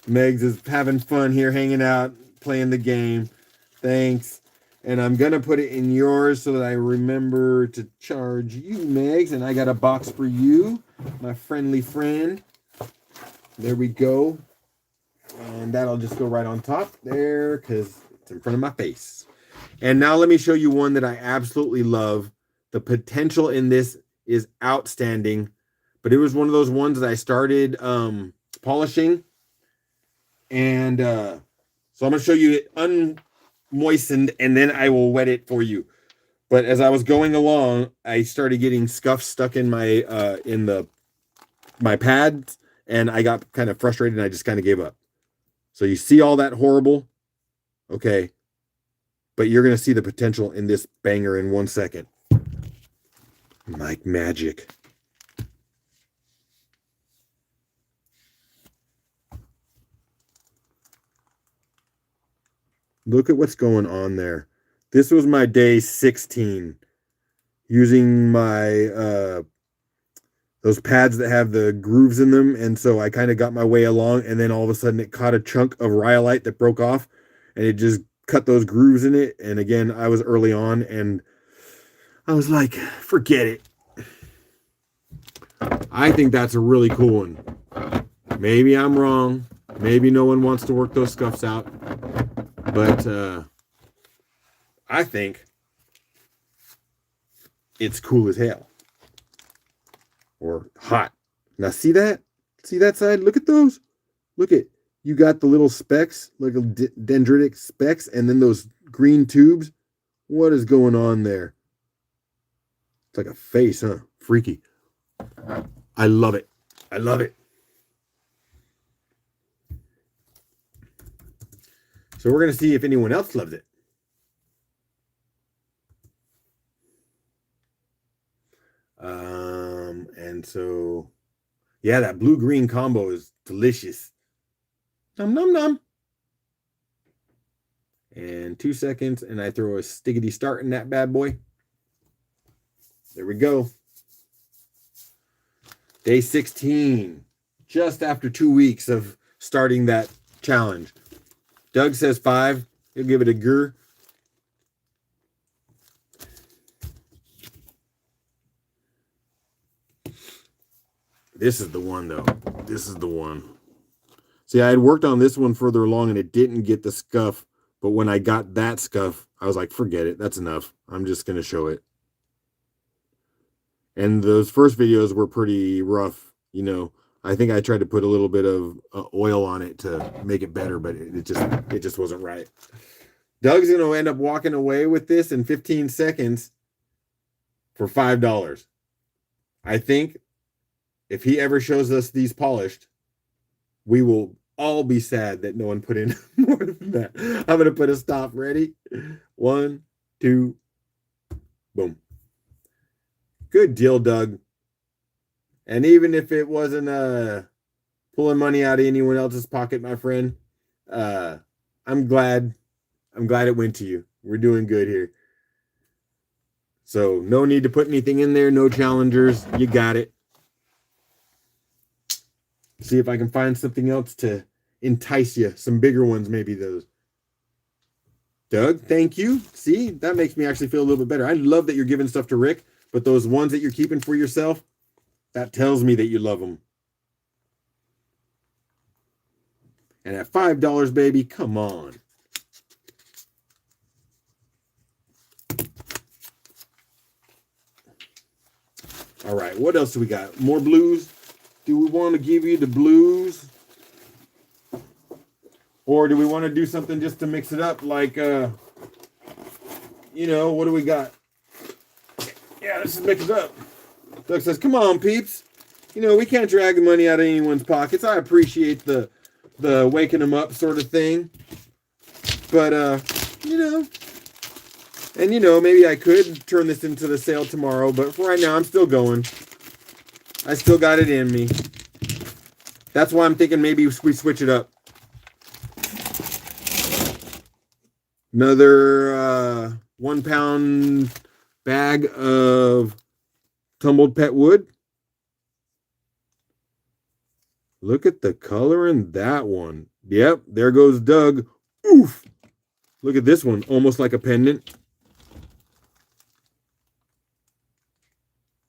Megs is having fun here, hanging out, playing the game. Thanks. And I'm going to put it in yours so that I remember to charge you, Megs. And I got a box for you, my friendly friend. There we go. And that'll just go right on top there because it's in front of my face. And now let me show you one that I absolutely love. The potential in this is outstanding. But it was one of those ones that I started polishing. And so I'm going to show you it unmoistened, and then I will wet it for you. But as I was going along, I started getting scuff stuck in my pads, and I got kind of frustrated, and I just kind of gave up. So you see all that horrible? Okay. But you're going to see the potential in this banger in 1 second. Like magic. Look at what's going on there. This was my day 16. Using my those pads that have the grooves in them. And so I kind of got my way along, and then all of a sudden it caught a chunk of rhyolite that broke off, and it just cut those grooves in it. And again, I was early on, and I was like, forget it. I think that's a really cool one. Maybe I'm wrong. Maybe no one wants to work those scuffs out. But I think it's cool as hell. Or hot. Now see that? See that side? Look at those. Look at, you got the little specks, like dendritic specks, and then those green tubes. What is going on there? It's like a face, huh? Freaky. I love it. I love it. So we're going to see if anyone else loves it. And so, yeah, that blue-green combo is delicious. Nom, nom, nom. And 2 seconds, and I throw a stickity start in that bad boy. There we go. Day 16, just after 2 weeks of starting that challenge. Doug says 5. He'll give it a grr. This is the one, though. This is the one. See, I had worked on this one further along, and it didn't get the scuff. But when I got that scuff, I was like, forget it. That's enough. I'm just going to show it. And those first videos were pretty rough. You know, I think I tried to put a little bit of oil on it to make it better, but it just wasn't right. Doug's going to end up walking away with this in 15 seconds for $5. I think if he ever shows us these polished, we will all be sad that no one put in more than that. I'm going to put a stop. Ready? 1, 2, boom. Good deal, Doug. And even if it wasn't pulling money out of anyone else's pocket, my friend, I'm glad it went to you. We're doing good here. So no need to put anything in there. No challengers. You got it. See if I can find something else to entice you. Some bigger ones, maybe those. Doug, thank you. See, that makes me actually feel a little bit better. I love that you're giving stuff to Rick, but those ones that you're keeping for yourself, that tells me that you love them. And at $5, baby, come on. All right, what else do we got? More blues? Do we want to give you the blues? Or do we want to do something just to mix it up? Like, you know, what do we got? Yeah, let's just mix it up. Doug says, come on, peeps. You know, we can't drag the money out of anyone's pockets. I appreciate the waking them up sort of thing. But, you know, and, you know, maybe I could turn this into the sale tomorrow. But for right now, I'm still going. I still got it in me. That's why I'm thinking maybe we switch it up. Another 1 pound bag of tumbled pet wood. Look at the color in that one. Yep, there goes Doug. Oof. Look at this one, almost like a pendant.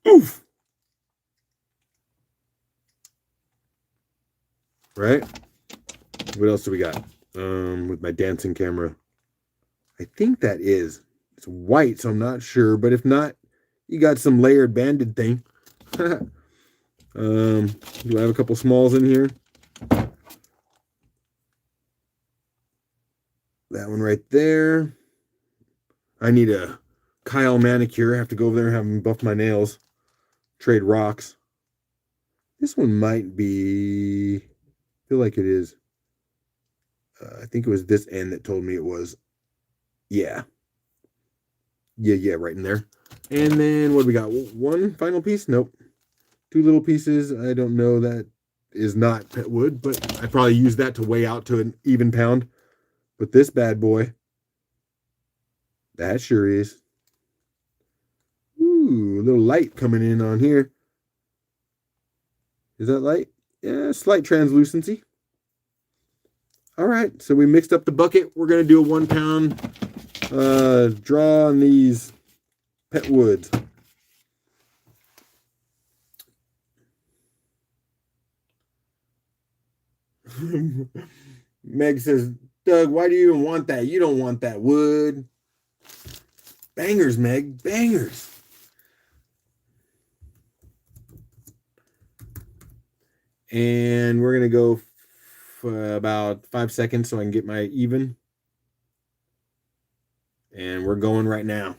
Oof. Right? What else do we got? With my dancing camera. I think that is. It's white, so I'm not sure. But if not, you got some layered banded thing. Do I have a couple smalls in here? That one right there. I need a Kyle manicure. I have to go over there and have him buff my nails. Trade rocks. This one might be... I feel like it is. I think it was this end that told me it was. Yeah. Yeah, right in there. And then what do we got? One final piece? Nope. 2 little pieces. I don't know. That is not pet wood, but I probably use that to weigh out to an even pound. But this bad boy, that sure is. Ooh, a little light coming in on here. Is that light? Yeah, slight translucency. All right, so we mixed up the bucket. We're going to do a 1 pound draw on these pet woods. Meg says, Doug, why do you even want that? You don't want that wood. Bangers, Meg, bangers. And we're going to go for about 5 seconds so I can get my even. And we're going right now.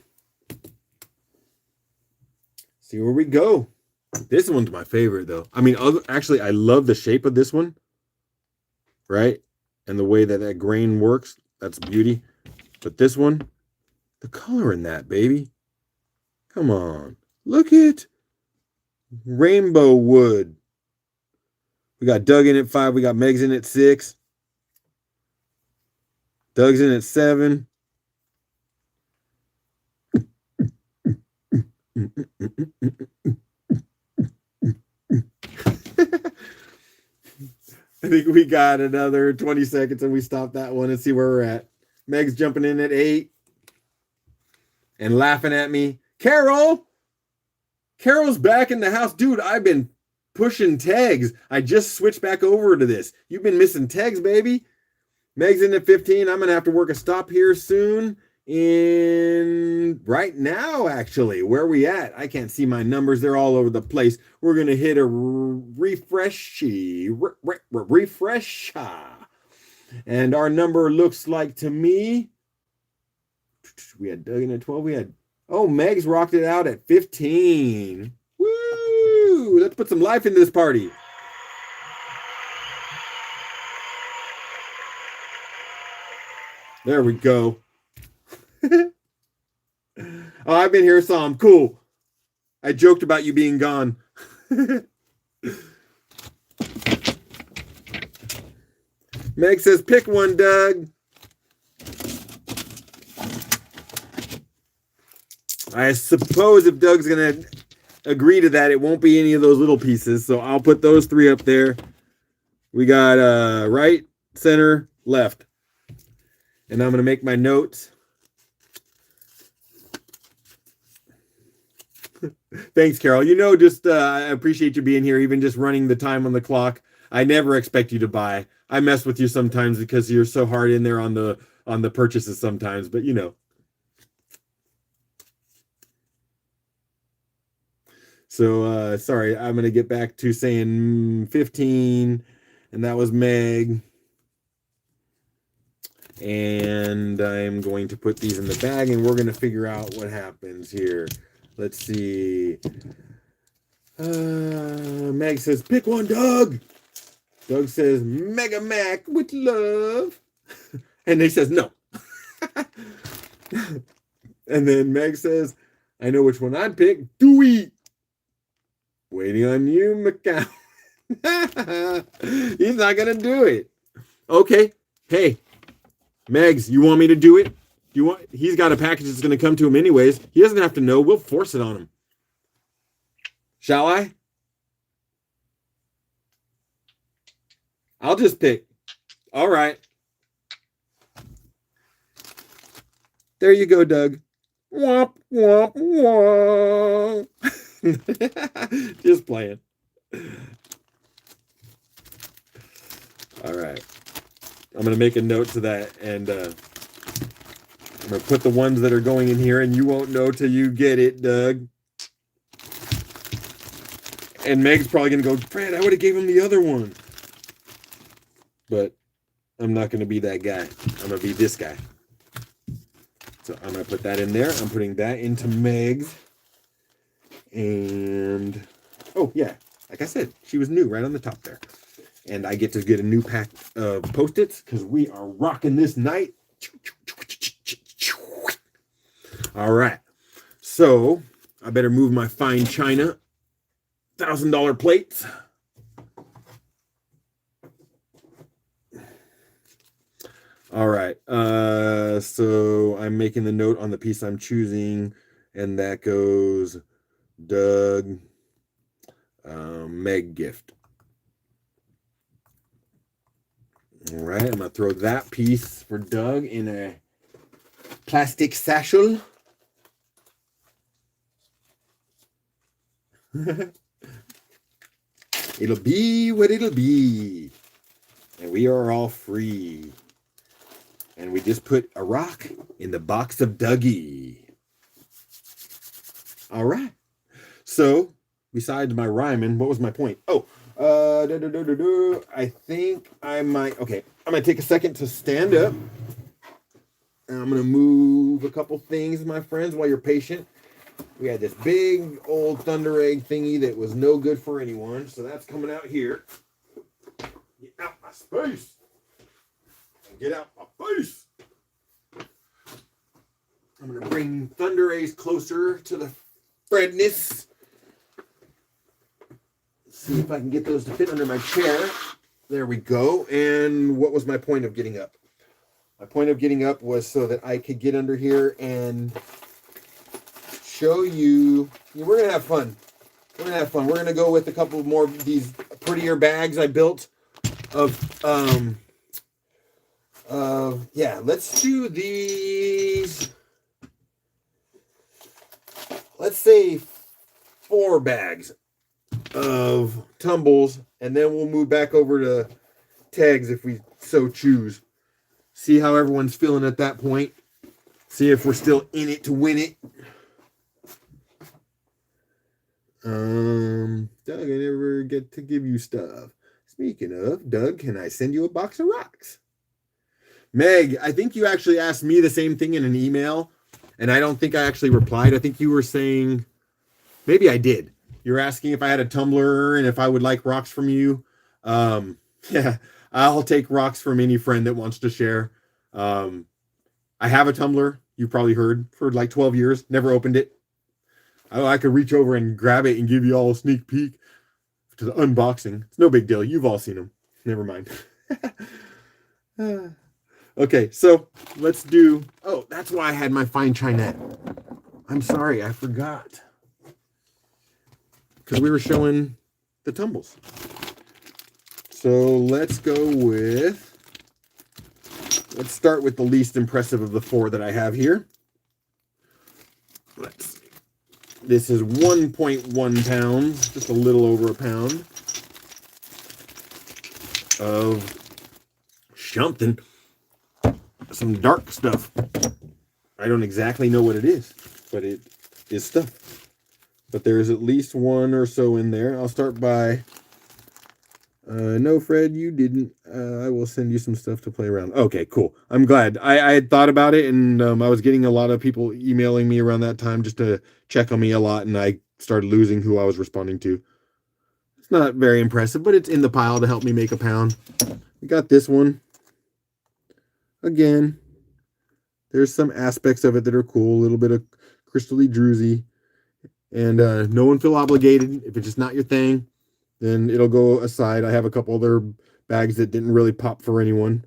See where we go. This one's my favorite, though. I mean, actually, I love the shape of this one. Right? And the way that that grain works. That's beauty. But this one, the color in that, baby. Come on. Look at rainbow wood. We got Doug in at 5. We got Meg's in at 6. Doug's in at 7. I think we got another 20 seconds and we stop that one and see where we're at. Meg's jumping in at 8 and laughing at me. Carol's back in the house. Dude, I've been pushing tags. I just switched back over to this. You've been missing tags, baby. Meg's in at 15. I'm going to have to work a stop here soon. Right now, actually, where we at? I can't see my numbers. They're all over the place. We're going to hit a refresh. And our number looks like to me, we had Doug in at 12. Meg's rocked it out at 15. Woo! Let's put some life into this party. There we go. Oh, I've been here, Sam. Cool. I joked about you being gone. Meg says, pick one, Doug. I suppose if Doug's going to agree to that, it won't be any of those little pieces. So I'll put those 3 up there. We got right, center, left. And I'm going to make my notes. Thanks, Carol. I appreciate you being here, even just running the time on the clock. I never expect you to buy. I mess with you sometimes because you're so hard in there on the purchases sometimes, but So, sorry, I'm going to get back to saying 15, and that was Meg. And I'm going to put these in the bag, and we're going to figure out what happens here. Let's see. Meg says, pick one, Doug. Doug says, Mega Mac with love. And he says, no. And then Meg says, I know which one I'd pick. Dewey. Waiting on you, Macau. He's not going to do it. Okay. Hey, Megs, you want me to do it? He's got a package that's going to come to him anyways. He doesn't have to know. We'll force it on him. Shall I? I'll just pick. All right. There you go, Doug. Womp, womp, womp. Just playing. All right. I'm going to make a note to that, and I'm going to put the ones that are going in here, and you won't know till you get it, Doug. And Meg's probably going to go, Fred, I would have gave him the other one. But I'm not going to be that guy. I'm going to be this guy. So I'm going to put that in there. I'm putting that into Meg's. And, oh, yeah, like I said, she was new right on the top there. And I get to get a new pack of Post-its because we are rocking this night. All right. So I better move my fine china. $1,000 plates. All right. So I'm making the note on the piece I'm choosing. And that goes Doug, Meg gift. All right, I'm going to throw that piece for Doug in a plastic satchel. It'll be what it'll be. And we are all free. And we just put a rock in the box of Dougie. All right. So, besides my rhyming, what was my point? Oh, I think I might. Okay, I'm going to take a second to stand up. And I'm going to move a couple things, my friends, while you're patient. We had this big old thunder egg thingy that was no good for anyone. So that's coming out here. Get out my space. Get out my face. I'm going to bring thunder eggs closer to the Fredness. See if I can get those to fit under my chair. There we go. And what was my point of getting up? My point of getting up was so that I could get under here and show you. We're going to have fun. We're going to have fun. We're going to go with a couple more of these prettier bags I built of, yeah, let's do these. Let's say 4 bags of tumbles, and then we'll move back over to tags if we so choose. See how everyone's feeling at that point. See if we're still in it to win it. Doug, I never get to give you stuff. Speaking of, Doug, can I send you a box of rocks? Meg, I think you actually asked me the same thing in an email, and I don't think I actually replied. I think you were saying, maybe I did. You're asking if I had a tumbler and if I would like rocks from you. Yeah, I'll take rocks from any friend that wants to share. I have a tumbler, you probably heard, for like 12 years. Never opened it. I could reach over and grab it and give you all a sneak peek to the unboxing. It's no big deal. You've all seen them. Never mind. Okay, so let's do... Oh, that's why I had my fine chinette. I'm sorry, I forgot. Because we were showing the tumbles. So let's go with... Let's start with the least impressive of the 4 that I have here. Let's see. This is 1.1 pounds, just a little over a pound of something. Some dark stuff. I don't exactly know what it is, but it is stuff. But there's at least 1 or so in there. I'll start by... no, Fred, you didn't. I will send you some stuff to play around. Okay, cool. I'm glad. I had thought about it, and I was getting a lot of people emailing me around that time just to check on me a lot, and I started losing who I was responding to. It's not very impressive, but it's in the pile to help me make a pound. We got this one. Again, there's some aspects of it that are cool. A little bit of crystally druzy. And no one feel obligated. If it's just not your thing, then it'll go aside. I have a couple other bags that didn't really pop for anyone.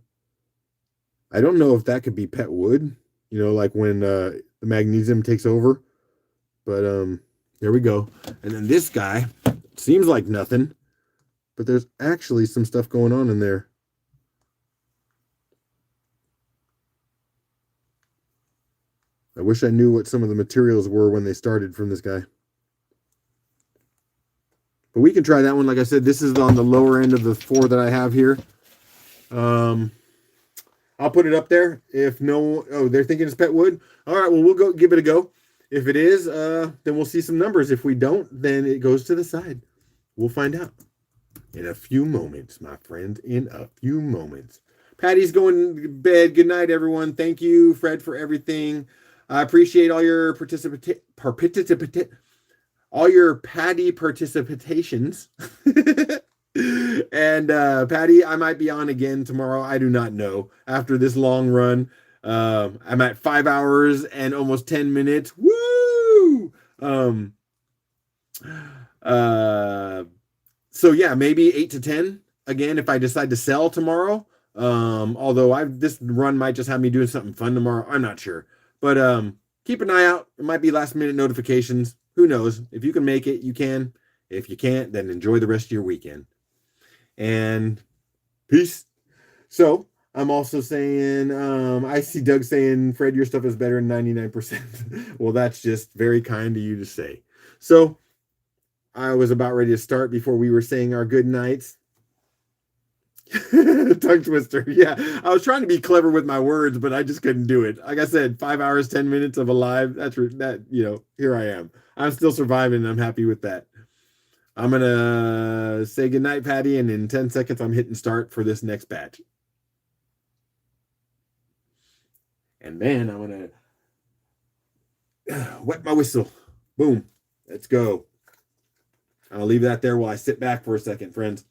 I don't know if that could be pet wood, you know, like when the magnesium takes over. But there we go. And then this guy seems like nothing, but there's actually some stuff going on in there. I wish I knew what some of the materials were when they started from this guy. But we can try that one. Like I said, this is on the lower end of the 4 that I have here. I'll put it up there. If no, oh, they're thinking it's pet wood. All right, well, we'll go give it a go. If it is, then we'll see some numbers. If we don't, then it goes to the side. We'll find out in a few moments, my friend. In a few moments. Patty's going to bed. Good night, everyone. Thank you, Fred, for everything. I appreciate all your all your Patty participations. And Patty, I might be on again tomorrow. I do not know. After this long run, I'm at 5 hours and almost 10 minutes. Woo! So yeah, maybe 8 to 10 again if I decide to sell tomorrow. Although this run might just have me doing something fun tomorrow. I'm not sure. But keep an eye out. It might be last minute notifications. Who knows? If you can make it, you can. If you can't, then enjoy the rest of your weekend. And peace. So I'm also saying, I see Doug saying, Fred, your stuff is better than 99%. Well, that's just very kind of you to say. So I was about ready to start before we were saying our good nights. Tongue twister. Yeah, I was trying to be clever with my words, but I just couldn't do it. Like I said, 5 hours, 10 minutes of alive. That, here I am. I'm still surviving and I'm happy with that. I'm gonna say goodnight, Patty, and in 10 seconds I'm hitting start for this next batch. And then I'm gonna wet my whistle. Boom. Let's go. I'll leave that there while I sit back for a second, friends.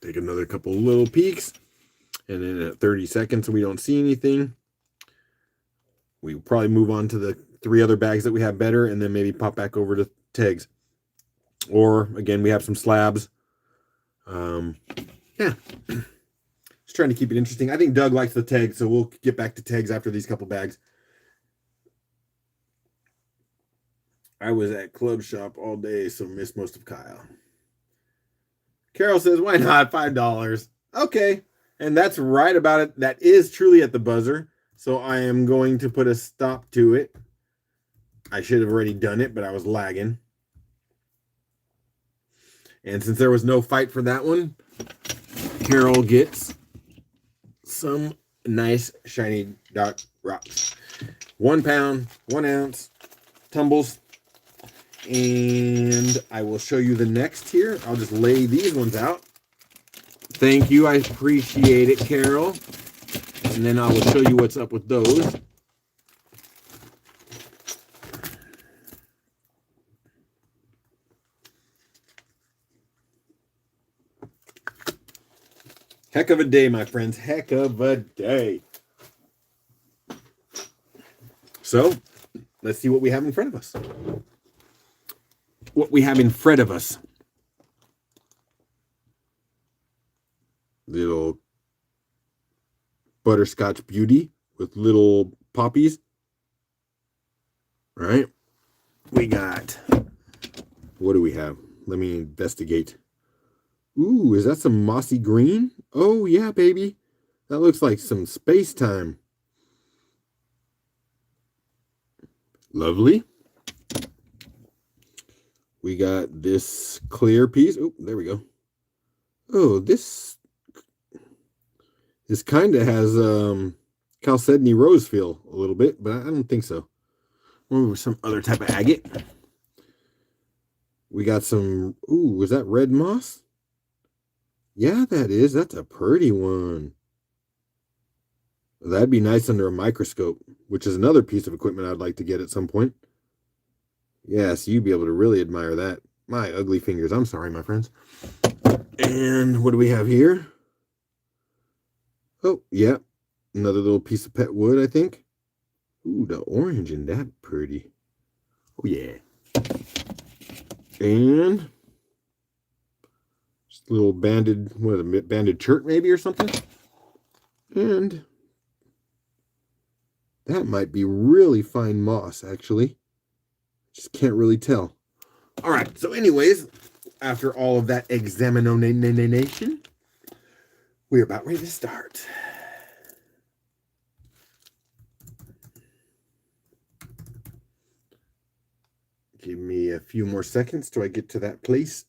Take another couple little peeks. And then at 30 seconds, we don't see anything. We probably move on to the 3 other bags that we have better, and then maybe pop back over to tags. Or, again, we have some slabs. Yeah. Just trying to keep it interesting. I think Doug likes the tags, so we'll get back to tags after these couple bags. I was at Club Shop all day, so missed most of Kyle. Carol says, why not? $5. Okay. And that's right about it. That is truly at the buzzer. So I am going to put a stop to it. I should have already done it, but I was lagging. And since there was no fight for that one, Carol gets some nice shiny dark rocks. 1 pound, 1 ounce, tumbles. And I will show you the next here. I'll just lay these ones out. Thank you. I appreciate it, Carol. And then I will show you what's up with those. Heck of a day, my friends. Heck of a day. So, let's see what we have in front of us. What we have in front of us. Little butterscotch beauty with little poppies. All right. We got, what do we have? Let me investigate. Ooh, is that some mossy green? Oh, yeah, baby. That looks like some space time. Lovely. We got this clear piece. Oh, there we go. Oh, this kind of has chalcedony rose feel a little bit, but I don't think so. Or some other type of agate. We got some, ooh, is that red moss? Yeah, that is. That's a pretty one. That'd be nice under a microscope, which is another piece of equipment I'd like to get at some point. Yes, you'd be able to really admire that. My ugly fingers. I'm sorry, my friends. And what do we have here? Oh, yeah. Another little piece of pet wood, I think. Ooh, the orange in that pretty. Oh, yeah. And just a little banded, what is it, banded shirt maybe or something. And that might be really fine moss, actually. Just can't really tell. All right, so anyways, after all of that examination, we're about ready to start. Give me a few more seconds till I get to that place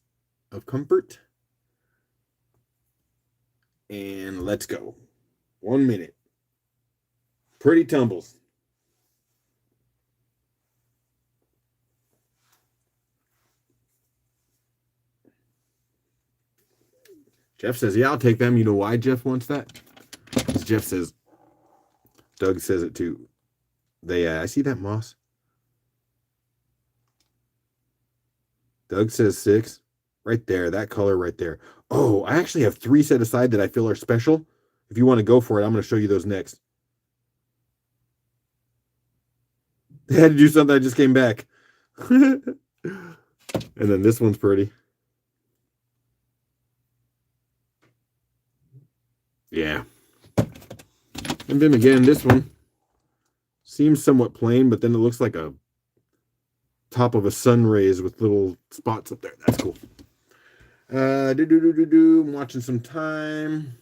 of comfort. And let's go. 1 minute. Pretty tumbles. Jeff says, yeah, I'll take them. You know why Jeff wants that? Because Jeff says, Doug says it too. I see that moss. Doug says 6. Right there, that color right there. Oh, I actually have 3 set aside that I feel are special. If you want to go for it, I'm going to show you those next. I had to do something. I just came back. And then this one's pretty. Yeah. And then again, this one seems somewhat plain, but then it looks like a top of a sun rays with little spots up there. That's cool. I'm watching some time.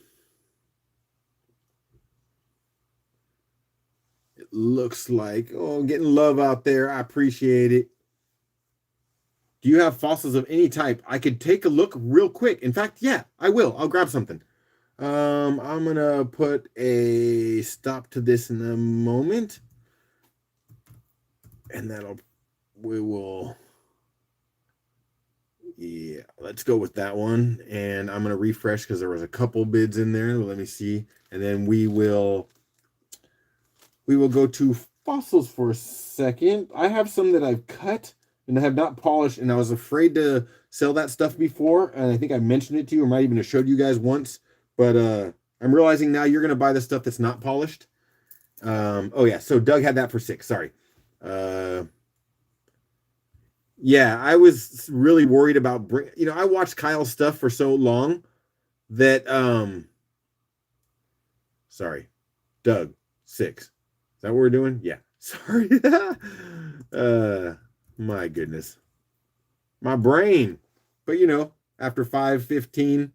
It looks like, oh, I'm getting love out there. I appreciate it. Do you have fossils of any type? I could take a look real quick. In fact, yeah, I will. I'll grab something. I'm gonna put a stop to this in a moment, and we will. Yeah, let's go with that one. And I'm gonna refresh because there was a couple bids in there. Let me see, and then we will go to fossils for a second. I have some that I've cut and I have not polished, and I was afraid to sell that stuff before, and I think I mentioned it to you, or might even have showed you guys once. But I'm realizing now you're gonna buy the stuff that's not polished. Oh yeah, so Doug had that for 6. Sorry. Yeah, I was really worried about I watched Kyle's stuff for so long that sorry, Doug 6. Is that what we're doing? Yeah. Sorry. My goodness. My brain. But after 5:15,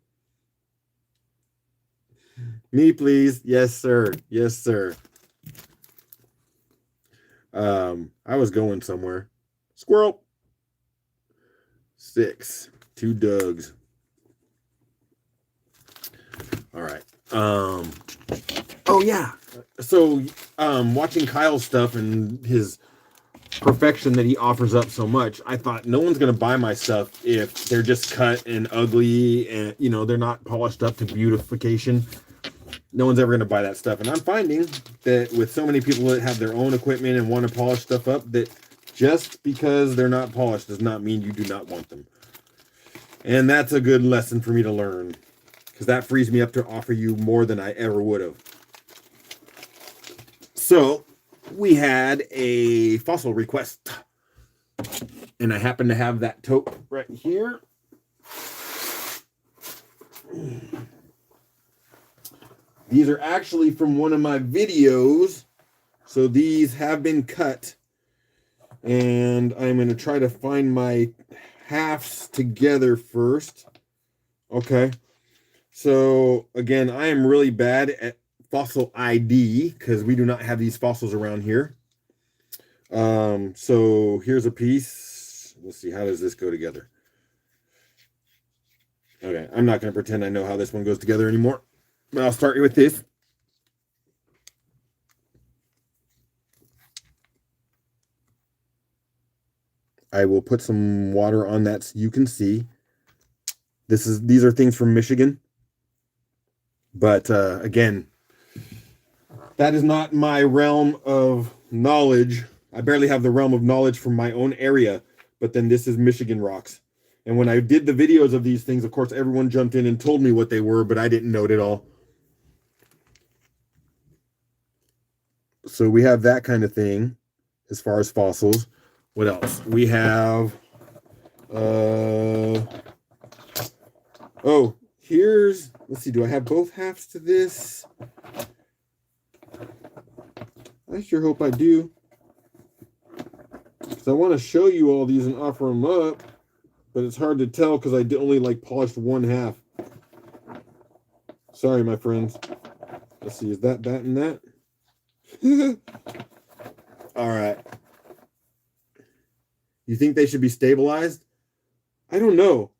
me please. Yes, sir. Yes, sir. I was going somewhere. Squirrel. 6. 2 Dougs. All right. Oh yeah. So watching Kyle's stuff and his perfection that he offers up so much, I thought no one's gonna buy my stuff if they're just cut and ugly and they're not polished up to beautification. No one's ever gonna buy that stuff. And I'm finding that with so many people that have their own equipment and want to polish stuff up, that just because they're not polished does not mean you do not want them. And that's a good lesson for me to learn, because that frees me up to offer you more than I ever would have. So we had a fossil request, and I happen to have that tote right here. These are actually from one of my videos, so these have been cut, and I'm going to try to find my halves together first. Okay, so again, I am really bad at fossil ID because we do not have these fossils around here. So here's a piece. Let's see, how does this go together? Okay, I'm not going to pretend I know how this one goes together anymore, but I'll start with this. I will put some water on that so you can see. These are things from Michigan. But again, that is not my realm of knowledge. I barely have the realm of knowledge from my own area, but then this is Michigan rocks. And when I did the videos of these things, of course, everyone jumped in and told me what they were, but I didn't know it at all. So we have that kind of thing as far as fossils. What else? We have, oh, let's see, do I have both halves to this? I sure hope I do. Because I want to show you all these and offer them up, but it's hard to tell because I only polished one half. Sorry, my friends. Let's see, is that and that? All right. You think they should be stabilized? I don't know.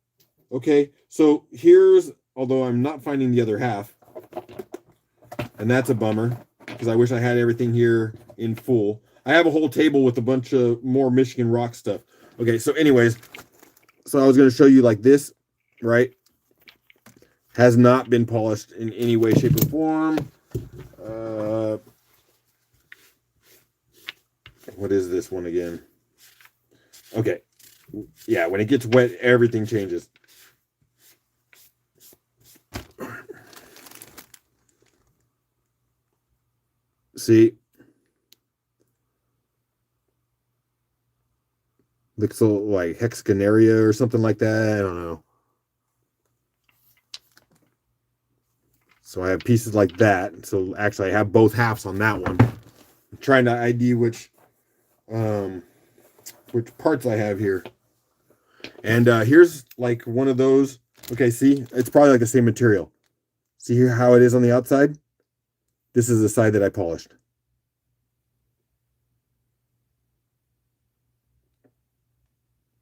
Okay, so although I'm not finding the other half, and that's a bummer because I wish I had everything here in full. I have a whole table with a bunch of more Michigan rock stuff. Okay, so anyways, so I was going to show you this, right? Has not been polished in any way, shape, or form. What is this one again? Okay. Yeah, when it gets wet, everything changes. See? Looks like hexaganaria or something like that. I don't know. So I have pieces like that. So actually I have both halves on that one. I'm trying to ID which parts I have here. And here's like one of those. Okay, see? It's probably like the same material. See here how it is on the outside? This is the side that I polished.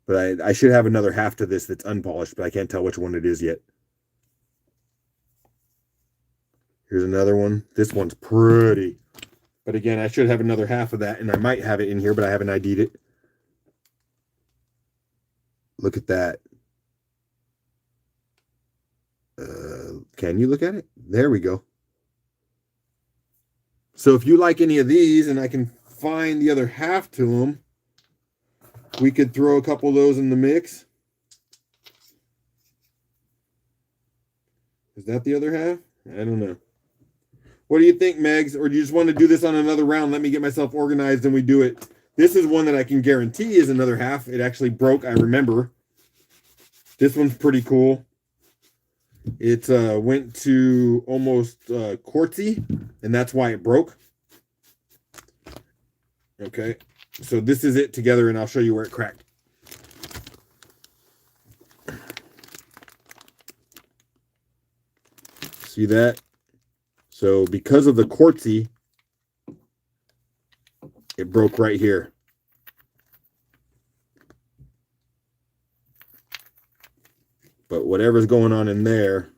But I should have another half to this that's unpolished, but I can't tell which one it is yet. Here's another one. This one's pretty. But again, I should have another half of that, and I might have it in here, but I haven't ID'd it. Look at that. Can you look at it? There we go. So if you like any of these, and I can find the other half to them, we could throw a couple of those in the mix. Is that the other half? I don't know. What do you think, Megs? Or do you just want to do this on another round? Let me get myself organized and we do it. This is one that I can guarantee is another half. It actually broke, I remember. This one's pretty cool. It went to almost quartzy, and that's why it broke. Okay, so this is it together, and I'll show you where it cracked. See that? So because of the quartzy, it broke right here. But whatever's going on in there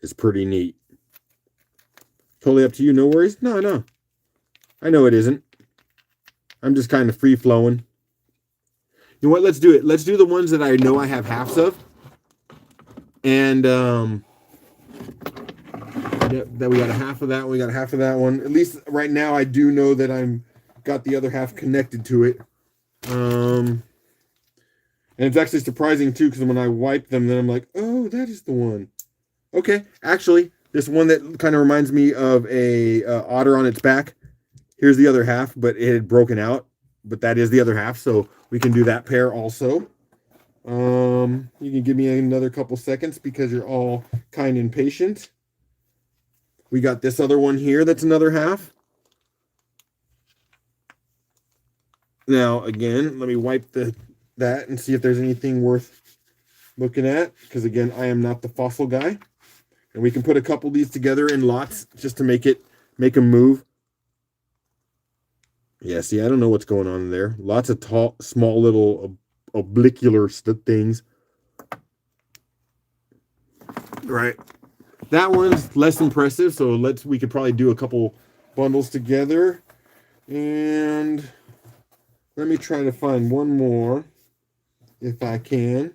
is pretty neat. Totally up to you, no worries? No. I know it isn't. I'm just kind of free-flowing. You know what? Let's do it. Let's do the ones that I know I have halves of. And, yeah, that we got a half of that one. We got a half of that one. At least right now I do know that I'm got the other half connected to it. And it's actually surprising, too, because when I wipe them, then I'm like, oh, that is the one. Okay, actually, this one that kind of reminds me of a otter on its back. Here's the other half, but it had broken out. But that is the other half, so we can do that pair also. You can give me another couple seconds because you're all kind and patient. We got this other one here that's another half. Now, again, let me wipe that and see if there's anything worth looking at, because again, I am not the fossil guy. And we can put a couple of these together in lots just to make them move. Yeah, see, I don't know what's going on there. Lots of small little oblicular things. Right. That one's less impressive, so we could probably do a couple bundles together. And let me try to find one more if I can.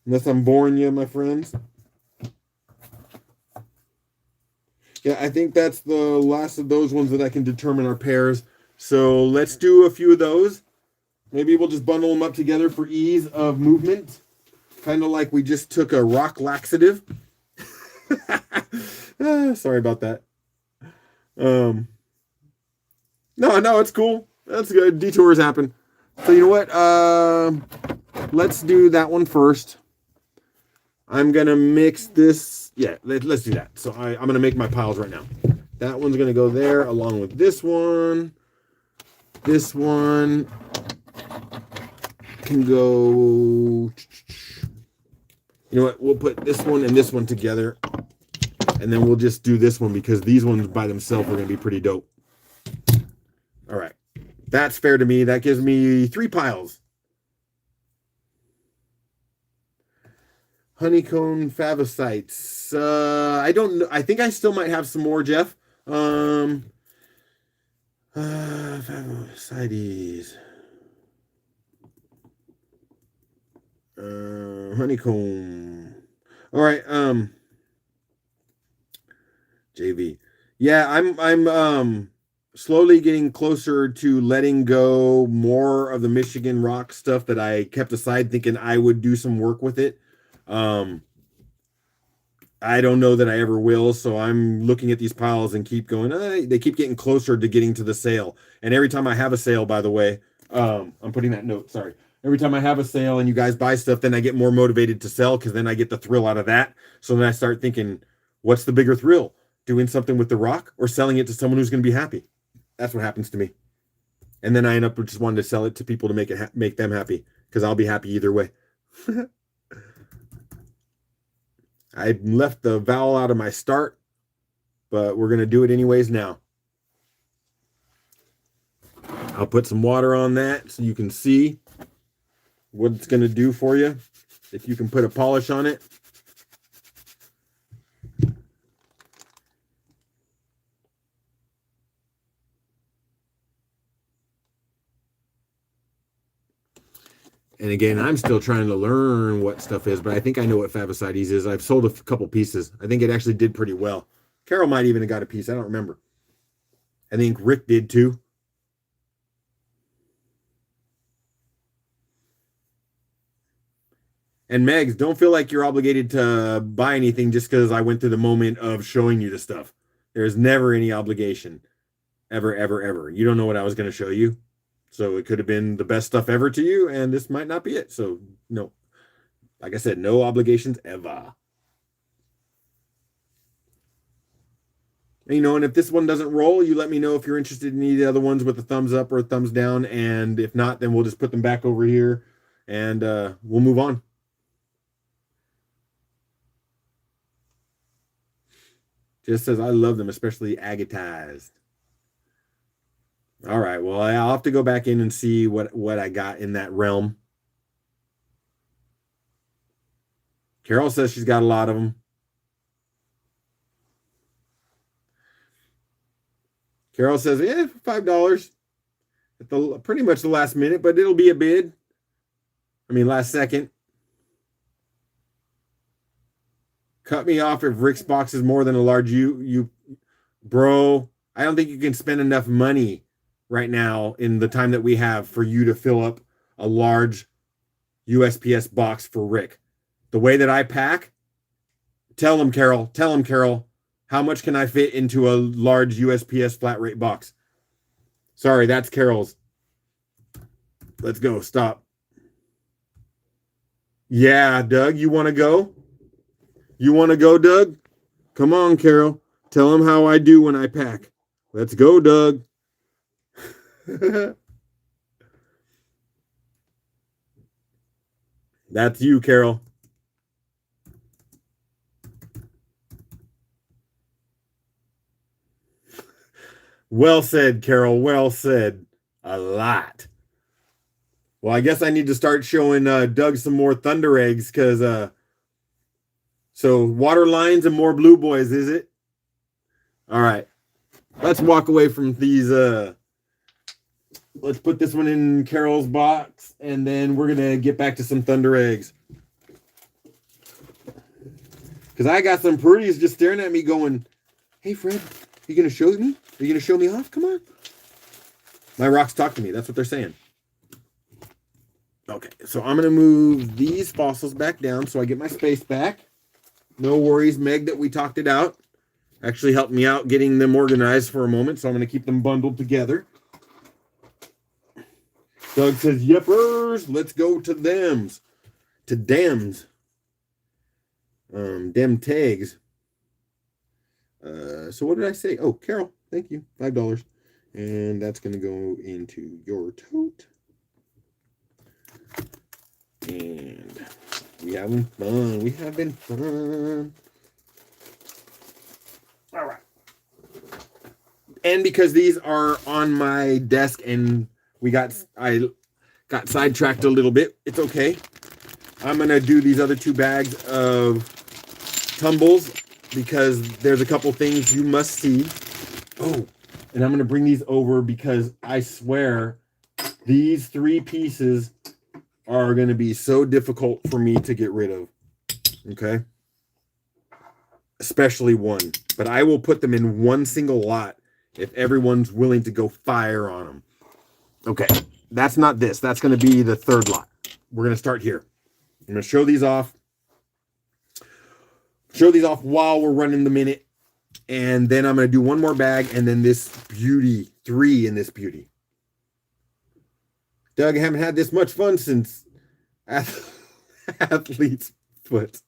Unless I'm boring you, my friends. Yeah, I think that's the last of those ones that I can determine are pairs. So let's do a few of those. Maybe we'll just bundle them up together for ease of movement. Kind of like we just took a rock laxative. Sorry about that. No, it's cool. That's good. Detours happen. So you know what? Let's do that one first. I'm going to mix this. Yeah, let's do that. So I'm going to make my piles right now. That one's going to go there along with this one. This one can go... You know what? We'll put this one and this one together. And then we'll just do this one because these ones by themselves are going to be pretty dope. All right. That's fair to me. That gives me 3 piles. Honeycomb favosites. I don't know. I think I still might have some more, Jeff. Favosites. Honeycomb. All right. JV. Yeah, I'm slowly getting closer to letting go more of the Michigan rock stuff that I kept aside, thinking I would do some work with it. I don't know that I ever will. So I'm looking at these piles and keep going. They keep getting closer to getting to the sale. And every time I have a sale, by the way, I'm putting that note. Sorry. Every time I have a sale and you guys buy stuff, then I get more motivated to sell because then I get the thrill out of that. So then I start thinking, what's the bigger thrill? Doing something with the rock or selling it to someone who's going to be happy? That's what happens to me. And then I end up just wanting to sell it to people to make them happy because I'll be happy either way. I left the vowel out of my start, but we're going to do it anyways now. I'll put some water on that so you can see what it's going to do for you. If you can put a polish on it. And again, I'm still trying to learn what stuff is, but I think I know what favicides is. I've sold a couple pieces. I think it actually did pretty well. Carol might even have got a piece. I don't remember. I think Rick did too. And Megs, don't feel like you're obligated to buy anything just because I went through the moment of showing you the stuff. There's never any obligation. Ever, ever, ever. You don't know what I was going to show you. So it could have been the best stuff ever to you, and this might not be it. So, no. Like I said, no obligations ever. And, you know, and if this one doesn't roll, you let me know if you're interested in any of the other ones with a thumbs up or a thumbs down. And if not, then we'll just put them back over here, and we'll move on. Just says, I love them, especially agatized. All right, well, I'll have to go back in and see what I got in that realm. Carol says she's got a lot of them. Carol says, yeah, $5 at the pretty much the last minute, but it'll be a bid. I mean, last second. Cut me off if Rick's box is more than a large bro. I don't think you can spend enough money right now in the time that we have for you to fill up a large USPS box for Rick. The way that I pack, tell him, Carol, how much can I fit into a large USPS flat rate box? Sorry, that's Carol's. Let's go. Stop. Yeah, Doug, you want to go? You want to go, Doug? Come on, Carol. Tell him how I do when I pack. Let's go, Doug. That's you, Carol. Well said, Carol. Well said. A lot. Well, I guess I need to start showing Doug some more Thunder eggs because so water lines and more blue boys, is it? All right. Let's walk away from these. Let's put this one in Carol's box, and then we're going to get back to some Thunder eggs. Because I got some pretties just staring at me going, hey, Fred, are you going to show me? Are you going to show me off? Come on. My rocks talk to me. That's what they're saying. Okay, so I'm going to move these fossils back down so I get my space back. No worries, Meg, that we talked it out. Actually helped me out getting them organized for a moment, so I'm going to keep them bundled together. Doug says, yepers, let's go to thems. To dems. Dem tags. So what did I say? Oh, Carol, thank you. $5. And that's going to go into your tote. And we having fun. We having fun. All right. And because these are on my desk and I got sidetracked a little bit, it's okay. I'm going to do these other two bags of tumbles because there's a couple things you must see. Oh, and I'm going to bring these over because I swear these three pieces are going to be so difficult for me to get rid of. Okay? Especially one. But I will put them in one single lot if everyone's willing to go fire on them. Okay. That's not this. That's going to be the third lot. We're going to start here. I'm going to show these off. show these off while we're running the minute. And then I'm going to do one more bag and then this beauty, 3 in this beauty. Doug, I haven't had this much fun since athlete's foot.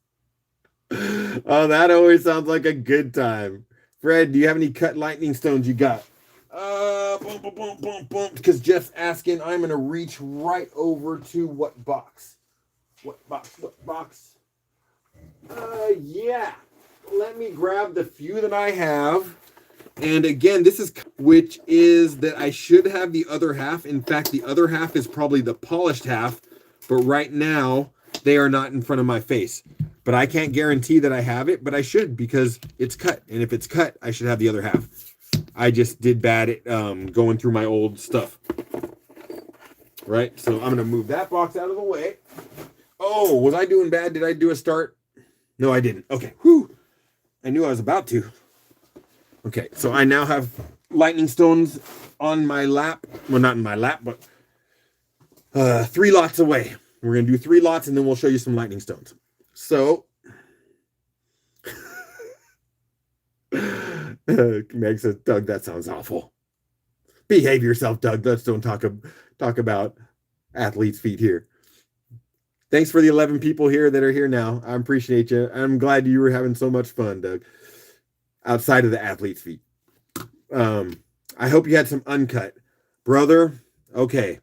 Oh, that always sounds like a good time. Fred, do you have any cut lightning stones you got? Boom, boom, boom, boom, boom. Because Jeff's asking, I'm going to reach right over to what box? What box? What box? Yeah. Let me grab the few that I have. And again, this is, which is that I should have the other half. In fact, the other half is probably the polished half. But right now, they are not in front of my face. But I can't guarantee that I have it, but I should because it's cut. And if it's cut, I should have the other half. I just did bad at going through my old stuff. Right? So I'm going to move that box out of the way. Oh, was I doing bad? Did I do a start? No, I didn't. Okay. Whew. I knew I was about to. Okay, so I now have lightning stones on my lap. Well, not in my lap, but 3 lots away. We're going to do 3 lots, and then we'll show you some lightning stones. So, Meg says, Doug, that sounds awful. Behave yourself, Doug. Let's don't talk about athlete's feet here. Thanks for the 11 people here that are here now. I appreciate you. I'm glad you were having so much fun, Doug. Outside of the athlete's feet. I hope you had some uncut. Brother, okay.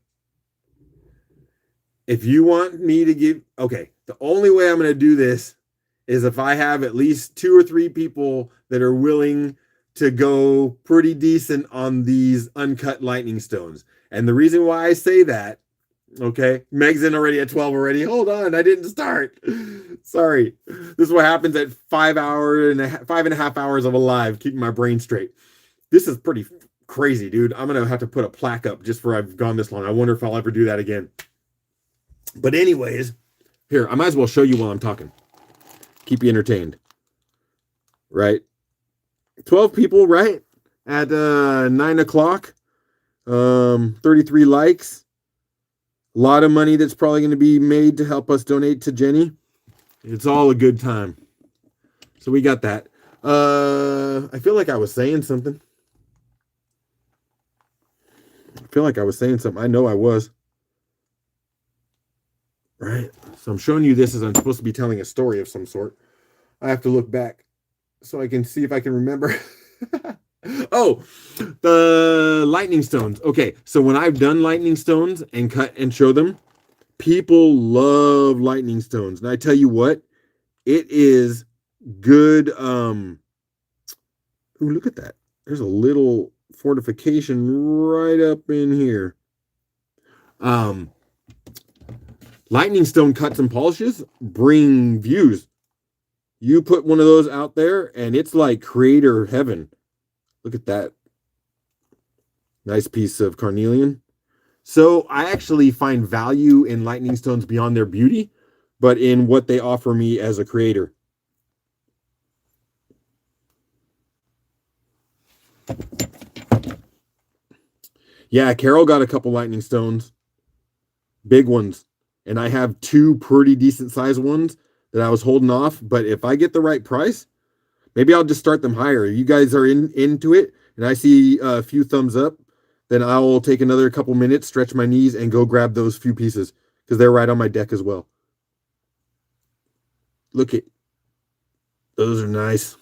If you want me to give... Okay, the only way I'm going to do this is if I have at least 2 or 3 people that are willing to go pretty decent on these uncut lightning stones. And the reason why I say that, okay, Meg's in already at 12 already. Hold on, I didn't start. Sorry. This is what happens at 5.5 hours of a live, keeping my brain straight. This is pretty crazy, dude. I'm going to have to put a plaque up just for I've gone this long. I wonder if I'll ever do that again. But anyways, here, I might as well show you while I'm talking. Keep you entertained. Right? 12 people, right? At 9 o'clock. 33 likes. A lot of money that's probably going to be made to help us donate to Jenny. It's all a good time. So we got that. I feel like I was saying something. I know I was. Right? So I'm showing you this as I'm supposed to be telling a story of some sort. I have to look back so I can see if I can remember. Oh, the lightning stones. Okay, so when I've done lightning stones and cut and show them, people love lightning stones. And I tell you what, it is good. Ooh, look at that. There's a little fortification right up in here. Lightning stone cuts and polishes bring views. You put one of those out there and it's like creator heaven. Look at that. Nice piece of carnelian. So I actually find value in lightning stones beyond their beauty, but in what they offer me as a creator. Yeah, Carol got a couple lightning stones. Big ones. And I have 2 pretty decent sized ones that I was holding off. But if I get the right price, maybe I'll just start them higher. If you guys are into it and I see a few thumbs up, then I will take another couple minutes, stretch my knees, and go grab those few pieces because they're right on my deck as well. Look at those are nice.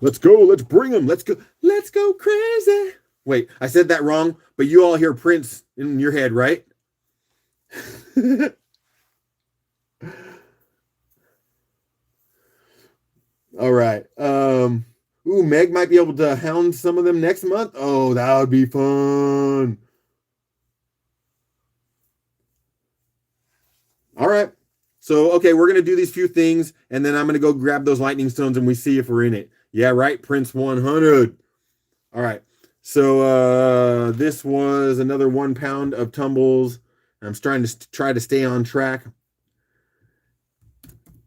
Let's go. Let's bring them. Let's go. Let's go crazy. Wait, I said that wrong, but you all hear Prince in your head, right? All right. Ooh, Meg might be able to hound some of them next month. Oh, that would be fun. All right. So, okay, we're going to do these few things, and then I'm going to go grab those lightning stones, and we see if we're in it. Yeah, right, Prince 100. All right. So, this was another 1 pound of tumbles. I'm trying to stay on track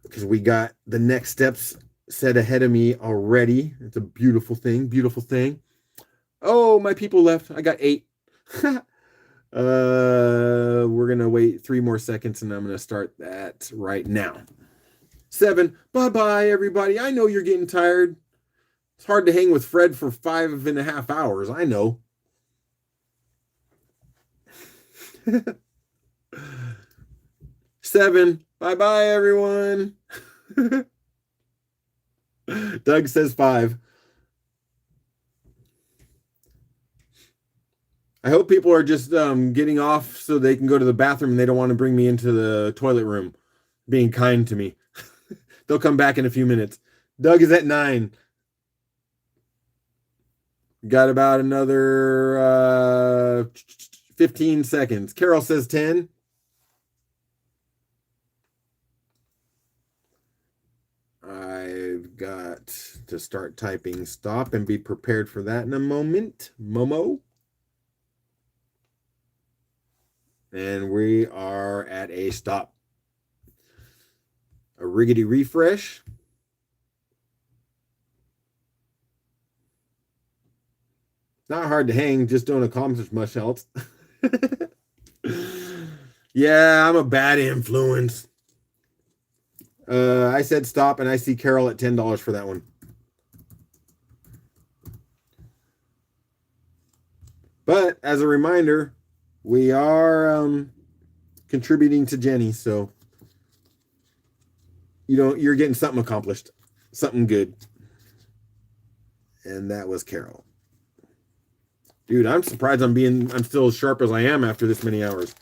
because we got the next steps set ahead of me already. It's a beautiful thing, beautiful thing. Oh, my people left. I got 8. We're going to wait 3 more seconds and I'm going to start that right now. 7. Bye-bye, everybody. I know you're getting tired. It's hard to hang with Fred for 5.5 hours. I know. 7. Bye-bye, everyone. Doug says 5. I hope people are just getting off so they can go to the bathroom and they don't want to bring me into the toilet room, being kind to me. They'll come back in a few minutes. Doug is at 9. Got about another 15 seconds. Carol says 10. I've got to start typing stop and be prepared for that in a moment. Momo. And we are at a stop. A riggedy refresh. Not hard to hang, just don't accomplish much else. Yeah, I'm a bad influence. I said stop, and I see Carol at $10 for that one. But as a reminder, we are contributing to Jenny, so you're getting something accomplished, something good. And that was Carol. Dude, I'm surprised I'm still as sharp as I am after this many hours.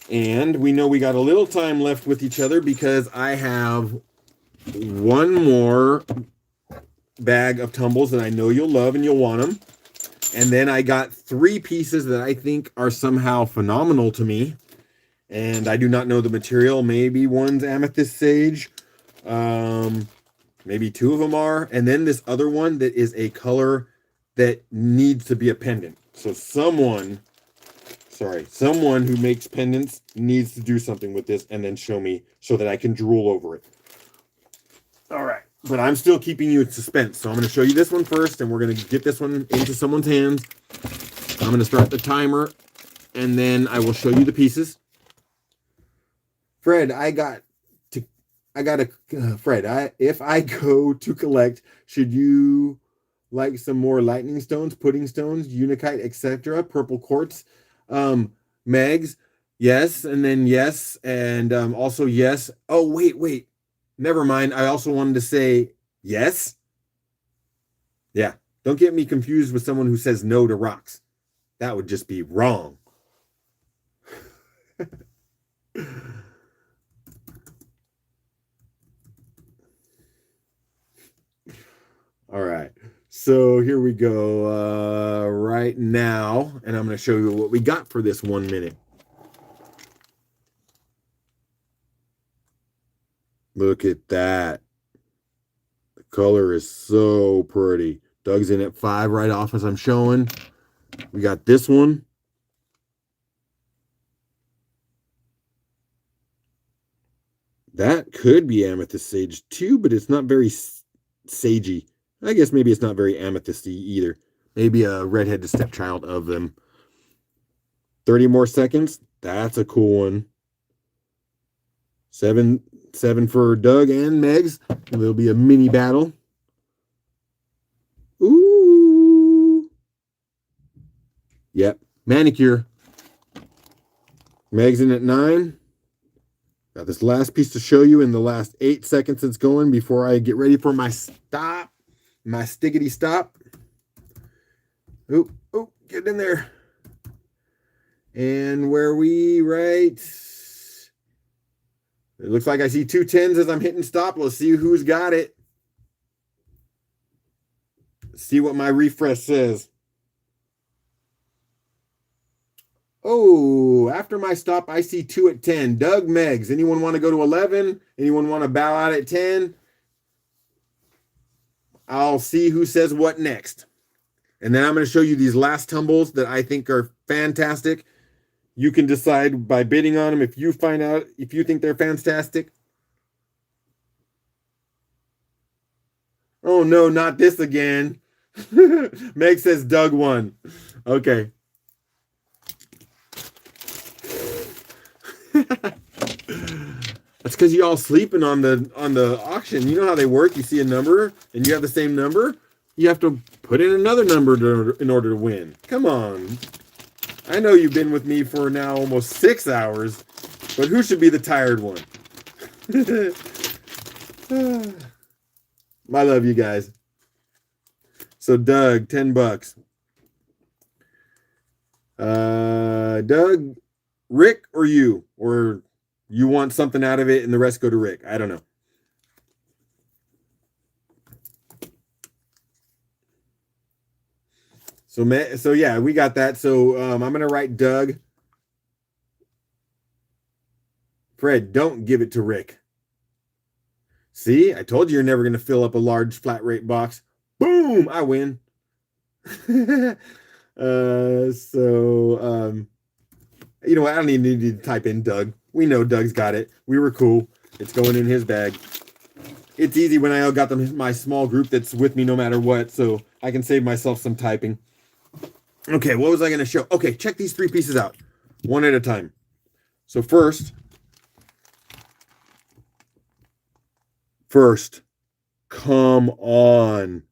And we know we got a little time left with each other because I have one more bag of tumbles that I know you'll love and you'll want them. And then I got 3 pieces that I think are somehow phenomenal to me. And I do not know the material. Maybe one's amethyst sage. Maybe 2 of them are. And then this other one that is a color that needs to be a pendant. So someone who makes pendants needs to do something with this and then show me so that I can drool over it. All right. But I'm still keeping you in suspense. So I'm going to show you this one first, and we're going to get this one into someone's hands. I'm going to start the timer, and then I will show you the pieces. Fred, if I go to collect, should you like some more lightning stones, pudding stones, unikite, etc., purple quartz? Megs, yes, and then yes, and also yes. Oh, wait. Never mind. I also wanted to say yes. Yeah. Don't get me confused with someone who says no to rocks. That would just be wrong. All right. So here we go right now. And I'm going to show you what we got for this 1 minute. Look at that. The color is so pretty. Doug's in at 5 right off as I'm showing. We got this one. That could be amethyst sage too, but it's not very sagey. I guess maybe it's not very amethysty either. Maybe a redheaded stepchild of them. 30 more seconds. That's a cool one. 7 for Doug and Megs. There'll be a mini battle. Ooh. Yep. Manicure. Megs in at 9. Got this last piece to show you in the last 8 seconds it's going before I get ready for my stop. My stiggity stop. Oh, get in there. And where we right? It looks like I see 2 10s as I'm hitting stop. Let's see who's got it. See what my refresh says. Oh, after my stop, I see 2 at 10. Doug, Megs. Anyone want to go to 11? Anyone want to bow out at 10? I'll see who says what next. And then I'm going to show you these last tumbles that I think are fantastic. You can decide by bidding on them if you find out if you think they're fantastic. Oh, no, not this again. Meg says Doug won. Okay. That's because you all sleeping on the auction. You know how they work. You see a number and you have the same number. You have to put in another number in order to win. Come on. I know you've been with me for now almost 6 hours, but who should be the tired one? I love you guys. So Doug, $10. Doug, Rick, or you? Or you want something out of it and the rest go to Rick? I don't know. So yeah, we got that. So I'm gonna write Doug. Fred, don't give it to Rick. See, I told you you're never gonna fill up a large flat rate box. Boom! I win. You know what? I don't even need to type in Doug. We know Doug's got it. We were cool. It's going in his bag. It's easy when I got my small group that's with me no matter what, so I can save myself some typing. Okay, what was I going to show? Okay, check these 3 pieces out, one at a time. So first, come on.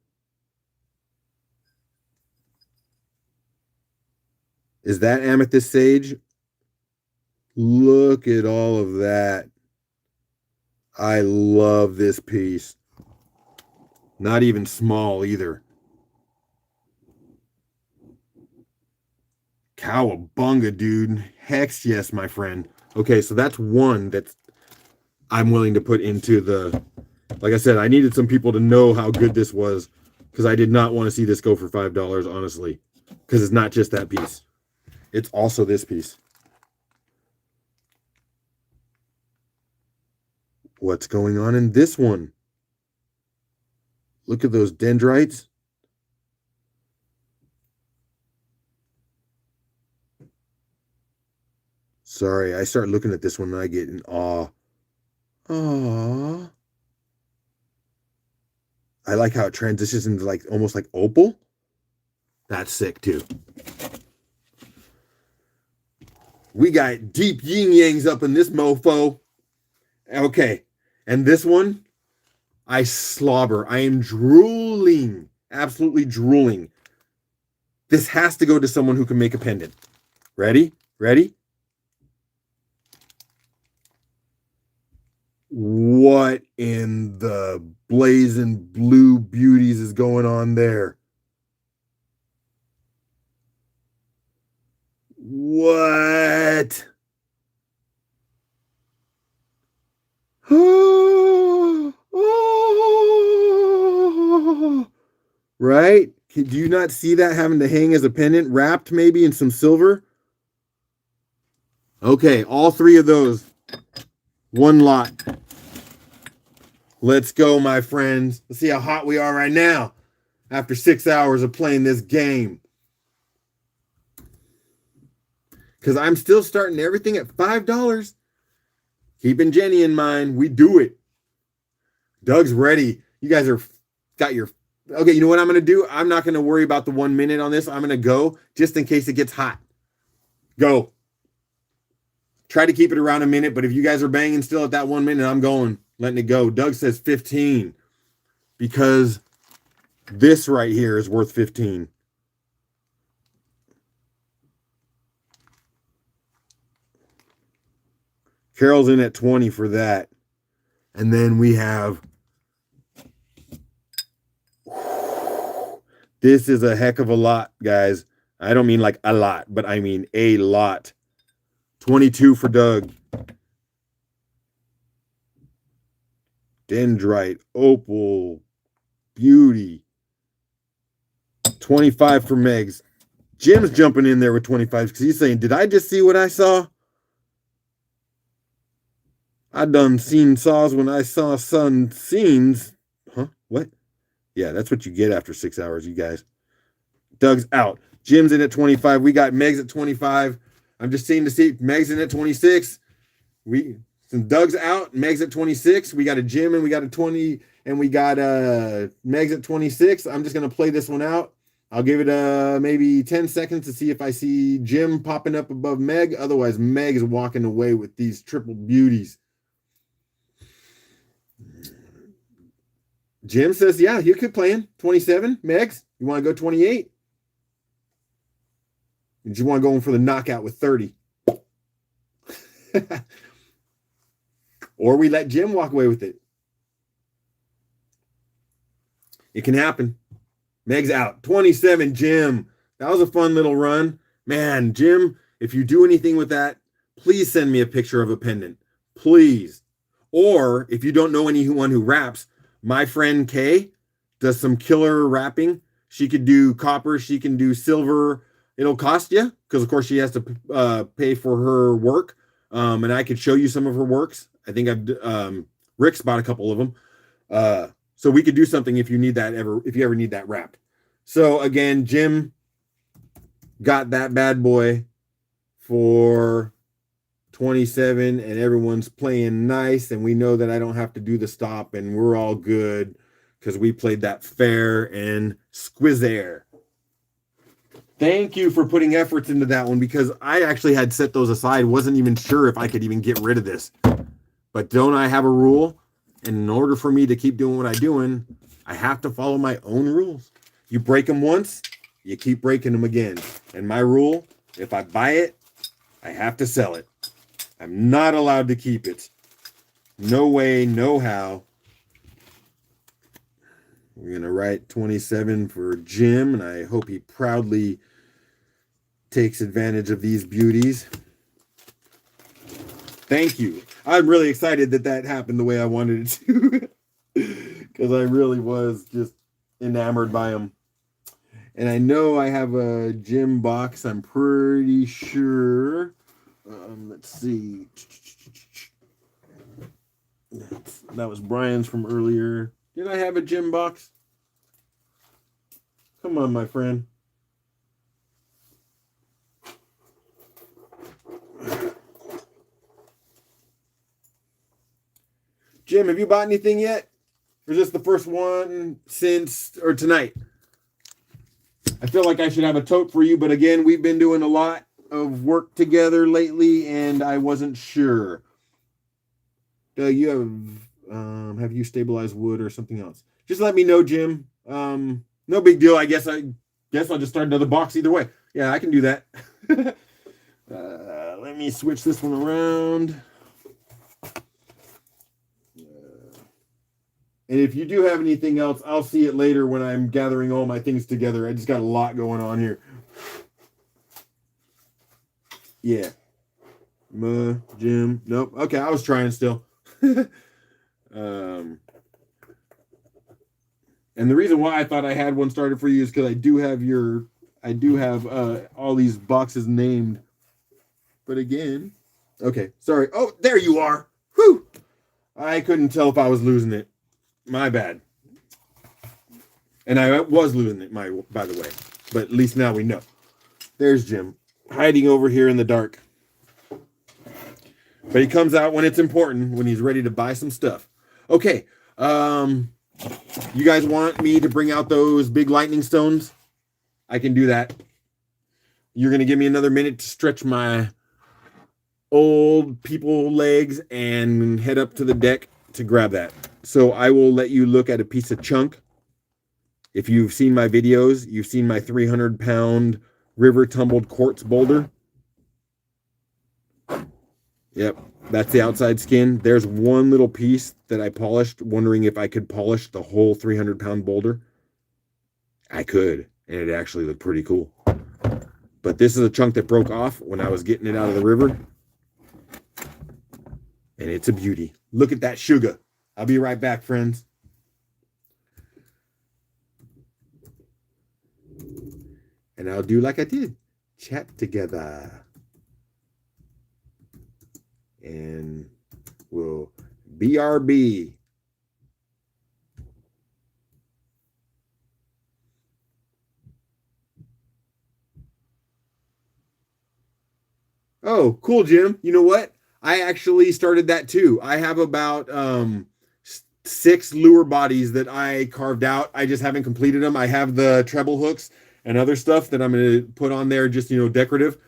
Is that amethyst sage? Look at all of that. I love this piece. Not even small either. Cowabunga, dude. Hex yes, my friend. Okay, so that's one that I'm willing to put into the... Like I said, I needed some people to know how good this was because I did not want to see this go for $5, honestly. Because it's not just that piece. It's also this piece. What's going on in this one? Look at those dendrites. Sorry, I start looking at this one and I get in awe. Aww. I like how it transitions into like almost like opal. That's sick too. We got deep yin yangs up in this mofo. Okay, and this one, I slobber. I am drooling, absolutely drooling. This has to go to someone who can make a pendant. Ready? Ready? What in the blazing blue beauties is going on there? What? Right? Do you not see that having to hang as a pendant, wrapped maybe in some silver? Okay, all 3 of those. One lot. Let's go, my friends. Let's see how hot we are right now after 6 hours of playing this game. Because I'm still starting everything at $5. Keeping Jenny in mind, we do it. Doug's ready. You guys are got your... Okay, you know what I'm going to do? I'm not going to worry about the 1 minute on this. I'm going to go just in case it gets hot. Go. Try to keep it around a minute, but if you guys are banging still at that 1 minute, I'm going, letting it go. Doug says 15 because this right here is worth 15. Carol's in at 20 for that. And then we have... This is a heck of a lot, guys. I don't mean like a lot, but I mean a lot. 22 for Doug. Dendrite, opal, beauty. 25 for Megs. Jim's jumping in there with 25 because he's saying, did I just see what I saw? I done seen saws when I saw sun scenes. Huh? What? Yeah, that's what you get after 6 hours, you guys. Doug's out. Jim's in at 25. We got Megs at 25. I'm just seeing to see Meg's in at 26. Since Doug's out, Meg's at 26. We got a Jim and we got a 20, and we got Meg's at 26. I'm just gonna play this one out. I'll give it maybe 10 seconds to see if I see Jim popping up above Meg. Otherwise, Meg is walking away with these triple beauties. Jim says, yeah, you could play in 27. Megs, you want to go 28? Did you want to go in for the knockout with 30? Or we let Jim walk away with it. It can happen. Meg's out. 27, Jim. That was a fun little run. Man, Jim, if you do anything with that, please send me a picture of a pendant. Please. Or if you don't know anyone who wraps, my friend Kay does some killer wrapping. She could do copper. She can do silver. It'll cost you because, of course, she has to pay for her work. And I could show you some of her works. I think Rick's bought a couple of them. So we could do something if you need that if you ever need that wrapped. So again, Jim got that bad boy for 27 and everyone's playing nice. And we know that I don't have to do the stop and we're all good because we played that fair and squizzer. Thank you for putting efforts into that one because I actually had set those aside. Wasn't even sure if I could even get rid of this. But don't I have a rule? And in order for me to keep doing what I'm doing, I have to follow my own rules. You break them once, you keep breaking them again. And my rule, if I buy it, I have to sell it. I'm not allowed to keep it. No way, no how. We're going to write 27 for Jim, and I hope he proudly takes advantage of these beauties. Thank you. I'm really excited that that happened the way I wanted it to because I really was just enamored by them. And I know I have a Jim box. I'm pretty sure. Let's see. That was Brian's from earlier. Did I have a Jim box? Come on, my friend. Jim, have you bought anything yet? Or is this the first one tonight? I feel like I should have a tote for you, but again, we've been doing a lot of work together lately, and I wasn't sure. You have you stabilized wood or something else? Just let me know, Jim. No big deal. I guess I'll just start another box either way. Yeah, I can do that. Let me switch this one around. And if you do have anything else, I'll see it later when I'm gathering all my things together. I just got a lot going on here. Yeah. Jim. Nope. Okay, I was trying still. And the reason why I thought I had one started for you is because I do have all these boxes named. But again, okay, sorry. Oh, there you are. Whew. I couldn't tell if I was losing it. My bad. And I was losing it, by the way. But at least now we know. There's Jim, hiding over here in the dark. But he comes out when it's important, when he's ready to buy some stuff. Okay. You guys want me to bring out those big lightning stones? I can do that. You're going to give me another minute to stretch my old people legs and head up to the deck to grab that. So I will let you look at a piece of chunk. If you've seen my videos, you've seen my 300-pound river tumbled quartz boulder. Yep, that's the outside skin. There's one little piece that I polished, wondering if I could polish the whole 300-pound boulder. I could, and it actually looked pretty cool. But this is a chunk that broke off when I was getting it out of the river. And it's a beauty. Look at that sugar. I'll be right back, friends. And I'll do like I did. Chat together. And we'll BRB. Oh, cool, Jim. You know what? I actually started that too. I have about 6 lure bodies that I carved out. I just haven't completed them. I have the treble hooks and other stuff that I'm going to put on there, just, decorative.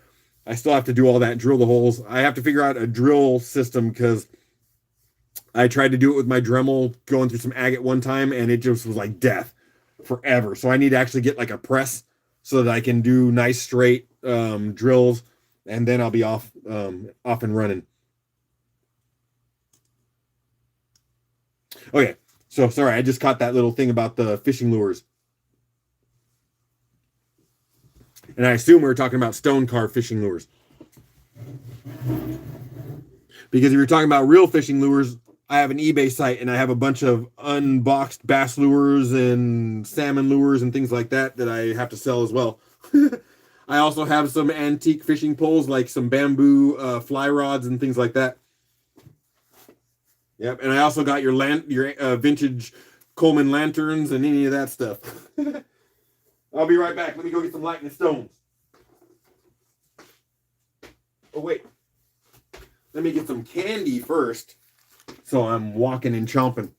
I still have to do all that, drill the holes. I have to figure out a drill system because I tried to do it with my Dremel going through some agate one time, and it just was like death forever. So I need to actually get like a press so that I can do nice straight drills, and then I'll be off and running. Okay, so sorry, I just caught that little thing about the fishing lures. And I assume we were talking about stone carved fishing lures. Because if you're talking about real fishing lures, I have an eBay site and I have a bunch of unboxed bass lures and salmon lures and things like that that I have to sell as well. I also have some antique fishing poles, like some bamboo fly rods and things like that. Yep, and I also got your vintage Coleman lanterns and any of that stuff. I'll be right back. Let me go get some lightning stones. Oh, wait. Let me get some candy first. So I'm walking and chomping.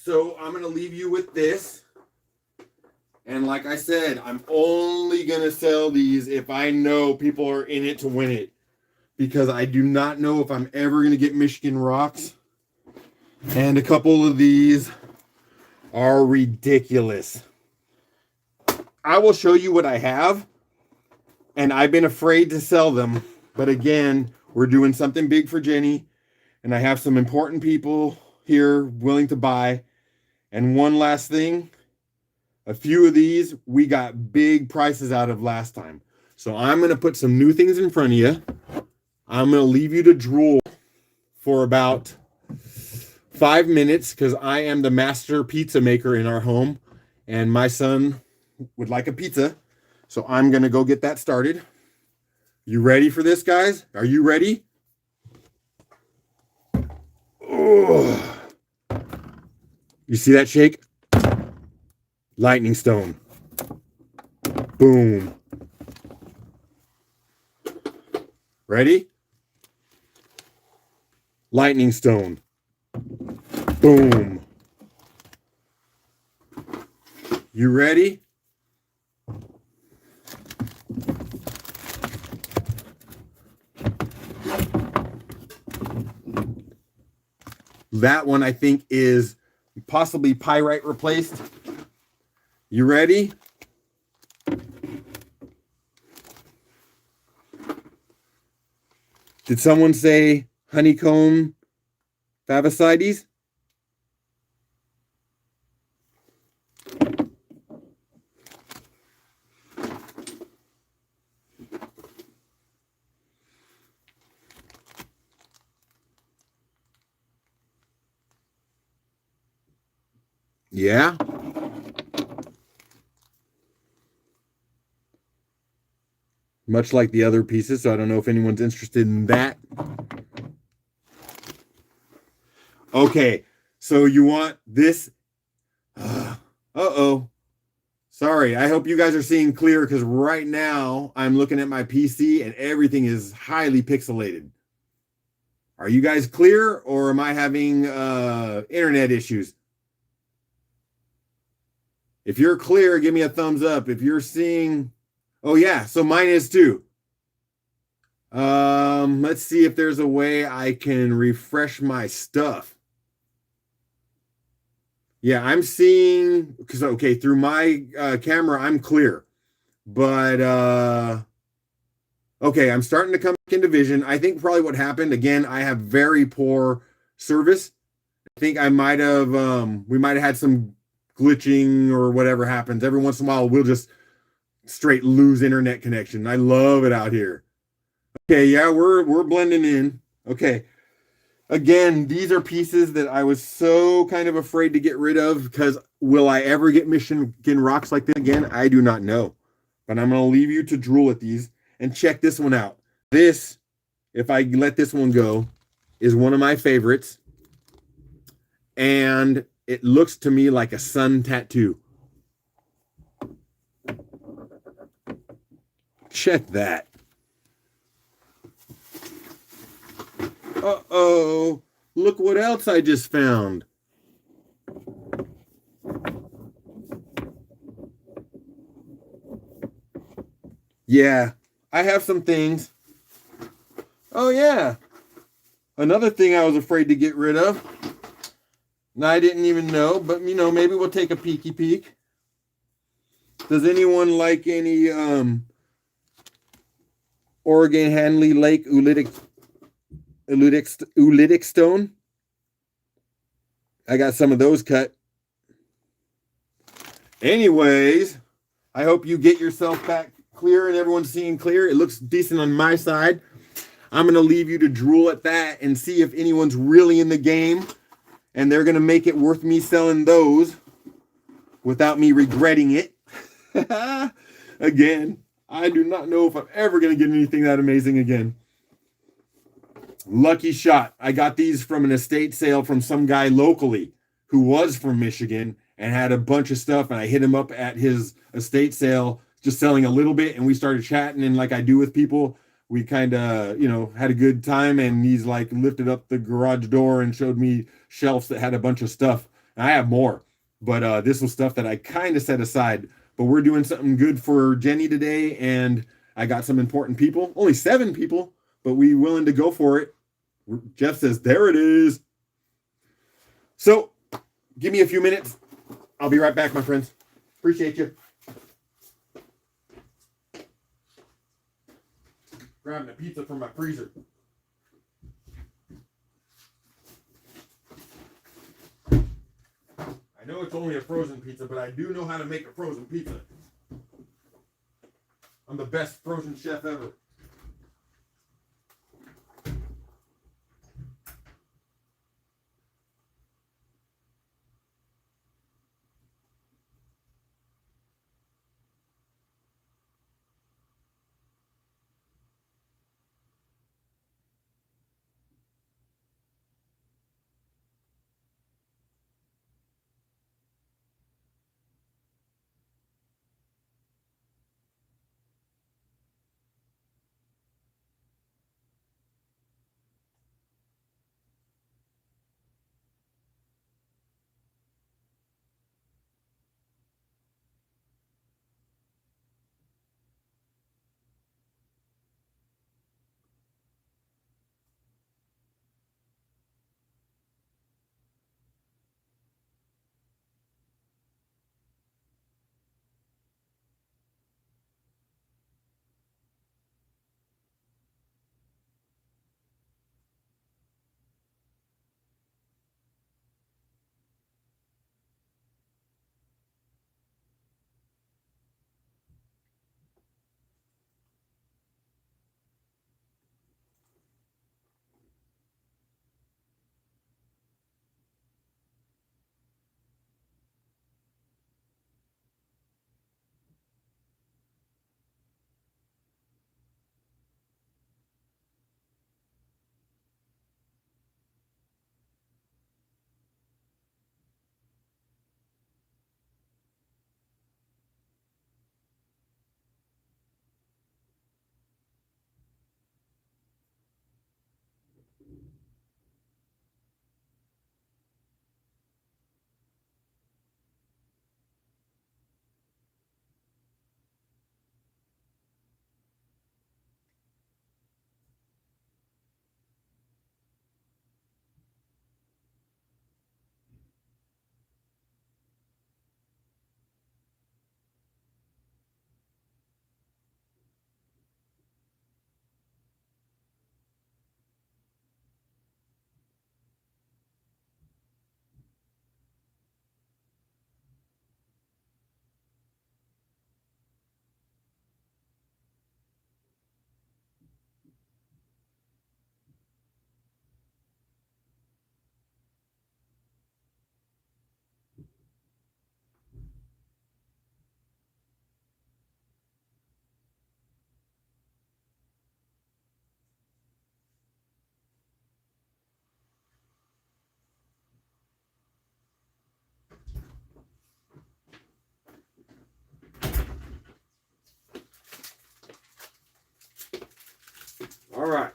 So I'm going to leave you with this. And like I said, I'm only going to sell these if I know people are in it to win it. Because I do not know if I'm ever going to get Michigan rocks. And a couple of these are ridiculous. I will show you what I have. And I've been afraid to sell them. But again, we're doing something big for Jenny. And I have some important people here willing to buy. And one last thing, a few of these we got big prices out of last time. So I'm going to put some new things in front of you. I'm going to leave you to drool for about 5 minutes because I am the master pizza maker in our home. And my son would like a pizza. So I'm going to go get that started. You ready for this, guys? Are you ready? Oh. You see that shake? Lightning stone. Boom. Ready? Lightning stone. Boom. You ready? That one I think is possibly pyrite replaced. You ready? Did someone say honeycomb favicides? Yeah. Much like the other pieces, so I don't know if anyone's interested in that. Okay, so you want this Uh-oh. Sorry. I hope you guys are seeing clear because right now I'm looking at my PC and everything is highly pixelated. Are you guys clear or am I having internet issues? If you're clear, give me a thumbs up. If you're seeing, oh yeah, so mine is too. Let's see if there's a way I can refresh my stuff. Yeah, I'm seeing because okay, through my camera, I'm clear. But okay, I'm starting to come back into vision. I think probably what happened, again, I have very poor service. I think I might have we might have had some glitching or whatever happens. Every once in a while we'll just straight lose internet connection. I love it out here. Okay, yeah, we're blending in. Okay. Again, these are pieces that I was so kind of afraid to get rid of because will I ever get Michigan rocks like this again? I do not know. But I'm going to leave you to drool at these and check this one out. This, if I let this one go, is one of my favorites. And it looks to me like a sun tattoo. Check that. Uh-oh. Look what else I just found. Yeah, I have some things. Oh, yeah. Another thing I was afraid to get rid of. And I didn't even know, but, you know, maybe we'll take a peeky peek. Does anyone like any Oregon Hanley Lake Oolitic stone? I got some of those cut. Anyways, I hope you get yourself back clear and everyone's seeing clear. It looks decent on my side. I'm going to leave you to drool at that and see if anyone's really in the game and they're going to make it worth me selling those without me regretting it. Again, I do not know if I'm ever going to get anything that amazing again. Lucky shot. I got these from an estate sale from some guy locally who was from Michigan and had a bunch of stuff. And I hit him up at his estate sale, just selling a little bit. And we started chatting. And like I do with people, we kind of, you know, had a good time. And he's like lifted up the garage door and showed me shelves that had a bunch of stuff. And I have more, but this was stuff that I kind of set aside. But we're doing something good for Jenny today. And I got some important people, only 7 people, but we willing to go for it. Jeff says, there it is. So give me a few minutes. I'll be right back, my friends. Appreciate you. Grabbing a pizza from my freezer. I know it's only a frozen pizza, but I do know how to make a frozen pizza. I'm the best frozen chef ever. All right.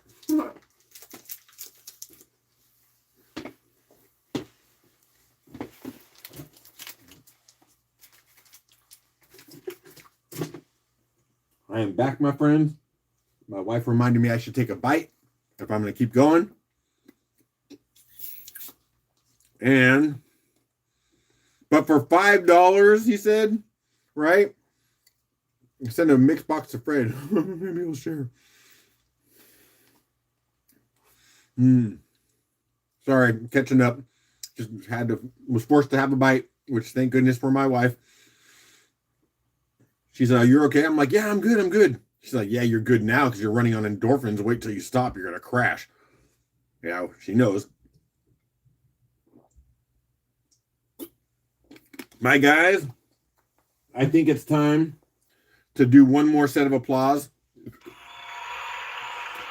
I am back, my friends. My wife reminded me I should take a bite if I'm going to keep going. But for $5, he said, right? Send a mixed box to Fred. Maybe he'll share. Sorry, catching up. Just was forced to have a bite, which thank goodness for my wife. She's like, "You're okay?" I'm like, "Yeah, I'm good. She's like, "Yeah, you're good now because you're running on endorphins. Wait till you stop. You're going to crash." Yeah, she knows. My guys, I think it's time to do one more set of applause.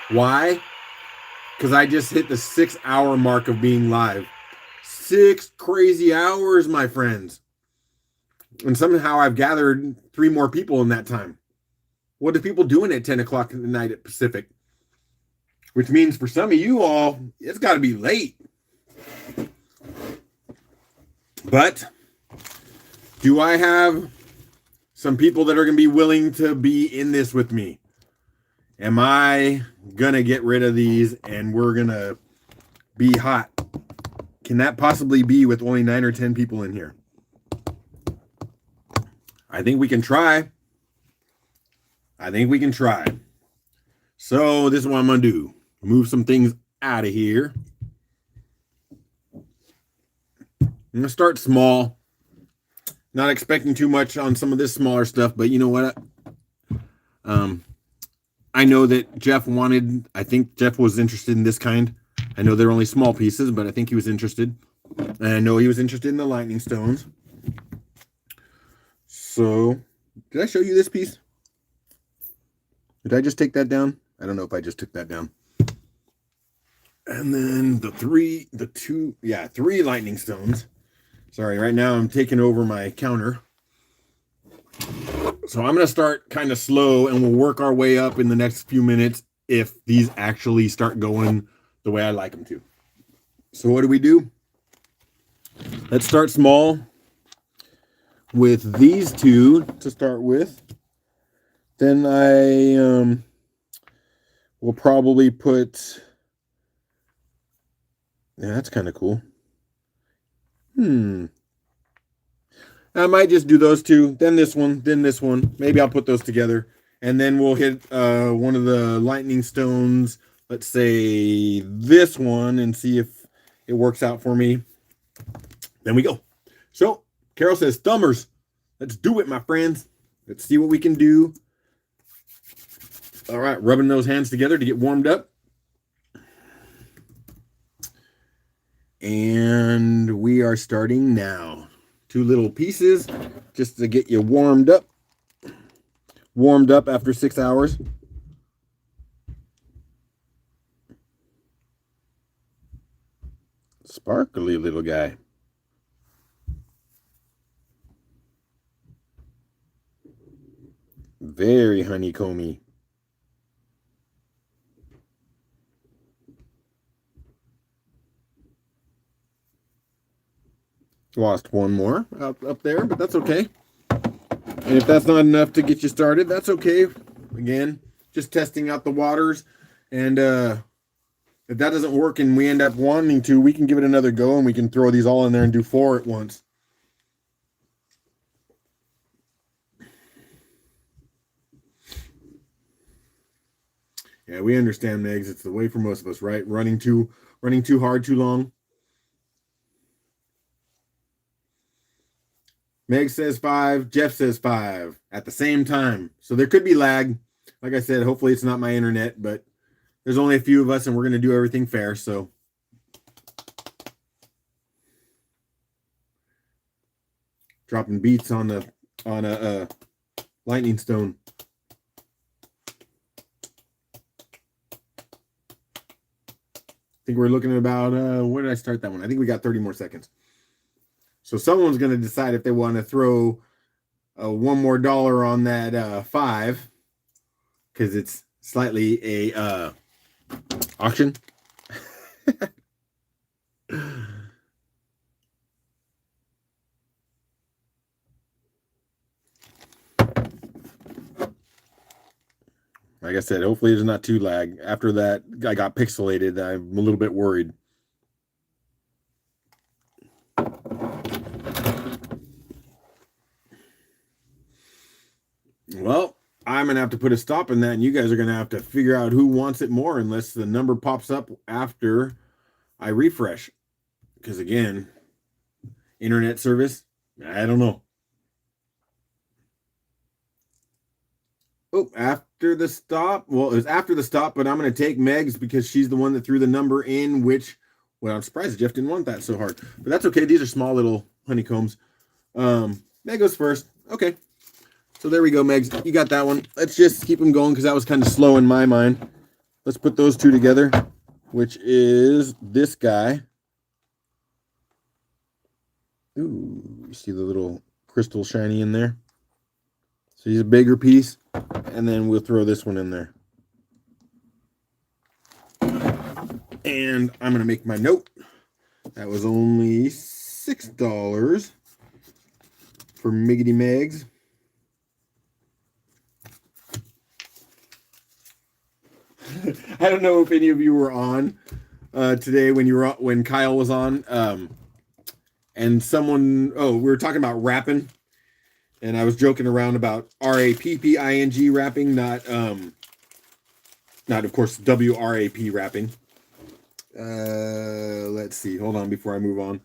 Why? Because I just hit the 6-hour mark of being live. 6 crazy hours, my friends. And somehow I've gathered 3 more people in that time. What are people doing at 10 o'clock at night at Pacific? Which means for some of you all, it's got to be late. But do I have some people that are going to be willing to be in this with me? Am I going to get rid of these and we're going to be hot? Can that possibly be with only 9 or 10 people in here? I think we can try. So this is what I'm going to do. Move some things out of here. I'm going to start small. Not expecting too much on some of this smaller stuff, but you know what? I know that I think Jeff was interested in this kind. I know they're only small pieces, but I think he was interested. And I know he was interested in the lightning stones. So, did I show you this piece? Did I just take that down? I don't know if I just took that down. And then three lightning stones. Sorry, right now I'm taking over my counter. So I'm going to start kind of slow and we'll work our way up in the next few minutes if these actually start going the way I like them to. So what do? Let's start small with these 2 to start with. Then I will probably put... Yeah, that's kind of cool. I might just do those 2, then this one, then this one. Maybe I'll put those together. And then we'll hit one of the lightning stones, let's say this one, and see if it works out for me. Then we go. So, Carol says, thumbers. Let's do it, my friends. Let's see what we can do. All right, rubbing those hands together to get warmed up. And we are starting now. 2 little pieces just to get you warmed up. Warmed up after 6 hours. Sparkly little guy. Very honeycomby. Lost one more up there, but that's okay. And if that's not enough to get you started, that's okay. Again, just testing out the waters. And if that doesn't work and we end up wanting to, we can give it another go and we can throw these all in there and do 4 at once. Yeah, we understand, Megs. It's the way for most of us, right? Running too hard, too long. Meg says 5, Jeff says 5 at the same time. So there could be lag. Like I said, hopefully it's not my internet, but there's only a few of us and we're going to do everything fair. So dropping beats on a lightning stone. I think we're looking at about, where did I start that one? I think we got 30 more seconds. So someone's going to decide if they want to throw one more dollar on that 5, because it's slightly a Auction. Like I said, hopefully there's not too lag. After that, I got pixelated. I'm a little bit worried. Well, I'm going to have to put a stop in that, and you guys are going to have to figure out who wants it more unless the number pops up after I refresh. Because again, internet service, I don't know. Oh, after the stop. Well, it was after the stop, but I'm going to take Meg's because she's the one that threw the number in, which, well, I'm surprised Jeff didn't want that so hard. But that's okay. These are small little honeycombs. Meg goes first. Okay. So there we go, Megs. You got that one. Let's just keep them going because that was kind of slow in my mind. Let's put those two together, which is this guy. Ooh, you see the little crystal shiny in there? So he's a bigger piece, and then we'll throw this one in there. And I'm going to make my note. That was only $6 for Miggity Megs. I don't know if any of you were on today when Kyle was on, and someone, we were talking about rapping, and I was joking around about RAPPING rapping, not of course WRAP rapping. Let's see. Hold on before I move on.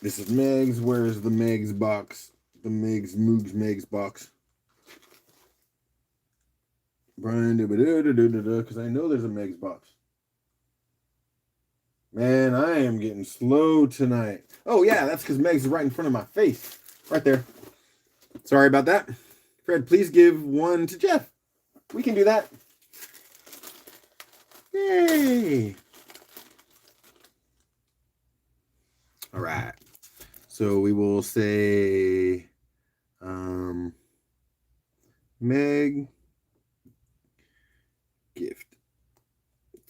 This is Megs. Where's the Megs box? The Megs box. Brian, because I know there's a Megs box. Man, I am getting slow tonight. Oh, yeah, that's because Megs is right in front of my face. Right there. Sorry about that. Fred, please give one to Jeff. We can do that. Yay. All right. So we will say Meg gift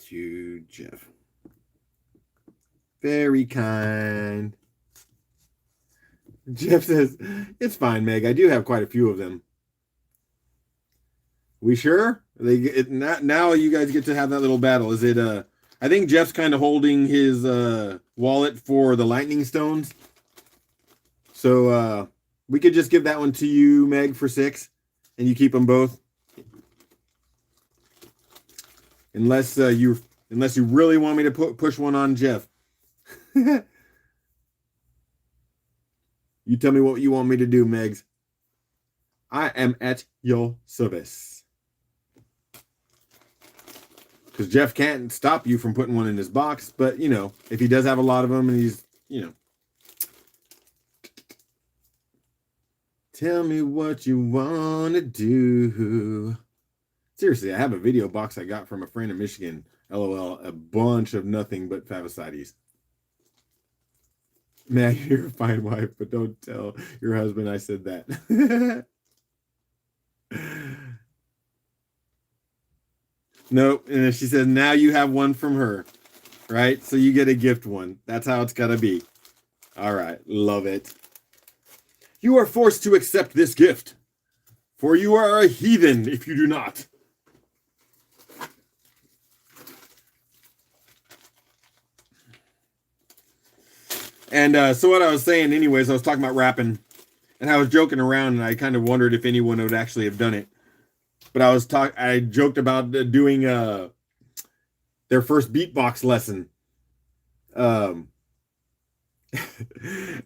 to Jeff. Very kind. Jeff says, it's fine, Meg. I do have quite a few of them. We sure? Now you guys get to have that little battle. Is it I think Jeff's kind of holding his wallet for the lightning stones. So we could just give that one to you, Meg, for $6, and you keep them both. Unless you really want me to push one on Jeff. You tell me what you want me to do, Megs. I am at your service. Because Jeff can't stop you from putting one in his box, but, if he does have a lot of them and he's, Tell me what you want to do. Seriously, I have a video box I got from a friend in Michigan. LOL, a bunch of nothing but Favicides. Man, you're a fine wife, but don't tell your husband I said that. Nope. And she says, now you have one from her, right? So you get a gift one. That's how it's got to be. All right. Love it. You are forced to accept this gift, for you are a heathen if you do not. And so what I was saying anyways, I was talking about rapping, and I was joking around, and I kind of wondered if anyone would actually have done it. But I joked about doing their first beatbox lesson.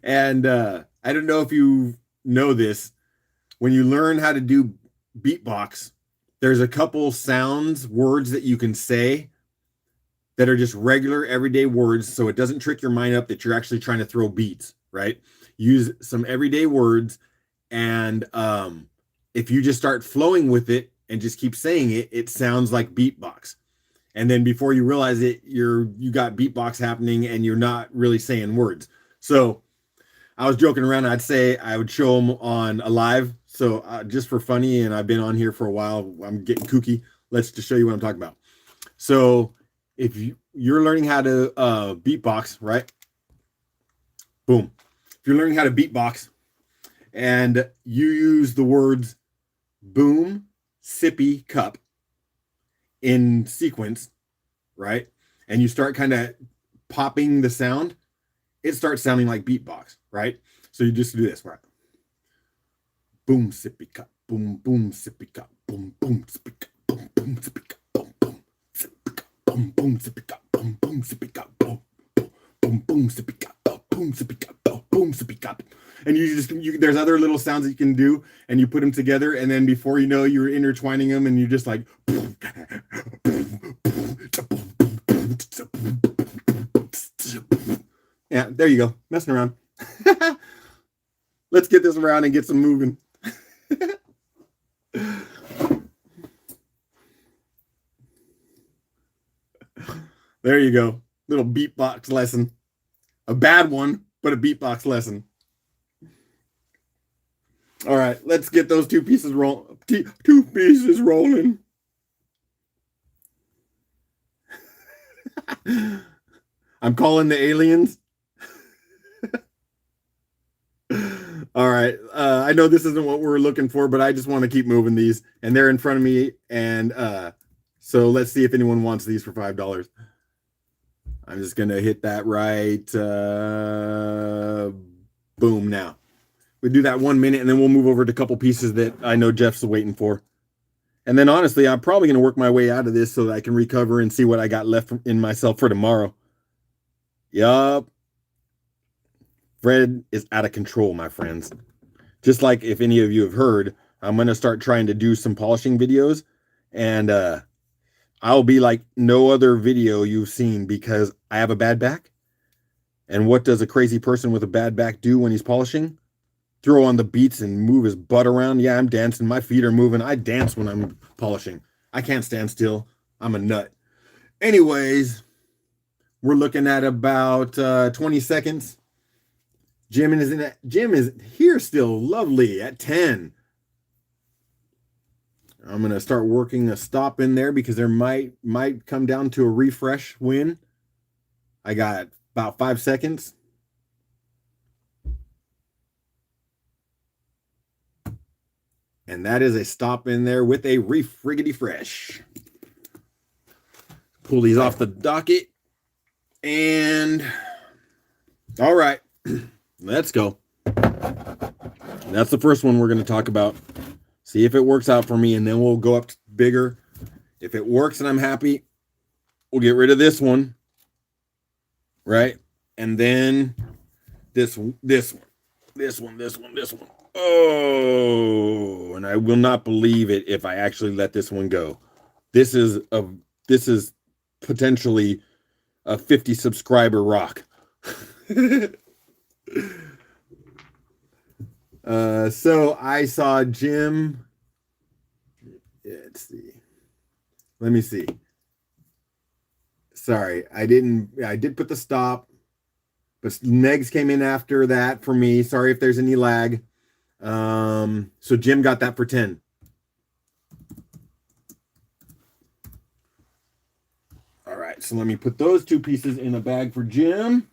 And I don't know if you know this. When you learn how to do beatbox, there's a couple words that you can say that are just regular everyday words, so it doesn't trick your mind up that you're actually trying to throw beats, right? Use some everyday words, and if you just start flowing with it and just keep saying it, it sounds like beatbox. And then before you realize it, you got beatbox happening and you're not really saying words. So I was joking around. I would show them on a live. So just for funny, and I've been on here for a while. I'm getting kooky. let's just show you what I'm talking about. So if you're learning how to beatbox, right? Boom. If you're learning how to beatbox and you use the words boom, sippy, cup in sequence, right? And you start kind of popping the sound, it starts sounding like beatbox, right? So you just do this, right? Boom, sippy, cup, boom, boom, sippy, cup, boom, boom, sippy, cup, boom, boom, sippy, cup, boom, boom, sippy, cup, boom, boom, sippy, cup, boom, boom, sippy, cup, boom, boom, boom, sippy, cup, boom, sippy, cup, boom, sippy, cup. And there's other little sounds that you can do, and you put them together, and then before you know, you're intertwining them, and you're just like, yeah, there you go, messing around. Let's get this around and get some moving. There you go, little beatbox lesson. A bad one, but a beatbox lesson. All right, let's get those two pieces rolling. I'm calling the aliens. All right, I know this isn't what we're looking for, but I just want to keep moving these, and they're in front of me, and so let's see if anyone wants these for $5. I'm just gonna hit that right. Boom. Now we do that 1 minute, and then we'll move over to a couple pieces that I know Jeff's waiting for. And then honestly, I'm probably gonna work my way out of this so that I can recover and see what I got left in myself for tomorrow. Yup. Fred is out of control, my friends. Just like if any of you have heard, I'm gonna start trying to do some polishing videos, and I'll be like no other video you've seen because I have a bad back. And what does a crazy person with a bad back do when he's polishing? Throw on the beats and move his butt around. Yeah, I'm dancing. My feet are moving. I dance when I'm polishing. I can't stand still. I'm a nut. Anyways, we're looking at about 20 seconds. Jim is here still. Lovely at 10. I'm going to start working a stop in there because there might come down to a refresh win. I got about 5 seconds. And that is a stop in there with a refriggity fresh. Pull these off the docket. And all right, let's go. That's the first one we're going to talk about. See if it works out for me, and then we'll go up bigger. If it works and I'm happy, we'll get rid of this one. Right? And then this one. Oh, and I will not believe it if I actually let this one go. This is potentially a 50 subscriber rock. So I saw Jim. Let's see. Let me see. Sorry, I did put the stop, but Megs came in after that for me. Sorry if there's any lag. So Jim got that for 10. All right, so let me put those two pieces in a bag for Jim.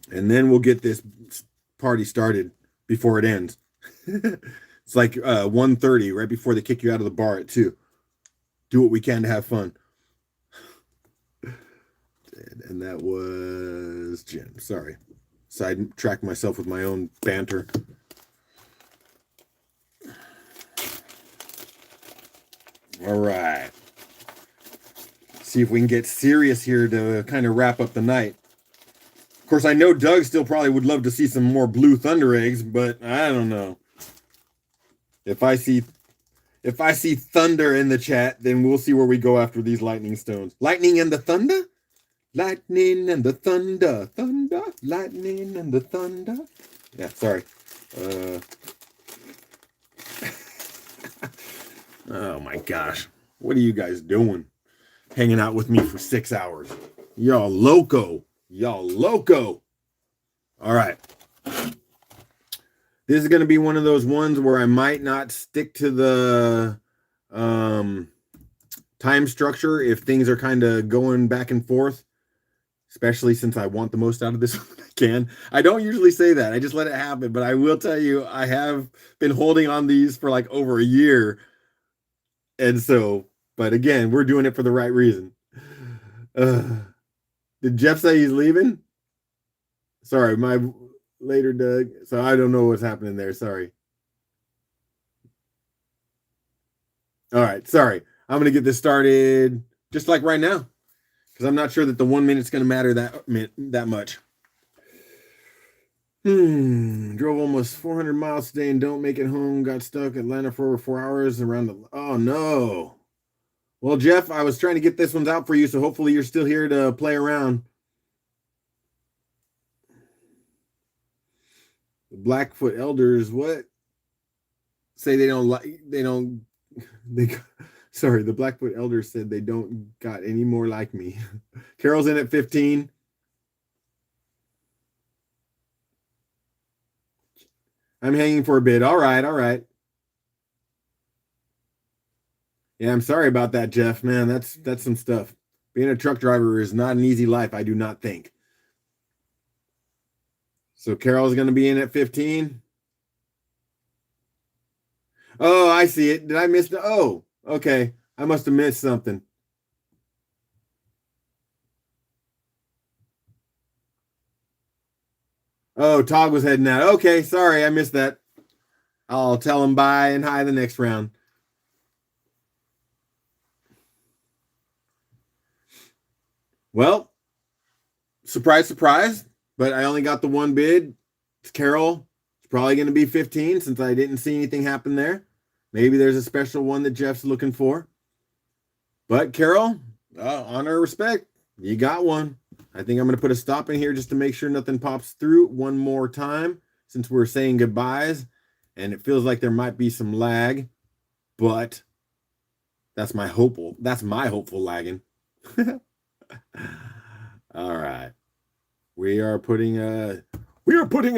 And then we'll get this party started before it ends. It's like 1:30, right before they kick you out of the bar at 2. Do what we can to have fun. And that was Jim. Sorry. Sidetracked myself with my own banter. All right. See if we can get serious here to kind of wrap up the night. Of course, I know Doug still probably would love to see some more blue thunder eggs, but I don't know. If I see thunder in the chat, then we'll see where we go after these lightning stones. Lightning and the thunder? Lightning and the thunder. Thunder. Lightning and the thunder. Yeah, sorry. Oh my gosh. What are you guys doing? Hanging out with me for 6 hours. Y'all loco. Y'all loco. All right. This is going to be one of those ones where I might not stick to the time structure if things are kind of going back and forth, especially since I want the most out of this one I can. I don't usually say that. I just let it happen, but I will tell you, I have been holding on these for like over a year. And so, but again, we're doing it for the right reason. Did Jeff say he's leaving? Sorry, my later Doug. So I don't know what's happening there. Sorry. All right, sorry. I'm gonna get this started just like right now because I'm not sure that the 1 minute's gonna matter that much. Drove almost 400 miles today and don't make it home. Got stuck in Atlanta for over 4 hours around the. Oh no. Well, Jeff, I was trying to get this one's out for you, so hopefully you're still here to play around. The Blackfoot elders, what? Say they don't like, sorry, the Blackfoot elders said they don't got any more like me. Carol's in at 15. I'm hanging for a bid. All right, all right. Yeah, I'm sorry about that, Jeff. Man, that's some stuff. Being a truck driver is not an easy life, I do not think. So Carol's going to be in at 15. Oh, I see it. Did I miss the? Oh, okay. I must have missed something. Oh, Tog was heading out. Okay, sorry, I missed that. I'll tell him bye and hi the next round. Well, surprise, surprise, but I only got the one bid. It's Carol. It's probably going to be 15 since I didn't see anything happen there. Maybe there's a special one that Jeff's looking for. But Carol, honor, respect, you got one. I think I'm going to put a stop in here just to make sure nothing pops through one more time since we're saying goodbyes. And it feels like there might be some lag, but that's my hopeful lagging. All right. We are putting a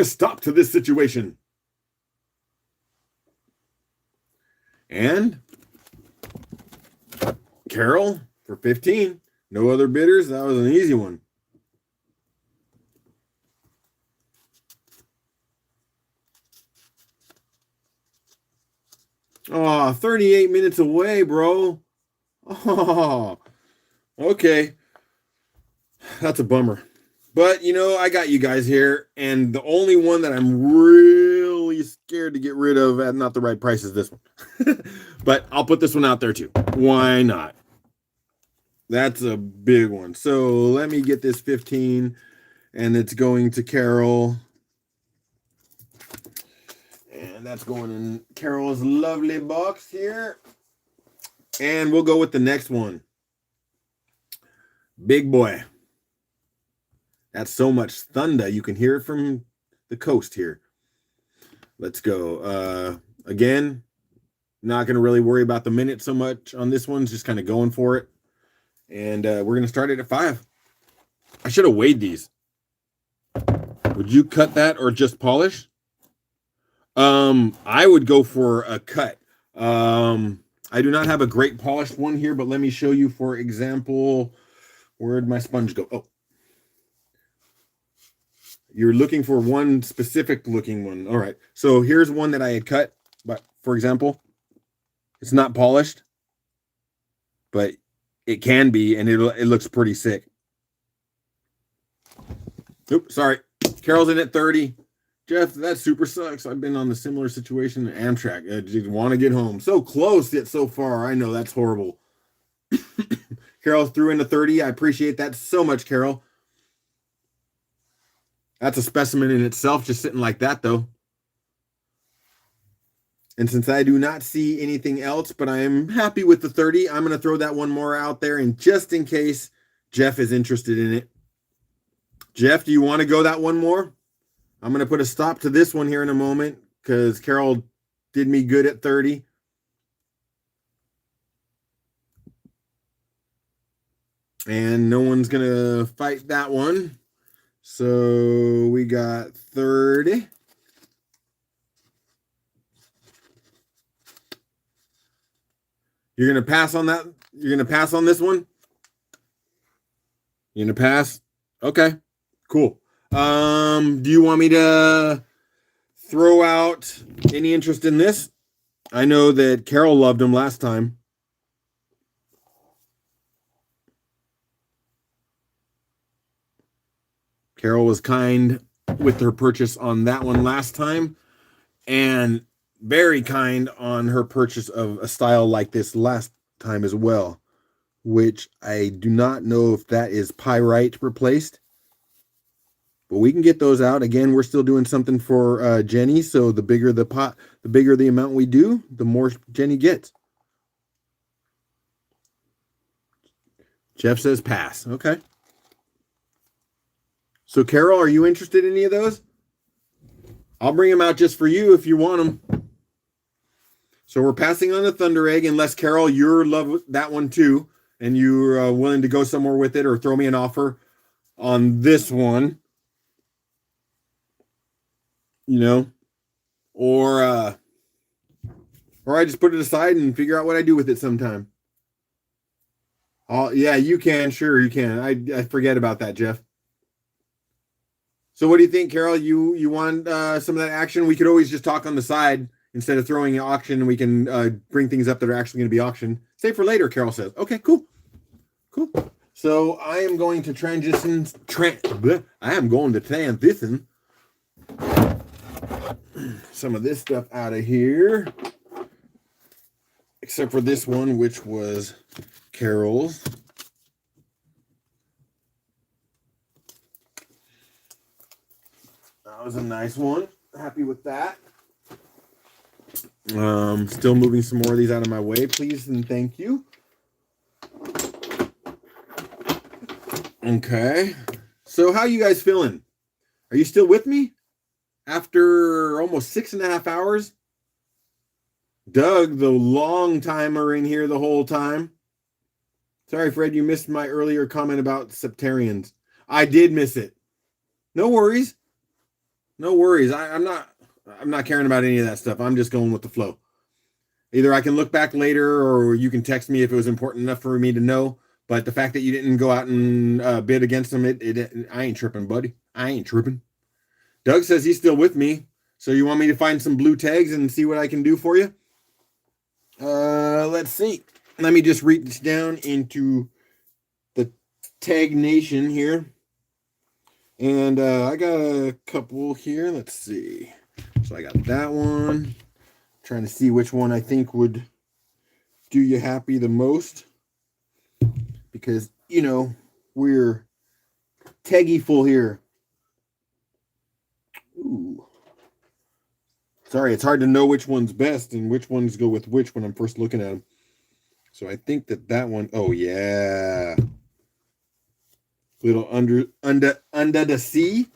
stop to this situation. And Carol for 15. No other bidders. That was an easy one. Oh, 38 minutes away, bro. Oh, okay. That's a bummer. But, I got you guys here. And the only one that I'm really scared to get rid of at not the right price is this one. But I'll put this one out there too. Why not? That's a big one. So let me get this 15. And it's going to Carol. And that's going in Carol's lovely box here. And we'll go with the next one. Big boy. That's so much thunder. You can hear it from the coast here. Let's go. Again, not going to really worry about the minute so much on this one. Just kind of going for it. And we're going to start it at 5. I should have weighed these. Would you cut that or just polish? I would go for a cut. I do not have a great polished one here, but let me show you, for example, where'd my sponge go? Oh, you're looking for one specific looking one. All right. So here's one that I had cut, but for example, it's not polished, but it can be, and it looks pretty sick. Oops, sorry. Carol's in at 30. Jeff, that super sucks. I've been on the similar situation in Amtrak. I just want to get home. So close yet so far. I know that's horrible. Carol threw in a 30. I appreciate that so much, Carol. That's a specimen in itself, just sitting like that, though. And since I do not see anything else, but I am happy with the 30, I'm going to throw that one more out there. And just in case Jeff is interested in it. Jeff, do you want to go that one more? I'm going to put a stop to this one here in a moment because Carol did me good at 30. And no one's going to fight that one. So we got 30. You're going to pass on that? You're going to pass on this one? You're going to pass? Okay, cool. Do you want me to throw out any interest in this? I know that Carol loved them last time. Carol was kind with her purchase on that one last time, and very kind on her purchase of a style like this last time as well, which I do not know if that is pyrite replaced, but we can get those out. Again, we're still doing something for Jenny, so the bigger the pot, the bigger the amount we do, the more Jenny gets. Jeff says pass. Okay. So, Carol, are you interested in any of those? I'll bring them out just for you if you want them. So we're passing on the Thunder Egg, unless, Carol, you're love that one too, and you're willing to go somewhere with it or throw me an offer on this one. You know? Or I just put it aside and figure out what I do with it sometime. Oh, yeah, you can. Sure, you can. I forget about that, Jeff. So what do you think, Carol? You want some of that action? We could always just talk on the side instead of throwing an auction. We can bring things up that are actually going to be auctioned. Save for later, Carol says. Okay, cool. Cool. So I am going to transition some of this stuff out of here. Except for this one, which was Carol's. That was a nice one. Happy with that. Still moving some more of these out of my way, please and thank you. Okay. So how you guys feeling? Are you still with me? After almost 6.5 hours? Doug, the long timer in here the whole time. Sorry, Fred, you missed my earlier comment about septarians. I did miss it. No worries. No worries. I'm not caring about any of that stuff. I'm just going with the flow. Either I can look back later or you can text me if it was important enough for me to know. But the fact that you didn't go out and bid against them, I ain't tripping, buddy. I ain't tripping. Doug says he's still with me. So you want me to find some blue tags and see what I can do for you? Let's see. Let me just reach down into the Tag Nation here. And I got a couple here. Let's see. So I got that one. Trying to see which one I think would do you happy the most. Because, you know, we're taggy full here. Ooh. Sorry, it's hard to know which one's best and which ones go with which when I'm first looking at them. So I think that one, oh yeah. Little under the sea.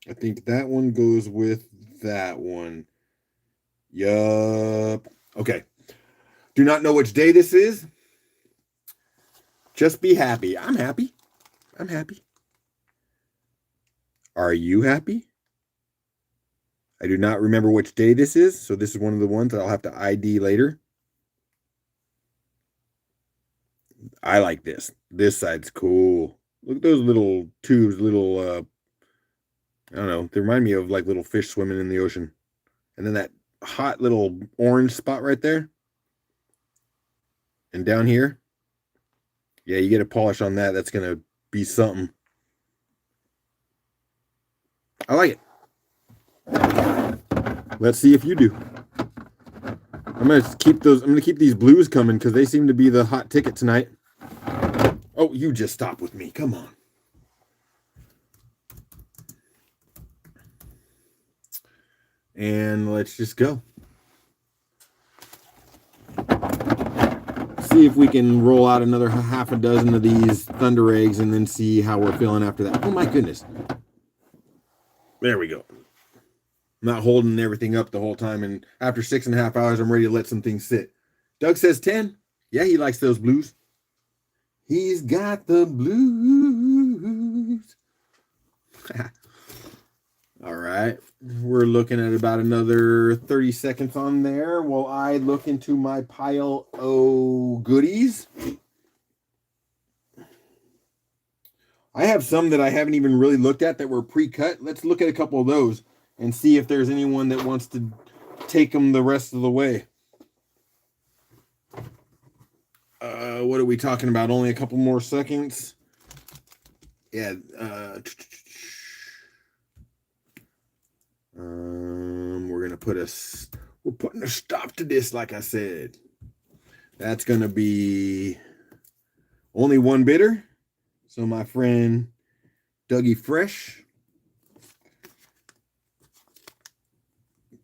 I think that one goes with that one. Yup. Okay. Do not know which day this is. Just be happy. I'm happy. I'm happy. Are you happy? I do not remember which day this is, so this is one of the ones that I'll have to ID later. I like this. This side's cool. Look at those little tubes, little, I don't know. They remind me of like little fish swimming in the ocean. And then that hot little orange spot right there. And down here. Yeah, you get a polish on that. That's going to be something. I like it. Let's see if you do. I'm going to keep these blues coming because they seem to be the hot ticket tonight. Oh, you just stop with me. Come on. And let's just go. See if we can roll out another half a dozen of these Thunder Eggs and then see how we're feeling after that. Oh my goodness. There we go. I'm not holding everything up the whole time, and after 6.5 hours, I'm ready to let some things sit. Doug says 10. Yeah, he likes those blues. He's got the blues. All right. We're looking at about another 30 seconds on there while I look into my pile of goodies. I have some that I haven't even really looked at that were pre-cut. Let's look at a couple of those and see if there's anyone that wants to take them the rest of the way. What are we talking about? Only a couple more seconds. Yeah. We're gonna we're putting a stop to this, like I said. That's gonna be only one bidder. So my friend Dougie Fresh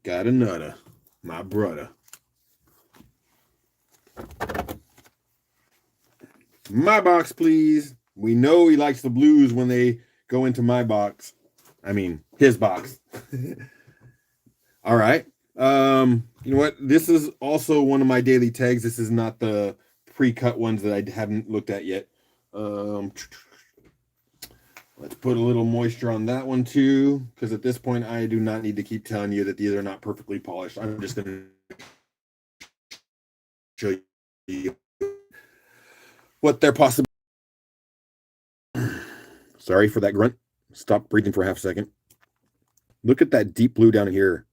got a nutter, my brother. My box, please. We know he likes the blues when they go into my box. I mean, his box. All right. You know what? This is also one of my daily tags. This is not the pre-cut ones that I haven't looked at yet. Let's put a little moisture on that one too, because at this point I do not need to keep telling you that these are not perfectly polished. I'm just going to show you what they're possible. Sorry for that grunt. Stop breathing for a half second. Look at that deep blue down here.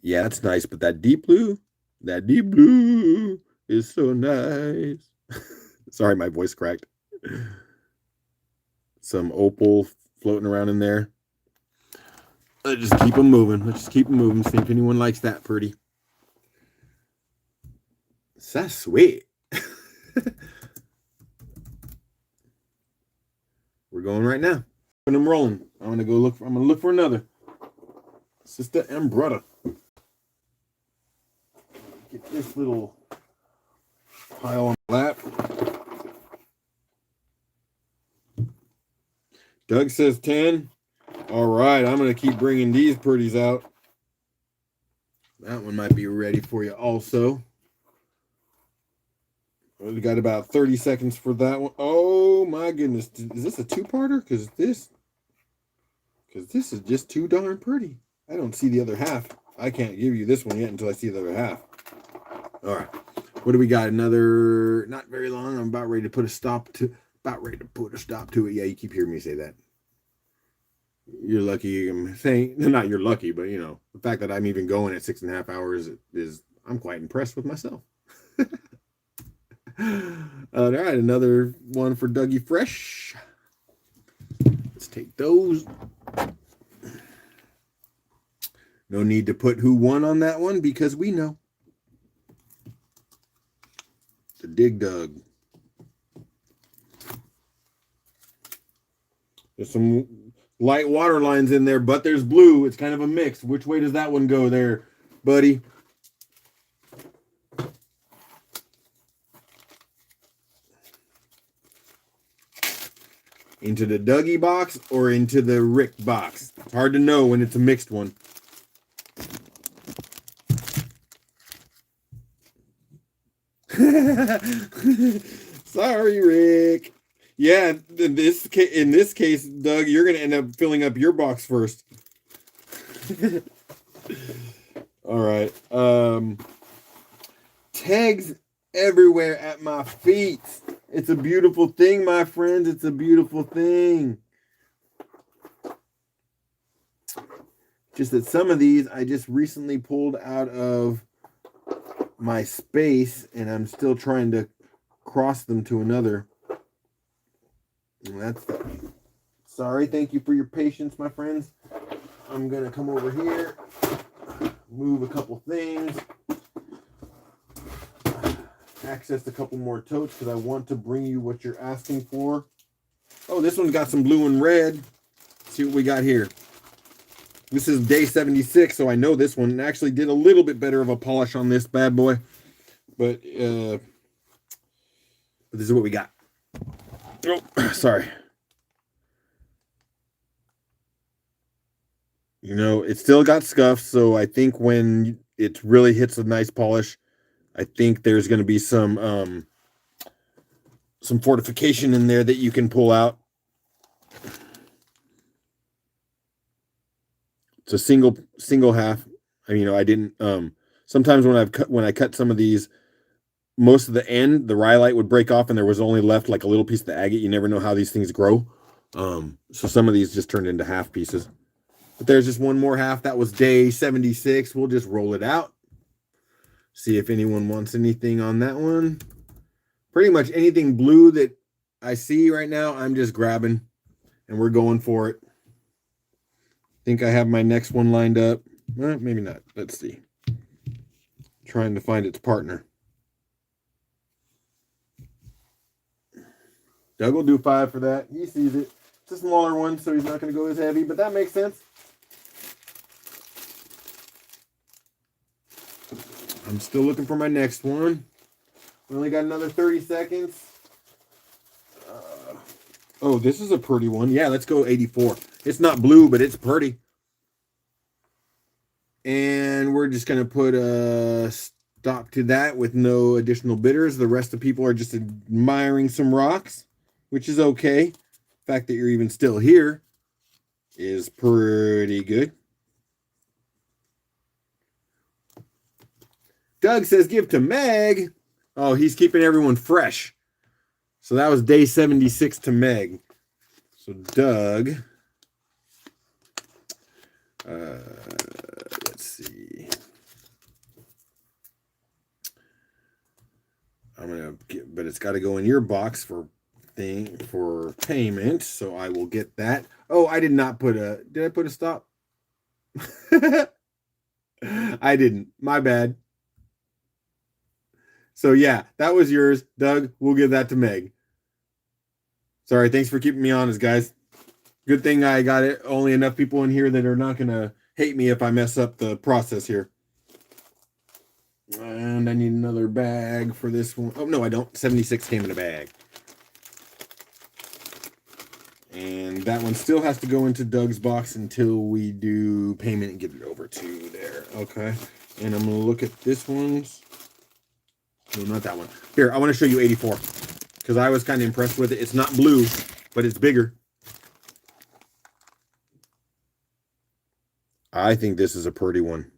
Yeah, that's nice, but that deep blue is so nice. Sorry, my voice cracked. Some opal floating around in there. Let's just keep them moving. Let's just keep them moving. See if anyone likes that pretty. That's sweet. We're going right now. When I'm rolling, I'm gonna look for another. Sister and brother. Get this little pile on the lap. Doug says 10. All right, I'm going to keep bringing these pretties out. That one might be ready for you also. We got about 30 seconds for that one. Oh my goodness. Is this a two-parter? Because this is just too darn pretty. I don't see the other half. I can't give you this one yet until I see the other half. All right. What do we got? Another, not very long. I'm about ready to put a stop to it. Yeah, you keep hearing me say that. You're lucky. I'm saying, not you're lucky, but you know, the fact that I'm even going at 6.5 hours I'm quite impressed with myself. All right, another one for Dougie Fresh. Let's take those. No need to put who won on that one because we know. The Dig Dug. There's some light water lines in there, but there's blue. It's kind of a mix. Which way does that one go there, buddy? Into the Dougie box or into the Rick box? It's hard to know when it's a mixed one. Sorry, Rick. Yeah, in this case, Doug, you're going to end up filling up your box first. All right. Tags everywhere at my feet. It's a beautiful thing, my friends. It's a beautiful thing. Just that some of these I just recently pulled out of my space, and I'm still trying to cross them to another. And that's that. Sorry, thank you for your patience, my friends. I'm going to come over here, move a couple things, access a couple more totes because I want to bring you what you're asking for. Oh, this one's got some blue and red. Let's see what we got here. This is day 76, so I know this one actually did a little bit better of a polish on this bad boy. But this is what we got. Oh, sorry. You know, it still got scuffs, so I think when it really hits a nice polish, I think there's going to be some fortification in there that you can pull out. It's a single half. I mean, I didn't. Sometimes when I cut some of these, most of the end, the rhyolite would break off, and there was only left like a little piece of the agate. You never know how these things grow. So some of these just turned into half pieces. But there's just one more half. That was day 76. We'll just roll it out. See if anyone wants anything on that one. Pretty much anything blue that I see right now, I'm just grabbing, and we're going for it. Think I have my next one lined up. Well, maybe not. Let's see. Trying to find its partner. Doug will do 5 for that. He sees it. It's a smaller one, so he's not going to go as heavy, but that makes sense. I'm still looking for my next one. We only got another 30 seconds. Oh, this is a pretty one. Yeah, let's go 84. It's not blue, but it's pretty. And we're just going to put a stop to that with no additional bidders. The rest of the people are just admiring some rocks, which is okay. The fact that you're even still here is pretty good. Doug says give to Meg. Oh, he's keeping everyone fresh. So that was day 76 to Meg. So Doug, let's see. I'm gonna get, but it's got to go in your box for payment. So I will get that. Oh, I did not put a. Did I put a stop? I didn't. My bad. So yeah, that was yours, Doug. We'll give that to Meg. Sorry, thanks for keeping me honest, guys. Good thing I got it. Only enough people in here that are not gonna hate me if I mess up the process here. And I need another bag for this one. Oh no, I don't. 76 came in a bag. And that one still has to go into Doug's box until we do payment and get it over to there. Okay. And I'm gonna look at this one's. No, not that one. Here, I want to show you 84 because I was kind of impressed with it. It's not blue, but it's bigger. I think this is a pretty one.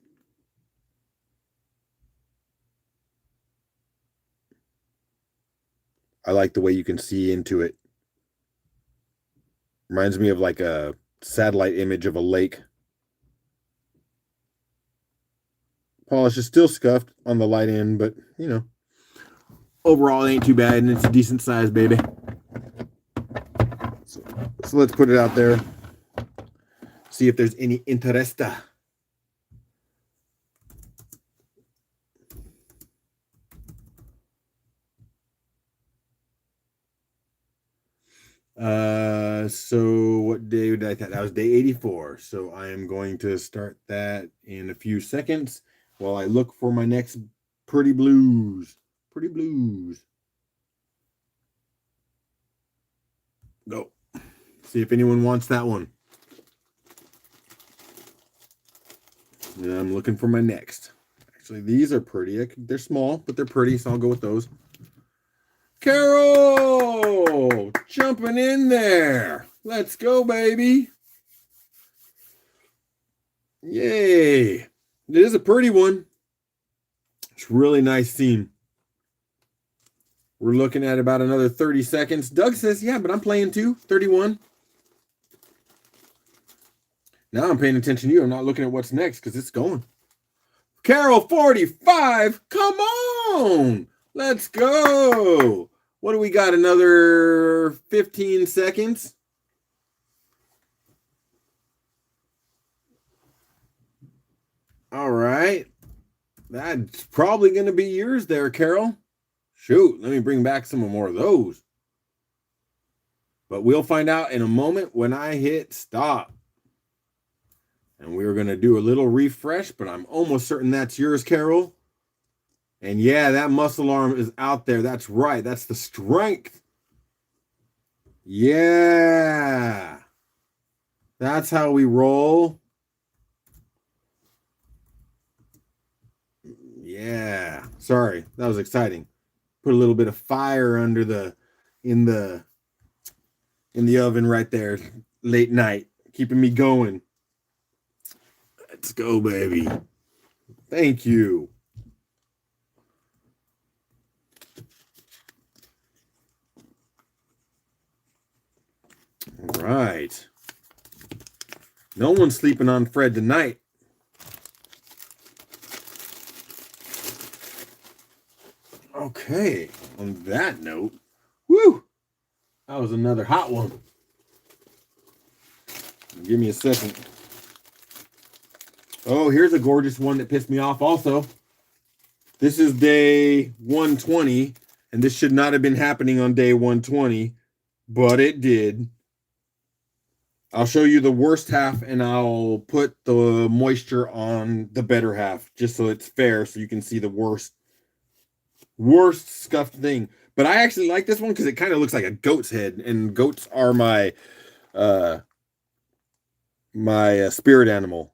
I like the way you can see into it. Reminds me of like a satellite image of a lake. Polish is still scuffed on the light end, but you know. Overall, it ain't too bad, and it's a decent size, baby. So let's put it out there. See if there's any interesta. So what day did I think? That was day 84. So I am going to start that in a few seconds while I look for my next pretty blues. Pretty blues. Go. See if anyone wants that one. And I'm looking for my next. Actually, these are pretty. They're small, but they're pretty, so I'll go with those. Carol! Jumping in there. Let's go, baby. Yay. It is a pretty one. It's really nice seam. We're looking at about another 30 seconds. Doug says, yeah, but I'm playing too. 31. Now I'm paying attention to you. I'm not looking at what's next because it's going. Carol, 45. Come on. Let's go. What do we got? Another 15 seconds. All right. That's probably going to be yours there, Carol. Shoot, let me bring back some more of those. But we'll find out in a moment when I hit stop. And we're going to do a little refresh, but I'm almost certain that's yours, Carol. And yeah, that muscle arm is out there. That's right. That's the strength. Yeah. That's how we roll. Yeah. Sorry, that was exciting. Put a little bit of fire under in the oven right there late night, keeping me going. Let's go, baby. Thank you. All right. No one's sleeping on Fred tonight. Okay. On that note, woo! That was another hot one. Give me a second. Oh, here's a gorgeous one that pissed me off also. This is day 120, and this should not have been happening on day 120, but it did. I'll show you the worst half, and I'll put the moisture on the better half, just so it's fair, so you can see the worst scuffed thing. But I actually like this one because it kind of looks like a goat's head, and goats are my spirit animal.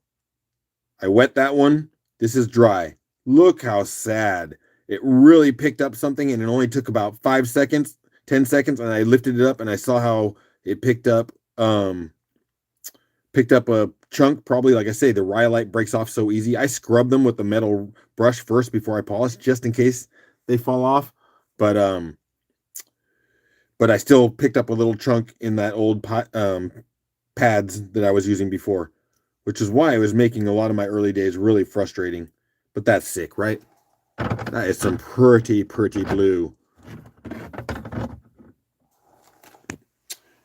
I wet that one. This is dry. Look how sad. It really picked up something, and it only took about 5 seconds, 10 seconds, and I lifted it up, and I saw how it picked up a chunk. Probably, like I say, the rhyolite breaks off so easy. I scrub them with the metal brush first before I polish, just in case they fall off. But I still picked up a little chunk in that old pads that I was using before, which is why it was making a lot of my early days really frustrating. But that's sick, right? That is some pretty blue.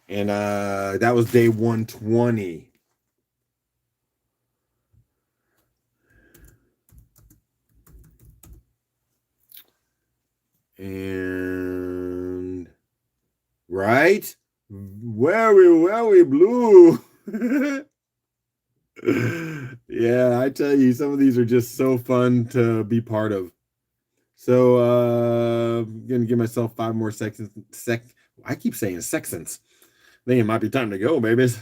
And that was day 120. And right? Very blue. Yeah, I tell you, some of these are just so fun to be part of. So I'm gonna give myself 5 more seconds. I keep saying seconds. I think it might be time to go, babies.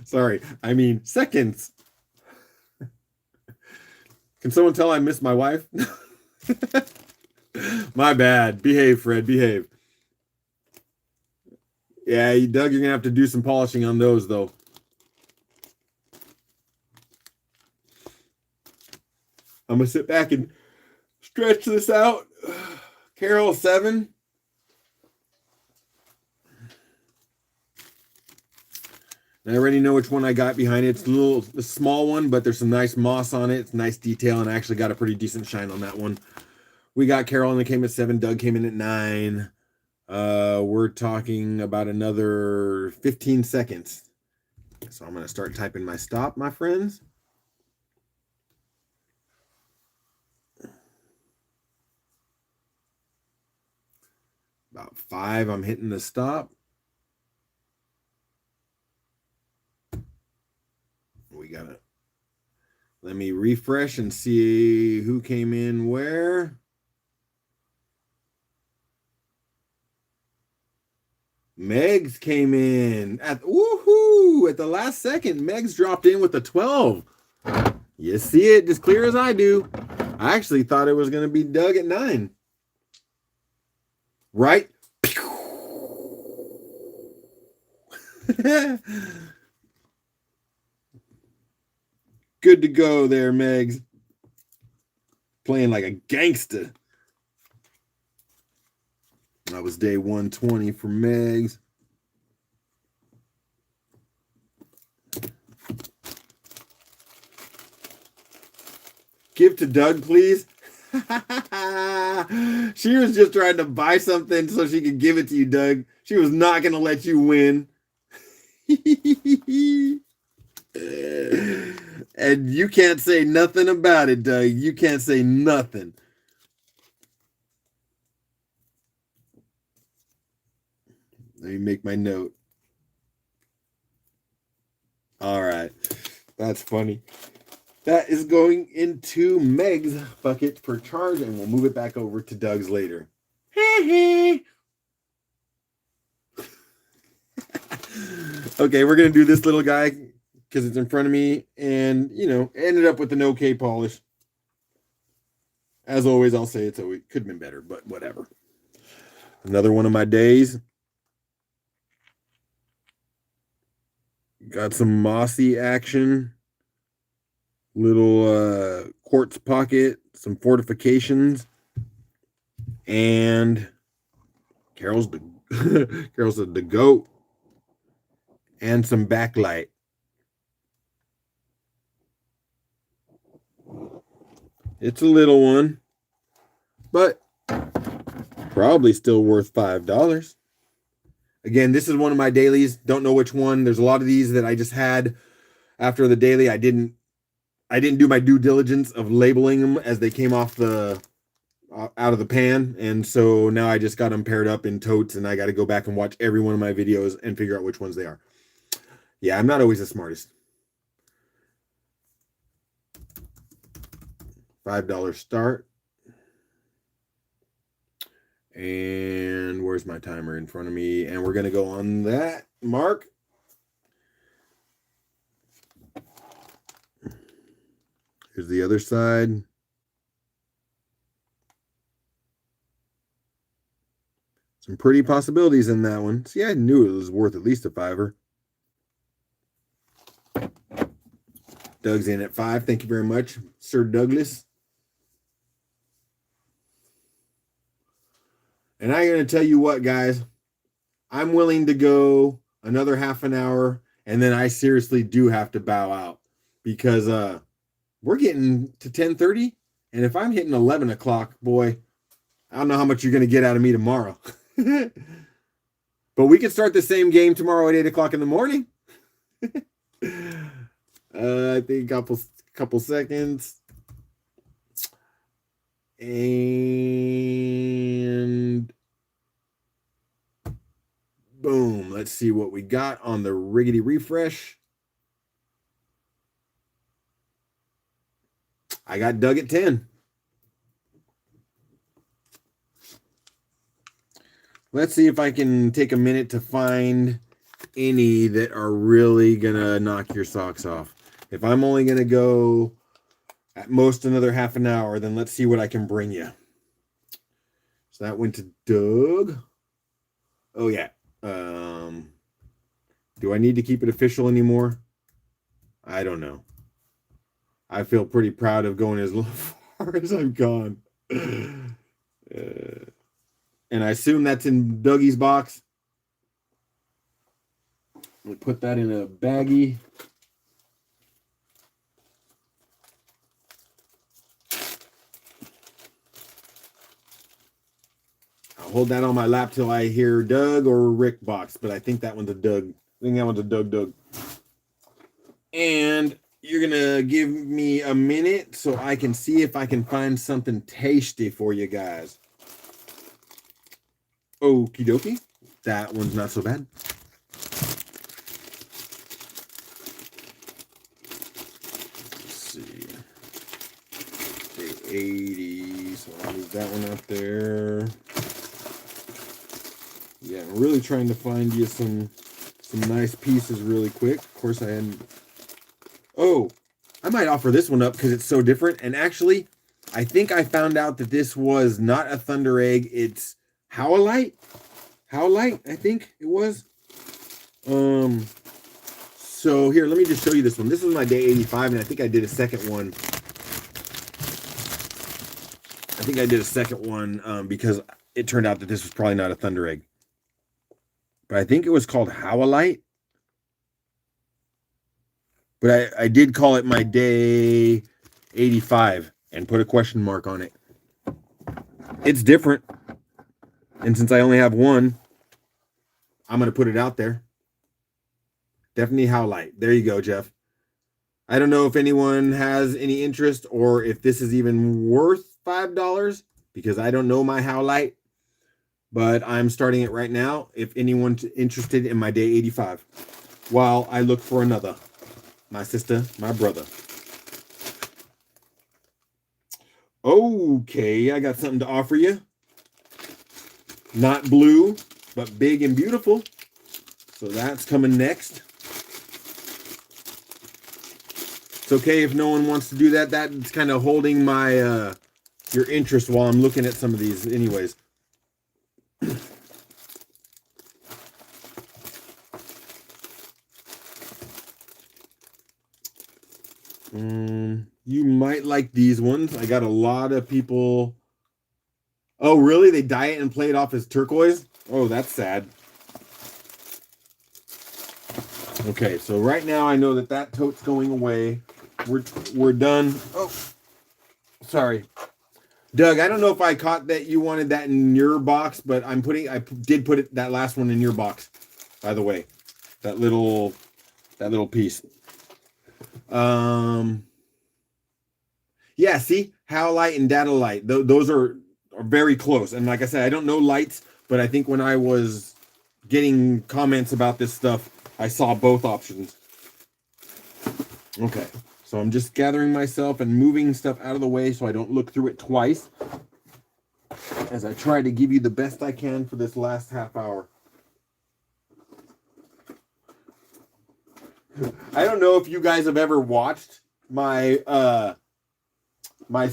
Sorry, I mean seconds. Can someone tell I miss my wife? My bad. Behave, Fred. Behave. Yeah, Doug, you're gonna have to do some polishing on those, though. I'm gonna sit back and stretch this out. Carol 7. I already know which one I got behind it. It's a small one, but there's some nice moss on it. It's nice detail, and I actually got a pretty decent shine on that one. We got Carol, and it came at 7. Doug came in at 9. We're talking about another 15 seconds. So I'm going to start typing my stop, my friends. About 5, I'm hitting the stop. We got it. Let me refresh and see who came in where. Megs came in at the last second. Megs dropped in with a 12. You see it as clear as I do. I actually thought it was going to be Doug at 9. Right? Good to go there, Megs. Playing like a gangster. That was day 120 for Megs. Give to Doug, please. She was just trying to buy something so she could give it to you, Doug. She was not going to let you win. And you can't say nothing about it, Doug. You can't say nothing. Let me make my note. All right. That's funny. That is going into Meg's bucket for charge, and we'll move it back over to Doug's later. Okay, we're going to do this little guy because it's in front of me, and, ended up with an okay polish. As always, I'll say it could have been better, but whatever. Another one of my days. Got some mossy action. little quartz pocket, some fortifications, and Carol's the goat, and some backlight. It's a little one, but probably still worth $5. Again, this is one of my dailies. Don't know which one. There's a lot of these that I just had after the daily. I didn't do my due diligence of labeling them as they came off the out of the pan, and so now I just got them paired up in totes, and I got to go back and watch every one of my videos and figure out which ones they are. Yeah, I'm not always the smartest. $5 start. And where's my timer in front of me? And we're going to go on that mark. Here's the other side. Some pretty possibilities in that one. See, I knew it was worth at least a $5. Doug's in at 5. Thank you very much, Sir Douglas. And I'm going to tell you what, guys. I'm willing to go another half an hour, and then I seriously do have to bow out because we're getting to 10:30, and if I'm hitting 11 o'clock, boy, I don't know how much you're going to get out of me tomorrow. But we can start the same game tomorrow at 8 o'clock in the morning. I think a couple seconds. And boom. Let's see what we got on the riggedy refresh. I got Doug at 10. Let's see if I can take a minute to find any that are really going to knock your socks off. If I'm only going to go at most another half an hour, then let's see what I can bring you. So that went to Doug. Oh, yeah. Do I need to keep it official anymore? I don't know. I feel pretty proud of going as far as I've gone. And I assume that's in Dougie's box. We'll put that in a baggie. I'll hold that on my lap till I hear Doug or Rick box, but I think that one's a Doug. I think that one's a Doug. And you're going to give me a minute so I can see if I can find something tasty for you guys. Okie dokie. That one's not so bad. Let's see. Okay, 80. So I'll move that one out there. Yeah, I'm really trying to find you some nice pieces really quick. Of course, I hadn't. Oh, I might offer this one up because it's so different. And actually, I think I found out that this was not a Thunder Egg. It's Howlite. Howlite, I think it was. So here, let me just show you this one. This was my day 85, and I think I did a second one. Because it turned out that this was probably not a Thunder Egg. But I think it was called Howlite. But I did call it my day 85 and put a question mark on it. It's different. And since I only have one, I'm going to put it out there. Definitely Howlite. There you go, Jeff. I don't know if anyone has any interest or if this is even worth $5 because I don't know my Howlite. But I'm starting it right now if anyone's interested in my day 85 while I look for another. My sister, my brother. Okay, I got something to offer you. Not blue, but big and beautiful. So that's coming next. It's okay if no one wants to do that. That's kind of holding my your interest while I'm looking at some of these anyways. You might like these ones. I got a lot of people. Oh, really? They dye it and play it off as turquoise? Oh, that's sad. Okay, so right now I know that that tote's going away. We're done. Oh, sorry. Doug, I don't know if I caught that you wanted that in your box, but I did put that last one in your box, by the way. That little piece. Yeah, see? Howlite and Data Light. Those are very close. And like I said, I don't know lights, but I think when I was getting comments about this stuff, I saw both options. Okay, so I'm just gathering myself and moving stuff out of the way so I don't look through it twice as I try to give you the best I can for this last half hour. I don't know if you guys have ever watched my my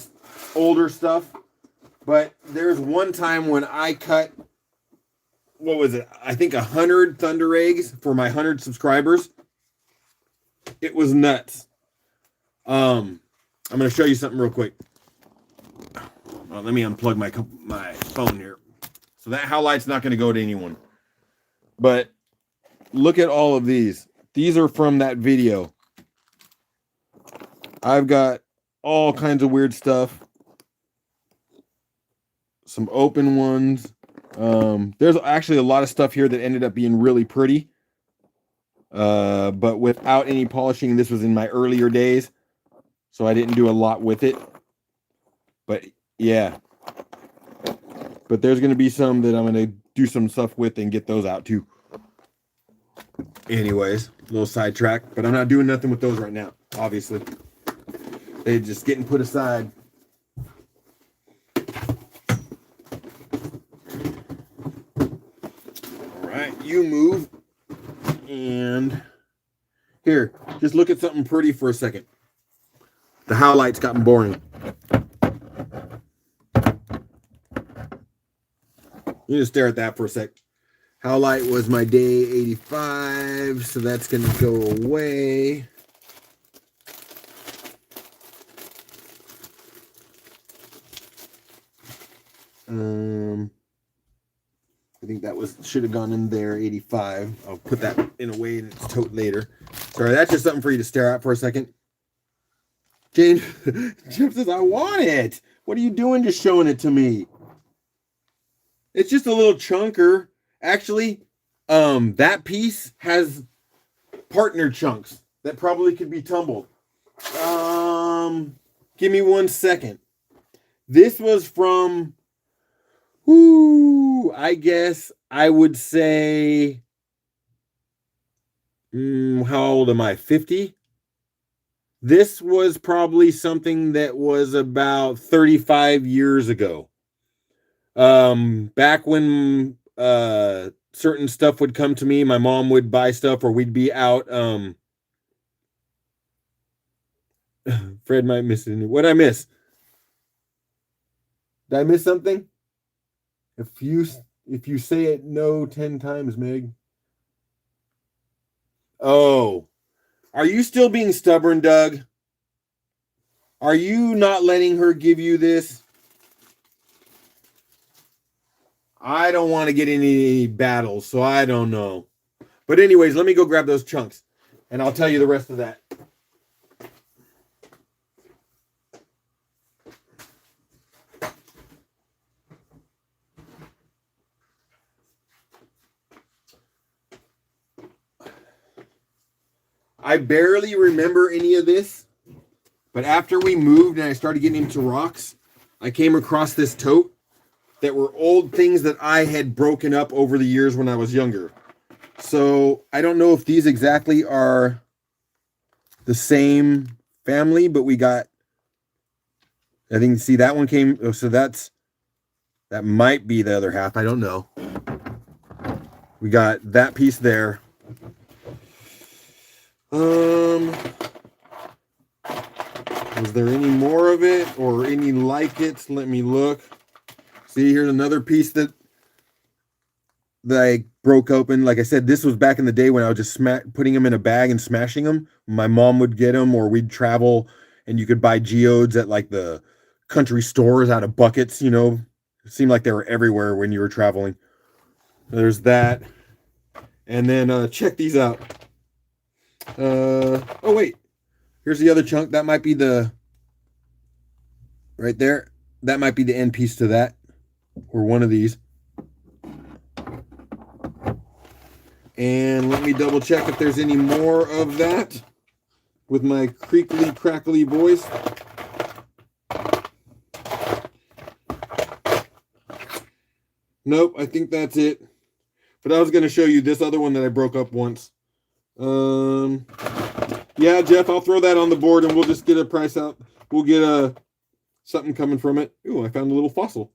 older stuff, but there's one time when I cut, what was it? I think 100 Thunder Eggs for my 100 subscribers. It was nuts. I'm going to show you something real quick. Well, let me unplug my phone here. So that howlight's not going to go to anyone. But look at all of these. These are from that video. I've got all kinds of weird stuff. Some open ones. There's actually a lot of stuff here that ended up being really pretty. But without any polishing. This was in my earlier days, so I didn't do a lot with it. But yeah. But there's going to be some that I'm going to do some stuff with and get those out too. Anyways, a little sidetrack, but I'm not doing nothing with those right now, obviously. They're just getting put aside. Alright, you move. And here, just look at something pretty for a second. The howlight's gotten boring. You just stare at that for a sec. Howlite was my day 85, so that's going to go away. I think that should have gone in there, 85. I'll put that in a way in its tote later. Sorry, that's just something for you to stare at for a second. James, Jeff says, I want it. What are you doing just showing it to me? It's just a little chunker. Actually, that piece has partner chunks that probably could be tumbled. Give me 1 second. This was from, I guess I would say, how old am I? 50? This was probably something that was about 35 years ago. Back when certain stuff would come to me, my mom would buy stuff, or we'd be out. Fred might miss it. What'd I miss? Did I miss something? If you say it no 10 times, Meg. Oh, are you still being stubborn, Doug? Are you not letting her give you this? I don't want to get in any battles, so I don't know. But anyways, let me go grab those chunks, and I'll tell you the rest of that. I barely remember any of this, but after we moved and I started getting into rocks, I came across this tote that were old things that I had broken up over the years when I was younger. So I don't know if these exactly are the same family, but we got, I think, see that one came, oh, so that might be the other half. I don't know. We got that piece there. Was there any more of it or any like it? Let me look. See, here's another piece that that I broke open. Like I said, this was back in the day when I was just putting them in a bag and smashing them. My mom would get them, or we'd travel and you could buy geodes at like the country stores out of buckets, you know. It seemed like they were everywhere when you were traveling. There's that. And then check these out. Oh wait. Here's the other chunk. That might be the right there. That might be the end piece to that, or one of these. And let me double check if there's any more of that with my creakly crackly voice. Nope, I think that's it. But I was going to show you this other one that I broke up once. Yeah, Jeff, I'll throw that on the board and we'll just get a price out. We'll get something coming from it. Ooh, I found a little fossil.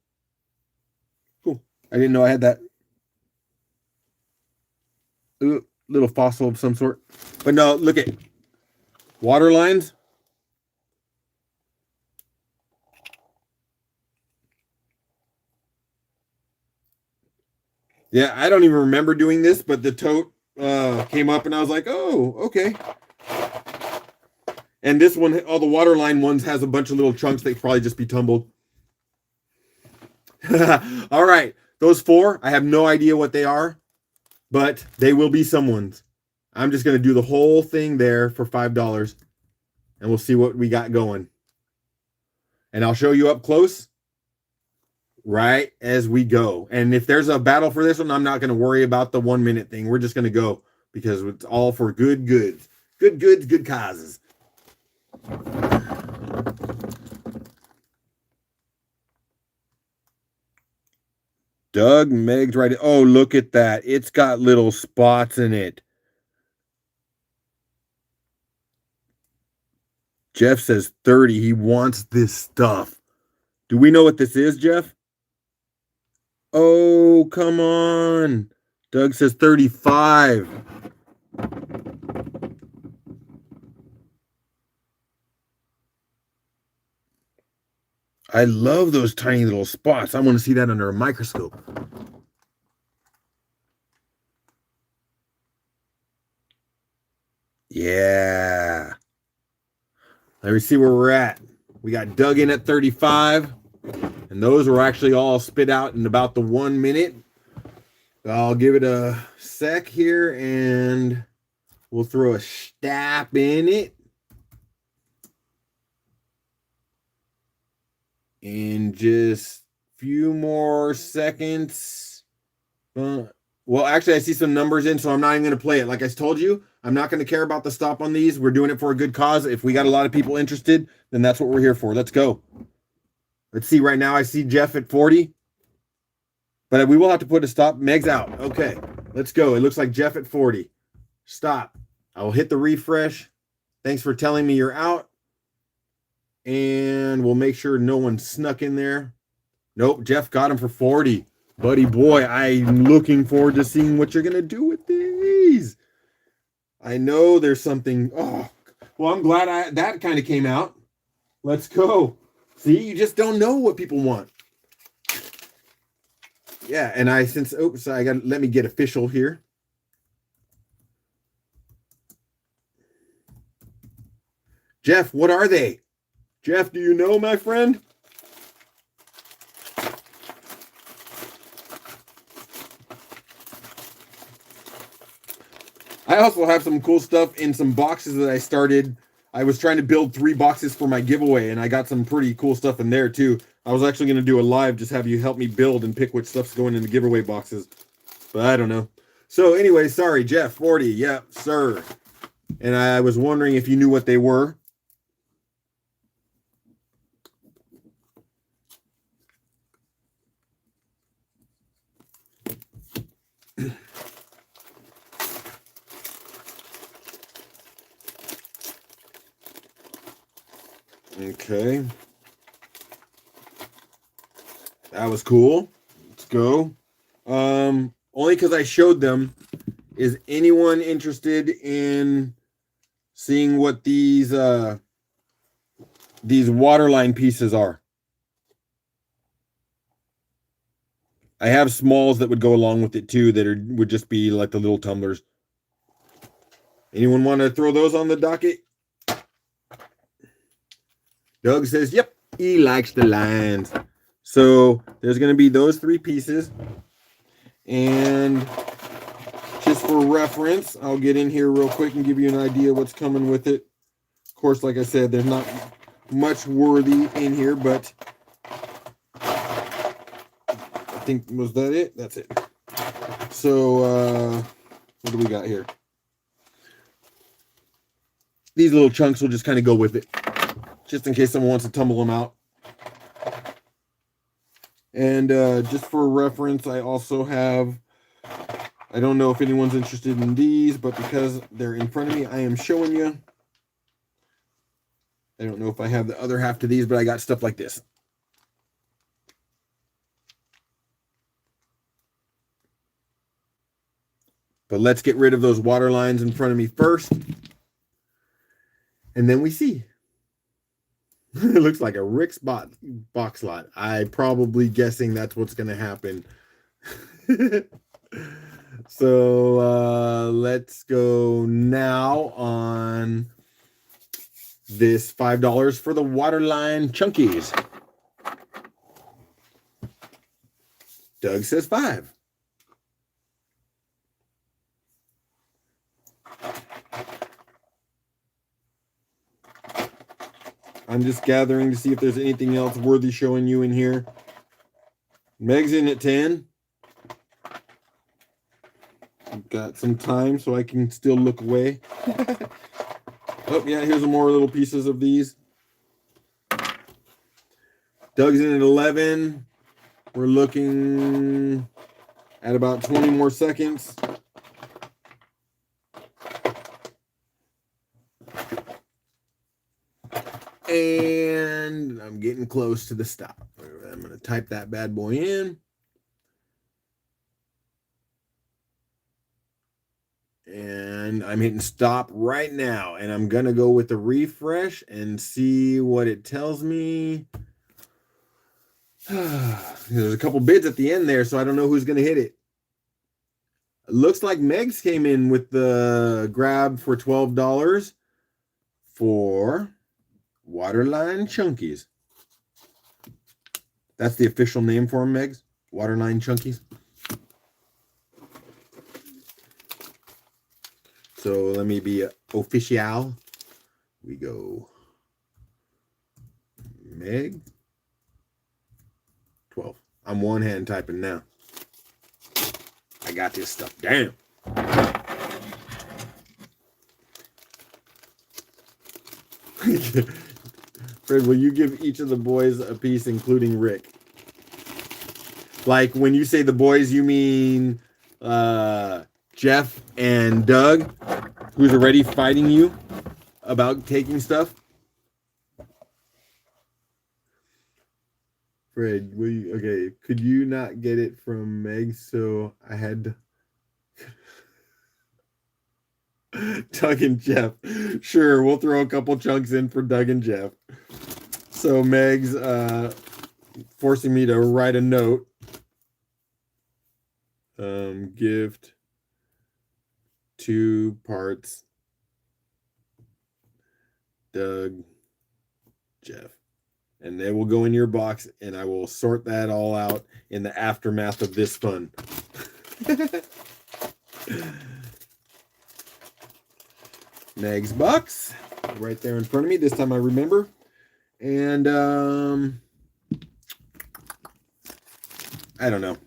Cool. I didn't know I had that. Ooh, little fossil of some sort. But no, look at water lines. Yeah, I don't even remember doing this, but the tote came up and I was like, oh, okay. And this one, all the water line ones has a bunch of little chunks that probably just be tumbled. All right. Those 4, I have no idea what they are, but they will be someone's. I'm just going to do the whole thing there for $5 and we'll see what we got going. And I'll show you up close right as we go. And if there's a battle for this one, I'm not going to worry about the 1 minute thing. We're just going to go because it's all for good goods. Good goods, good causes. Doug, Meg's right. Oh, look at that. It's got little spots in it. Jeff says 30. He wants this stuff. Do we know what this is, Jeff? Oh, come on. Doug says 35. I love those tiny little spots. I want to see that under a microscope. Yeah. Let me see where we're at. We got Doug in at 35. And those were actually all spit out in about the 1 minute. I'll give it a sec here and we'll throw a stap in it. In just a few more seconds. Well, actually, I see some numbers in, so I'm not even going to play it. Like I told you, I'm not going to care about the stop on these. We're doing it for a good cause. If we got a lot of people interested, then that's what we're here for. Let's go. Let's see. Right now, I see Jeff at 40. But we will have to put a stop. Meg's out. Okay, let's go. It looks like Jeff at 40. Stop. I will hit the refresh. Thanks for telling me you're out. And we'll make sure no one snuck in there. Nope, Jeff got him for 40. Buddy boy, I'm looking forward to seeing what you're going to do with these. I know there's something. Oh, well, I'm glad that kind of came out. Let's go. See, you just don't know what people want. Yeah, and let me get official here. Jeff, what are they? Jeff, do you know, my friend? I also have some cool stuff in some boxes that I started. I was trying to build 3 boxes for my giveaway, and I got some pretty cool stuff in there, too. I was actually going to do a live, just have you help me build and pick which stuff's going in the giveaway boxes. But I don't know. So anyway, sorry, Jeff, 40. Yeah, sir. And I was wondering if you knew what they were. Okay. That was cool. Let's go. Only because I showed them. Is anyone interested in seeing what these waterline pieces are? I have smalls that would go along with it too, that would just be like the little tumblers. Anyone want to throw those on the docket? Doug says, yep, he likes the lines. So there's going to be those 3 pieces. And just for reference, I'll get in here real quick and give you an idea what's coming with it. Of course, like I said, there's not much worthy in here, but I think, was that it? That's it. So, what do we got here? These little chunks will just kind of go with it, just in case someone wants to tumble them out. And just for reference, I also have, I don't know if anyone's interested in these, but because they're in front of me, I am showing you. I don't know if I have the other half to these, but I got stuff like this. But let's get rid of those water lines in front of me first. And then we see. It looks like a Rick's box lot. I'm probably guessing that's what's going to happen. So let's go now on this $5 for the Waterline Chunkies. Doug says 5. I'm just gathering to see if there's anything else worthy showing you in here. Meg's in at 10. I've got some time so I can still look away. Oh, yeah, here's some more little pieces of these. Doug's in at 11. We're looking at about 20 more seconds. And I'm getting close to the stop. I'm going to type that bad boy in. And I'm hitting stop right now. And I'm going to go with the refresh and see what it tells me. There's a couple bids at the end there, so I don't know who's going to hit it. It looks like Megs came in with the grab for $12 for Waterline Chunkies. That's the official name for them, Megs. Waterline Chunkies. So let me be official. We go Meg 12. I'm one hand typing now. I got this stuff down. Fred, will you give each of the boys a piece, including Rick? Like when you say the boys, you mean Jeff and Doug, who's already fighting you about taking stuff? Fred, will you, okay, could you not get it from Meg? So I had Doug and Jeff. Sure, we'll throw a couple chunks in for Doug and Jeff. So Meg's forcing me to write a note. Gift 2 parts Doug, Jeff. And they will go in your box, and I will sort that all out in the aftermath of this fun. Meg's box right there in front of me. This time I remember. And I don't know.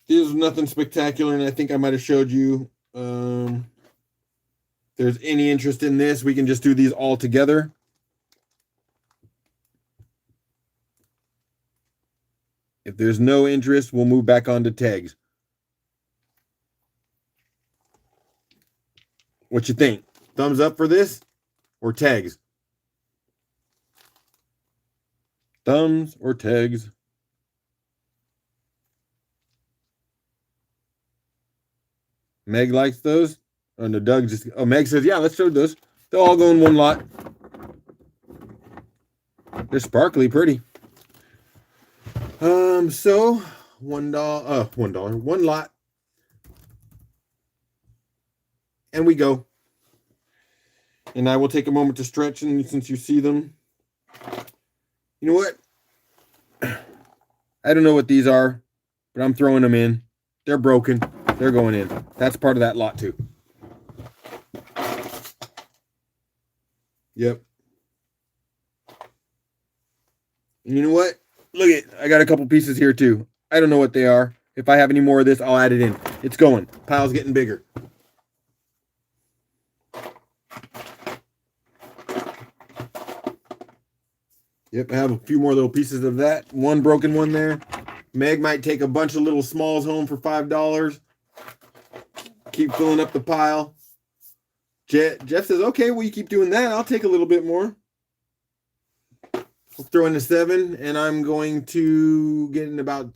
There's nothing spectacular, and I think I might have showed you. If there's any interest in this, we can just do these all together. If there's no interest, we'll move back on to tags. What you think? Thumbs up for this or tags? Thumbs or tags? Meg likes those. Oh no, Doug just. Oh, Meg says, yeah, let's show those. They'll all go in one lot. They're sparkly, pretty. So $1, $1, one lot. And we go. And I will take a moment to stretch, and since you see them, you know what? I don't know what these are, but I'm throwing them in. They're broken. They're going in. That's part of that lot too. Yep. And you know what? Look at, I got a couple pieces here too. I don't know what they are. If I have any more of this, I'll add it in. It's going. Pile's getting bigger. Yep, I have a few more little pieces of that. One broken one there. Meg might take a bunch of little smalls home for $5. Keep filling up the pile. Jeff says, okay, well, you keep doing that. I'll take a little bit more. I'll throw in a 7, and I'm going to get in about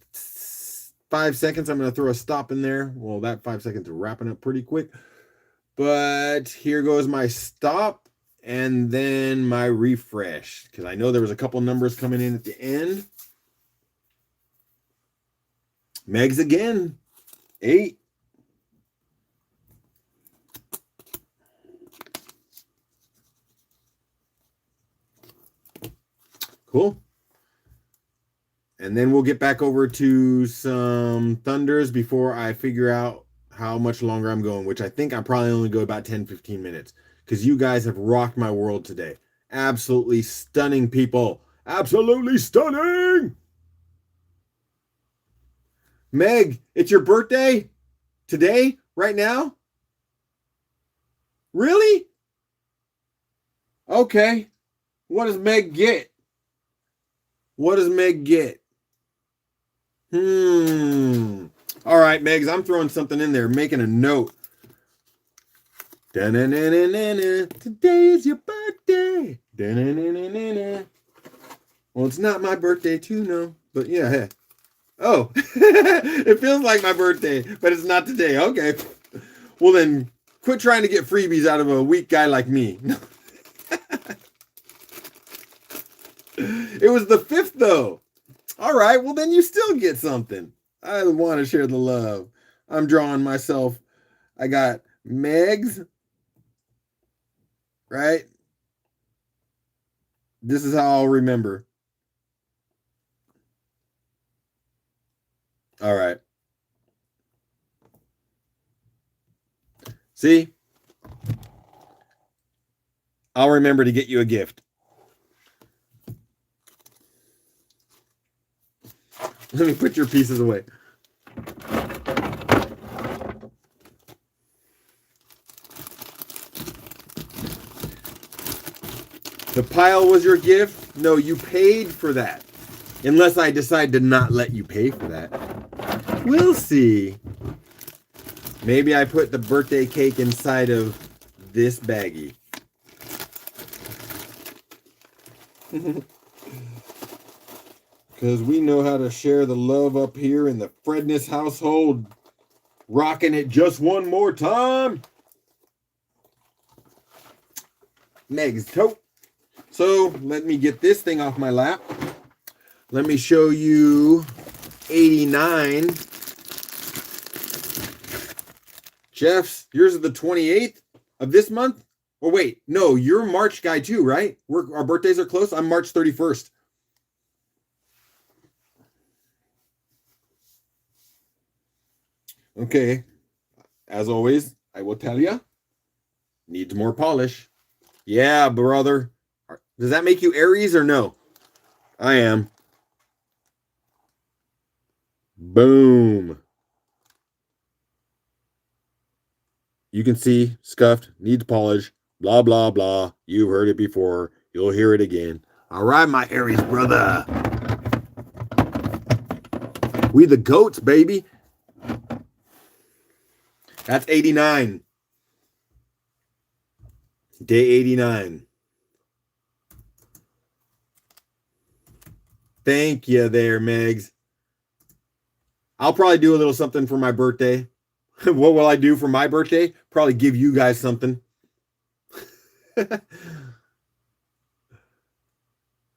5 seconds. I'm going to throw a stop in there. Well, that 5 seconds is wrapping up pretty quick. But here goes my stop. And then my refresh, because I know there was a couple numbers coming in at the end. Megs again, 8. Cool. And then we'll get back over to some thunders before I figure out how much longer I'm going, which I think I probably only go about 10, 15 minutes. Because you guys have rocked my world today. Absolutely stunning, people. Absolutely stunning. Meg, it's your birthday? Today? Right now? Really? Okay. What does Meg get? What does Meg get? All right, Megs, I'm throwing something in there, making a note. Today is your birthday. Well, it's not my birthday too, no. But yeah, hey. Oh, it feels like my birthday, but it's not today. Okay. Well, then quit trying to get freebies out of a weak guy like me. It was the 5th, though. All right. Well, then you still get something. I want to share the love. I'm drawing myself. I got Megs. Right? This is how I'll remember. All right. See? I'll remember to get you a gift. Let me put your pieces away. The pile was your gift? No, you paid for that. Unless I decide to not let you pay for that. We'll see. Maybe I put the birthday cake inside of this baggie. Because we know how to share the love up here in the Fredness household. Rocking it just one more time. Meg's tote. So let me get this thing off my lap. Let me show you 89. Jeff's, yours is the 28th of this month? Or wait, no, you're March guy too, right? Our birthdays are close. I'm March 31st. Okay. As always, I will tell you. Needs more polish. Yeah, brother. Does that make you Aries or no? I am. Boom. You can see, scuffed, needs polish, blah, blah, blah. You've heard it before. You'll hear it again. All right, my Aries brother. We the goats, baby. That's 89. Day 89. Thank you there, Megs. I'll probably do a little something for my birthday. What will I do for my birthday? Probably give you guys something. I'm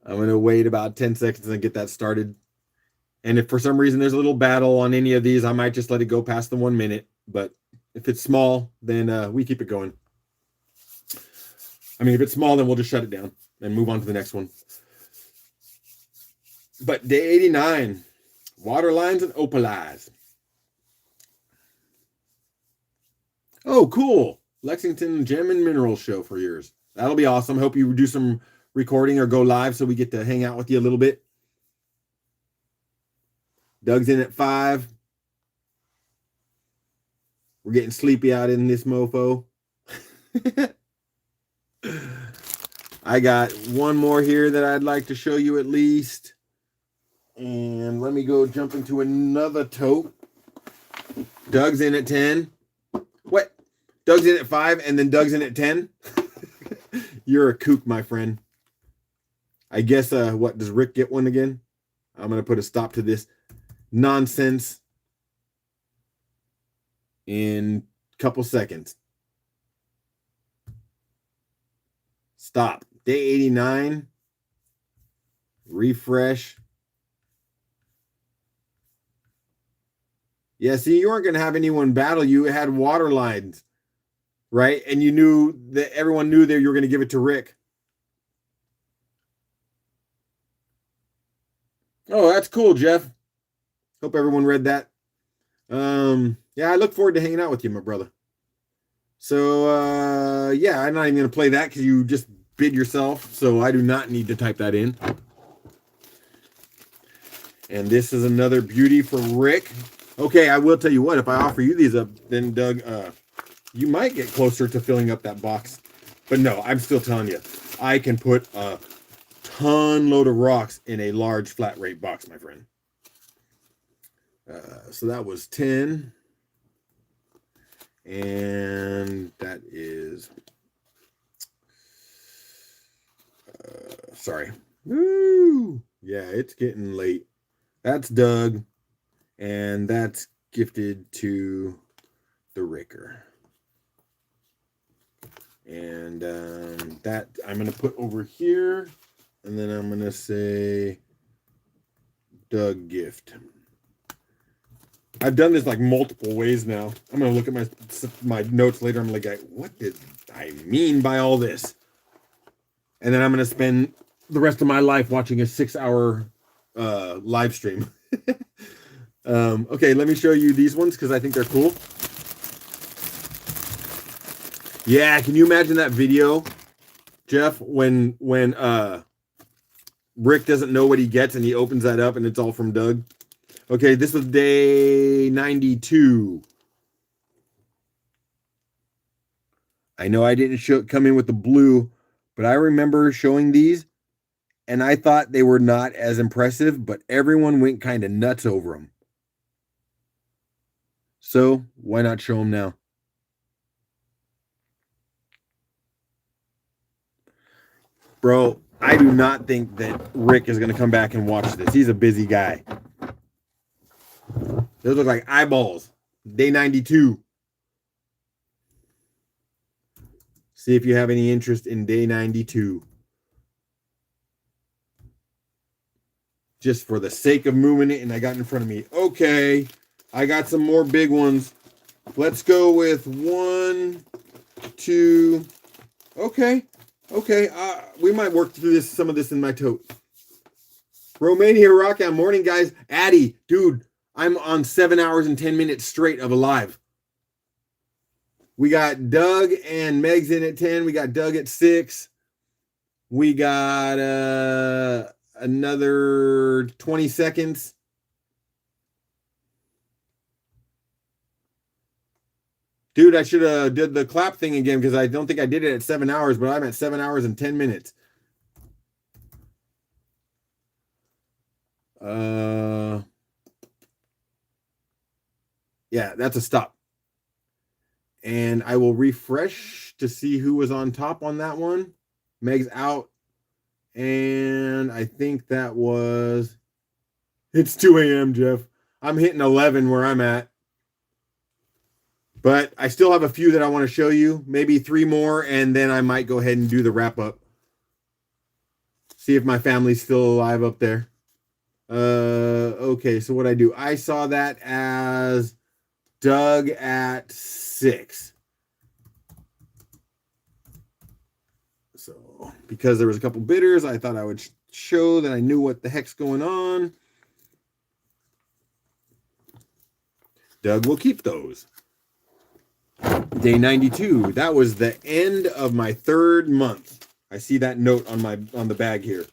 going to wait about 10 seconds and get that started. And if for some reason there's a little battle on any of these, I might just let it go past the 1 minute. But if it's small, then we keep it going. I mean, if it's small, then we'll just shut it down and move on to the next one. But day 89, water lines and opal eyes. Oh, cool. Lexington Gem and Mineral Show for yours. That'll be awesome. Hope you do some recording or go live so we get to hang out with you a little bit. Doug's in at 5. We're getting sleepy out in this mofo. I got one more here that I'd like to show you at least. And let me go jump into another tote. Doug's in at 10. What? Doug's in at 5 and then Doug's in at 10? You're a kook, my friend. I guess, what, does Rick get one again? I'm going to put a stop to this nonsense in a couple seconds. Stop. Day 89. Refresh. Yeah, see, you weren't going to have anyone battle you. It had water lines, right? And you knew that everyone knew that you were going to give it to Rick. Oh, that's cool, Jeff. Hope everyone read that. Yeah, I look forward to hanging out with you, my brother. So, yeah, I'm not even going to play that because you just bid yourself. So I do not need to type that in. And this is another beauty for Rick. Okay, I will tell you what, if I offer you these up, then Doug, you might get closer to filling up that box. But no, I'm still telling you, I can put a ton load of rocks in a large flat rate box, my friend. So that was 10. And that is, sorry. Woo! Yeah, it's getting late. That's Doug. And that's gifted to the Ricker. And that I'm going to put over here. And then I'm going to say Doug gift. I've done this like multiple ways now. I'm going to look at my notes later. I'm like, what did I mean by all this? And then I'm going to spend the rest of my life watching a 6-hour live stream. Okay, let me show you these ones because I think they're cool. Yeah, can you imagine that video, Jeff, when Rick doesn't know what he gets and he opens that up and it's all from Doug? Okay, this was day 92. I know I didn't come in with the blue, but I remember showing these and I thought they were not as impressive, but everyone went kind of nuts over them. So why not show them now? Bro, I do not think that Rick is going to come back and watch this. He's a busy guy. Those look like eyeballs. Day 92. See if you have any interest in day 92. Just for the sake of moving it, and I got in front of me. Okay, I got some more big ones. Let's go with 1, 2. Okay. We might work through some of this in my tote. Romania Rockout. Morning, guys. Addy, dude, I'm on 7 hours and 10 minutes straight of a live. We got Doug and Meg's in at 10. We got Doug at 6. We got another 20 seconds. Dude, I should have did the clap thing again because I don't think I did it at 7 hours, but I'm at 7 hours and 10 minutes. Yeah, that's a stop. And I will refresh to see who was on top on that one. Meg's out. And I think that was... It's 2 a.m., Jeff. I'm hitting 11 where I'm at. But I still have a few that I want to show you. Maybe 3 more, and then I might go ahead and do the wrap-up. See if my family's still alive up there. Okay, so what I do? I saw that as Doug at 6. So because there was a couple bidders, I thought I would show that I knew what the heck's going on. Doug will keep those. Day 92. That was the end of my 3rd month. I see that note on the bag here.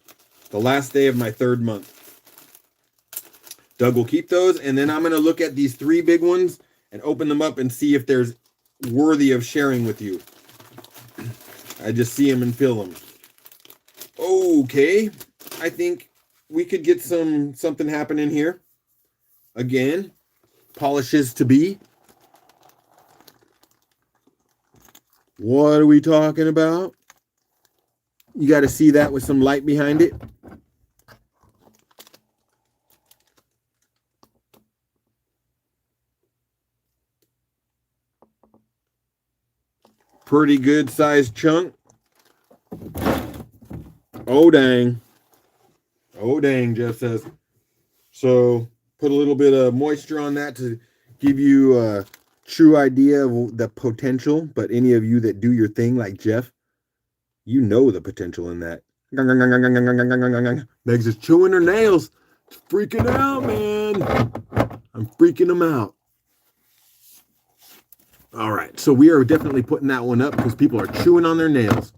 The last day of my 3rd month. Doug will keep those, and then I'm going to look at these 3 big ones and open them up and see if there's worthy of sharing with you. I just see them and feel them. Okay, I think we could get something happening here. Again, polishes to be. What are we talking about? You got to see that with some light behind it. Pretty good sized chunk. Oh, dang. Oh, dang, Jeff says. So put a little bit of moisture on that to give you a true idea of the potential. But any of you that do your thing like Jeff, you know the potential in that. Meg's is chewing her nails. It's freaking out, man. I'm freaking them out. All right, so we are definitely putting that one up because people are chewing on their nails.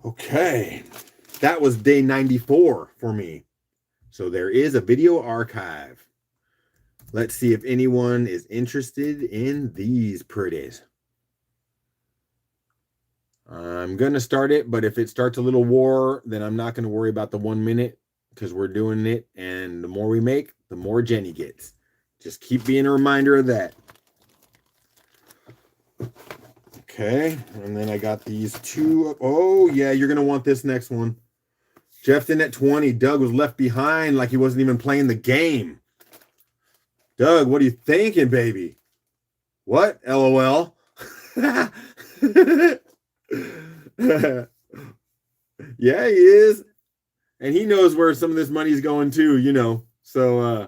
Okay, that was day 94 for me. So there is a video archive. Let's see if anyone is interested in these pretties. I'm going to start it, but if it starts a little war, then I'm not going to worry about the 1 minute because we're doing it. And the more we make, the more Jenny gets. Just keep being a reminder of that. Okay, and then I got these 2. Oh, yeah, you're going to want this next one. Jeff's in at 20. Doug was left behind like he wasn't even playing the game. Doug, what are you thinking, baby? What? LOL. Yeah, he is. And he knows where some of this money's going too, you know. So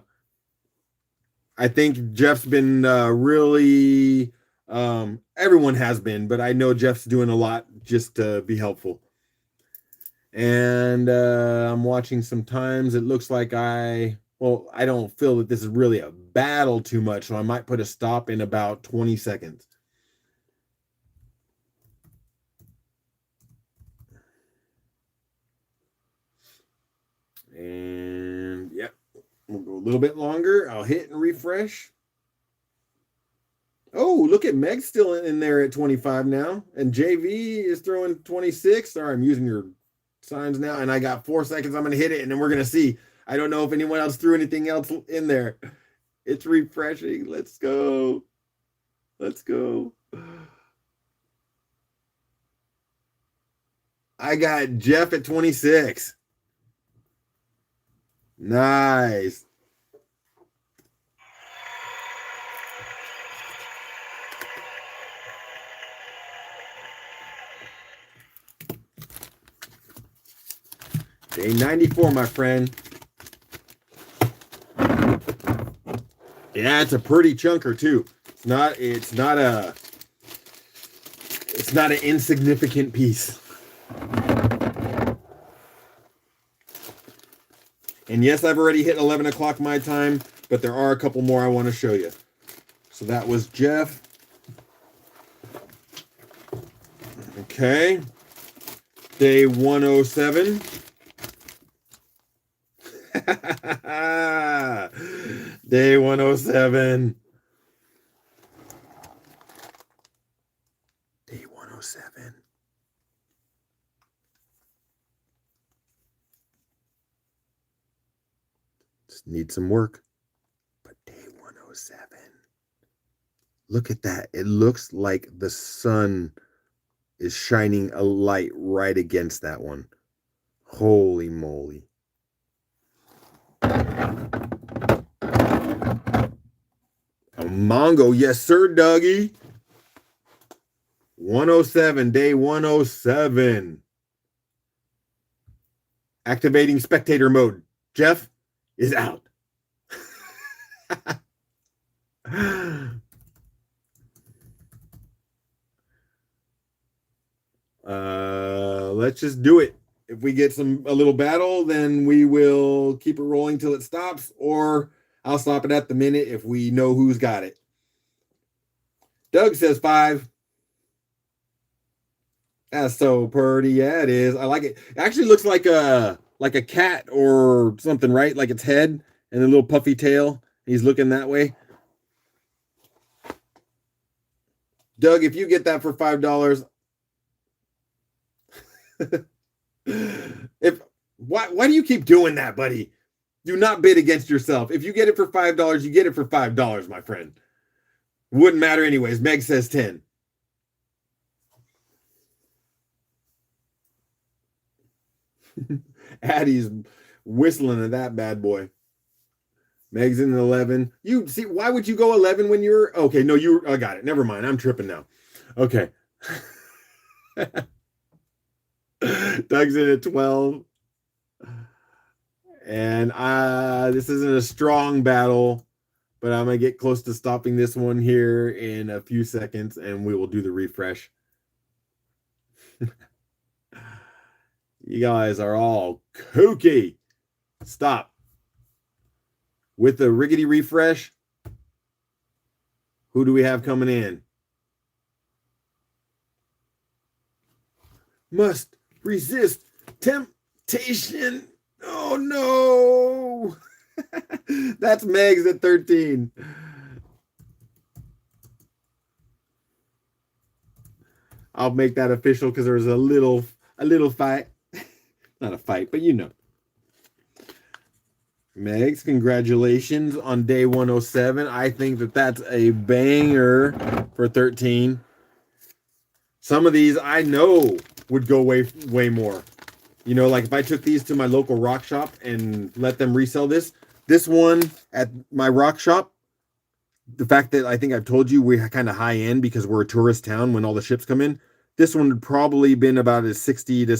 I think Jeff's been really, everyone has been, but I know Jeff's doing a lot just to be helpful. And I'm watching sometimes. It looks like I don't feel that this is really a battle too much, so I might put a stop in about 20 seconds. And yep, we'll go a little bit longer. I'll hit and refresh. Oh, look at Meg still in there at 25 now. And JV is throwing 26. Sorry, I'm using your signs now. And I got 4 seconds. I'm going to hit it, and then we're going to see. I don't know if anyone else threw anything else in there. It's refreshing. Let's go. Let's go. I got Jeff at 26. Nice. Day 94, my friend. Yeah, it's a pretty chunker too. It's not an insignificant piece. And yes, I've already hit 11 o'clock my time, but there are a couple more I want to show you. So that was Jeff. Okay. Day 107. Day 107. Day 107. Just need some work. But day 107. Look at that. It looks like the sun is shining a light right against that one. Holy moly. A Mongo, yes sir, Dougie. 107, day 107. Activating spectator mode. Jeff is out. Let's just do it. If we get a little battle, then we will keep it rolling till it stops, or I'll stop it at the minute if we know who's got it. Doug says 5. That's so pretty. Yeah, it is. I like it. It actually looks like a cat or something, right? Like its head and a little puffy tail. He's looking that way. Doug, if you get that for $5, why do you keep doing that, buddy? Do not bid against yourself. If you get it for $5, you get it for $5, my friend. Wouldn't matter anyways. Meg says 10. Addie's whistling at that bad boy. Meg's in 11. You see, why would you go 11 when you're okay? No, I got it. Never mind. I'm tripping now. Okay. Doug's in at 12. And this isn't a strong battle, but I'm gonna get close to stopping this one here in a few seconds, and we will do the refresh. You guys are all kooky. Stop. With the riggedy refresh, who do we have coming in? Must resist temptation. Oh no. That's Meg's at 13. I'll make that official because there was a little fight. Not a fight, but you know. Megs, congratulations on day 107. I think that's a banger for 13. Some of these I know would go way more. You know, like if I took these to my local rock shop and let them resell this one at my rock shop, the fact that I think I've told you we're kind of high end because we're a tourist town when all the ships come in, this one would probably been about a $60 to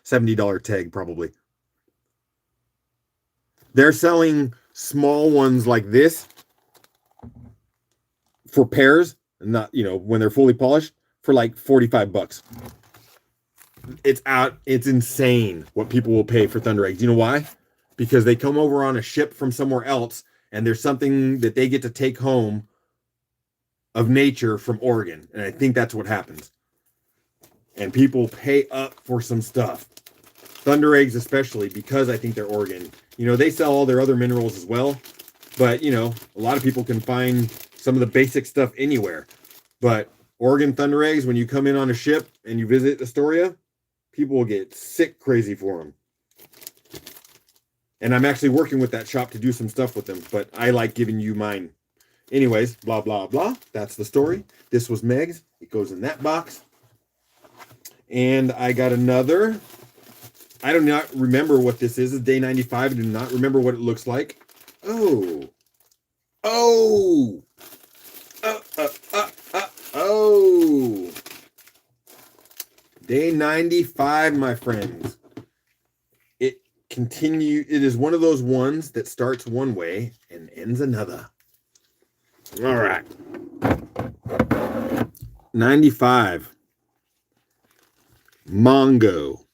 $70 tag probably. They're selling small ones like this for pairs, not, you know, when they're fully polished, for like $45. It's insane what people will pay for Thunder eggs. You know why? Because they come over on a ship from somewhere else, and there's something that they get to take home of nature from Oregon. And I think that's what happens. And people pay up for some stuff. Thunder eggs especially, because I think they're Oregon. You know, they sell all their other minerals as well. But, you know, a lot of people can find some of the basic stuff anywhere. But Oregon Thunder eggs, when you come in on a ship and you visit Astoria, people will get sick crazy for them. And I'm actually working with that shop to do some stuff with them, but I like giving you mine. Anyways, blah, blah, blah. That's the story. This was Meg's. It goes in that box. And I got another. I do not remember what this is. It's day 95. I do not remember what it looks like. Oh. Day 95, my friends. It is one of those ones that starts one way and ends another. All right. 95. Mongo.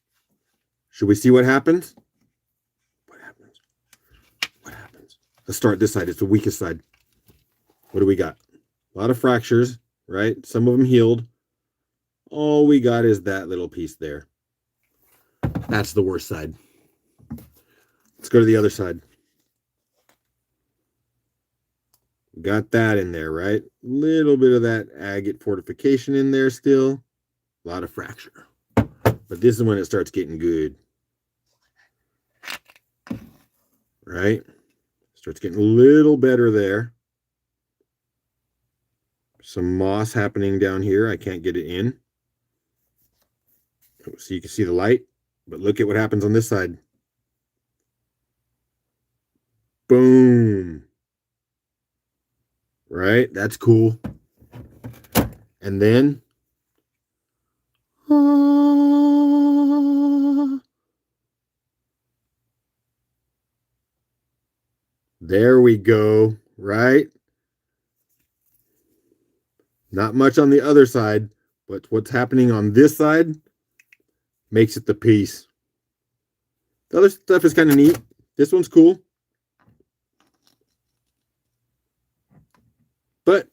Should we see what happens? What happens? Let's start this side. It's the weakest side. What do we got? A lot of fractures, right? Some of them healed. All we got is that little piece there. That's the worst side. Let's go to the other side. Got that in there, right? Little bit of that agate fortification in there still. A lot of fracture. But this is when it starts getting good. Right? Starts getting a little better there. Some moss happening down here. I can't get it in. So you can see the light. But look at what happens on this side. Boom. Right? That's cool. And then There we go, right? Not much on the other side, but what's happening on this side makes it the piece. The other stuff is kind of neat. This one's cool. But,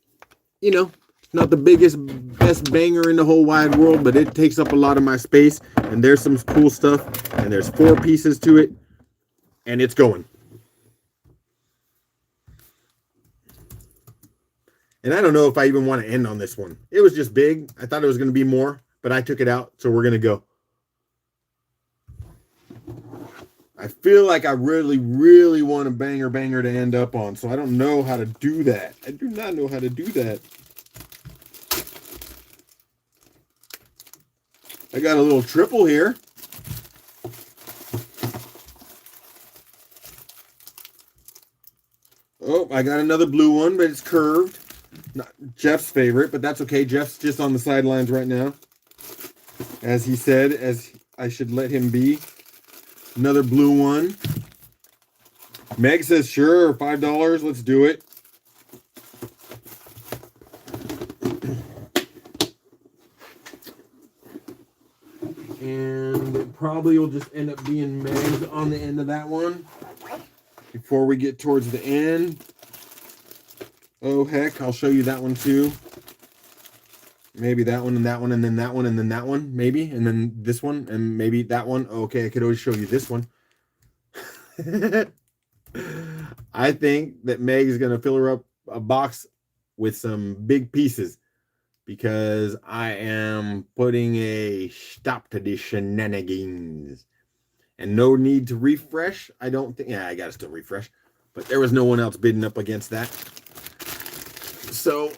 you know, not the biggest, best banger in the whole wide world, but it takes up a lot of my space. And there's some cool stuff. And there's 4 pieces to it. And it's going. And I don't know if I even want to end on this one. It was just big. I thought it was going to be more, but I took it out. So we're going to go. I feel like I really, really want a banger to end up on. So I don't know how to do that. I do not know how to do that. I got a little triple here. Oh, I got another blue one, but it's curved. Not Jeff's favorite, but that's okay. Jeff's just on the sidelines right now. As he said, as I should let him be. Another blue one. Meg says, sure, $5. Let's do it. And it probably will just end up being Meg's on the end of that one. Before we get towards the end. Oh, heck, I'll show you that one too. Maybe that one and that one and then that one and then that one, maybe. And then this one and maybe that one. Okay, I could always show you this one. I think that Meg is going to fill her up a box with some big pieces because I am putting a stop to the shenanigans. And no need to refresh. I don't think. Yeah, I got to still refresh. But there was no one else bidding up against that. So,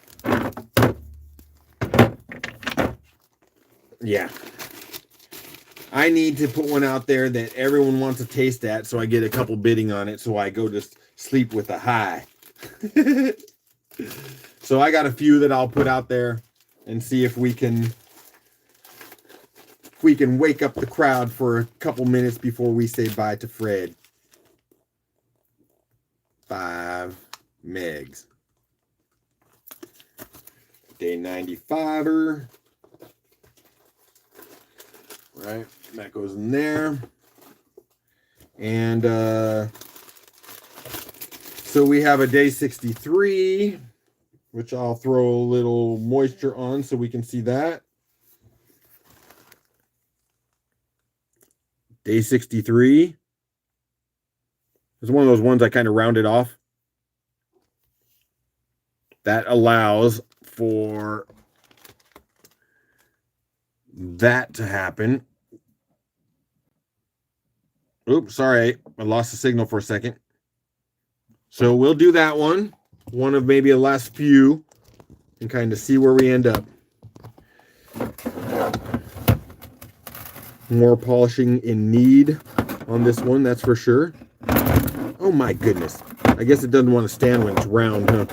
yeah. I need to put one out there that everyone wants to taste at so I get a couple bidding on it so I go to sleep with a high. So I got a few that I'll put out there and see if we can wake up the crowd for a couple minutes before we say bye to Fred. 5 megs. Day 95er. Right, that goes in there. And so we have a day 63, which I'll throw a little moisture on so we can see that. Day 63. It's one of those ones I kind of rounded off. That allows for that to happen. Oops, sorry. I lost the signal for a second. So we'll do that one. One of maybe a last few and kind of see where we end up. More polishing in need on this one, that's for sure. Oh my goodness. I guess it doesn't want to stand when it's round, huh?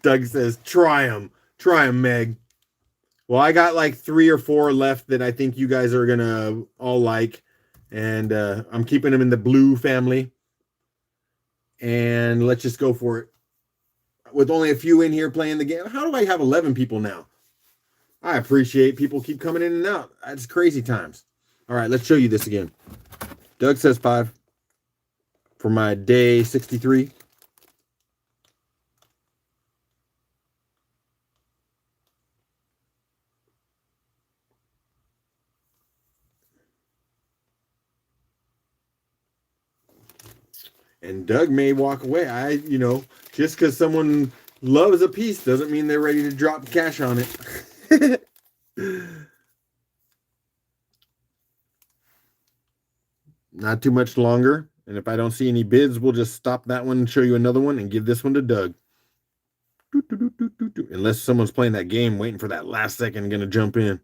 Doug says, try them. Try them, Meg. Well, I got like 3 or 4 left that I think you guys are going to all like. And I'm keeping them in the blue family. And let's just go for it. With only a few in here playing the game. How do I have 11 people now? I appreciate people keep coming in and out. That's crazy times. All right, let's show you this again. Doug says 5 for my day 63. And Doug may walk away. Just because someone loves a piece doesn't mean they're ready to drop cash on it. Not too much longer. And if I don't see any bids, we'll just stop that one and show you another one and give this one to Doug. Unless someone's playing that game waiting for that last second and going to jump in.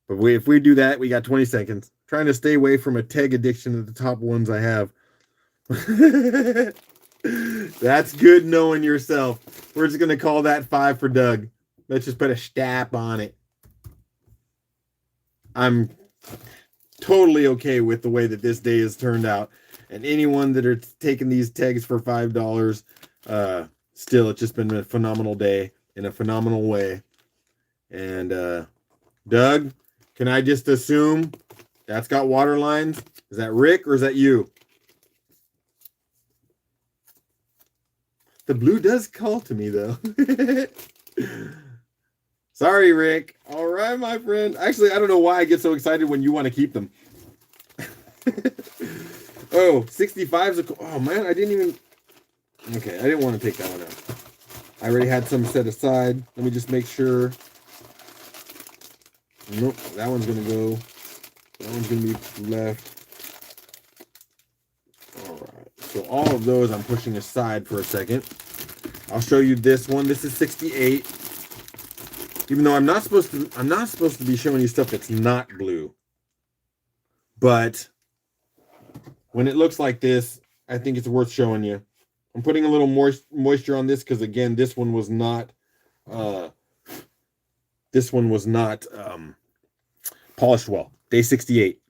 But if we do that, we got 20 seconds. Trying to stay away from a tag addiction at the top ones I have. That's good knowing yourself. We're just going to call that 5 for Doug. Let's just put a stamp on it. totally okay with the way that this day has turned out. And anyone that are taking these tags for $5, still, it's just been a phenomenal day in a phenomenal way. And Doug, can I just assume that's got water lines? Is that Rick or is that you? The blue does call to me, though. Sorry, Rick. All right, my friend. Actually, I don't know why I get so excited when you want to keep them. Oh, 65's a... Oh, man, I didn't even... Okay, I didn't want to take that one out. I already had some set aside. Let me just make sure. Nope, that one's going to go. That one's going to be left. All right. So all of those I'm pushing aside for a second. I'll show you this one. This is 68. Even though I'm not supposed to be showing you stuff that's not blue. But when it looks like this, I think it's worth showing you. I'm putting a little moisture on this because, again, this one was not polished well. Day 68.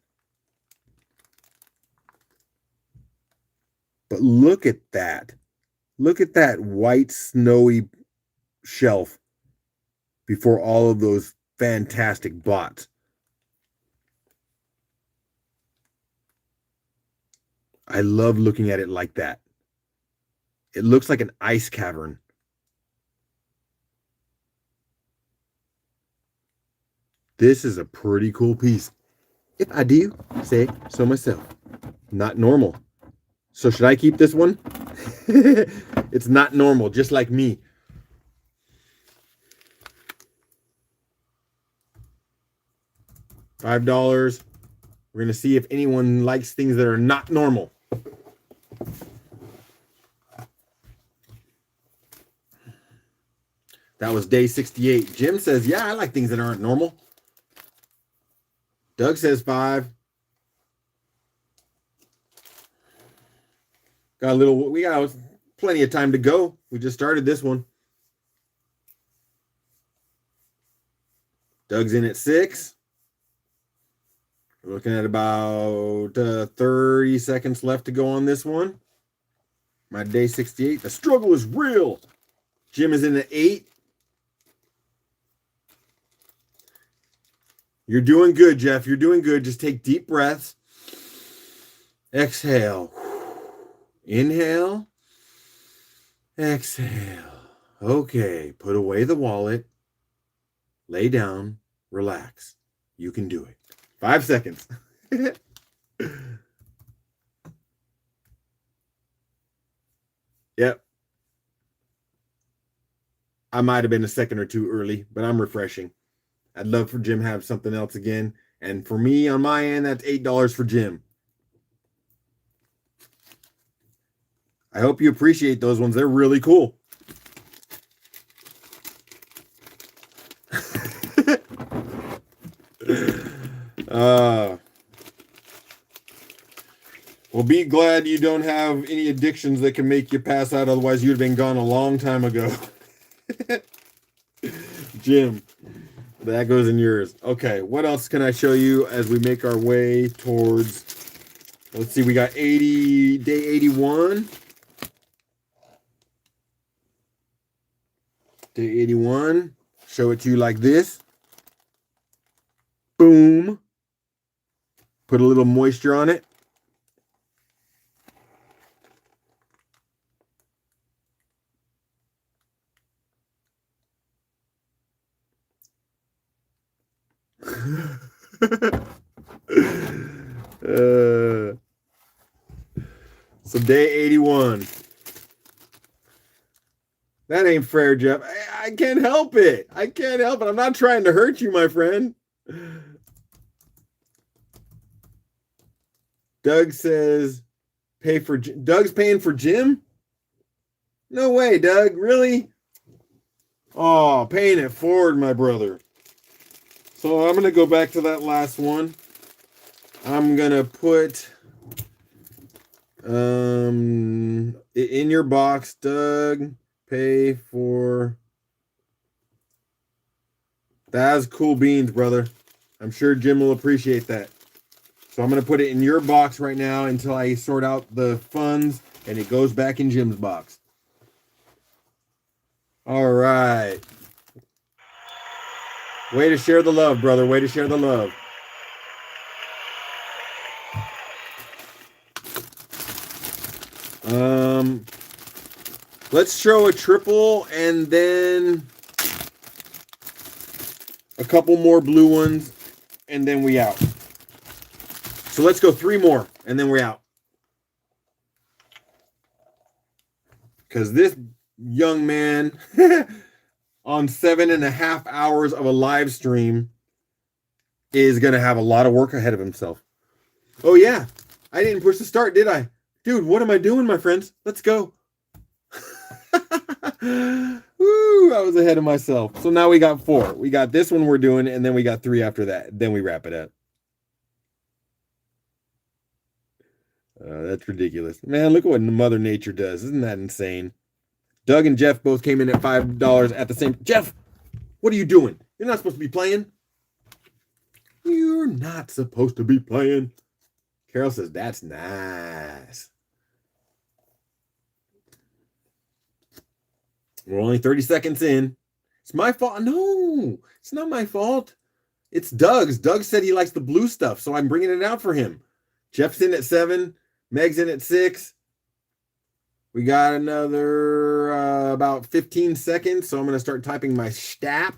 But look at that. Look at that white, snowy shelf before all of those fantastic blots. I love looking at it like that. It looks like an ice cavern. This is a pretty cool piece, if I do say so myself. Not normal. So should I keep this one? It's not normal, just like me. $5. We're going to see if anyone likes things that are not normal. That was day 68. Jim says, yeah, I like things that aren't normal. Doug says 5. We got plenty of time to go. We just started this one. Doug's in at 6. We're looking at about 30 seconds left to go on this one. My day 68. The struggle is real. Jim is in at 8. You're doing good, Jeff. You're doing good. Just take deep breaths. Exhale. Inhale. Exhale. Okay. Put away the wallet. Lay down. Relax. You can do it. 5 seconds. Yep. I might have been a second or two early, but I'm refreshing. I'd love for Jim to have something else again. And for me, on my end, that's $8 for Jim. I hope you appreciate those ones. They're really cool. Well, be glad you don't have any addictions that can make you pass out. Otherwise, you'd have been gone a long time ago. Jim, that goes in yours. Okay, what else can I show you as we make our way towards... Let's see, we got day 81. Day 81. Show it to you like this. Boom. Put a little moisture on it. So day 81. That ain't fair, Jeff. I can't help it. I can't help it. I'm not trying to hurt you, my friend. Doug says, Doug's paying for Jim? No way, Doug. Really? Oh, paying it forward, my brother. So I'm going to go back to that last one. I'm going to put in your box, Doug, pay for... That's cool beans, brother. I'm sure Jim will appreciate that. So I'm going to put it in your box right now until I sort out the funds, and it goes back in Jim's box. All right. Way to share the love, brother. Way to share the love. Let's show a triple and then a couple more blue ones, and then we out. So let's go 3 more, and then we're out. Because this young man on 7.5 hours of a live stream is going to have a lot of work ahead of himself. Oh, yeah. I didn't push the start, did I? Dude, what am I doing, my friends? Let's go. Woo, I was ahead of myself. So now we got 4. We got this one we're doing, and then we got 3 after that. Then we wrap it up. That's ridiculous. Man, look at what Mother Nature does. Isn't that insane? Doug and Jeff both came in at $5 at the same. Jeff, what are you doing? You're not supposed to be playing. You're not supposed to be playing. Carol says, that's nice. We're only 30 seconds in. It's my fault. No, it's not my fault. It's Doug's. Doug said he likes the blue stuff, so I'm bringing it out for him. Jeff's in at 7. Meg's in at 6. We got another about 15 seconds, so I'm going to start typing my stat.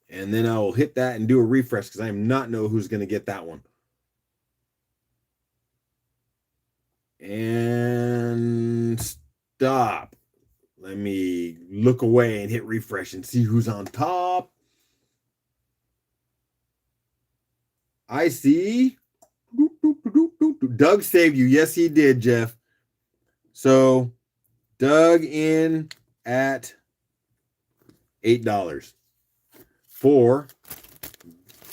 And then I'll hit that and do a refresh because I am not know who's going to get that one. And stop. Let me look away and hit refresh and see who's on top. I see. Doug saved you. Yes, he did, Jeff. So, Doug in at $8. 4.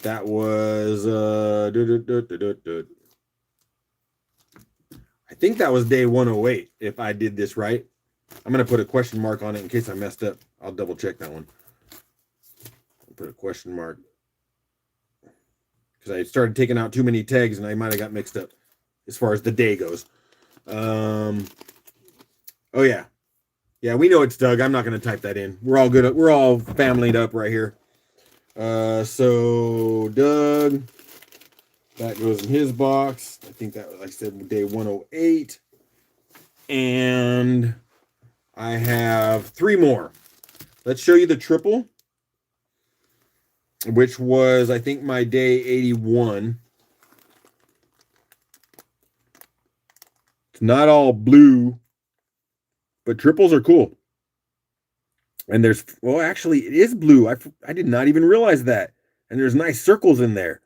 That was I think that was day 108, if I did this right. I'm going to put a question mark on it in case I messed up. I'll double check that one. I'll put a question mark. Because I started taking out too many tags and I might have got mixed up as far as the day goes. Oh, yeah. Yeah, we know it's Doug. I'm not going to type that in. We're all good. We're all familyed up right here. So Doug, that goes in his box. I think that was, like I said, day 108. And I have 3 more. Let's show you the triple, which was, I think, my day 81. It's not all blue, but triples are cool. And there's, well, actually, it is blue. I did not even realize that. And there's nice circles in there.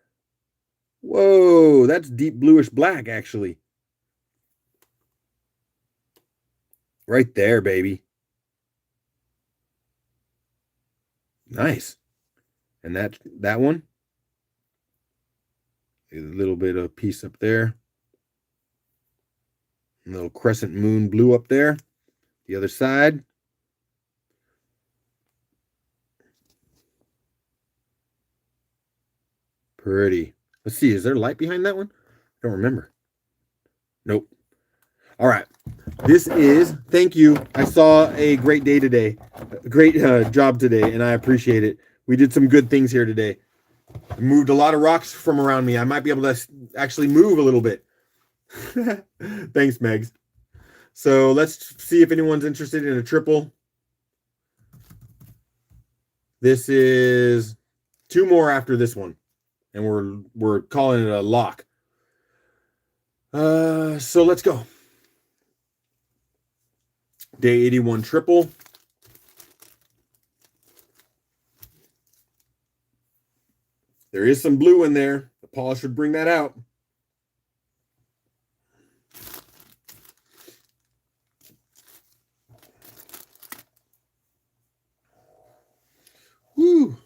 Whoa, that's deep bluish black, actually. Right there, baby. Nice. And that one. A little bit of piece up there. A little crescent moon blue up there. The other side. Pretty. Let's see. Is there light behind that one? I don't remember. Nope. All right. This is, thank you. I saw a great day today. A great job today, and I appreciate it. We did some good things here today. I moved a lot of rocks from around me. I might be able to actually move a little bit. Thanks, Megs. So let's see if anyone's interested in a triple. This is 2 more after this one. And we're calling it a lock. So let's go. Day 81 triple. There is some blue in there. The polish would bring that out. Woo.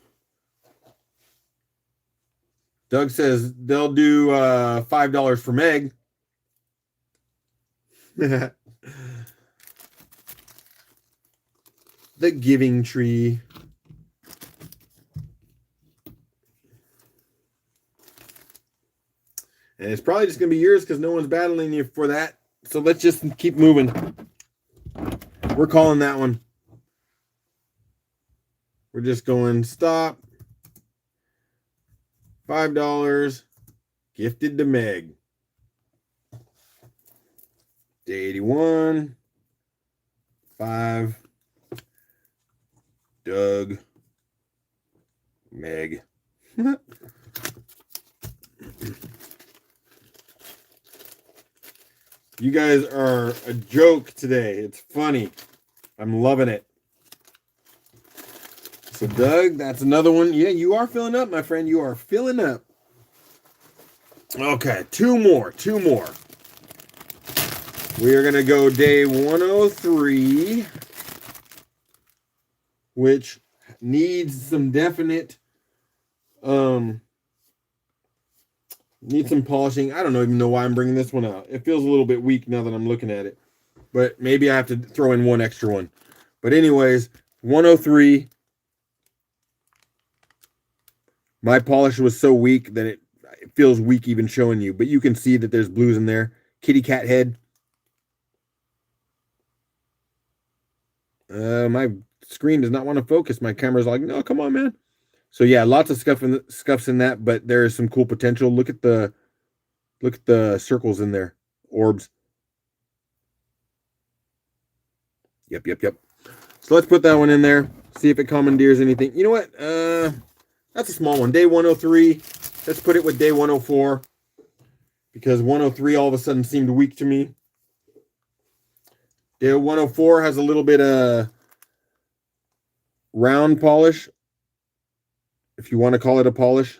Doug says they'll do $5 for Meg. The giving tree. And it's probably just going to be yours because no one's battling you for that. So let's just keep moving. We're calling that one. We're just going stop. $5. Gifted to Meg. Day 81. 5. Doug. Meg. You guys are a joke today. It's funny. I'm loving it. So, Doug, that's another one. Yeah, you are filling up, my friend. You are filling up. Okay, two more. We are going to go day 103, which needs some definite, needs some polishing. I don't even know why I'm bringing this one out. It feels a little bit weak now that I'm looking at it. But maybe I have to throw in one extra one. But anyways, 103. My polish was so weak that it feels weak even showing you. But you can see that there's blues in there. Kitty cat head. My screen does not want to focus. My camera's like, no, come on, man. So yeah, lots of scuffs in that, but there is some cool potential. Look at the circles in there, orbs. Yep. So let's put that one in there. See if it commandeers anything. You know what? That's a small one. Day 103. Let's put it with day 104 because 103 all of a sudden seemed weak to me. Day 104 has a little bit of round polish, if you want to call it a polish.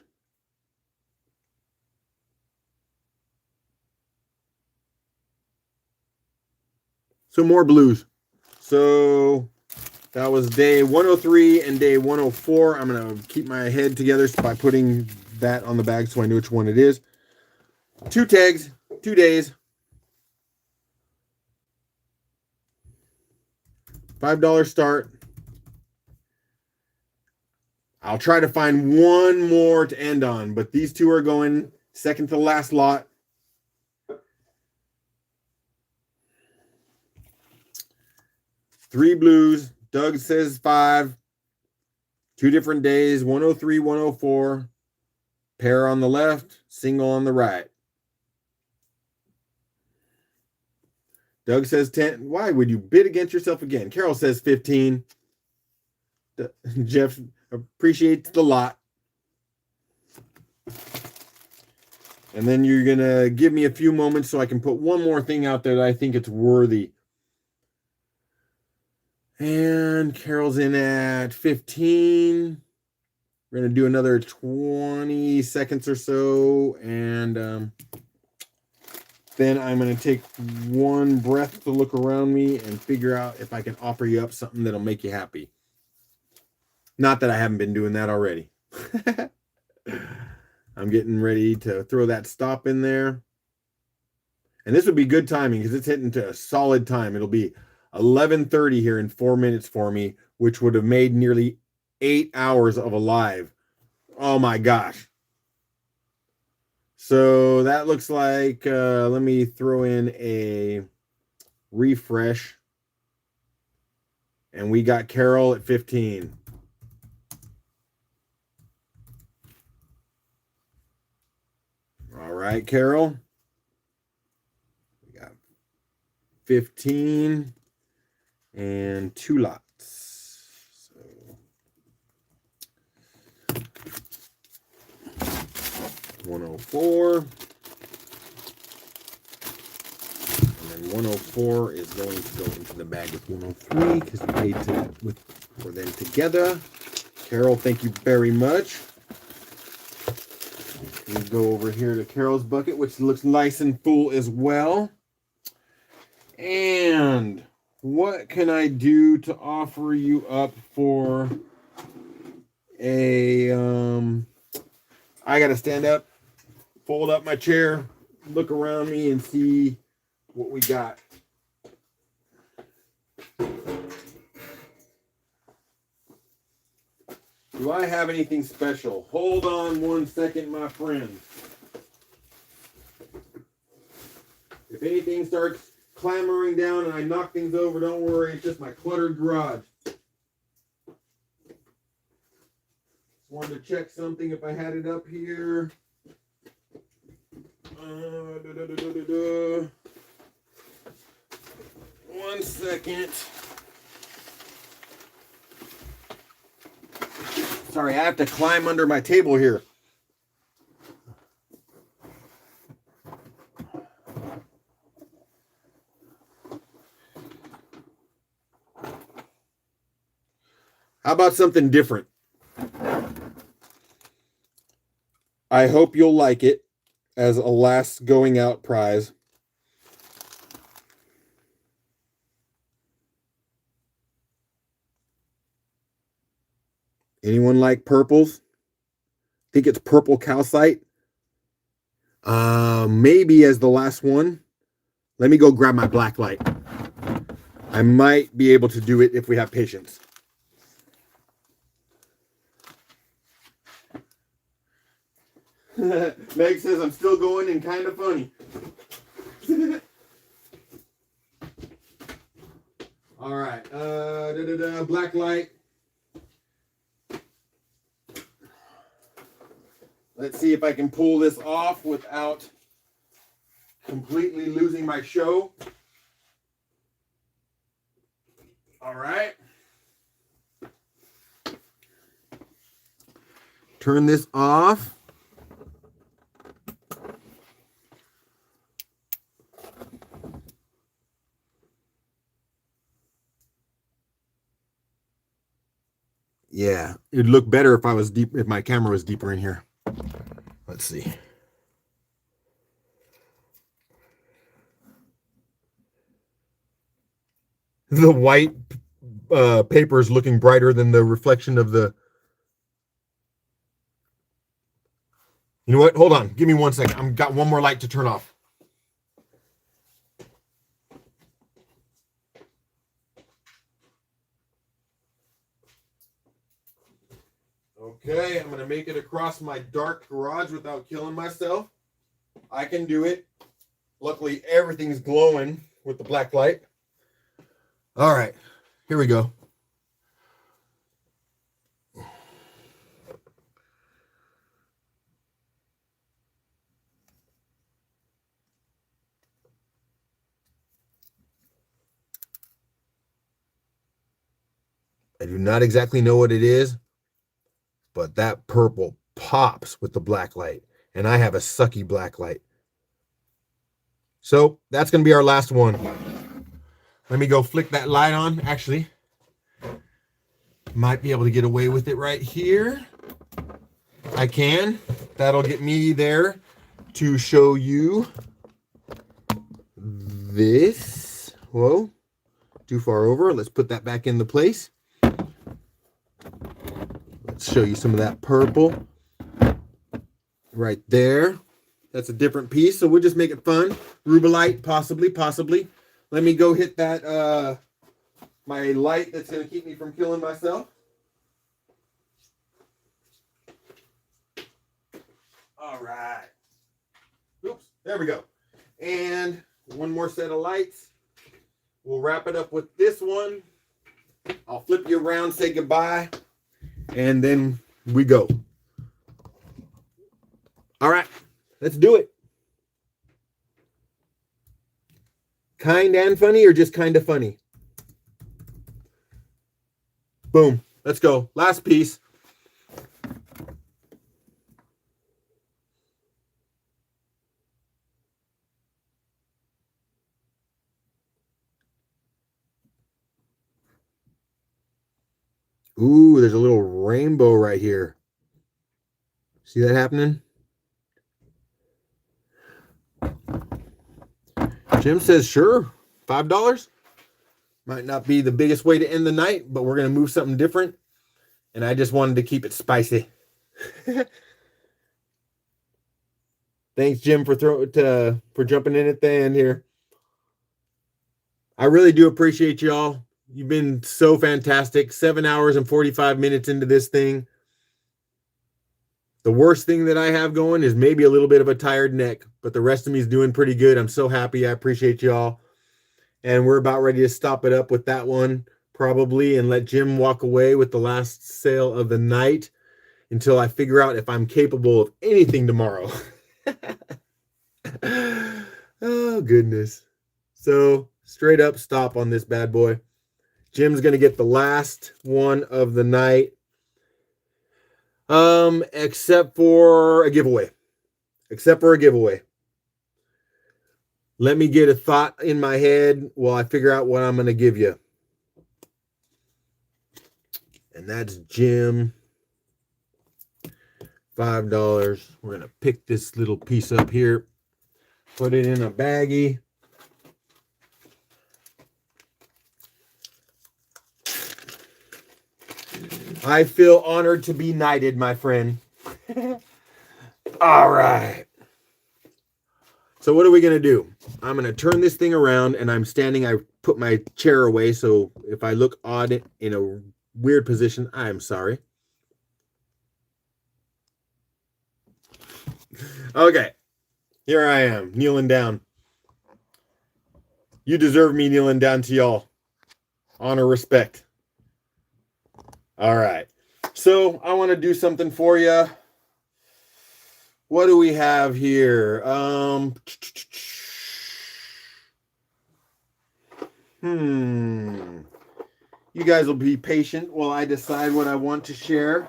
So more blues. So that was day 103 and day 104. I'm going to keep my head together by putting that on the bag so I know which one it is. 2 tags, 2 days. $5 start. I'll try to find one more to end on, but these two are going second to the last lot. Three blues. Doug says 5. 2 different days, 103, 104. Pair on the left, single on the right. Doug says 10. Why would you bid against yourself again? Carol says 15. Jeff appreciates the lot. And then you're going to give me a few moments so I can put one more thing out there that I think it's worthy. And Carol's in at 15. We're going to do another 20 seconds or so. And then I'm going to take one breath to look around me and figure out if I can offer you up something that'll make you happy. Not that I haven't been doing that already. I'm getting ready to throw that stop in there. And this would be good timing because it's hitting to a solid time. It'll be 11:30 here in 4 minutes for me, which would have made nearly 8 hours of a live. Oh my gosh. So that looks like, let me throw in a refresh. And we got Carol at 15. All right, Carol. We got 15 and 2 lots. So 104. And then 104 is going to go into the bag with 103 because we paid for them together. Carol, thank you very much. We go over here to Carol's bucket, which looks nice and full as well. And what can I do to offer you up for a I gotta stand up, fold up my chair, look around me and see what we got. Do I have anything special? Hold on one second, my friend. If anything starts clamoring down and I knock things over, don't worry. It's just my cluttered garage. Just wanted to check something if I had it up here. One second. Sorry, I have to climb under my table here. How about something different? I hope you'll like it as a last going out prize. Anyone like purples? Think it's purple calcite? Maybe as the last one. Let me go grab my black light. I might be able to do it if we have patience. Meg says I'm still going and kind of funny. All right. Black light. Let's see if I can pull this off without completely losing my show. All right. Turn this off. Yeah, it'd look better if I was deep, if my camera was deeper in here. Let's see. The white paper is looking brighter than the reflection of the... You know what? Hold on. Give me 1 second. I've got one more light to turn off. Okay, I'm going to make it across my dark garage without killing myself. I can do it. Luckily, everything's glowing with the black light. All right, here we go. I do not exactly know what it is, but that purple pops with the black light, and I have a sucky black light. So that's going to be our last one. Let me go flick that light on. Actually, might be able to get away with it right here. I can. That'll get me there to show you this. Whoa, too far over. Let's put that back into place. Let's show you some of that purple right there. That's a different piece, so we'll just make it fun. Rubelite, possibly. Let me go hit that, my light that's going to keep me from killing myself. All right. Oops, there we go. And one more set of lights. We'll wrap it up with this one. I'll flip you around, say goodbye, and then we go. All right, let's do it. Kind and funny, or just kind of funny? Boom, let's go. Last piece. Ooh, there's a little rainbow right here. See that happening? Jim says, sure, $5. Might not be the biggest way to end the night, but we're going to move something different. And I just wanted to keep it spicy. Thanks, Jim, for jumping in at the end here. I really do appreciate y'all. You've been so fantastic. 7 hours and 45 minutes into this thing. The worst thing that I have going is maybe a little bit of a tired neck, but the rest of me is doing pretty good. I'm so happy. I appreciate y'all. And we're about ready to stop it up with that one probably and let Jim walk away with the last sale of the night until I figure out if I'm capable of anything tomorrow. Oh, goodness. So straight up stop on this bad boy. Jim's going to get the last one of the night. Except for a giveaway. Let me get a thought in my head while I figure out what I'm going to give you. And that's Jim. $5. We're going to pick this little piece up here. Put it in a baggie. I feel honored to be knighted, my friend. All right. So what are we going to do? I'm going to turn this thing around, and I'm standing. I put my chair away, so if I look odd in a weird position, I'm sorry. Okay. Here I am, kneeling down. You deserve me kneeling down to y'all. Honor, respect. All right. So I want to do something for you. What do we have here? You guys will be patient while I decide what I want to share.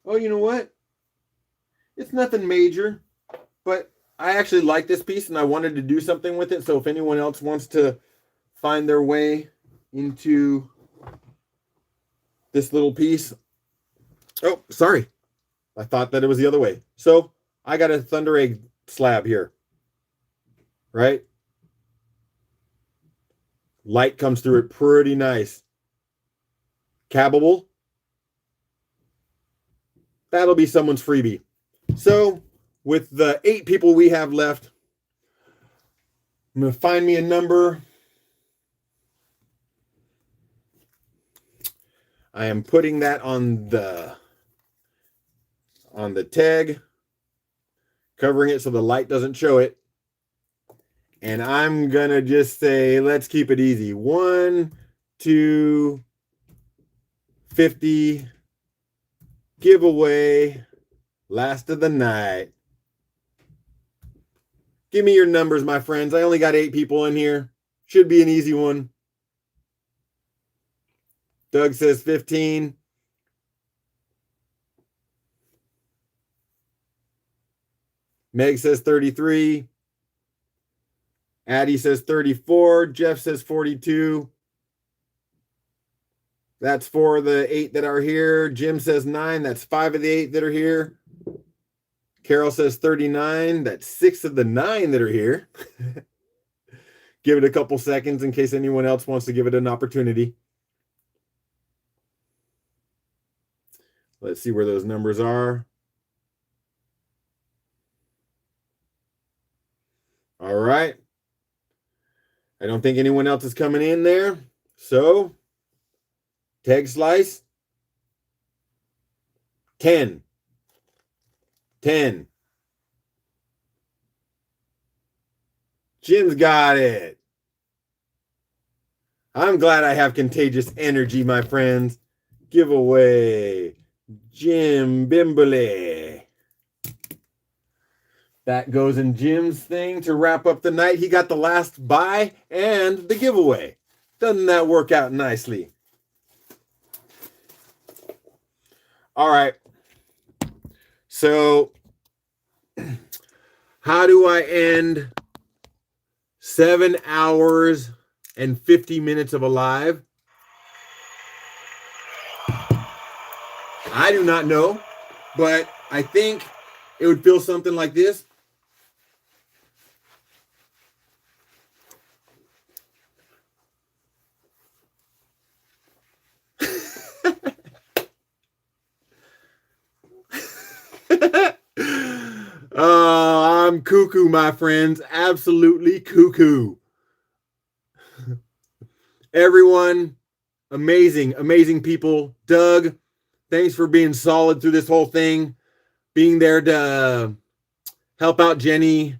Oh, you know what? It's nothing major, but I actually like this piece and I wanted to do something with it. So if anyone else wants to find their way into this little piece. Oh, sorry. I thought that it was the other way. So I got a Thunder Egg slab here, right? Light comes through it pretty nice. Cabbable. That'll be someone's freebie. So with the 8 people we have left, I'm going to find me a number. I am putting that on the tag, covering it so the light doesn't show it. And I'm going to just say, let's keep it easy. 1, 2, 50, giveaway, last of the night. Give me your numbers, my friends. I only got 8 people in here. Should be an easy one. Doug says 15. Meg says 33. Addie says 34. Jeff says 42. That's 4 of the 8 that are here. Jim says 9. That's 5 of the 8 that are here. Carol says 39. That's 6 of the 9 that are here. Give it a couple seconds in case anyone else wants to give it an opportunity. Let's see where those numbers are. All right. I don't think anyone else is coming in there. So, tag slice. 10. 10. Jim's got it. I'm glad I have contagious energy, my friends. Giveaway. Jim Bimbley. That goes in Jim's thing to wrap up the night. He got the last buy and the giveaway. Doesn't that work out nicely? All right. So, how do I end 7 hours and 50 minutes of a live? I do not know, but I think it would feel something like this. Oh, I'm cuckoo, my friends. Absolutely cuckoo. Everyone, amazing, amazing people. Doug, Thanks for being solid through this whole thing, being there to help out Jenny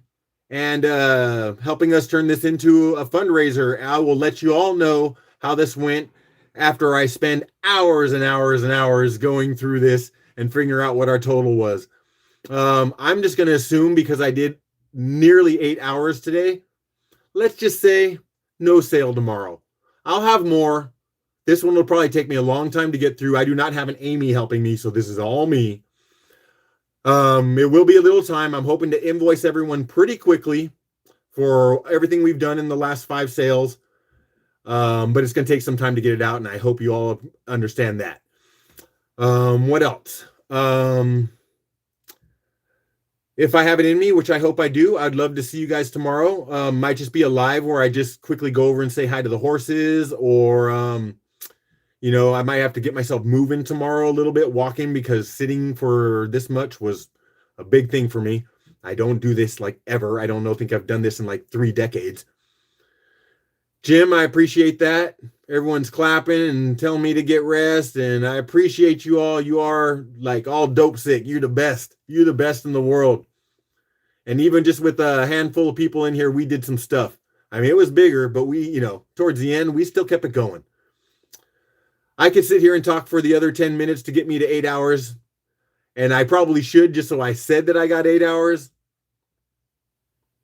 and helping us turn this into a fundraiser. I will let you all know how this went after I spend hours and hours and hours going through this and figure out what our total was. I'm just going to assume, because I did nearly 8 hours today, let's just say no sale tomorrow. I'll have more. This one will probably take me a long time to get through. I do not have an Amy helping me, so this is all me. It will be a little time. I'm hoping to invoice everyone pretty quickly for everything we've done in the last 5 sales. But it's going to take some time to get it out, and I hope you all understand that. What else? If I have it in me, which I hope I do, I'd love to see you guys tomorrow. Might just be a live where I just quickly go over and say hi to the horses, or I might have to get myself moving tomorrow a little bit, walking, because sitting for this much was a big thing for me. I don't do this like ever. I don't think I've done this in like 3 decades. Jim, I appreciate that. Everyone's clapping and telling me to get rest, and I appreciate you all. You are like all dope sick. You're the best. You're the best in the world. And even just with a handful of people in here, we did some stuff. I mean, it was bigger, but we, towards the end, we still kept it going. I could sit here and talk for the other 10 minutes to get me to 8 hours, and I probably should, just so I said that I got 8 hours.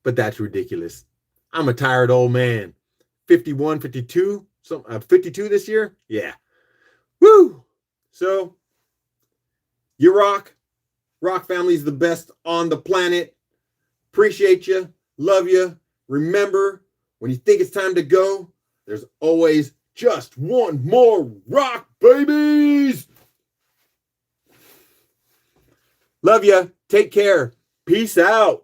But that's ridiculous. I'm a tired old man. 51, 52, 52 this year? Yeah. Woo! So, you rock. Rock family's the best on the planet. Appreciate you. Love you. Remember, when you think it's time to go, there's always just one more rock, babies! Love you. Take care. Peace out.